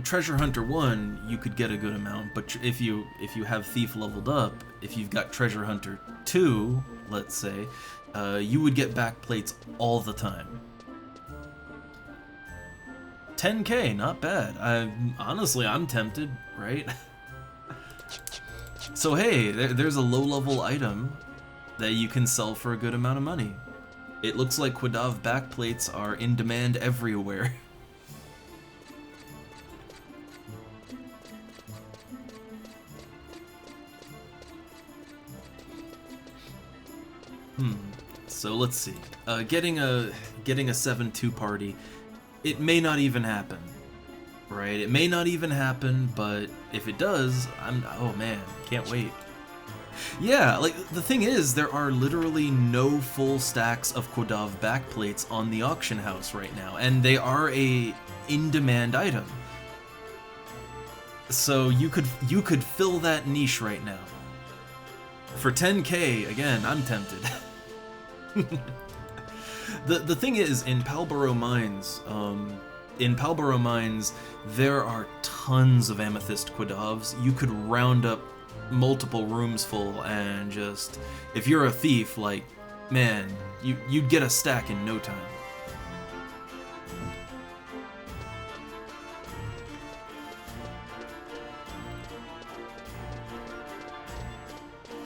Treasure Hunter 1, you could get a good amount, but if you have Thief leveled up, if you've got Treasure Hunter 2, let's say, you would get backplates all the time. 10K, not bad. Honestly, I'm tempted, right? So hey, there's a low-level item that you can sell for a good amount of money. It looks like Quadav backplates are in demand everywhere. So let's see. Getting a 7-2 party, it may not even happen, right? It may not even happen, but if it does, oh man, can't wait. Yeah, like the thing is, there are literally no full stacks of Quadav backplates on the auction house right now, and they are a in-demand item. So you could fill that niche right now. For 10K, again, I'm tempted. The thing is, in Palborough Mines, there are tons of amethyst Quadavs. You could round up multiple rooms full and just, if you're a thief, like, man, you'd get a stack in no time.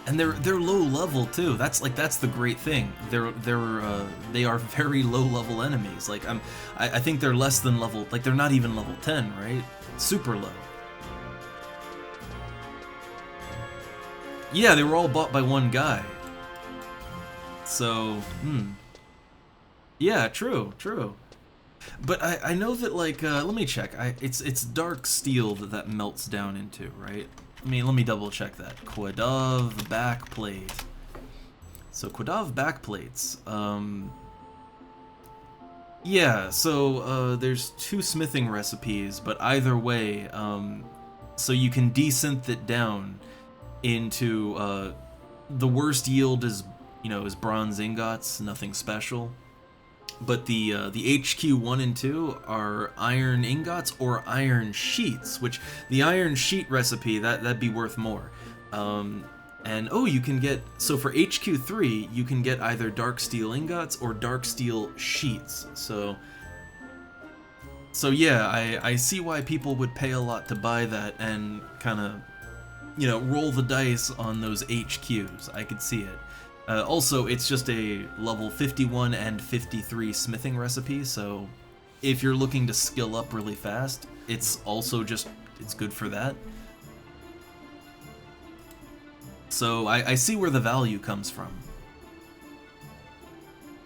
And they're low level too. That's the great thing. They are very low level enemies. Like I think they're less than level, like they're not even level 10, right? Super low. Yeah, they were all bought by one guy. So, yeah, true. But I know that, like, let me check. It's dark steel that melts down into, right? Let me double check that. Quadav backplate. So Quadav backplates. Yeah. So there's 2 smithing recipes, but either way, so you can desynth it down into the worst yield is bronze ingots, nothing special. But the HQ 1 and 2 are iron ingots or iron sheets, which the iron sheet recipe, that'd be worth more. And oh, you can get, so for HQ 3, you can get either dark steel ingots or dark steel sheets. So yeah, I see why people would pay a lot to buy that and kind of, roll the dice on those HQs. I could see it. Also, it's just a level 51 and 53 smithing recipe, so if you're looking to skill up really fast, it's also just, it's good for that. So I see where the value comes from.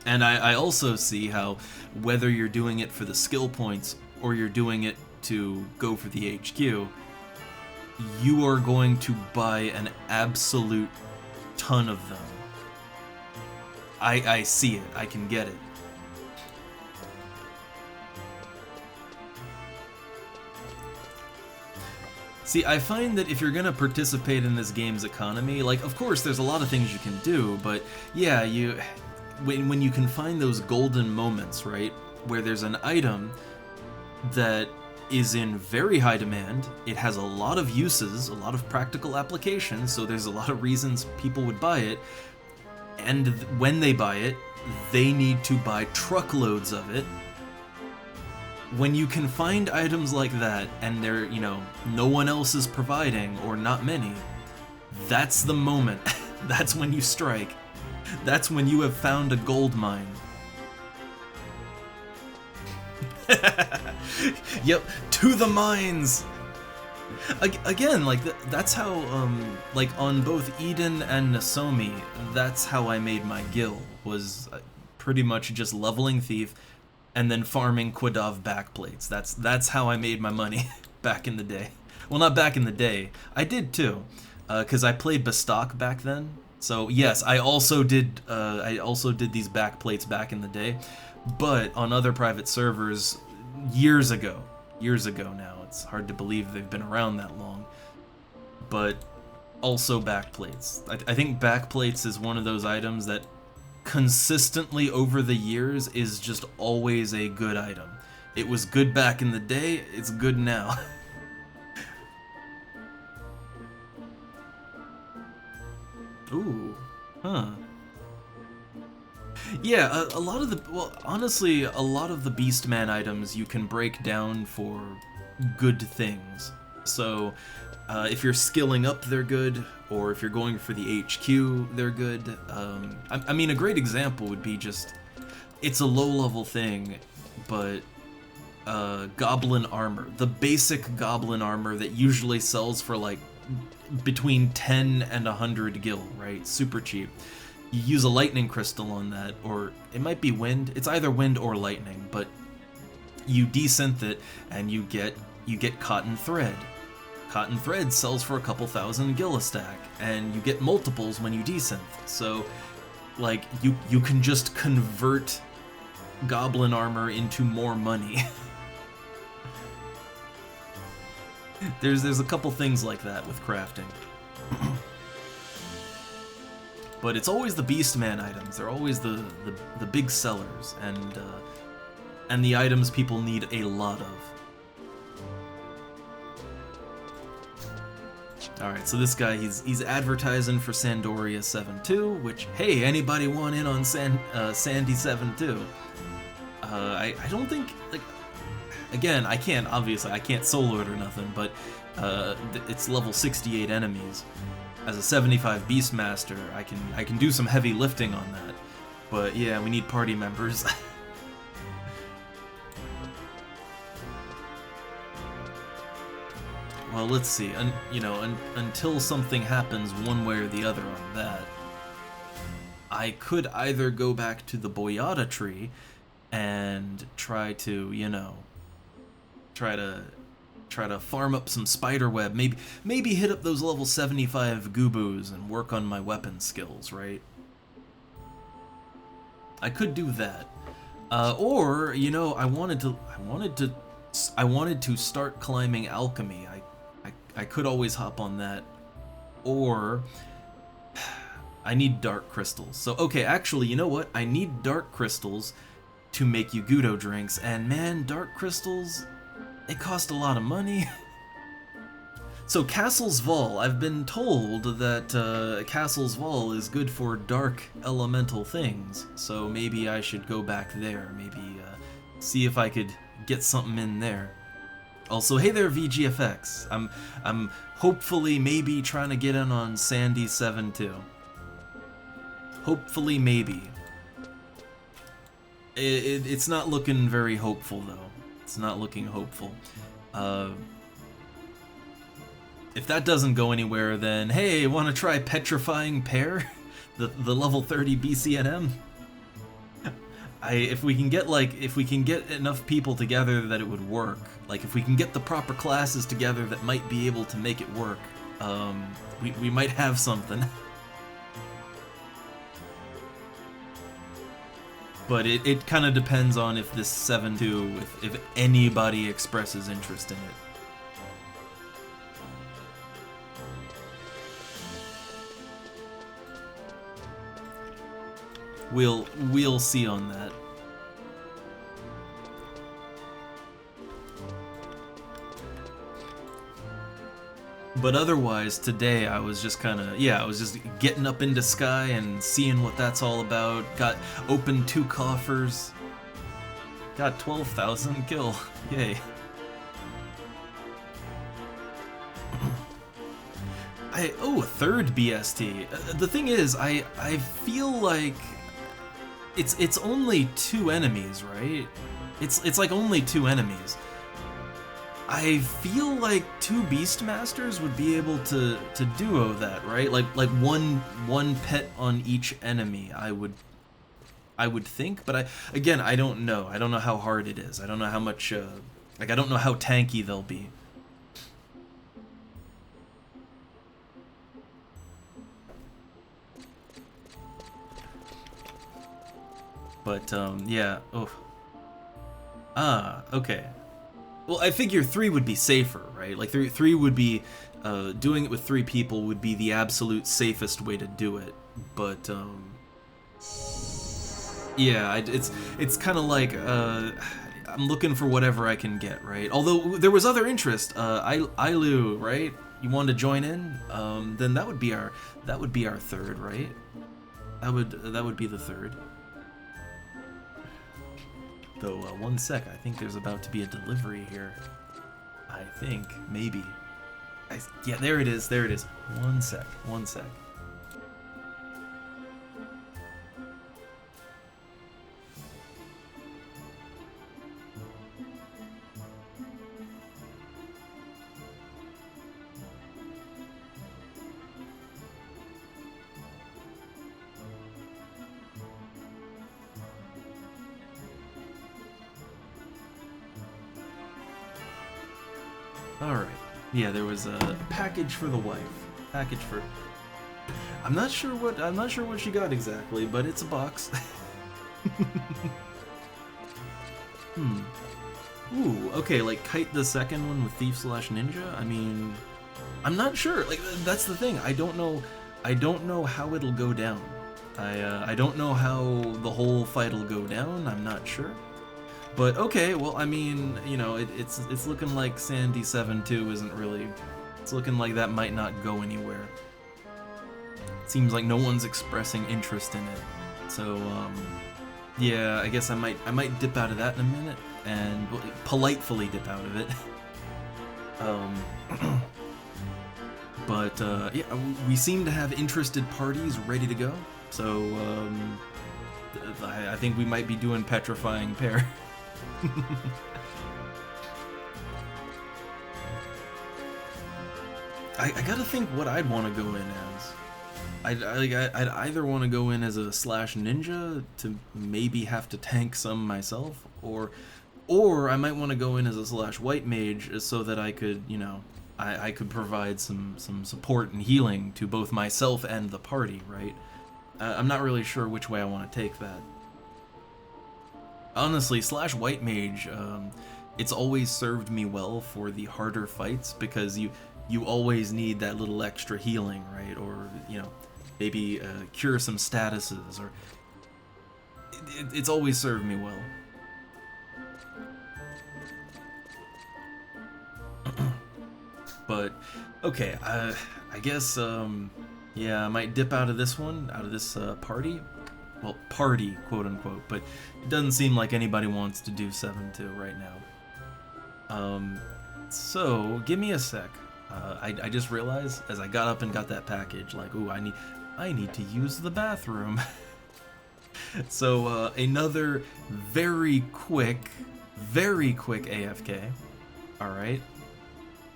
And I also see how, whether you're doing it for the skill points or you're doing it to go for the HQ, you are going to buy an absolute ton of them. I see it. I can get it. See, I find that if you're gonna participate in this game's economy, like, of course, there's a lot of things you can do, but yeah, when you can find those golden moments, right, where there's an item that is in very high demand, it has a lot of uses, a lot of practical applications, so there's a lot of reasons people would buy it, and when they buy it, they need to buy truckloads of it. When you can find items like that, and they're, no one else is providing, or not many, that's the moment. That's when you strike. That's when you have found a gold mine. Yep, to the mines! Again, like, that's how, like, on both Eden and Nasomi, that's how I made my gil, was pretty much just leveling Thief, and then farming Quadav backplates. That's how I made my money back in the day. Well, not back in the day. I did too, because I played Bestock back then. So yes, I also did these backplates back in the day, but on other private servers years ago now. It's hard to believe they've been around that long. But also backplates. I think backplates is one of those items that consistently over the years is just always a good item. It was good back in the day, it's good now. Ooh, huh. Yeah, a lot of the, well, honestly, a lot of the Beastman items you can break down for good things. So, If you're skilling up, they're good, or if you're going for the HQ, they're good. I mean, a great example would be just, it's a low-level thing, but goblin armor. The basic goblin armor that usually sells for like between 10 and 100 gil, right? Super cheap. You use a lightning crystal on that, or it might be wind. It's either wind or lightning, but you desynth it and you get cotton thread. Cotton thread sells for a couple thousand gil a stack, and you get multiples when you desynth. So, like, you can just convert goblin armor into more money. There's a couple things like that with crafting. But it's always the Beastman items. They're always the big sellers, and the items people need a lot of. Alright, so this guy, he's advertising for Sandoria 7.2, which, hey, anybody want in on Sandy 7.2? I don't think, like, again, I can't solo it or nothing, but it's level 68 enemies. As a 75 Beastmaster, I can do some heavy lifting on that. But yeah, we need party members. Well, let's see. Until something happens one way or the other on that, I could either go back to the Boyata tree and try to, try to farm up some spiderweb. Maybe hit up those level 75 Goobos and work on my weapon skills, right? I could do that. Or, I wanted to start climbing alchemy. I could always hop on that, or I need dark crystals. So, okay, actually, you know what? I need dark crystals to make Yugudo drinks, and man, dark crystals, they cost a lot of money. So, Castle's Vol, I've been told that Castle's Vol is good for dark elemental things, so maybe I should go back there, maybe see if I could get something in there. Also, hey there, VGFX. I'm hopefully maybe trying to get in on Sandy 7.2. Hopefully, maybe. It's not looking very hopeful, though. It's not looking hopeful. If that doesn't go anywhere, then hey, want to try Petrifying Pear? the level 30 BCNM? If we can get enough people together that it would work, like if we can get the proper classes together that might be able to make it work, we might have something. But it kind of depends on if this 7.2, if anybody expresses interest in it. We'll see on that. But otherwise, today I was just kind of, I was just getting up into Sky and seeing what that's all about. Got opened 2 coffers. Got 12,000 gil. Yay. A 3rd BST. The thing is, I feel like it's only 2 enemies, right? It's like only 2 enemies. I feel like 2 Beastmasters would be able to duo that, right? Like one pet on each enemy. I would think, but I don't know. I don't know how hard it is. I don't know how much I don't know how tanky they'll be. But, yeah, okay. Well, I figure 3 would be safer, right? Like, 3 would be, doing it with 3 people would be the absolute safest way to do it. But, yeah, it's kind of like, I'm looking for whatever I can get, right? Although, there was other interest, Ailu, right? You wanted to join in? Then that would be our 3rd, right? That would be the 3rd. Though, one sec, I think there's about to be a delivery here. I think, maybe. Yeah, there it is. There it is. One sec. One sec. Alright. Yeah, there was a package for the wife. Package for... I'm not sure what she got exactly, but it's a box. Ooh, okay, like Kite the second one with Thief slash Ninja? I mean, I'm not sure. Like, that's the thing. I don't know how it'll go down. I don't know how the whole fight'll go down. I'm not sure. But okay, well, I mean, you know, it's looking like Sandy 7-2 isn't really... It's looking like that might not go anywhere. It seems like no one's expressing interest in it. So, yeah, I guess I might dip out of that in a minute, and politely dip out of it. But, yeah, we seem to have interested parties ready to go, so, I think we might be doing Petrifying Pair. I gotta think what I'd want to go in as. I'd either want to go in as a slash ninja to maybe have to tank some myself, or I might want to go in as a slash white mage so that I could, you know, I could provide some support and healing to both myself and the party, right? I'm not really sure which way I want to take that. Honestly, slash white mage, it's always served me well for the harder fights because you always need that little extra healing, right? Or, you know, maybe cure some statuses, or it's always served me well. But okay, I guess yeah, I might dip out of this one, out of this party. Well, party, quote unquote, but it doesn't seem like anybody wants to do 7-2 right now. So give me a sec. I just realized as I got up and got that package, like, ooh, I need to use the bathroom. So another very quick AFK. All right.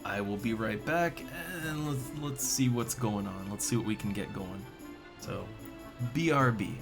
I will be right back, and let's see what's going on. Let's see what we can get going. So, BRB.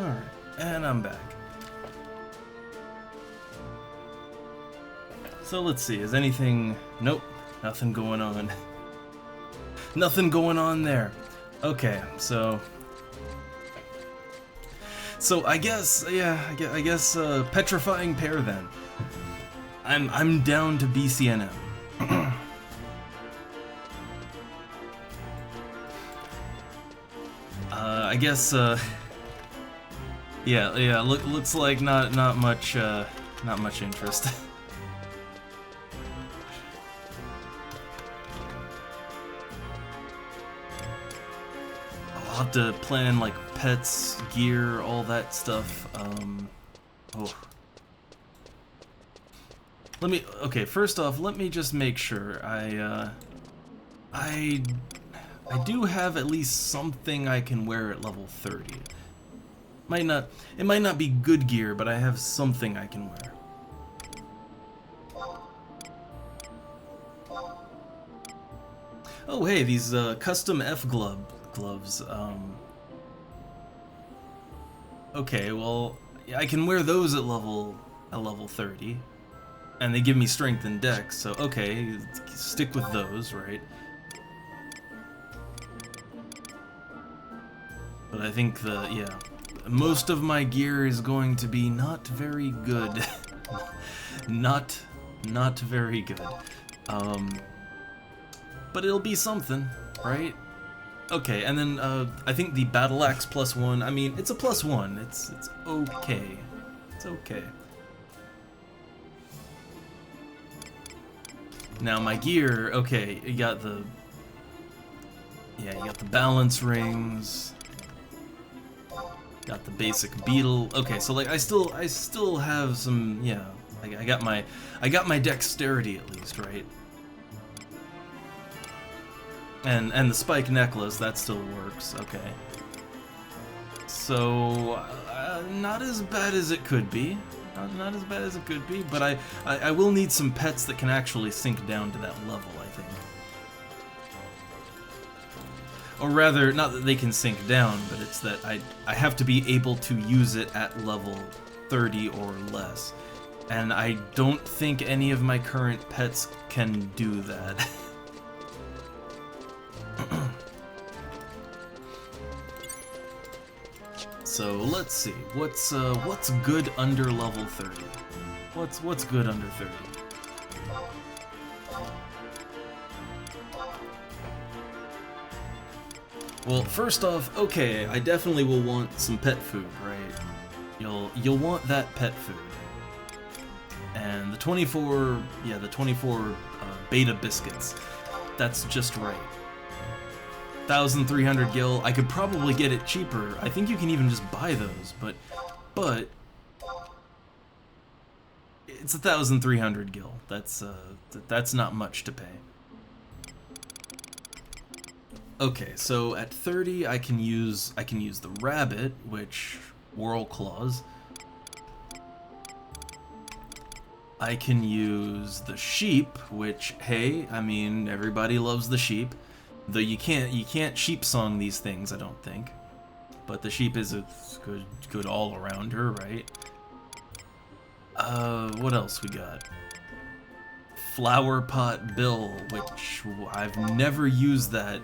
Alright, and I'm back. So let's see, is anything... Nope, nothing going on. Nothing going on there. Okay, so I guess, yeah, I guess petrifying pair then. I'm down to BCNM. I guess yeah, looks like not much interest. I'll have to plan like pets, gear, all that stuff. Oh. Okay, first off, let me just make sure I do have at least something I can wear at level 30. It might not be good gear, but I have something I can wear. Oh hey, these custom F gloves. Okay, well, I can wear those at level 30. And they give me strength and dex, so okay, stick with those, right? But I think most of my gear is going to be not very good. not very good. But it'll be something, right? Okay, and then I think the battle axe +1. I mean, it's a +1. It's okay. It's okay. Now my gear, okay, you got the balance rings, got the basic beetle. Okay, so like I still have some, yeah. I got my dexterity at least, right? And the spike necklace, that still works. Okay. So not as bad as it could be. Not as bad as it could be, but I will need some pets that can actually sink down to that level, I think. Or rather, not that they can sink down, but it's that I have to be able to use it at level 30 or less. And I don't think any of my current pets can do that. So let's see, what's good under level 30? What's good under 30? Well, first off, okay, I definitely will want some pet food, right? You'll want that pet food. And the 24 beta biscuits. That's just right. 1,300 gil. I could probably get it cheaper. I think you can even just buy those, but it's 1,300 gil. That's not much to pay. Okay, so at 30 I can use the rabbit, which Whirl Claws. I can use the sheep, which, hey, I mean, everybody loves the sheep. Though you can't sheep song these things, I don't think. But the sheep is a good all arounder, right? What else we got? Flower Pot Bill, which I've never used that.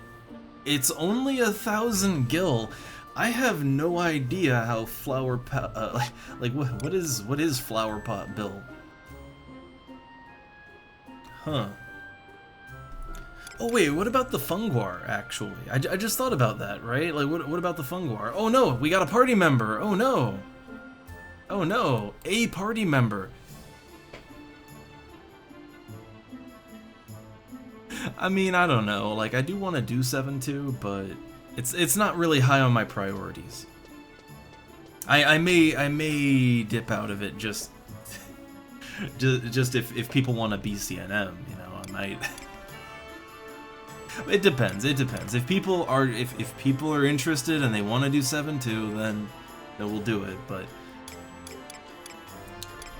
It's only 1,000 gil. I have no idea how Flower Pot what is Flower Pot Bill? Huh. Oh wait, what about the Funguar, actually? I just thought about that, right? Like, what about the Funguar? Oh no, we got a party member! Oh no! Oh no, a party member! I mean, I don't know, like, I do want to do 7-2, but it's not really high on my priorities. I may dip out of it just if people want to BCNM, you know, I might... It depends. If people are interested and they want to do 7-2, then we'll do it. But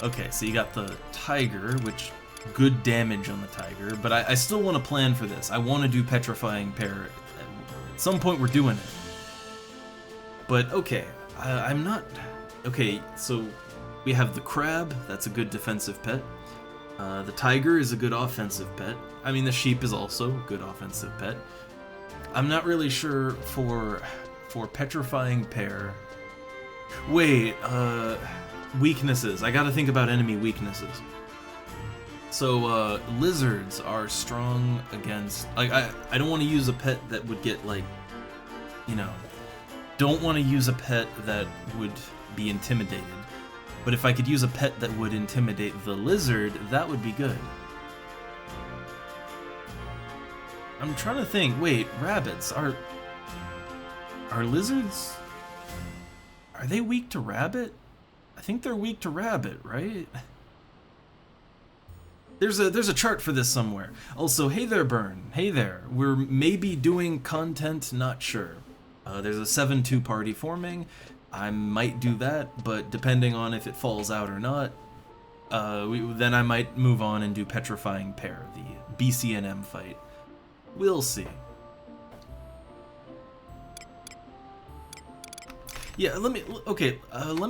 okay, so you got the tiger, which good damage on the tiger. But I still want to plan for this. I want to do petrifying pair. At some point, we're doing it. But okay, I'm not... Okay, so we have the crab, that's a good defensive pet. The tiger is a good offensive pet. I mean, the sheep is also a good offensive pet. I'm not really sure for petrifying pear. Wait, weaknesses. I gotta think about enemy weaknesses. So, lizards are strong against... Like, I don't want to use a pet that would get, like, you know... Don't want to use a pet that would be intimidated. But if I could use a pet that would intimidate the lizard, that would be good. I'm trying to think. Wait, rabbits are lizards? Are they weak to rabbit? I think they're weak to rabbit, right? There's a chart for this somewhere. Also, hey there, Burn. Hey there. We're maybe doing content, not sure. There's a 7-2 party forming. I might do that, but depending on if it falls out or not, then I might move on and do Petrifying Pear, the BCNM fight. We'll see. Yeah, let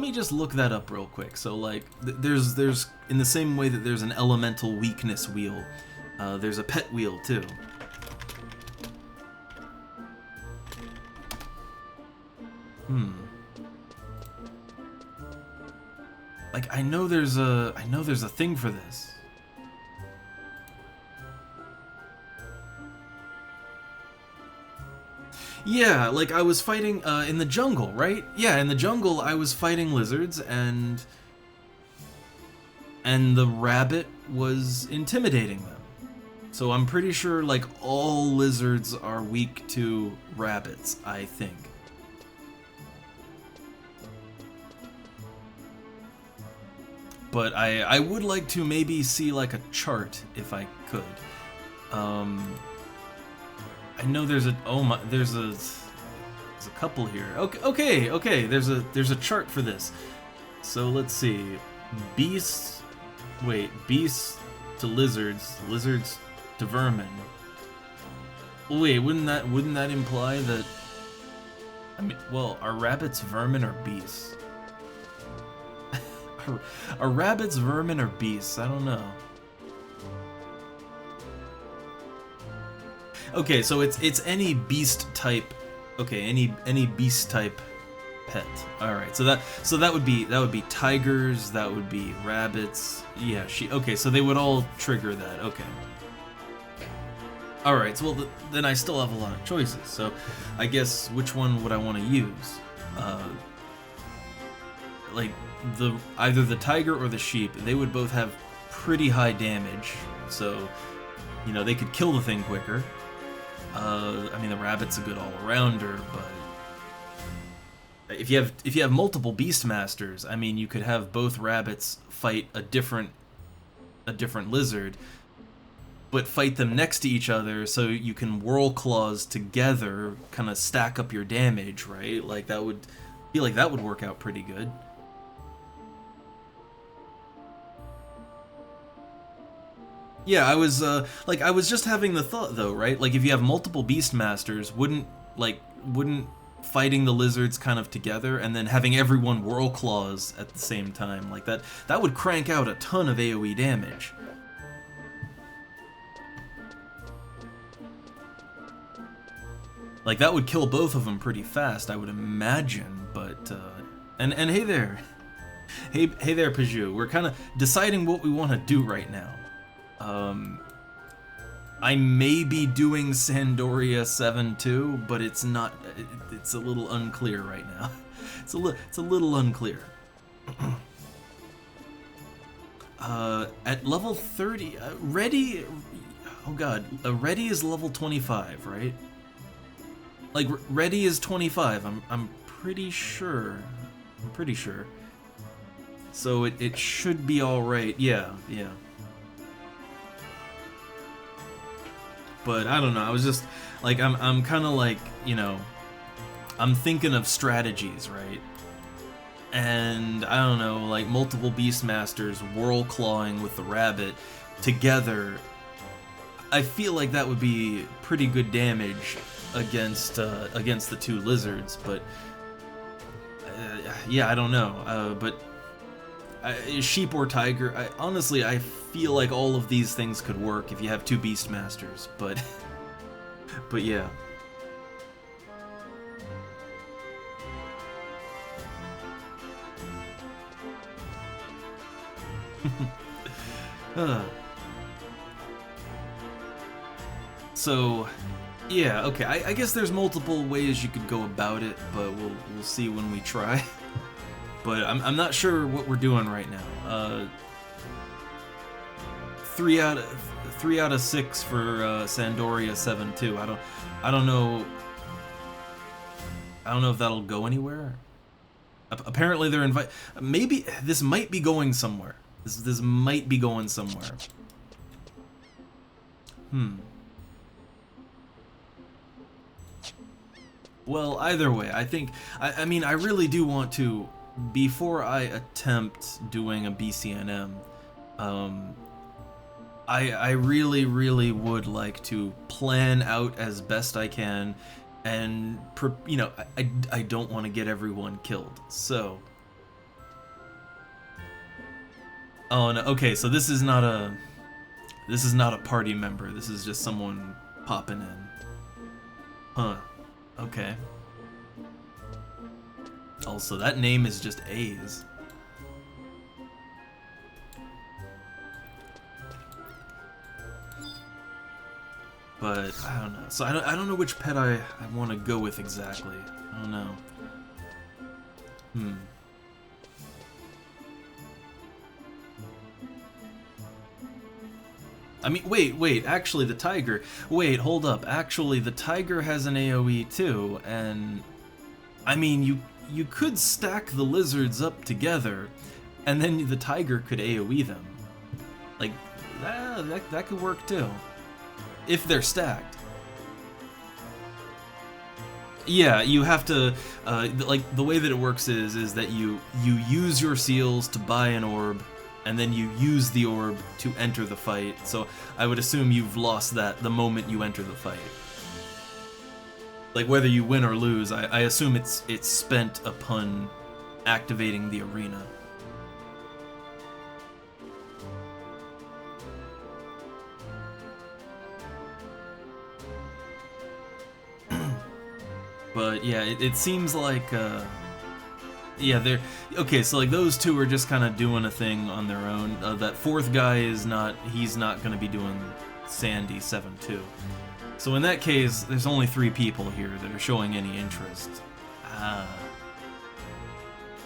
me just look that up real quick. So, like, there's in the same way that there's an elemental weakness wheel, there's a pet wheel too. Like, I know there's a thing for this. Yeah, like I was fighting in the jungle, right? Yeah, in the jungle I was fighting lizards and the rabbit was intimidating them. So I'm pretty sure like all lizards are weak to rabbits, I think. But I would like to maybe see like a chart if I could. I know there's a there's a couple here. Okay. There's a chart for this. So let's see. Beasts to lizards, lizards to vermin. Wait, wouldn't that imply that? I mean, well, are rabbits vermin or beasts? Are rabbits vermin or beasts? I don't know. Okay, so it's any beast type. Okay, any beast type pet. All right, so that would be tigers. That would be rabbits. Yeah, okay, so they would all trigger that. Okay. All right, so well then I still have a lot of choices. So I guess which one would I want to use? Like either the tiger or the sheep. They would both have pretty high damage. So you know they could kill the thing quicker. I mean, the rabbit's a good all-rounder, but if you have multiple Beastmasters, I mean, you could have both rabbits fight a different lizard, but fight them next to each other, so you can whirl claws together, kind of stack up your damage, right? Like that would feel like that would work out pretty good. Yeah, I was just having the thought though, right? Like if you have multiple Beastmasters, wouldn't fighting the lizards kind of together and then having everyone whirl claws at the same time like that would crank out a ton of AoE damage. Like that would kill both of them pretty fast, I would imagine, but and hey there. Hey there, Pajou. We're kind of deciding what we want to do right now. I may be doing Sandoria 7-2, but it's not. It's a little unclear right now. It's a little unclear. At level 30, ready. Oh god, ready is level 25, right? Like ready is 25. I'm pretty sure. I'm pretty sure. So it should be all right. Yeah. But I don't know, I was just, like, I'm kind of like, you know, I'm thinking of strategies, right? And, I don't know, like, multiple Beastmasters whirl clawing with the rabbit together, I feel like that would be pretty good damage against the two lizards, but yeah, I don't know. But sheep or tiger, honestly, I feel like all of these things could work if you have two Beastmasters, but but yeah. So, yeah, okay. I guess there's multiple ways you could go about it, but we'll see when we try. But I'm not sure what we're doing right now. 3 out of 6 for Sandoria 7-2. I don't know. I don't know if that'll go anywhere. Apparently they're maybe this might be going somewhere. This might be going somewhere. Well, either way, I think I mean I really do want to, before I attempt doing a BCNM, I really would like to plan out as best I can, and you know, I don't want to get everyone killed. So, oh no, okay, so this is not a party member. This is just someone popping in. Huh. Okay. Also, that name is just A's. But I don't know. So I don't know which pet I want to go with exactly. I don't know. I mean, wait, actually the tiger. Wait, hold up. Actually, the tiger has an AoE too, and I mean, you could stack the lizards up together, and then the tiger could AoE them. Like, that could work too. If they're stacked. Yeah, you have to, like, the way that it works is that you use your seals to buy an orb, and then you use the orb to enter the fight. So I would assume you've lost that the moment you enter the fight. Like, whether you win or lose, I assume it's spent upon activating the arena. But yeah, it seems like, yeah, they're okay. So like those two are just kind of doing a thing on their own. That fourth guy is not. He's not going to be doing Sandy 7-2. So in that case, there's only 3 people here that are showing any interest.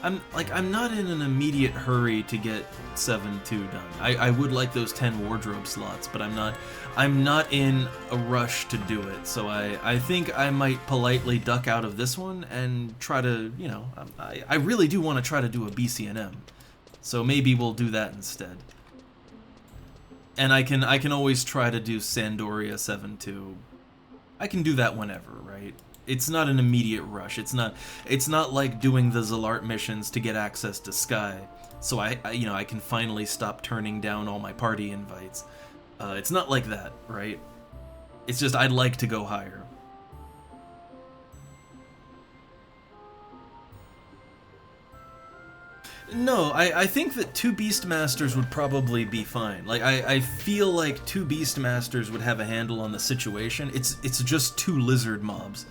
I'm not in an immediate hurry to get 7-2 done. I would like those 10 wardrobe slots, but I'm not in a rush to do it. So I think I might politely duck out of this one and try to, you know, I really do want to try to do a BCNM. So maybe we'll do that instead. And I can always try to do Sandoria 7-2. I can do that whenever, right? It's not an immediate rush. It's not like doing the Zalart missions to get access to Sky. So I can finally stop turning down all my party invites. It's not like that, right? It's just I'd like to go higher. No, I think that 2 Beastmasters would probably be fine. Like, I feel like 2 Beastmasters would have a handle on the situation. It's just 2 lizard mobs.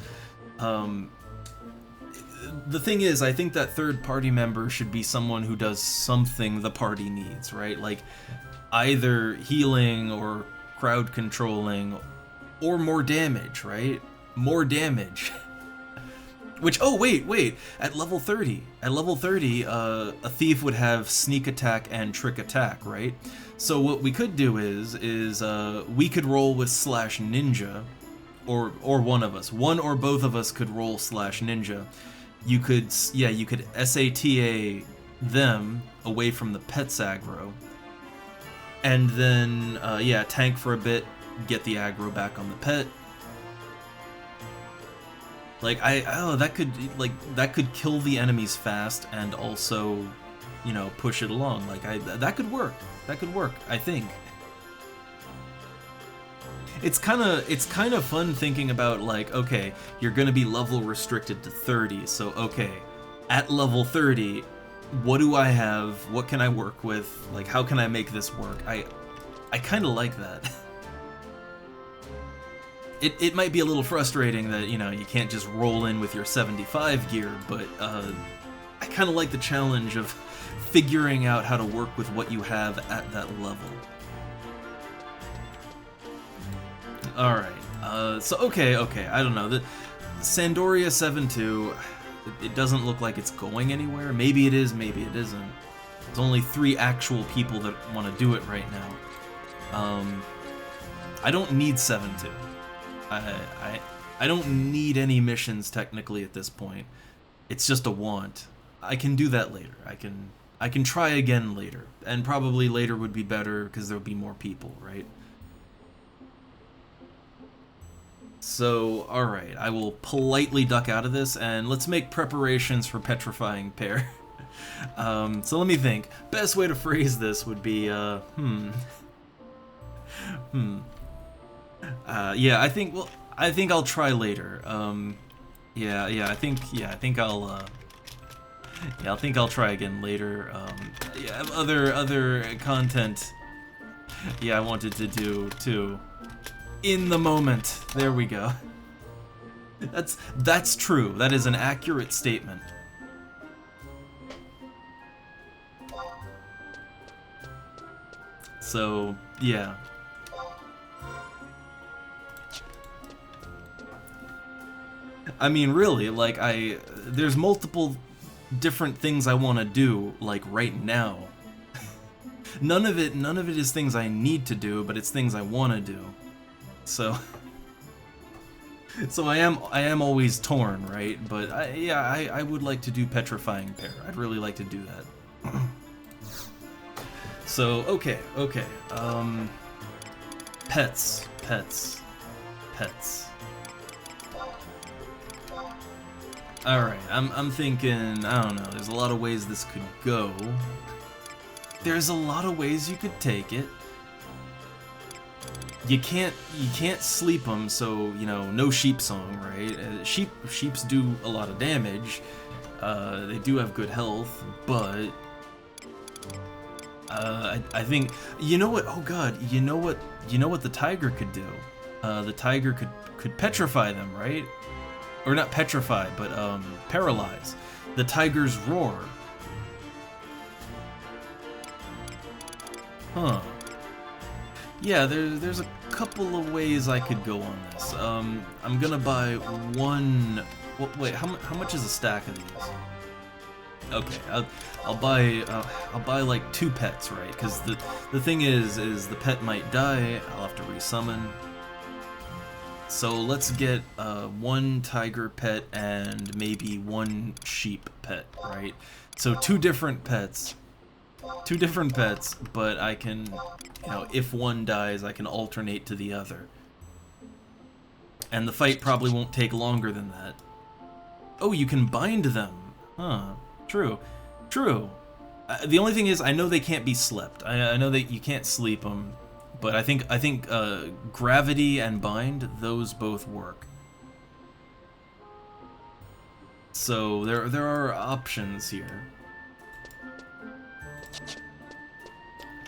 The thing is, I think that third party member should be someone who does something the party needs, right? Like, either healing or crowd controlling or more damage, right? More damage. Which, oh, wait, at level 30, a thief would have sneak attack and trick attack, right? So what we could do is we could roll with /ninja, or one of us. One or both of us could roll /ninja. You could SATA them away from the pet's aggro, and then, tank for a bit, get the aggro back on the pet. Like, that could kill the enemies fast and also, you know, push it along. Like, that could work. That could work, I think. It's kind of fun thinking about, like, okay, you're gonna be level restricted to 30, so okay, at level 30, what do I have? What can I work with? Like, how can I make this work? I kind of like that. It might be a little frustrating that, you know, you can't just roll in with your 75 gear, but I kind of like the challenge of figuring out how to work with what you have at that level. Alright, so okay, I don't know. The Sandoria 7-2, it doesn't look like it's going anywhere. Maybe it is, maybe it isn't. There's only 3 actual people that want to do it right now. I don't need 7-2. I don't need any missions technically at this point. It's just a want. I can do that later. I can try again later, and probably later would be better because there'll be more people, right? So, alright, I will politely duck out of this, and let's make preparations for petrifying Pear. So let me think. Best way to phrase this would be, yeah, I think I'll try later. I think I'll try again later. Yeah, other content. Yeah, I wanted to do too. In the moment. There we go. That's true. That is an accurate statement. So, yeah. I mean, really, like, there's multiple different things I want to do, like, right now. None of it is things I need to do, but it's things I want to do. So, I am always torn, right? But I would like to do Petrifying Pear. I'd really like to do that. So, okay. Pets. Alright, I'm thinking, I don't know, there's a lot of ways this could go. There's a lot of ways you could take it. You can't sleep them, so, you know, no sheep song, right? Sheeps do a lot of damage. They do have good health, but I think, you know what? Oh God, you know what the tiger could do? The tiger could petrify them, right? Or not petrify, but paralyze. The tiger's roar. Huh. Yeah, there's a couple of ways I could go on this. I'm gonna buy one. Wait, how much is a stack of these? Okay, I'll buy like 2 pets, right? Because the thing is the pet might die. I'll have to resummon. So let's get 1 tiger pet and maybe 1 sheep pet, right? So 2 different pets. 2 different pets, but I can, you know, if one dies, I can alternate to the other. And the fight probably won't take longer than that. Oh, you can bind them. Huh. True. The only thing is, I know they can't be slept. I know that you can't sleep them, but I think gravity and bind, those both work. So there are options here.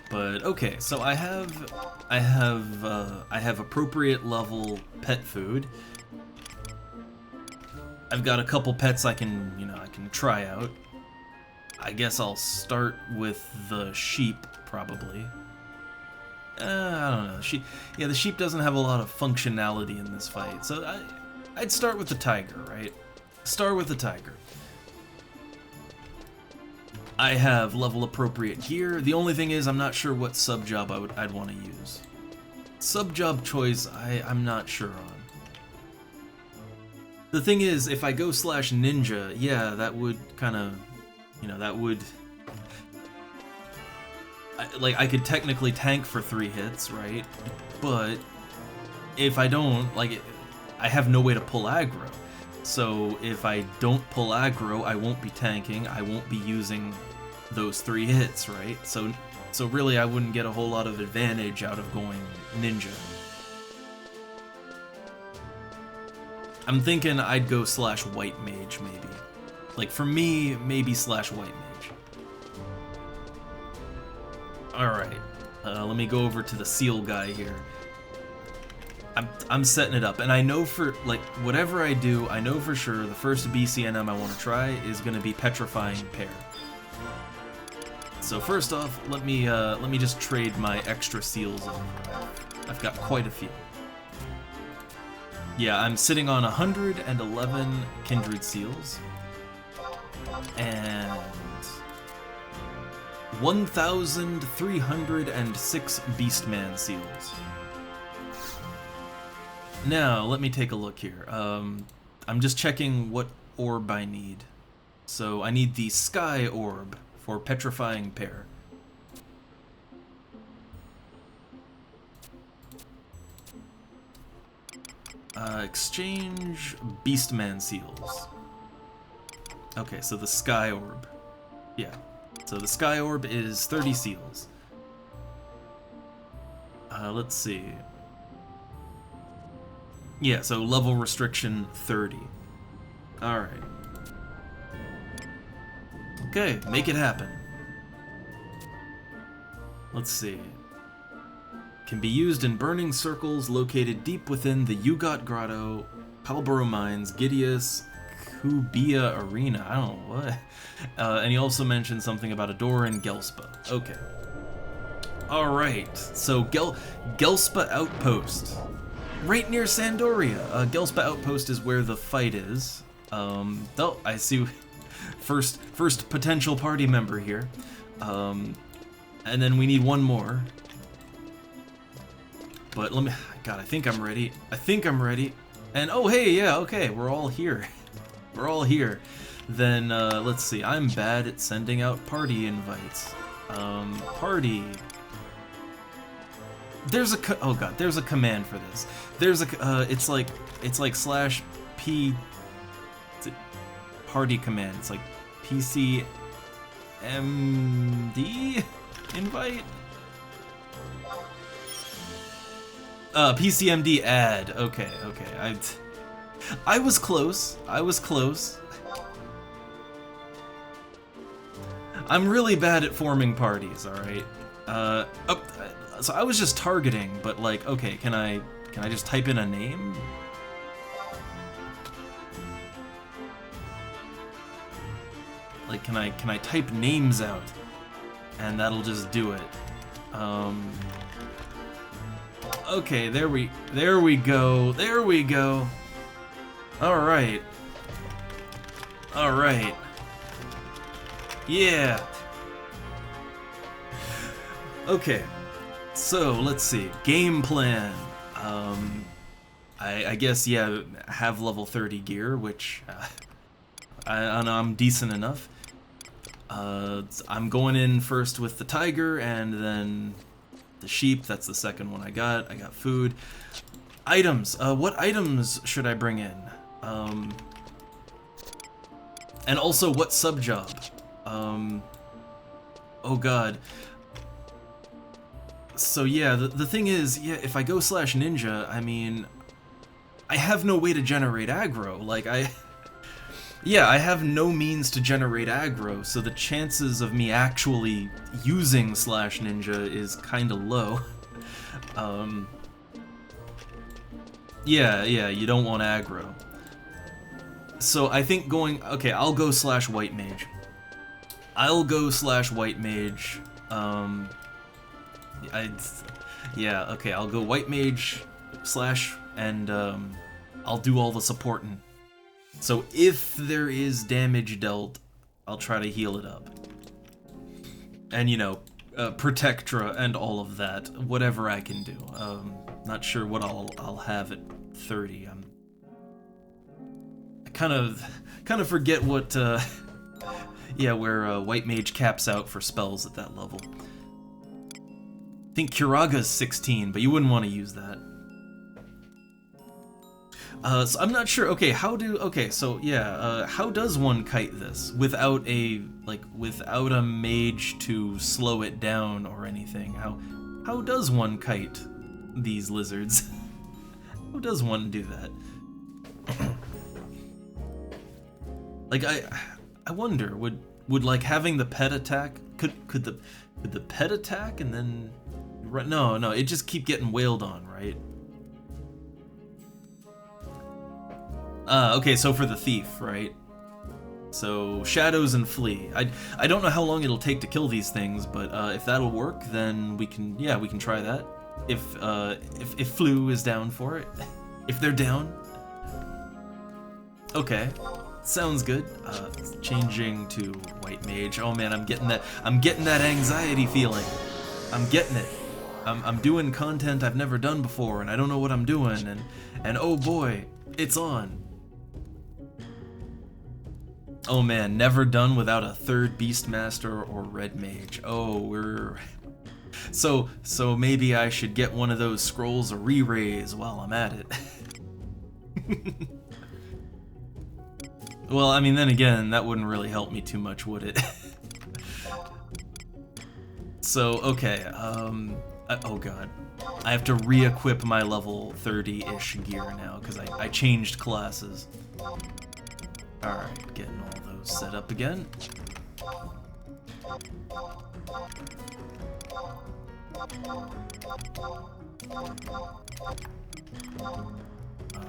But okay, so I have appropriate level pet food. I've got a couple pets I can try out. I guess I'll start with the sheep, probably. I don't know. The sheep doesn't have a lot of functionality in this fight, so I'd start with the tiger, right? Start with the tiger. I have level appropriate gear. The only thing is, I'm not sure what sub job I'd want to use. Sub job choice, I'm not sure on. The thing is, if I go /ninja, yeah, that would kind of, that would... I could technically tank for 3 hits, right? But if I don't, I have no way to pull aggro. So if I don't pull aggro, I won't be tanking, I won't be using those 3 hits, right? So really I wouldn't get a whole lot of advantage out of going ninja. I'm thinking I'd go /white mage, maybe. Like, for me, maybe slash white mage. Alright, let me go over to the seal guy here. I'm setting it up, and I know for, like, whatever I do, I know for sure the first BCNM I want to try is going to be Petrifying Pear. So first off, let me just trade my extra seals over. I've got quite a few. Yeah, I'm sitting on 111 Kindred Seals, and 1,306 Beastman Seals. Now, let me take a look here. I'm just checking what orb I need. So I need the Sky Orb for Petrifying Pear. Exchange Beastman Seals. Okay, so the Sky Orb. Yeah, so the Sky Orb is 30 seals. Let's see. Yeah, so level restriction 30. Alright. Okay, make it happen. Let's see. Can be used in burning circles located deep within the Ugot Grotto, Palboro Mines, Gideus, Kubia Arena. I don't know what. And he also mentioned something about a door in Gelspa. Okay. Alright, so Gelspa Outpost. Right near Sandoria. Gelspa Outpost is where the fight is. Oh, I see. First potential party member here. And then we need one more. But let me... God, I think I'm ready. I think I'm ready. And, oh, hey, yeah, okay, we're all here. We're all here. Then, let's see. I'm bad at sending out party invites. Party... There's a oh god, there's a command for this. There's a it's like /p party command. It's like PCMD invite. PCMD add. Okay, okay. I was close. I was close. I'm really bad at forming parties. All right. So I was just targeting, but like, okay, can I just type in a name? Like, can I type names out, and that'll just do it? Okay, there we go. There we go. All right. All right. Yeah. Okay. So, let's see. Game plan. I guess, yeah, have level 30 gear, which I'm decent enough. I'm going in first with the tiger, and then the sheep. That's the second one I got. I got food. Items. What items should I bring in? And also, what sub-job? Oh god. So yeah, the thing is, yeah, if I go /ninja, I mean, I have no way to generate aggro. Like, yeah, I have no means to generate aggro, so the chances of me actually using /ninja is kinda low. Yeah, you don't want aggro. So I think okay, I'll go /white mage. I'll go /white mage, yeah, okay, I'll go white mage and I'll do all the supporting. So if there is damage dealt, I'll try to heal it up. And, you know, Protectra and all of that, whatever I can do. Not sure what I'll have at 30. I kind of forget what, yeah, where white mage caps out for spells at that level. I think Kuraga's 16, but you wouldn't want to use that. So I'm not sure. Okay, so yeah, how does one kite this without without a mage to slow it down or anything? How does one kite these lizards? How does one do that? Like I wonder, would like having the pet attack, could the pet attack and then, no, it just keep getting wailed on, right? Okay, so for the thief, right? So shadows and flee. I don't know how long it'll take to kill these things, but if that'll work, then we can try that. If Flu is down for it, if they're down. Okay, sounds good. Changing to white mage. Oh man, I'm getting that anxiety feeling. I'm getting it. I'm doing content I've never done before, and I don't know what I'm doing, and oh boy, it's on. Oh man, never done without a third Beastmaster or Red Mage. Oh, we're... So maybe I should get one of those scrolls of re-raise while I'm at it. Well, I mean, then again, that wouldn't really help me too much, would it? So, okay, oh god. I have to re-equip my level 30-ish gear now, because I changed classes. Alright, getting all those set up again.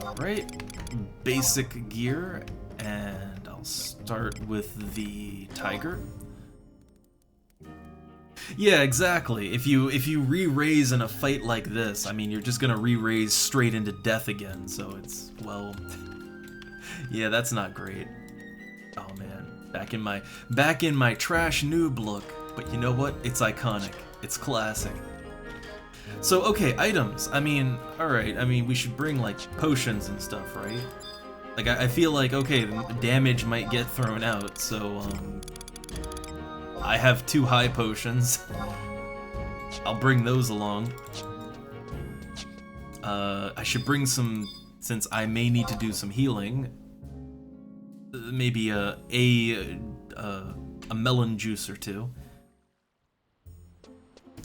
Alright, basic gear, and I'll start with the tiger. Yeah, exactly. If you re-raise in a fight like this, I mean, you're just gonna re-raise straight into death again, so it's, well... Yeah, that's not great. Oh man, back in my trash noob look, but you know what? It's iconic. It's classic. So, okay, items. I mean, alright, I mean, we should bring, like, potions and stuff, right? Like, I feel like, okay, damage might get thrown out, so, I have 2 high potions. I'll bring those along. I should bring some, since I may need to do some healing, maybe a melon juice or 2.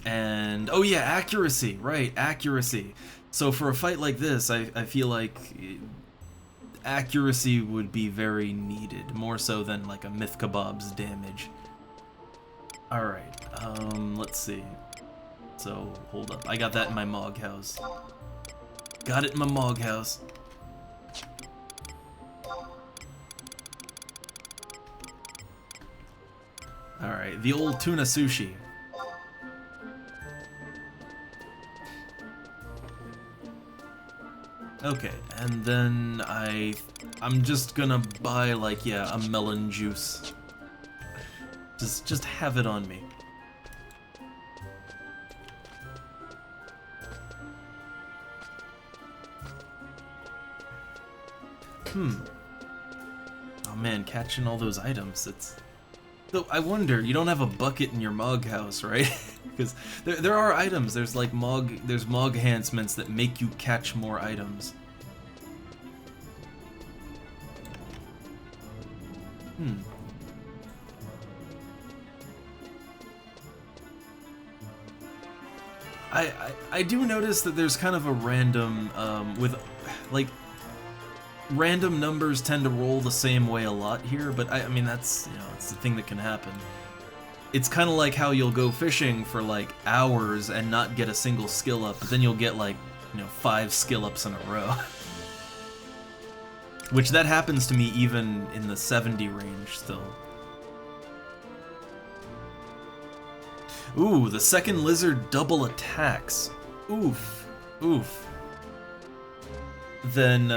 And, oh yeah, accuracy, right, accuracy. So for a fight like this, I feel like accuracy would be very needed, more so than like a Myth Kebab's damage. Alright, let's see. So, hold up, I got that in my Mog house. Got it in my Mog house. Alright, the old tuna sushi. Okay, and then I'm just gonna buy, like, yeah, a melon juice. Just have it on me. Oh man, catching all those items, it's... Though, I wonder, you don't have a bucket in your Mog house, right? Because there are items, there's like Mog enhancements that make you catch more items. I do notice that there's kind of a random, with, like, random numbers tend to roll the same way a lot here, but I mean, that's, you know, it's the thing that can happen. It's kind of like how you'll go fishing for, like, hours and not get a single skill up, but then you'll get, like, you know, 5 skill ups in a row. Which, that happens to me even in the 70 range still. Ooh, the second lizard double attacks. Oof. Oof. Then,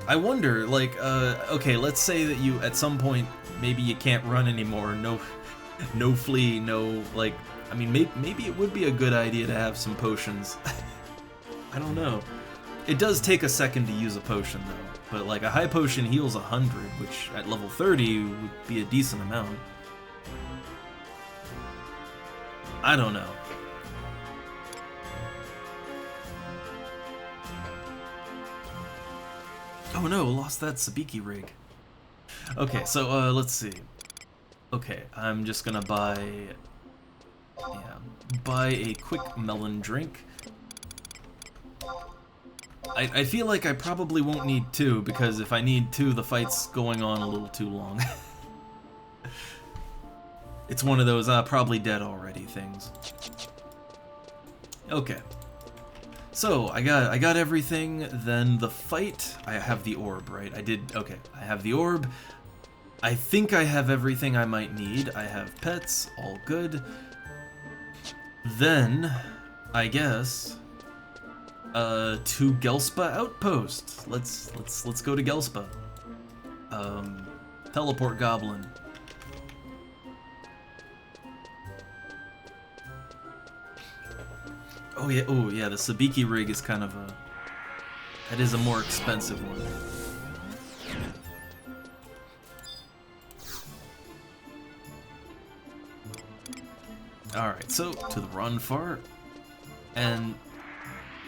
I wonder, like, okay, let's say that you, at some point, maybe you can't run anymore, no flee, no, like, I mean, maybe it would be a good idea to have some potions. I don't know. It does take a second to use a potion, though, but, like, a high potion heals 100, which, at level 30, would be a decent amount. I don't know. Oh no, lost that Sabiki rig. Okay, so, let's see. Okay, I'm just gonna buy a quick melon drink. I feel like I probably won't need 2, because if I need 2, the fight's going on a little too long. It's one of those probably dead already things. Okay. So, I got everything, then the fight, I have the orb, right? Okay, I have the orb. I think I have everything I might need. I have pets, all good. Then, I guess, to Gelspa Outpost. Let's go to Gelspa. Teleport Goblin. Oh yeah, the Sabiki rig is kind of that is a more expensive one. Alright, so to the Runfar, and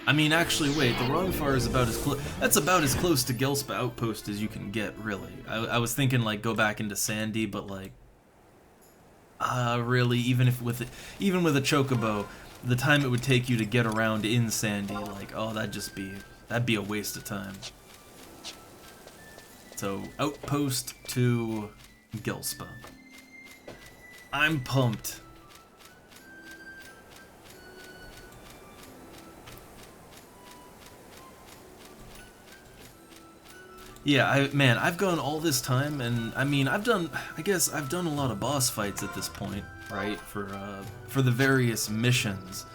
I mean actually wait, the Runfar is about as close, that's about as close to Gelspa Outpost as you can get, really. I was thinking like go back into Sandy, but like really, even with a Chocobo, the time it would take you to get around in Sandy, like, oh, that'd be a waste of time. So, Outpost to Gelspa. I'm pumped. Yeah, I've gone all this time, and I mean, I guess I've done a lot of boss fights at this point, right? For the various missions.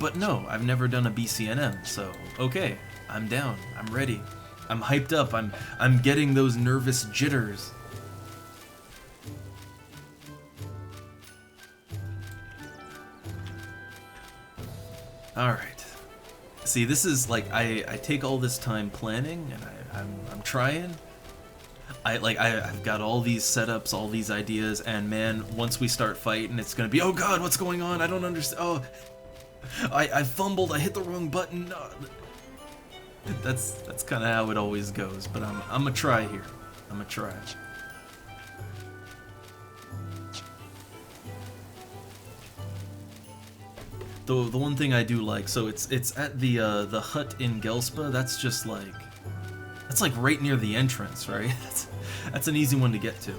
But no, I've never done a BCNM, so okay, I'm down, I'm ready, I'm hyped up, I'm getting those nervous jitters. All right. See, this is like I take all this time planning, and I'm trying. I've got all these setups, all these ideas, and man, once we start fighting, it's gonna be, oh god, what's going on? I don't understand. Oh, I fumbled. I hit the wrong button. That's kind of how it always goes. But I'm gonna try here. I'm gonna try. The one thing I do like, so it's at the hut in Gelspa. That's just like, that's like right near the entrance, right? That's an easy one to get to.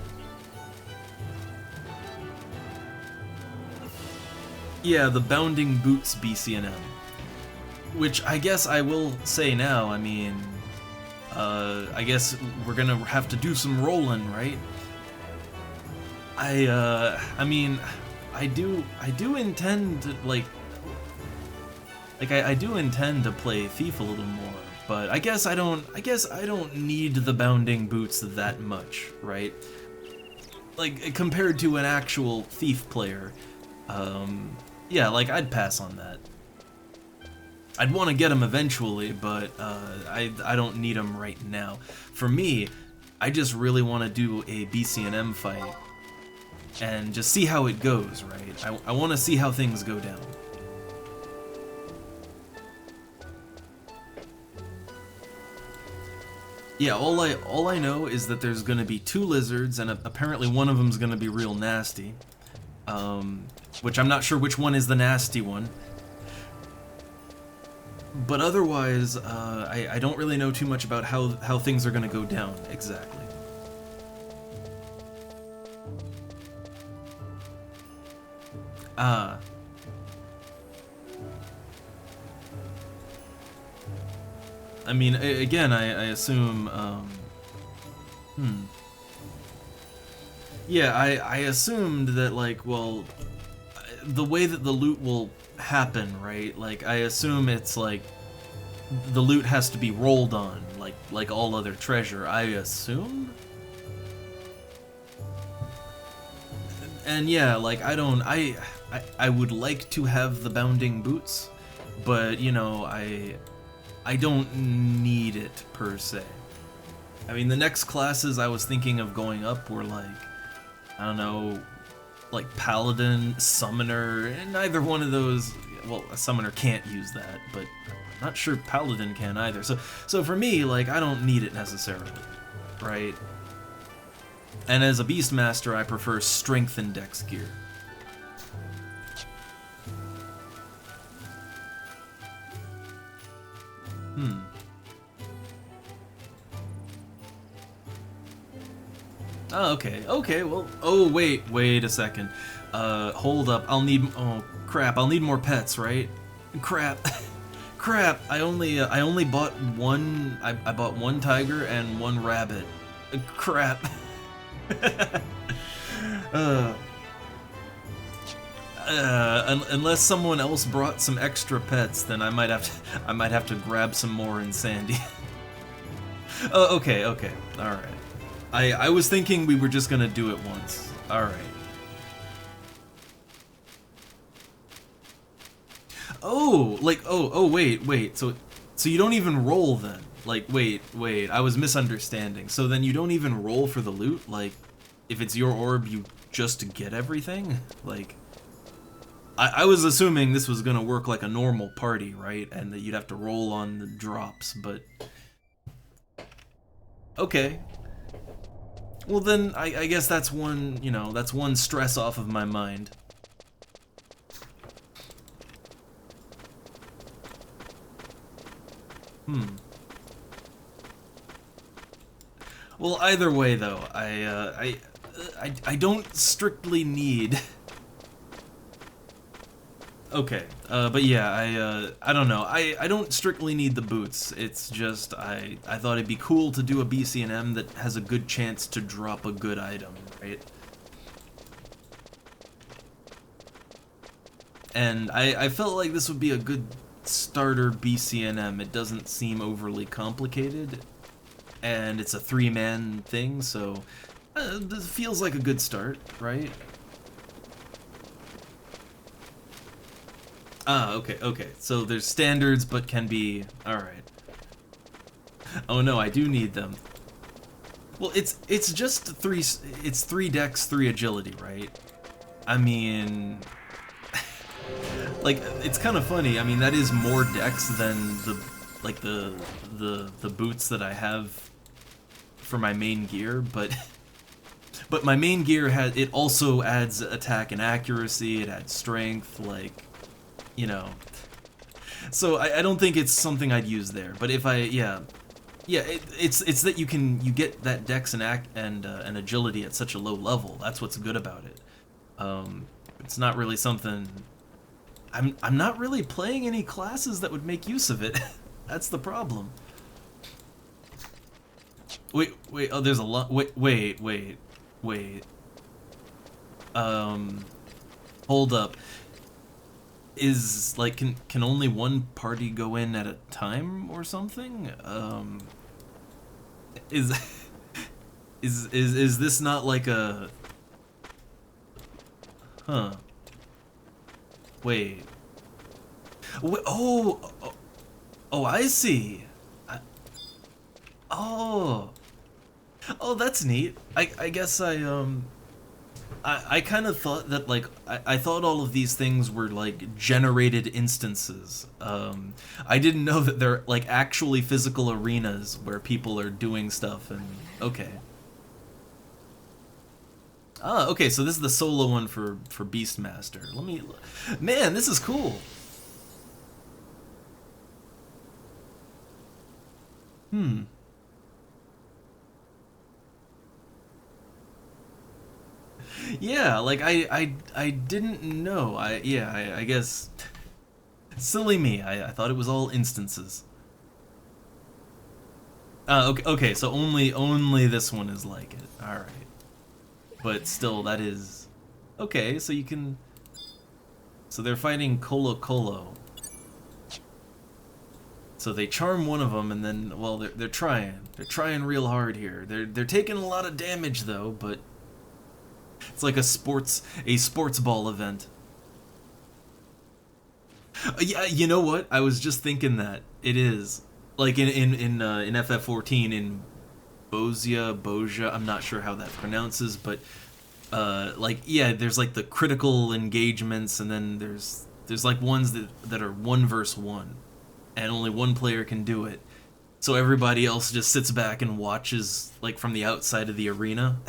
Yeah, the Bounding Boots BCNM, which I guess I will say now. I mean, I guess we're gonna have to do some rolling, right? I mean, I do intend to I do intend to play Thief a little more, but I guess I don't need the Bounding Boots that much, right? Like compared to an actual Thief player, yeah, like I'd pass on that. I'd want to get him eventually, but I don't need him right now. For me, I just really want to do a BCNM fight and just see how it goes, right? I want to see how things go down. Yeah, all I know is that there's gonna be 2 lizards, and apparently one of them's gonna be real nasty. Which I'm not sure which one is the nasty one. But otherwise, I don't really know too much about how things are gonna go down exactly. I mean, again, I assume, yeah, I assumed that, like, well, the way that the loot will happen, right? Like, I assume it's, like, the loot has to be rolled on, like all other treasure, I assume? And yeah, like, I would like to have the Bounding Boots, but, you know, I don't need it, per se. I mean, the next classes I was thinking of going up were, like, I don't know, like Paladin, Summoner, and neither one of those, well, a Summoner can't use that, but I'm not sure Paladin can either. So for me, like, I don't need it necessarily, right? And as a Beastmaster, I prefer Strength and Dex gear. Hmm. Oh, okay. Okay, well, oh, wait a second. Hold up. Oh, crap. I'll need more pets, right? Crap. Crap. I only bought one, I bought one tiger and one rabbit. Crap. uh, Unless someone else brought some extra pets, then I might have to grab some more in Sandy. Oh, okay, okay. All right. I was thinking we were just gonna do it once. All right. Oh, like wait. So you don't even roll then? Like wait. I was misunderstanding. So then you don't even roll for the loot? Like if it's your orb, you just get everything? Like I was assuming this was gonna work like a normal party, right? And that you'd have to roll on the drops, but okay. Well then, I guess that's one, you know, that's one stress off of my mind. Hmm. Well, either way though, I don't strictly need. Okay, but yeah, I don't know. I don't strictly need the boots. It's just I thought it'd be cool to do a BC&M that has a good chance to drop a good item, right? And I felt like this would be a good starter BC&M. It doesn't seem overly complicated, and it's a three-man thing, so this feels like a good start, right? Ah, okay, okay. So there's standards, but can be... Alright. Oh no, I do need them. Well, it's just three... It's 3 dex, 3 agility, right? I mean... like, it's kind of funny. I mean, that is more dex than the... Like, the boots that I have for my main gear, but... But my main gear it also adds attack and accuracy, it adds strength, like... You know, so I don't think it's something I'd use there. But if yeah, it's that you get that dex and agility at such a low level. That's what's good about it. It's not really something. I'm not really playing any classes that would make use of it. That's the problem. Wait. Oh, there's a lot. Wait. Hold up. Is like can only one party go in at a time or something? Is is this not like a huh? Wait. Oh, I see. Oh, that's neat. I guess I kind of thought that, like, I thought all of these things were, like, generated instances. I didn't know that they're, like, actually physical arenas where people are doing stuff, and... Okay. Ah, okay, so this is the solo one for Beastmaster. Let me... Man, this is cool! Hmm. Yeah, like I didn't know. I guess silly me. I thought it was all instances. Okay, so only this one is like it. All right. But still that is okay, so you can so they're fighting Colo Colo. So they charm one of them and then well they're trying. They're trying real hard here. They're taking a lot of damage though, but it's like a sports ball event. Yeah, you know what? I was just thinking that it is like in FF14 in Bosia. I'm not sure how that pronounces, but like yeah, there's like the critical engagements, and then there's like ones that are 1 versus 1, and only one player can do it. So everybody else just sits back and watches like from the outside of the arena.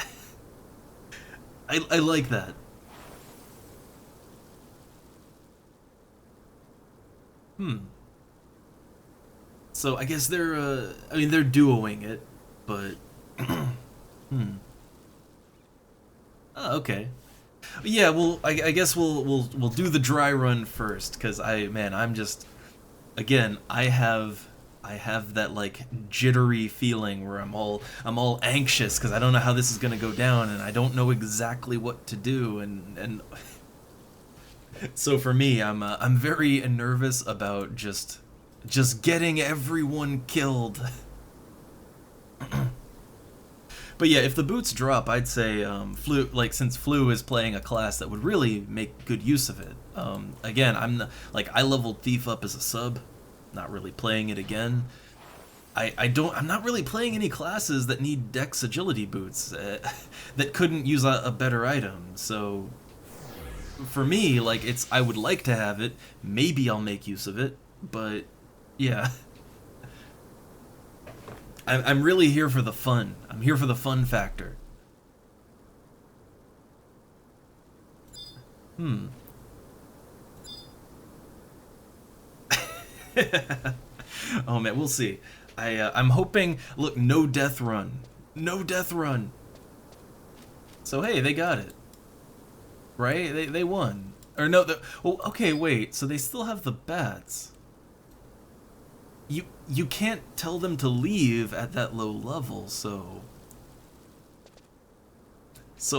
I like that. Hmm. So I guess they're, I mean, they're duoing it, but, hmm. Oh, okay. Yeah, well, I guess we'll do the dry run first, because man, I'm just, again, I have that like jittery feeling where I'm all anxious because I don't know how this is gonna go down and I don't know exactly what to do and so for me I'm very nervous about just getting everyone killed. But yeah, if the boots drop, I'd say Flu, like since Flu is playing a class that would really make good use of it. Again, like I leveled Thief up as a sub, not really playing it again. I'm not really playing any classes that need Dex agility boots that couldn't use a better item. So for me, like I would like to have it. Maybe I'll make use of it, but yeah. I'm really here for the fun. I'm here for the fun factor. Hmm. Oh man, we'll see. I'm hoping. Look, no death run. No death run. So hey, they got it. Right? They won. Or no, well, okay, wait. So they still have the bats. You can't tell them to leave at that low level, so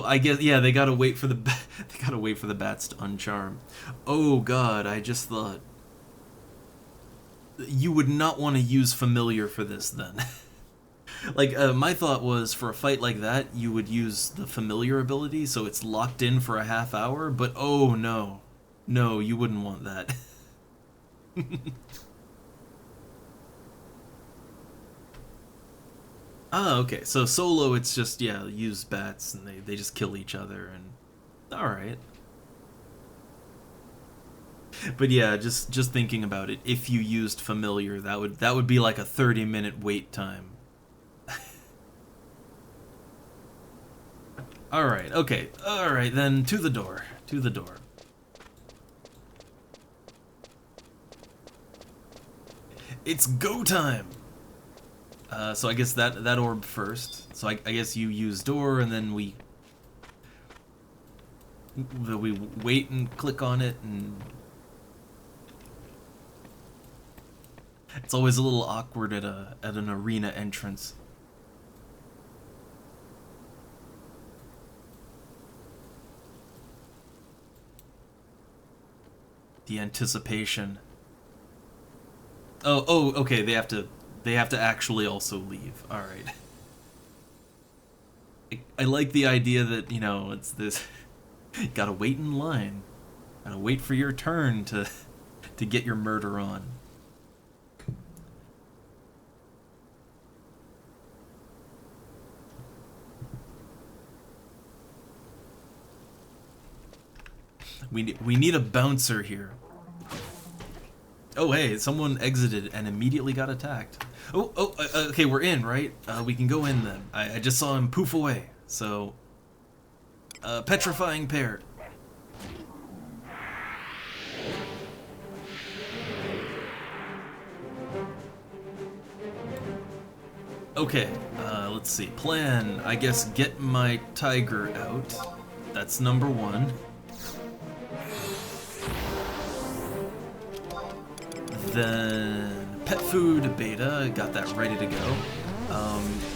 I guess yeah, they gotta wait for the they gotta wait for the bats to uncharm. Oh god, I just thought you would not want to use familiar for this then. Like my thought was for a fight like that you would use the familiar ability so it's locked in for a half hour, but oh no. No, you wouldn't want that. Ah, okay. So solo, it's just yeah, use bats and they just kill each other and all right. But yeah, just thinking about it, if you used familiar, that would be like a 30-minute wait time. All right. Okay. All right, then to the door. To the door. It's go time. So I guess that orb first. So I guess you use door and then we wait and click on it, and it's always a little awkward at an arena entrance. The anticipation. Oh, okay. They have to actually also leave. All right. I like the idea that it's this. You gotta wait in line. Gotta wait for your turn to get your murder on. We need a bouncer here. Oh hey, someone exited and immediately got attacked. Okay, we're in, right? We can go in then. I just saw him poof away. So, petrifying pear. Okay, let's see. Plan, I guess get my tiger out. That's number one. Then pet food beta, got that ready to go.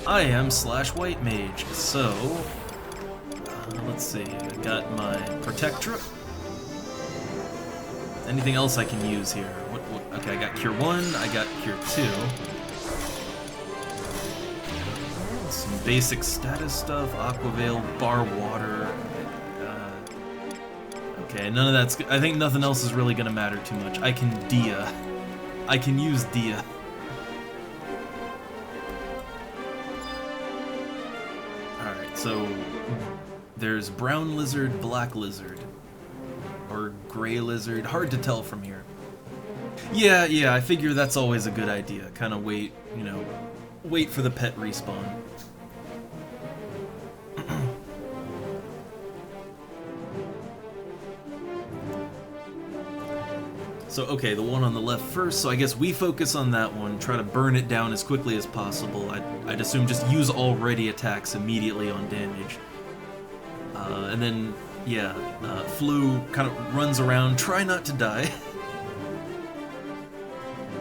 I am / white mage, so let's see. I got my protectra. Anything else I can use here? Okay, I got cure 1, I got cure 2. Some basic status stuff, aquaveil, bar water. Okay, none of that's. I think nothing else is really gonna matter too much. I can Dia. I can use Dia. Alright, so there's brown lizard, black lizard, or gray lizard. Hard to tell from here. Yeah, I figure that's always a good idea. Kind of wait, wait for the pet respawn. So, okay, the one on the left first, so I guess we focus on that one, try to burn it down as quickly as possible. I'd assume just use already attacks immediately on damage. And then, yeah, Flu kind of runs around, try not to die.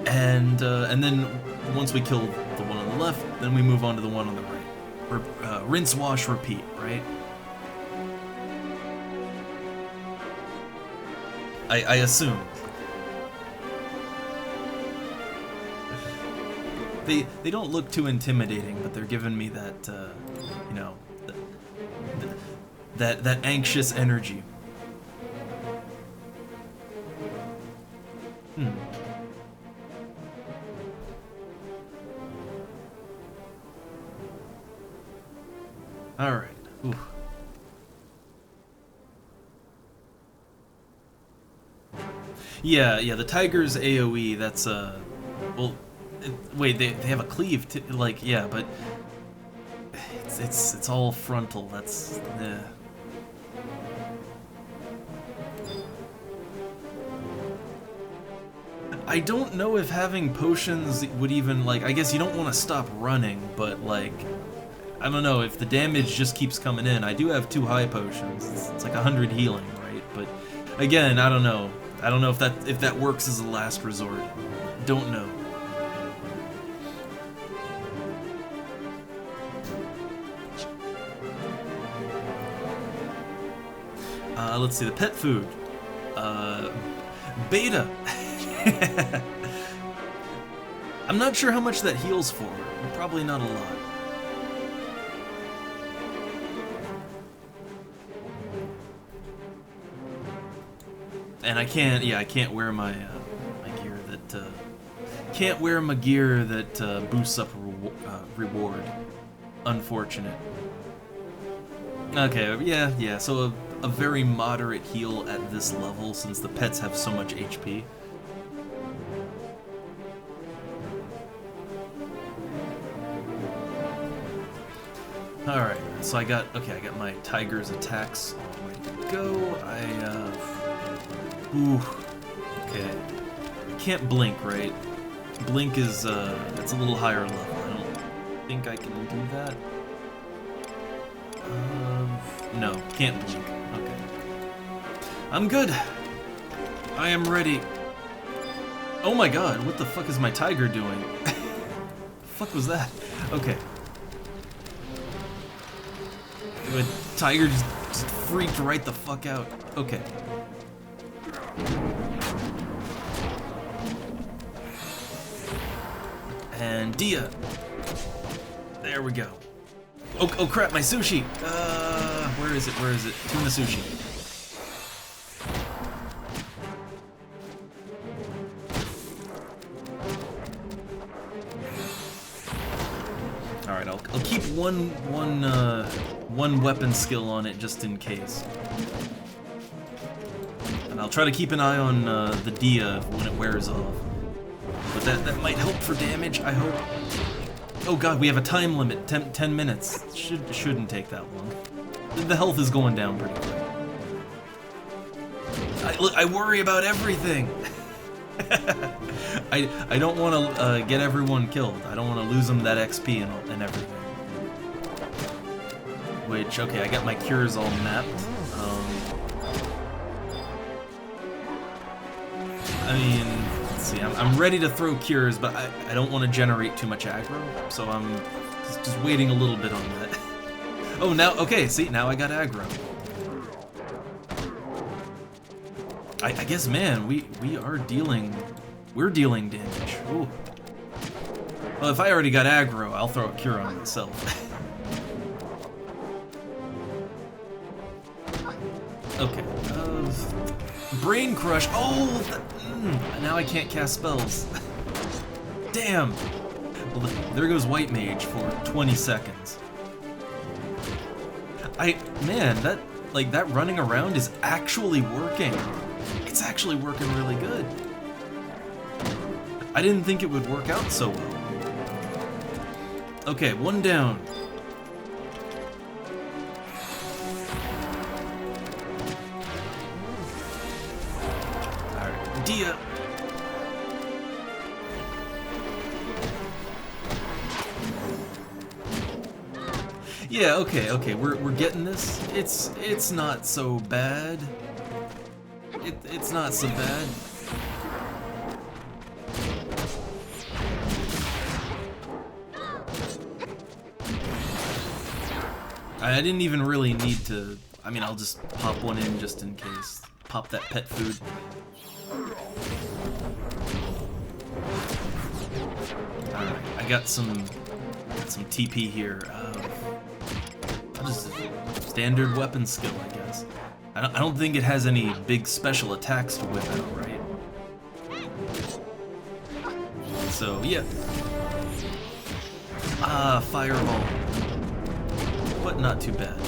And then once we kill the one on the left, then we move on to the one on the right. Rinse, wash, repeat, right? I assume. They don't look too intimidating, but they're giving me that, you know, that anxious energy. All right. Ooh. Yeah, the Tiger's AoE, that's, well, wait, they have a cleave, like, yeah, but it's all frontal, that's, I don't know if having potions would even, like, I guess you don't want to stop running, but, like, I don't know, if the damage just keeps coming in, I do have 2 high potions, it's like 100 healing, right, but, again, I don't know if that works as a last resort, don't know. Let's see, the pet food. Beta. I'm not sure how much that heals for. Probably not a lot. And I can't wear my my gear that can't wear my gear that boosts up reward. Unfortunate. Okay, yeah. So a very moderate heal at this level, since the pets have so much HP. Alright, so I got my Tiger's attacks all ready to go. Ooh, okay. I can't blink, right? Blink is, it's a little higher level. I don't think I can do that. No, can't blink. Okay. I'm good. I am ready. Oh my god, what the fuck is my Tiger doing? The fuck was that? Okay. The Tiger just freaked right the fuck out. Okay. And Dia. There we go. Oh crap, my sushi! Where is it? Tuna sushi. Alright, I'll keep one weapon skill on it just in case. And I'll try to keep an eye on the Dia when it wears off. But that might help for damage, I hope. Oh god, we have a time limit, 10 minutes. Shouldn't take that long. The health is going down pretty quick. I worry about everything! I don't want to get everyone killed. I don't want to lose them that XP and everything. Which, okay, I got my cures all mapped. I mean, let's see, I'm ready to throw cures, but I don't want to generate too much aggro, so I'm just waiting a little bit on that. Oh, now, okay, see, now I got aggro. I guess, man, we're dealing damage. Ooh. Well, if I already got aggro, I'll throw a cure on myself. Okay. Brain Crush. Oh, now I can't cast spells. Damn. Well, there goes White Mage for 20 seconds. Man, that running around is actually working. It's actually working really good. I didn't think it would work out so well. Okay, one down. Alright, Dia. Yeah, okay, we're getting this. It's not so bad. It's not so bad. I didn't even really need to. I mean, I'll just pop one in just in case. Pop that pet food. Alright, I got some TP here. Just a standard weapon skill, I guess. I don't think it has any big special attacks to whip out, right? So, yeah. Ah, fireball. But not too bad.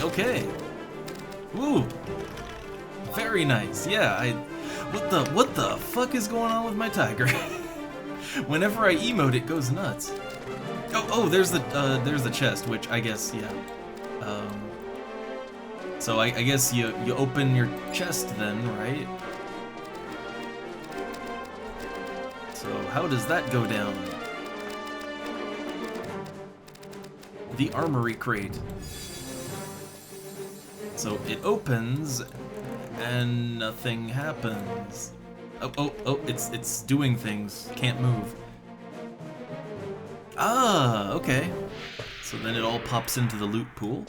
Okay. Woo. Very nice. Yeah, what the fuck is going on with my tiger? Whenever I emote, it goes nuts. Oh, there's the chest, which I guess, yeah. So I guess you open your chest then, right? So how does that go down? The armory crate. So it opens and nothing happens. Oh, it's doing things. Can't move. Ah, okay. So then it all pops into the loot pool.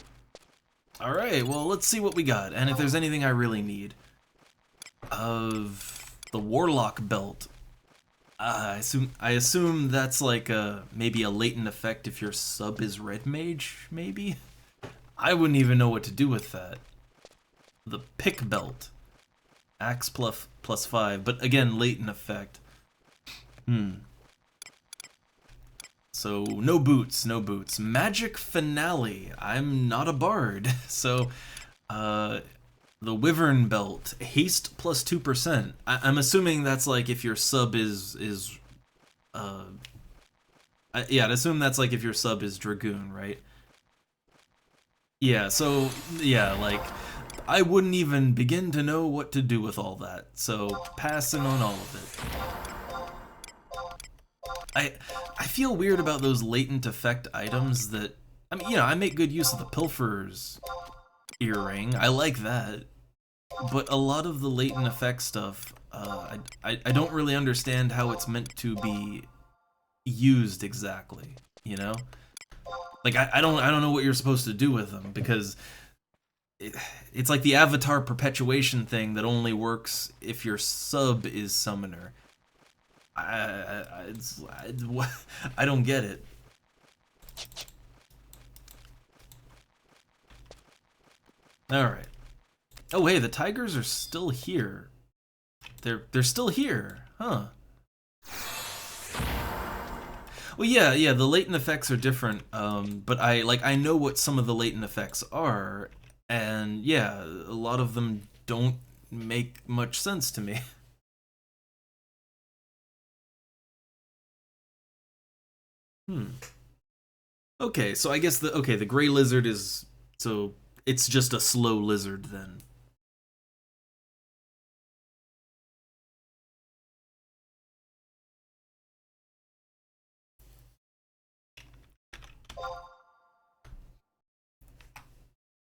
Alright, well, let's see what we got, and if there's anything I really need. Of the Warlock belt. I assume that's like maybe a latent effect if your sub is red mage, maybe? I wouldn't even know what to do with that. The pick belt. Axe plus 5, but again, latent effect. So, no boots, no boots. Magic Finale. I'm not a bard. So, the Wyvern Belt. Haste plus 2%. I'm assuming that's like if your sub is yeah, I'd assume that's like if your sub is Dragoon, right? Yeah, so, yeah, like, I wouldn't even begin to know what to do with all that. So, passing on all of it. I feel weird about those latent effect items that, I mean, you know, I make good use of the Pilferer's earring. I like that. But a lot of the latent effect stuff, I don't really understand how it's meant to be used exactly, you know? Like, I don't know what you're supposed to do with them, because it's like the avatar perpetuation thing that only works if your sub is summoner. I don't get it. Alright. Oh hey, the tigers are still here. They're still here, huh? Well, yeah, the latent effects are different, but I know what some of the latent effects are, and yeah, a lot of them don't make much sense to me. Okay, so I guess the gray lizard is, so it's just a slow lizard then.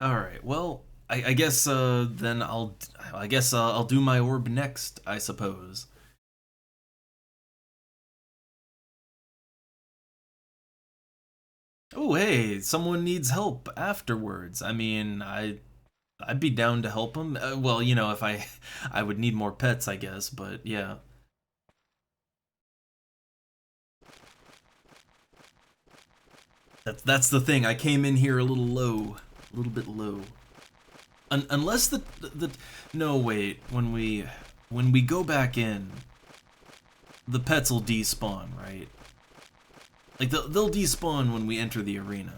All right. Well, I guess then I'll do my orb next, I suppose. Oh, hey, someone needs help afterwards. I mean, I'd be down to help him. Well, you know, if I would need more pets, I guess, but yeah. That's the thing. I came in here a little low, a little bit low. Unless the no, wait, when we go back in, the pets will despawn, right? Like they'll despawn when we enter the arena.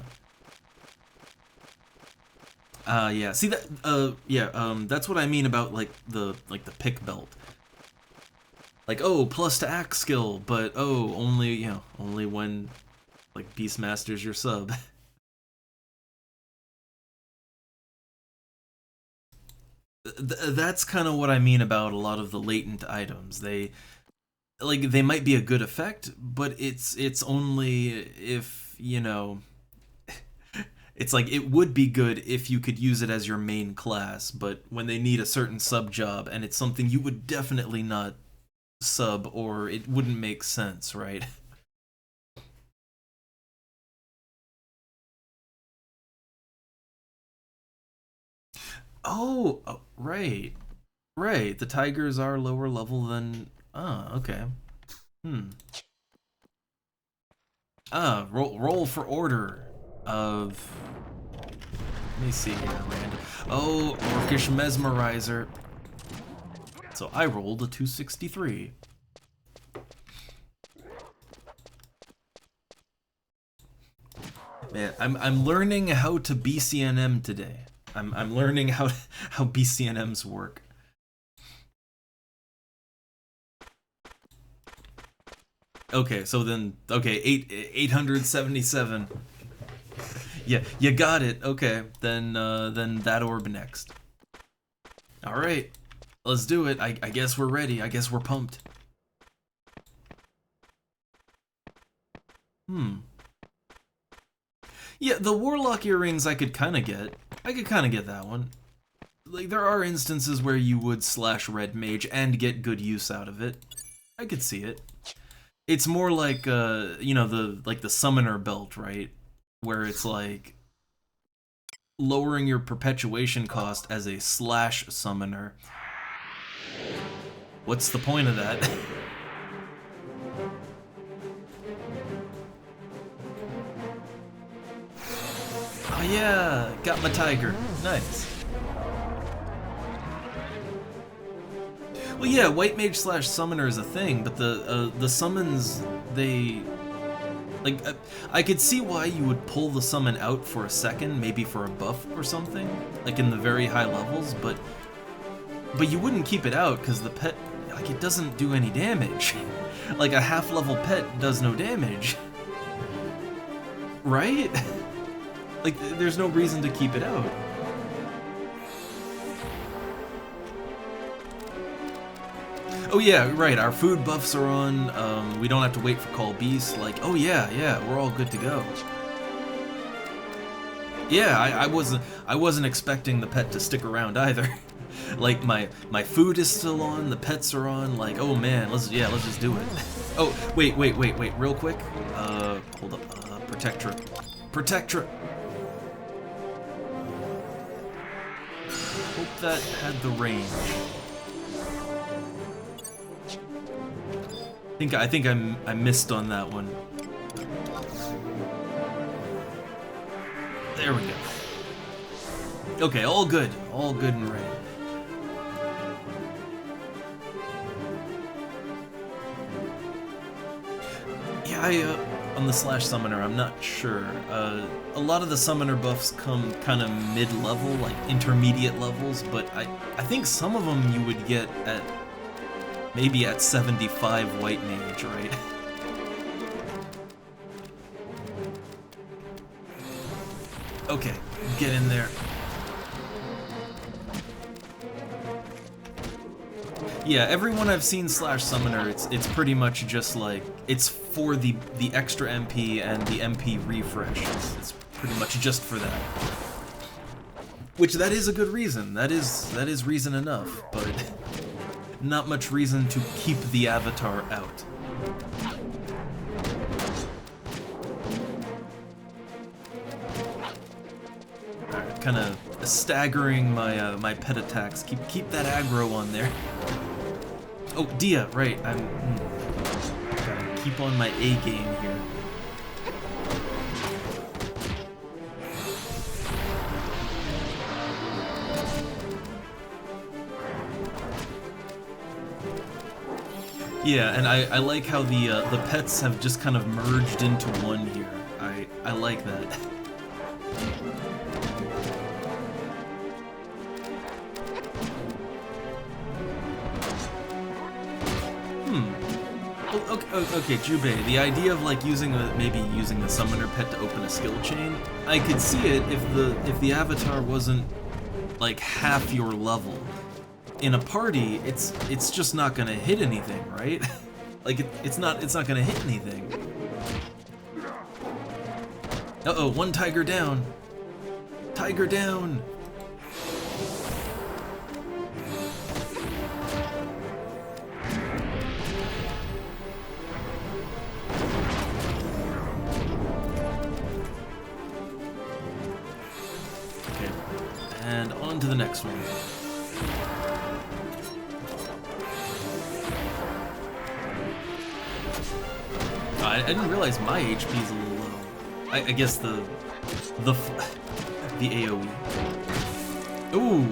Yeah. See that? Yeah. That's what I mean about like the pick belt. Like, oh, plus to axe skill, but oh, only, you know, only when like Beastmaster's your sub. That's kind of what I mean about a lot of the latent items. like they might be a good effect, but it's only if, you know, it's like it would be good if you could use it as your main class, but when they need a certain sub job and it's something you would definitely not sub or it wouldn't make sense, right? Oh, right. Right. The tigers are lower level than okay. Hmm. Roll for order of, let me see here, random. Oh, Orcish Mesmerizer. So I rolled a 263. Man, I'm learning how to BCNM today. I'm learning how BCNMs work. Okay, so then 877. Yeah, you got it. Okay, then that orb next. All right, let's do it. I guess we're ready. I guess we're pumped. Hmm. Yeah, the Warlock earrings I could kind of get. I could kind of get that one. Like, there are instances where you would slash Red Mage and get good use out of it. I could see it. It's more like, you know, the Summoner belt, right? Where it's like lowering your perpetuation cost as a slash summoner. What's the point of that? Oh yeah, got my tiger. Nice. Well, yeah, white mage slash summoner is a thing, but the summons, they, like, I could see why you would pull the summon out for a second, maybe for a buff or something, like in the very high levels, but you wouldn't keep it out because the pet, like, it doesn't do any damage. Like a half-level pet does no damage, right? Like, there's no reason to keep it out. Oh yeah, right, our food buffs are on, we don't have to wait for Call Beast, like, oh yeah, we're all good to go. Yeah, I wasn't expecting the pet to stick around either. Like, my food is still on, the pets are on, like, oh man, let's just do it. Oh, wait, real quick, hold up, Protectorate. Hope that had the range. I think I missed on that one. There we go. Okay, all good and ready. Yeah, on the slash summoner, I'm not sure. A lot of the summoner buffs come kind of mid-level, like intermediate levels, but I think some of them you would get at maybe at 75 white mage, right? Okay, get in there. Yeah, everyone I've seen slash summoner, it's pretty much just like, it's for the extra MP and the MP refresh. It's pretty much just for that. Which, that is a good reason. That is reason enough, but not much reason to keep the avatar out. Alright, kind of staggering my my pet attacks. Keep that aggro on there. Oh, Dia, right. I'm gotta keep on my A game here. Yeah, and I like how the pets have just kind of merged into one here. I like that. Okay, Jubei, the idea of like maybe using the summoner pet to open a skill chain, I could see it if the avatar wasn't like half your level. In a party, it's just not gonna hit anything, right? Like it's not gonna hit anything. Uh-oh, one tiger down. Tiger down. Okay, and on to the next one. I didn't realize my HP is a little low. I guess the AoE. Ooh,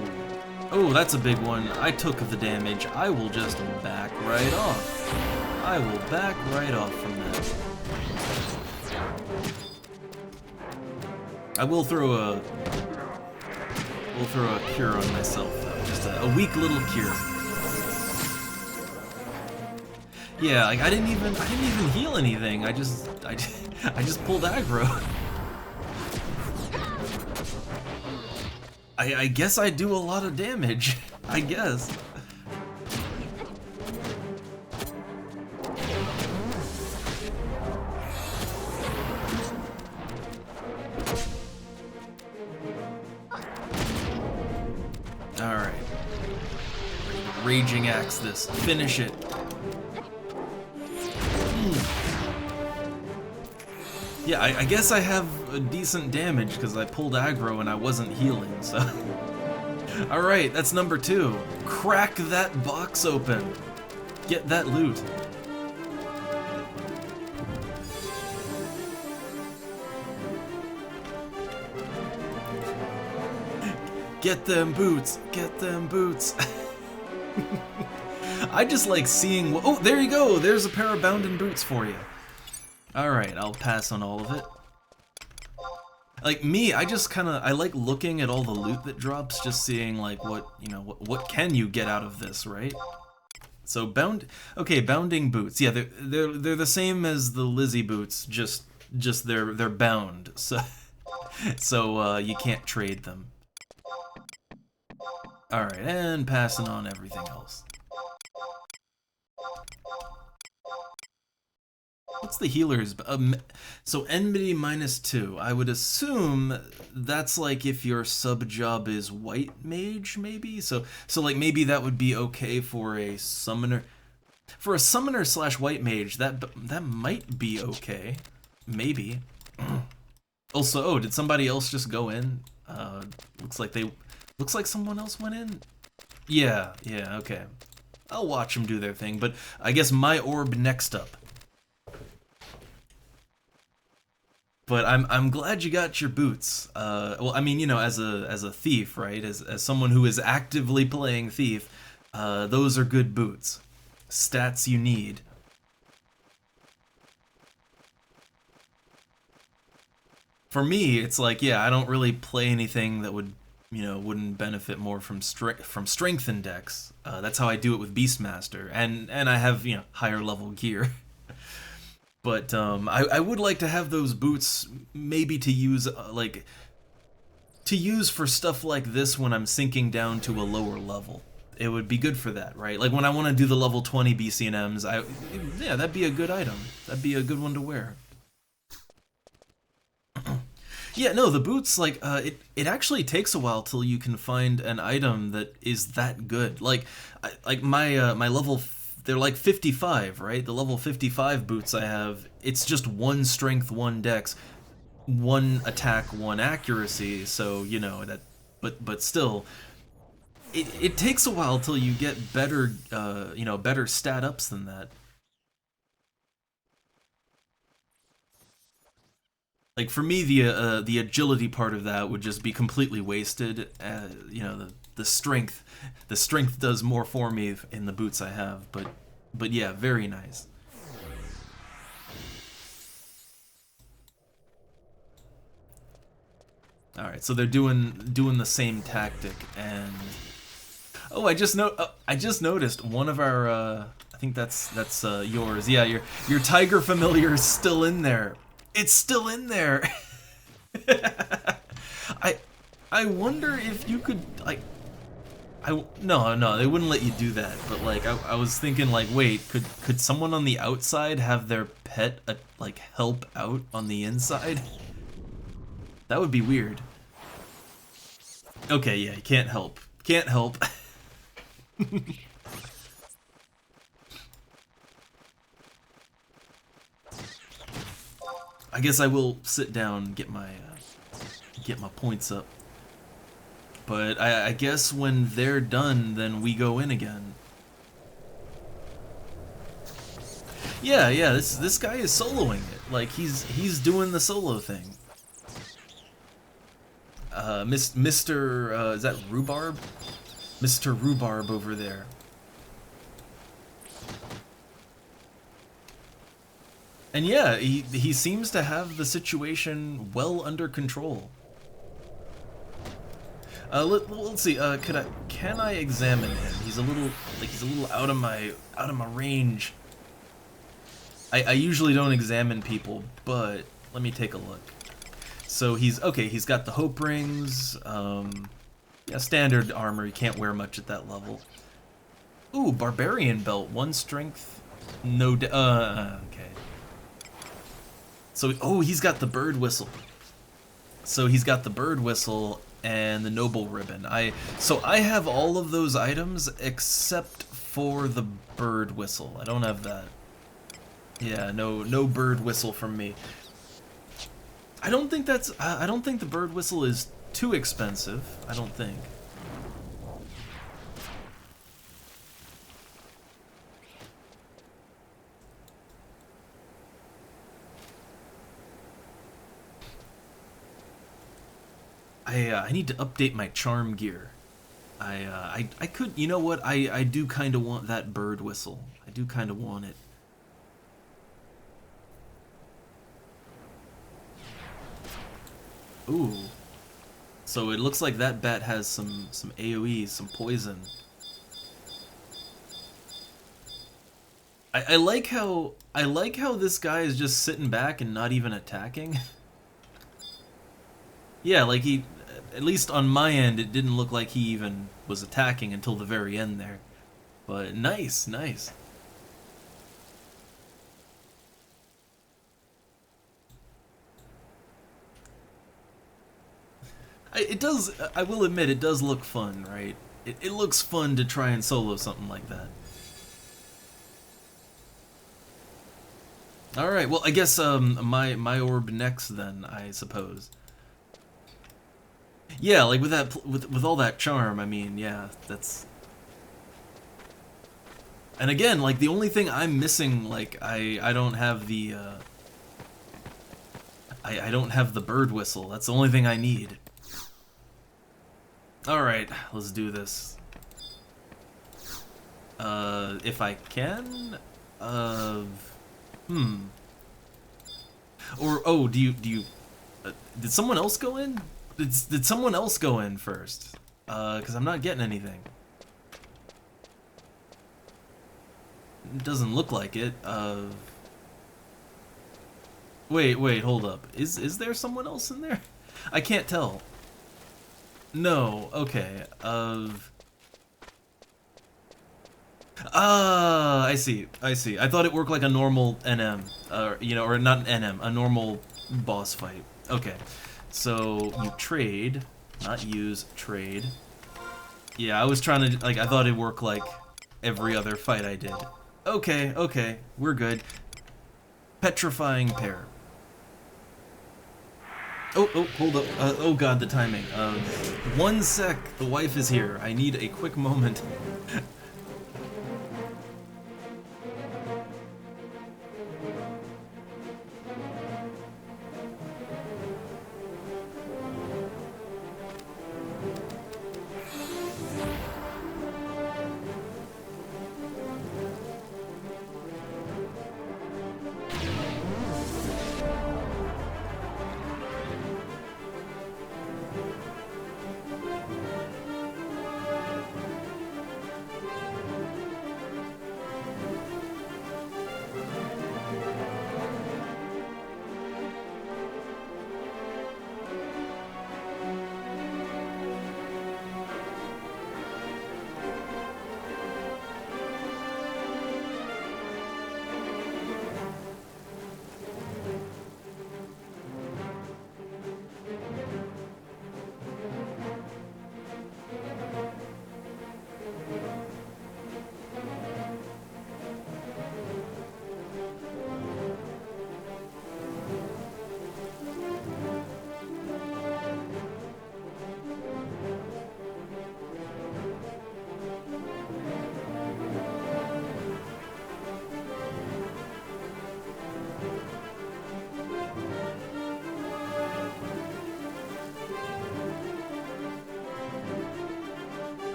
oh, that's a big one. I took the damage. I will just back right off. I will back right off from that. I will throw a cure on myself though. Just a weak little cure. Yeah, like I didn't even heal anything. I just pulled aggro. I guess I do a lot of damage. I guess. All right. Raging axe this. Finish it. Yeah, I guess I have a decent damage because I pulled aggro and I wasn't healing, so... Alright, that's number 2. Crack that box open. Get that loot. Get them boots. Get them boots. I just like seeing... Oh, there you go. There's a pair of bounding boots for you. Alright, I'll pass on all of it. Like me, I just I like looking at all the loot that drops, just seeing like what, you know, what can you get out of this, right? So bounding boots. Yeah, they're the same as the Lizzie boots, just they're bound. So you can't trade them. Alright, and passing on everything else. What's the healer's? So enmity -2. I would assume that's like if your sub job is white mage, maybe. So like maybe that would be okay for a summoner. For a summoner / white mage, that might be okay. Maybe. Also, oh, did somebody else just go in? Looks like someone else went in. Yeah, okay. I'll watch them do their thing, but I guess my orb next up. But I'm glad you got your boots. Well, I mean, you know, as a thief, right? As someone who is actively playing thief, those are good boots. Stats you need. For me, it's like, yeah, I don't really play anything that would, you know, wouldn't benefit more from strength index. That's how I do it with Beastmaster, and I have, you know, higher level gear. But I would like to have those boots maybe to use for stuff like this when I'm sinking down to a lower level. It would be good for that, right? Like when I want to do the level 20 BCNMs, yeah, that'd be a good item. That'd be a good one to wear. Yeah, no, the boots, like, it actually takes a while till you can find an item that is that good. Like my level, they're like 55, right? The level 55 boots I have, it's just 1 strength, 1 dex, 1 attack, 1 accuracy, so, you know, that, but still, it takes a while till you get better, you know, better stat ups than that. Like for me, the agility part of that would just be completely wasted. You know, the strength does more for me in the boots I have. But yeah, very nice. All right, so they're doing the same tactic, and oh, I just noticed one of our I think that's yours. Yeah, your tiger familiar is still in there. It's still in there. I wonder if you could, like, No, they wouldn't let you do that. But like, I was thinking like, wait, could someone on the outside have their pet like help out on the inside? That would be weird. Okay, yeah, can't help. Can't help. I guess I will sit down and get my points up. But I guess when they're done, then we go in again. Yeah, this guy is soloing it. Like he's doing the solo thing. Mr. Is that Rhubarb? Mr. Rhubarb over there. And yeah, he seems to have the situation well under control. Let's see. Can I examine him? He's a little out of my range. I usually don't examine people, but let me take a look. So he's okay. He's got the hope rings. Yeah, standard armor. You can't wear much at that level. Ooh, barbarian belt. 1 strength. No. Okay. So oh, he's got the bird whistle. So he's got the bird whistle and the noble ribbon. So I have all of those items except for the bird whistle. I don't have that. Yeah, no bird whistle from me. I don't think the bird whistle is too expensive. I don't think. I need to update my charm gear. I could, you know what? I do kind of want that bird whistle. I do kind of want it. Ooh. So it looks like that bat has some AoE, some poison. I like how this guy is just sitting back and not even attacking. Yeah, like he, at least on my end, it didn't look like he even was attacking until the very end there. But nice, nice. It does, I will admit, it does look fun, right? It looks fun to try and solo something like that. Alright, well, I guess my orb next then, I suppose. Yeah, like with all that charm, I mean, yeah, that's... And again, like the only thing I'm missing, like I don't have the I don't have the bird whistle. That's the only thing I need. Alright, let's do this. If I can? Or, oh, do you, did someone else go in? Did someone else go in first? Because I'm not getting anything. It doesn't look like it. Wait, hold up. Is there someone else in there? I can't tell. No, okay. I see. I thought it worked like a normal NM, you know, or not an NM, a normal boss fight. Okay, so you trade, not use, trade. Yeah, I was trying to, like, I thought it'd work like every other fight I did. Okay, we're good. Petrifying pair. Oh, hold up. Oh god, the timing. 1 sec, the wife is here. I need a quick moment.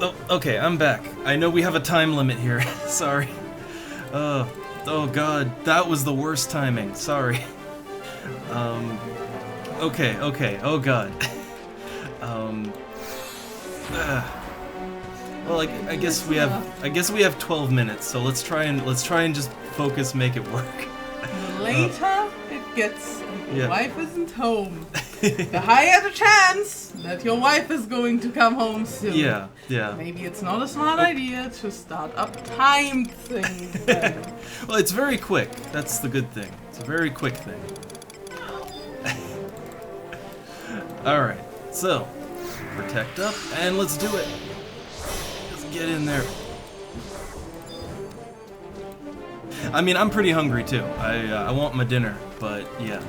Oh, okay, I'm back. I know we have a time limit here. Sorry. Oh god, that was the worst timing. Sorry. Okay, oh god. Well, I guess we have 12 minutes, so let's try and just focus, make it work. The later it gets and your Yeah. wife isn't home, the higher the chance that your wife is going to come home soon. Yeah. Maybe it's not a smart idea to start a timed thing then. Well, it's very quick. That's the good thing. It's a very quick thing. Alright, so, protect up, and let's do it. Let's get in there. I mean, I'm pretty hungry too. I want my dinner, but yeah.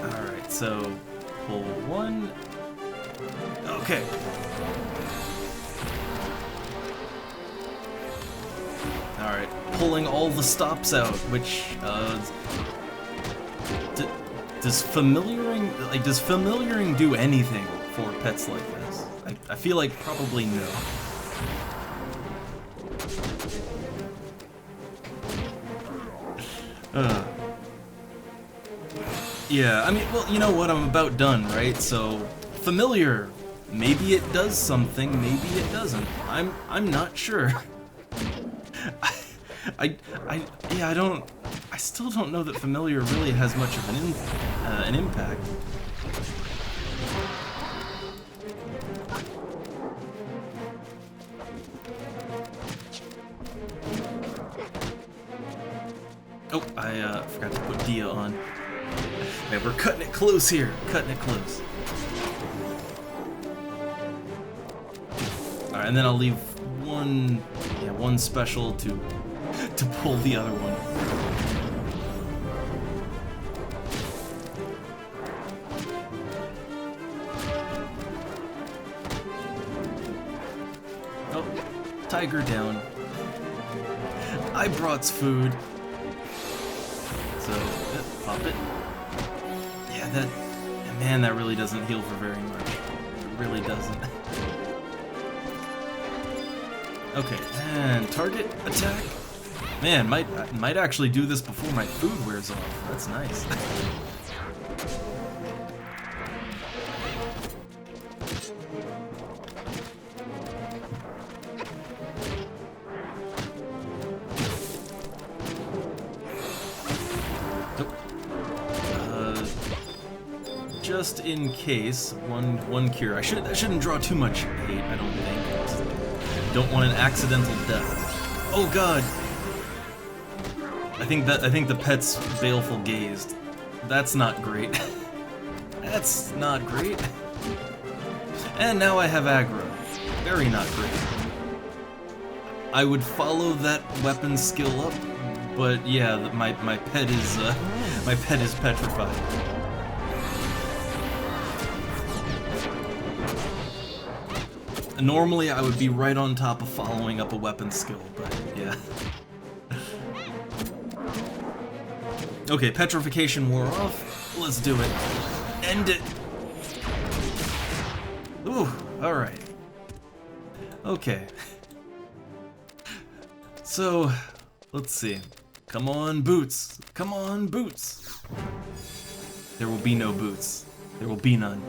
Alright, so, pull one. Okay. Alright, pulling all the stops out, which, does familiaring do anything for pets like this? I feel like probably no. Yeah, I mean, well, you know what, I'm about done, right? So, familiar, maybe it does something, maybe it doesn't. I'm not sure. I still don't know that familiar really has much of an impact. Oh, I forgot to put Dia on. Man, we're cutting it close here, cutting it close. Alright, and then I'll leave one special to pull the other one. Oh, tiger down. I brought food. So, pop it. Yeah, man, that really doesn't heal for very much. It really doesn't. Okay, and target attack. Man, might actually do this before my food wears off. That's nice. Just in case, one cure. I shouldn't draw too much hate, I don't think. Don't want an accidental death. Oh god! I think the pet's baleful gazed. That's not great. That's not great. And now I have aggro. Very not great. I would follow that weapon skill up, but yeah, my pet is petrified. Normally, I would be right on top of following up a weapon skill, but yeah. Okay, petrification wore off. Let's do it. End it. Ooh, alright. Okay. So, let's see. Come on, boots. Come on, boots. There will be no boots. There will be none.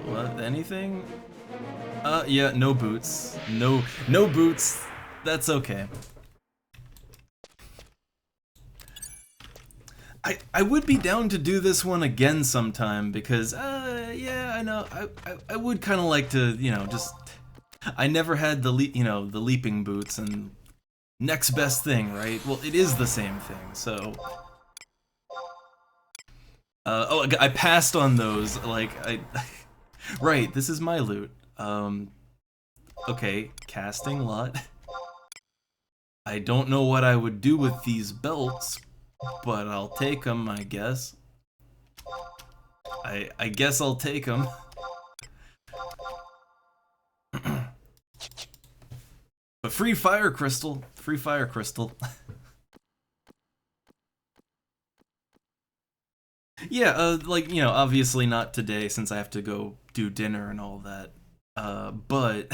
What? Anything? Yeah, no boots. No boots. That's okay. I would be down to do this one again sometime because, yeah, I know. I would kind of like to, just. I never had the leaping boots, and next best thing, right? Well, it is the same thing, so. Oh, I passed on those. Like right, this is my loot. Okay, casting lot. I don't know what I would do with these belts, but I'll take them, I guess. I guess I'll take them. But free fire crystal. Free fire crystal. Yeah, like, you know, obviously not today since I have to go do dinner and all that. But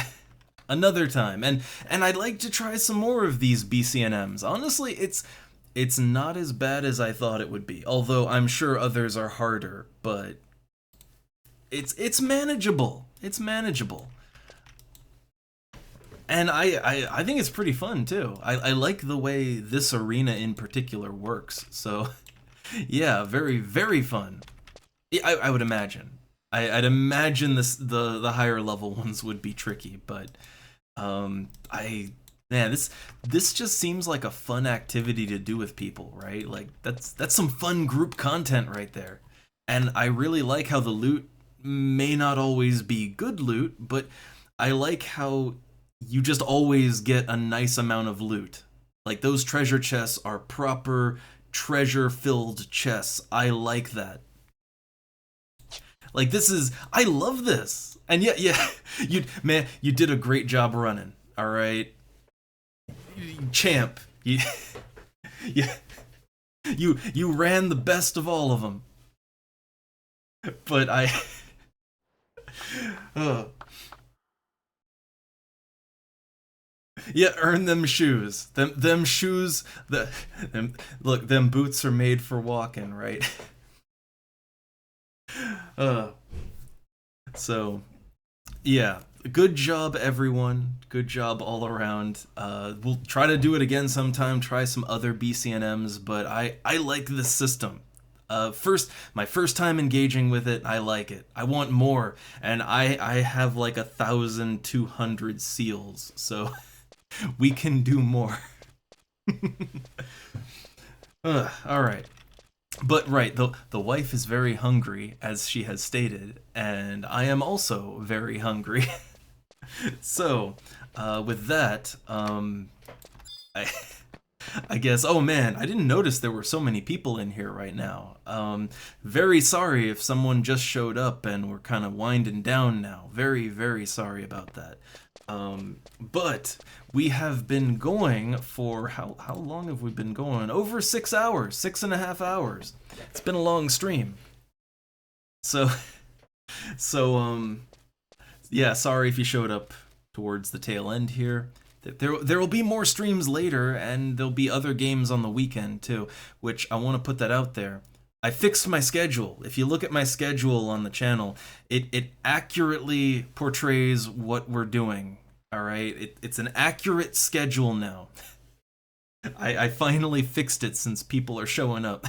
another time. And I'd like to try some more of these BCNMs. Honestly, it's not as bad as I thought it would be. Although I'm sure others are harder, but it's manageable. It's manageable. And I think it's pretty fun too. I like the way this arena in particular works. So yeah, very, very fun. Yeah, I would imagine. I'd imagine the higher level ones would be tricky, but man, this just seems like a fun activity to do with people, right? Like that's some fun group content right there. And I really like how the loot may not always be good loot, but I like how you just always get a nice amount of loot. Like those treasure chests are proper treasure-filled chests. I like that. Like I love this. And yeah, you did a great job running. All right, champ. Yeah, you ran the best of all of them. But yeah, earn them shoes. Them shoes. Look, them boots are made for walking, right? So, yeah, good job, everyone. Good job all around. We'll try to do it again sometime. Try some other BCNMs, but I like this system. My first time engaging with it, I like it. I want more, and I have like 1,200 seals, so we can do more. All right. But right, the wife is very hungry, as she has stated, and I am also very hungry. So, with that, I guess, oh man, I didn't notice there were so many people in here right now. Very sorry if someone just showed up and we're kind of winding down now. Very, very sorry about that. But we have been going for, how long have we been going? Over 6 hours, 6.5 hours. It's been a long stream. So, yeah, sorry if you showed up towards the tail end here. There will be more streams later, and there'll be other games on the weekend too, which I want to put that out there. I fixed my schedule. If you look at my schedule on the channel, it accurately portrays what we're doing. All right, it's an accurate schedule now. I finally fixed it since people are showing up.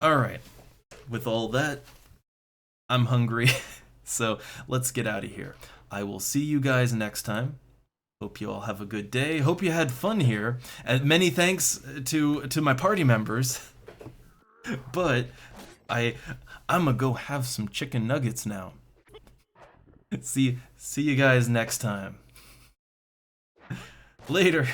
All right, with all that, I'm hungry, so let's get out of here. I will see you guys next time. Hope you all have a good day. Hope you had fun here. And many thanks to my party members. But I'm gonna go have some chicken nuggets now. See you guys next time. Later.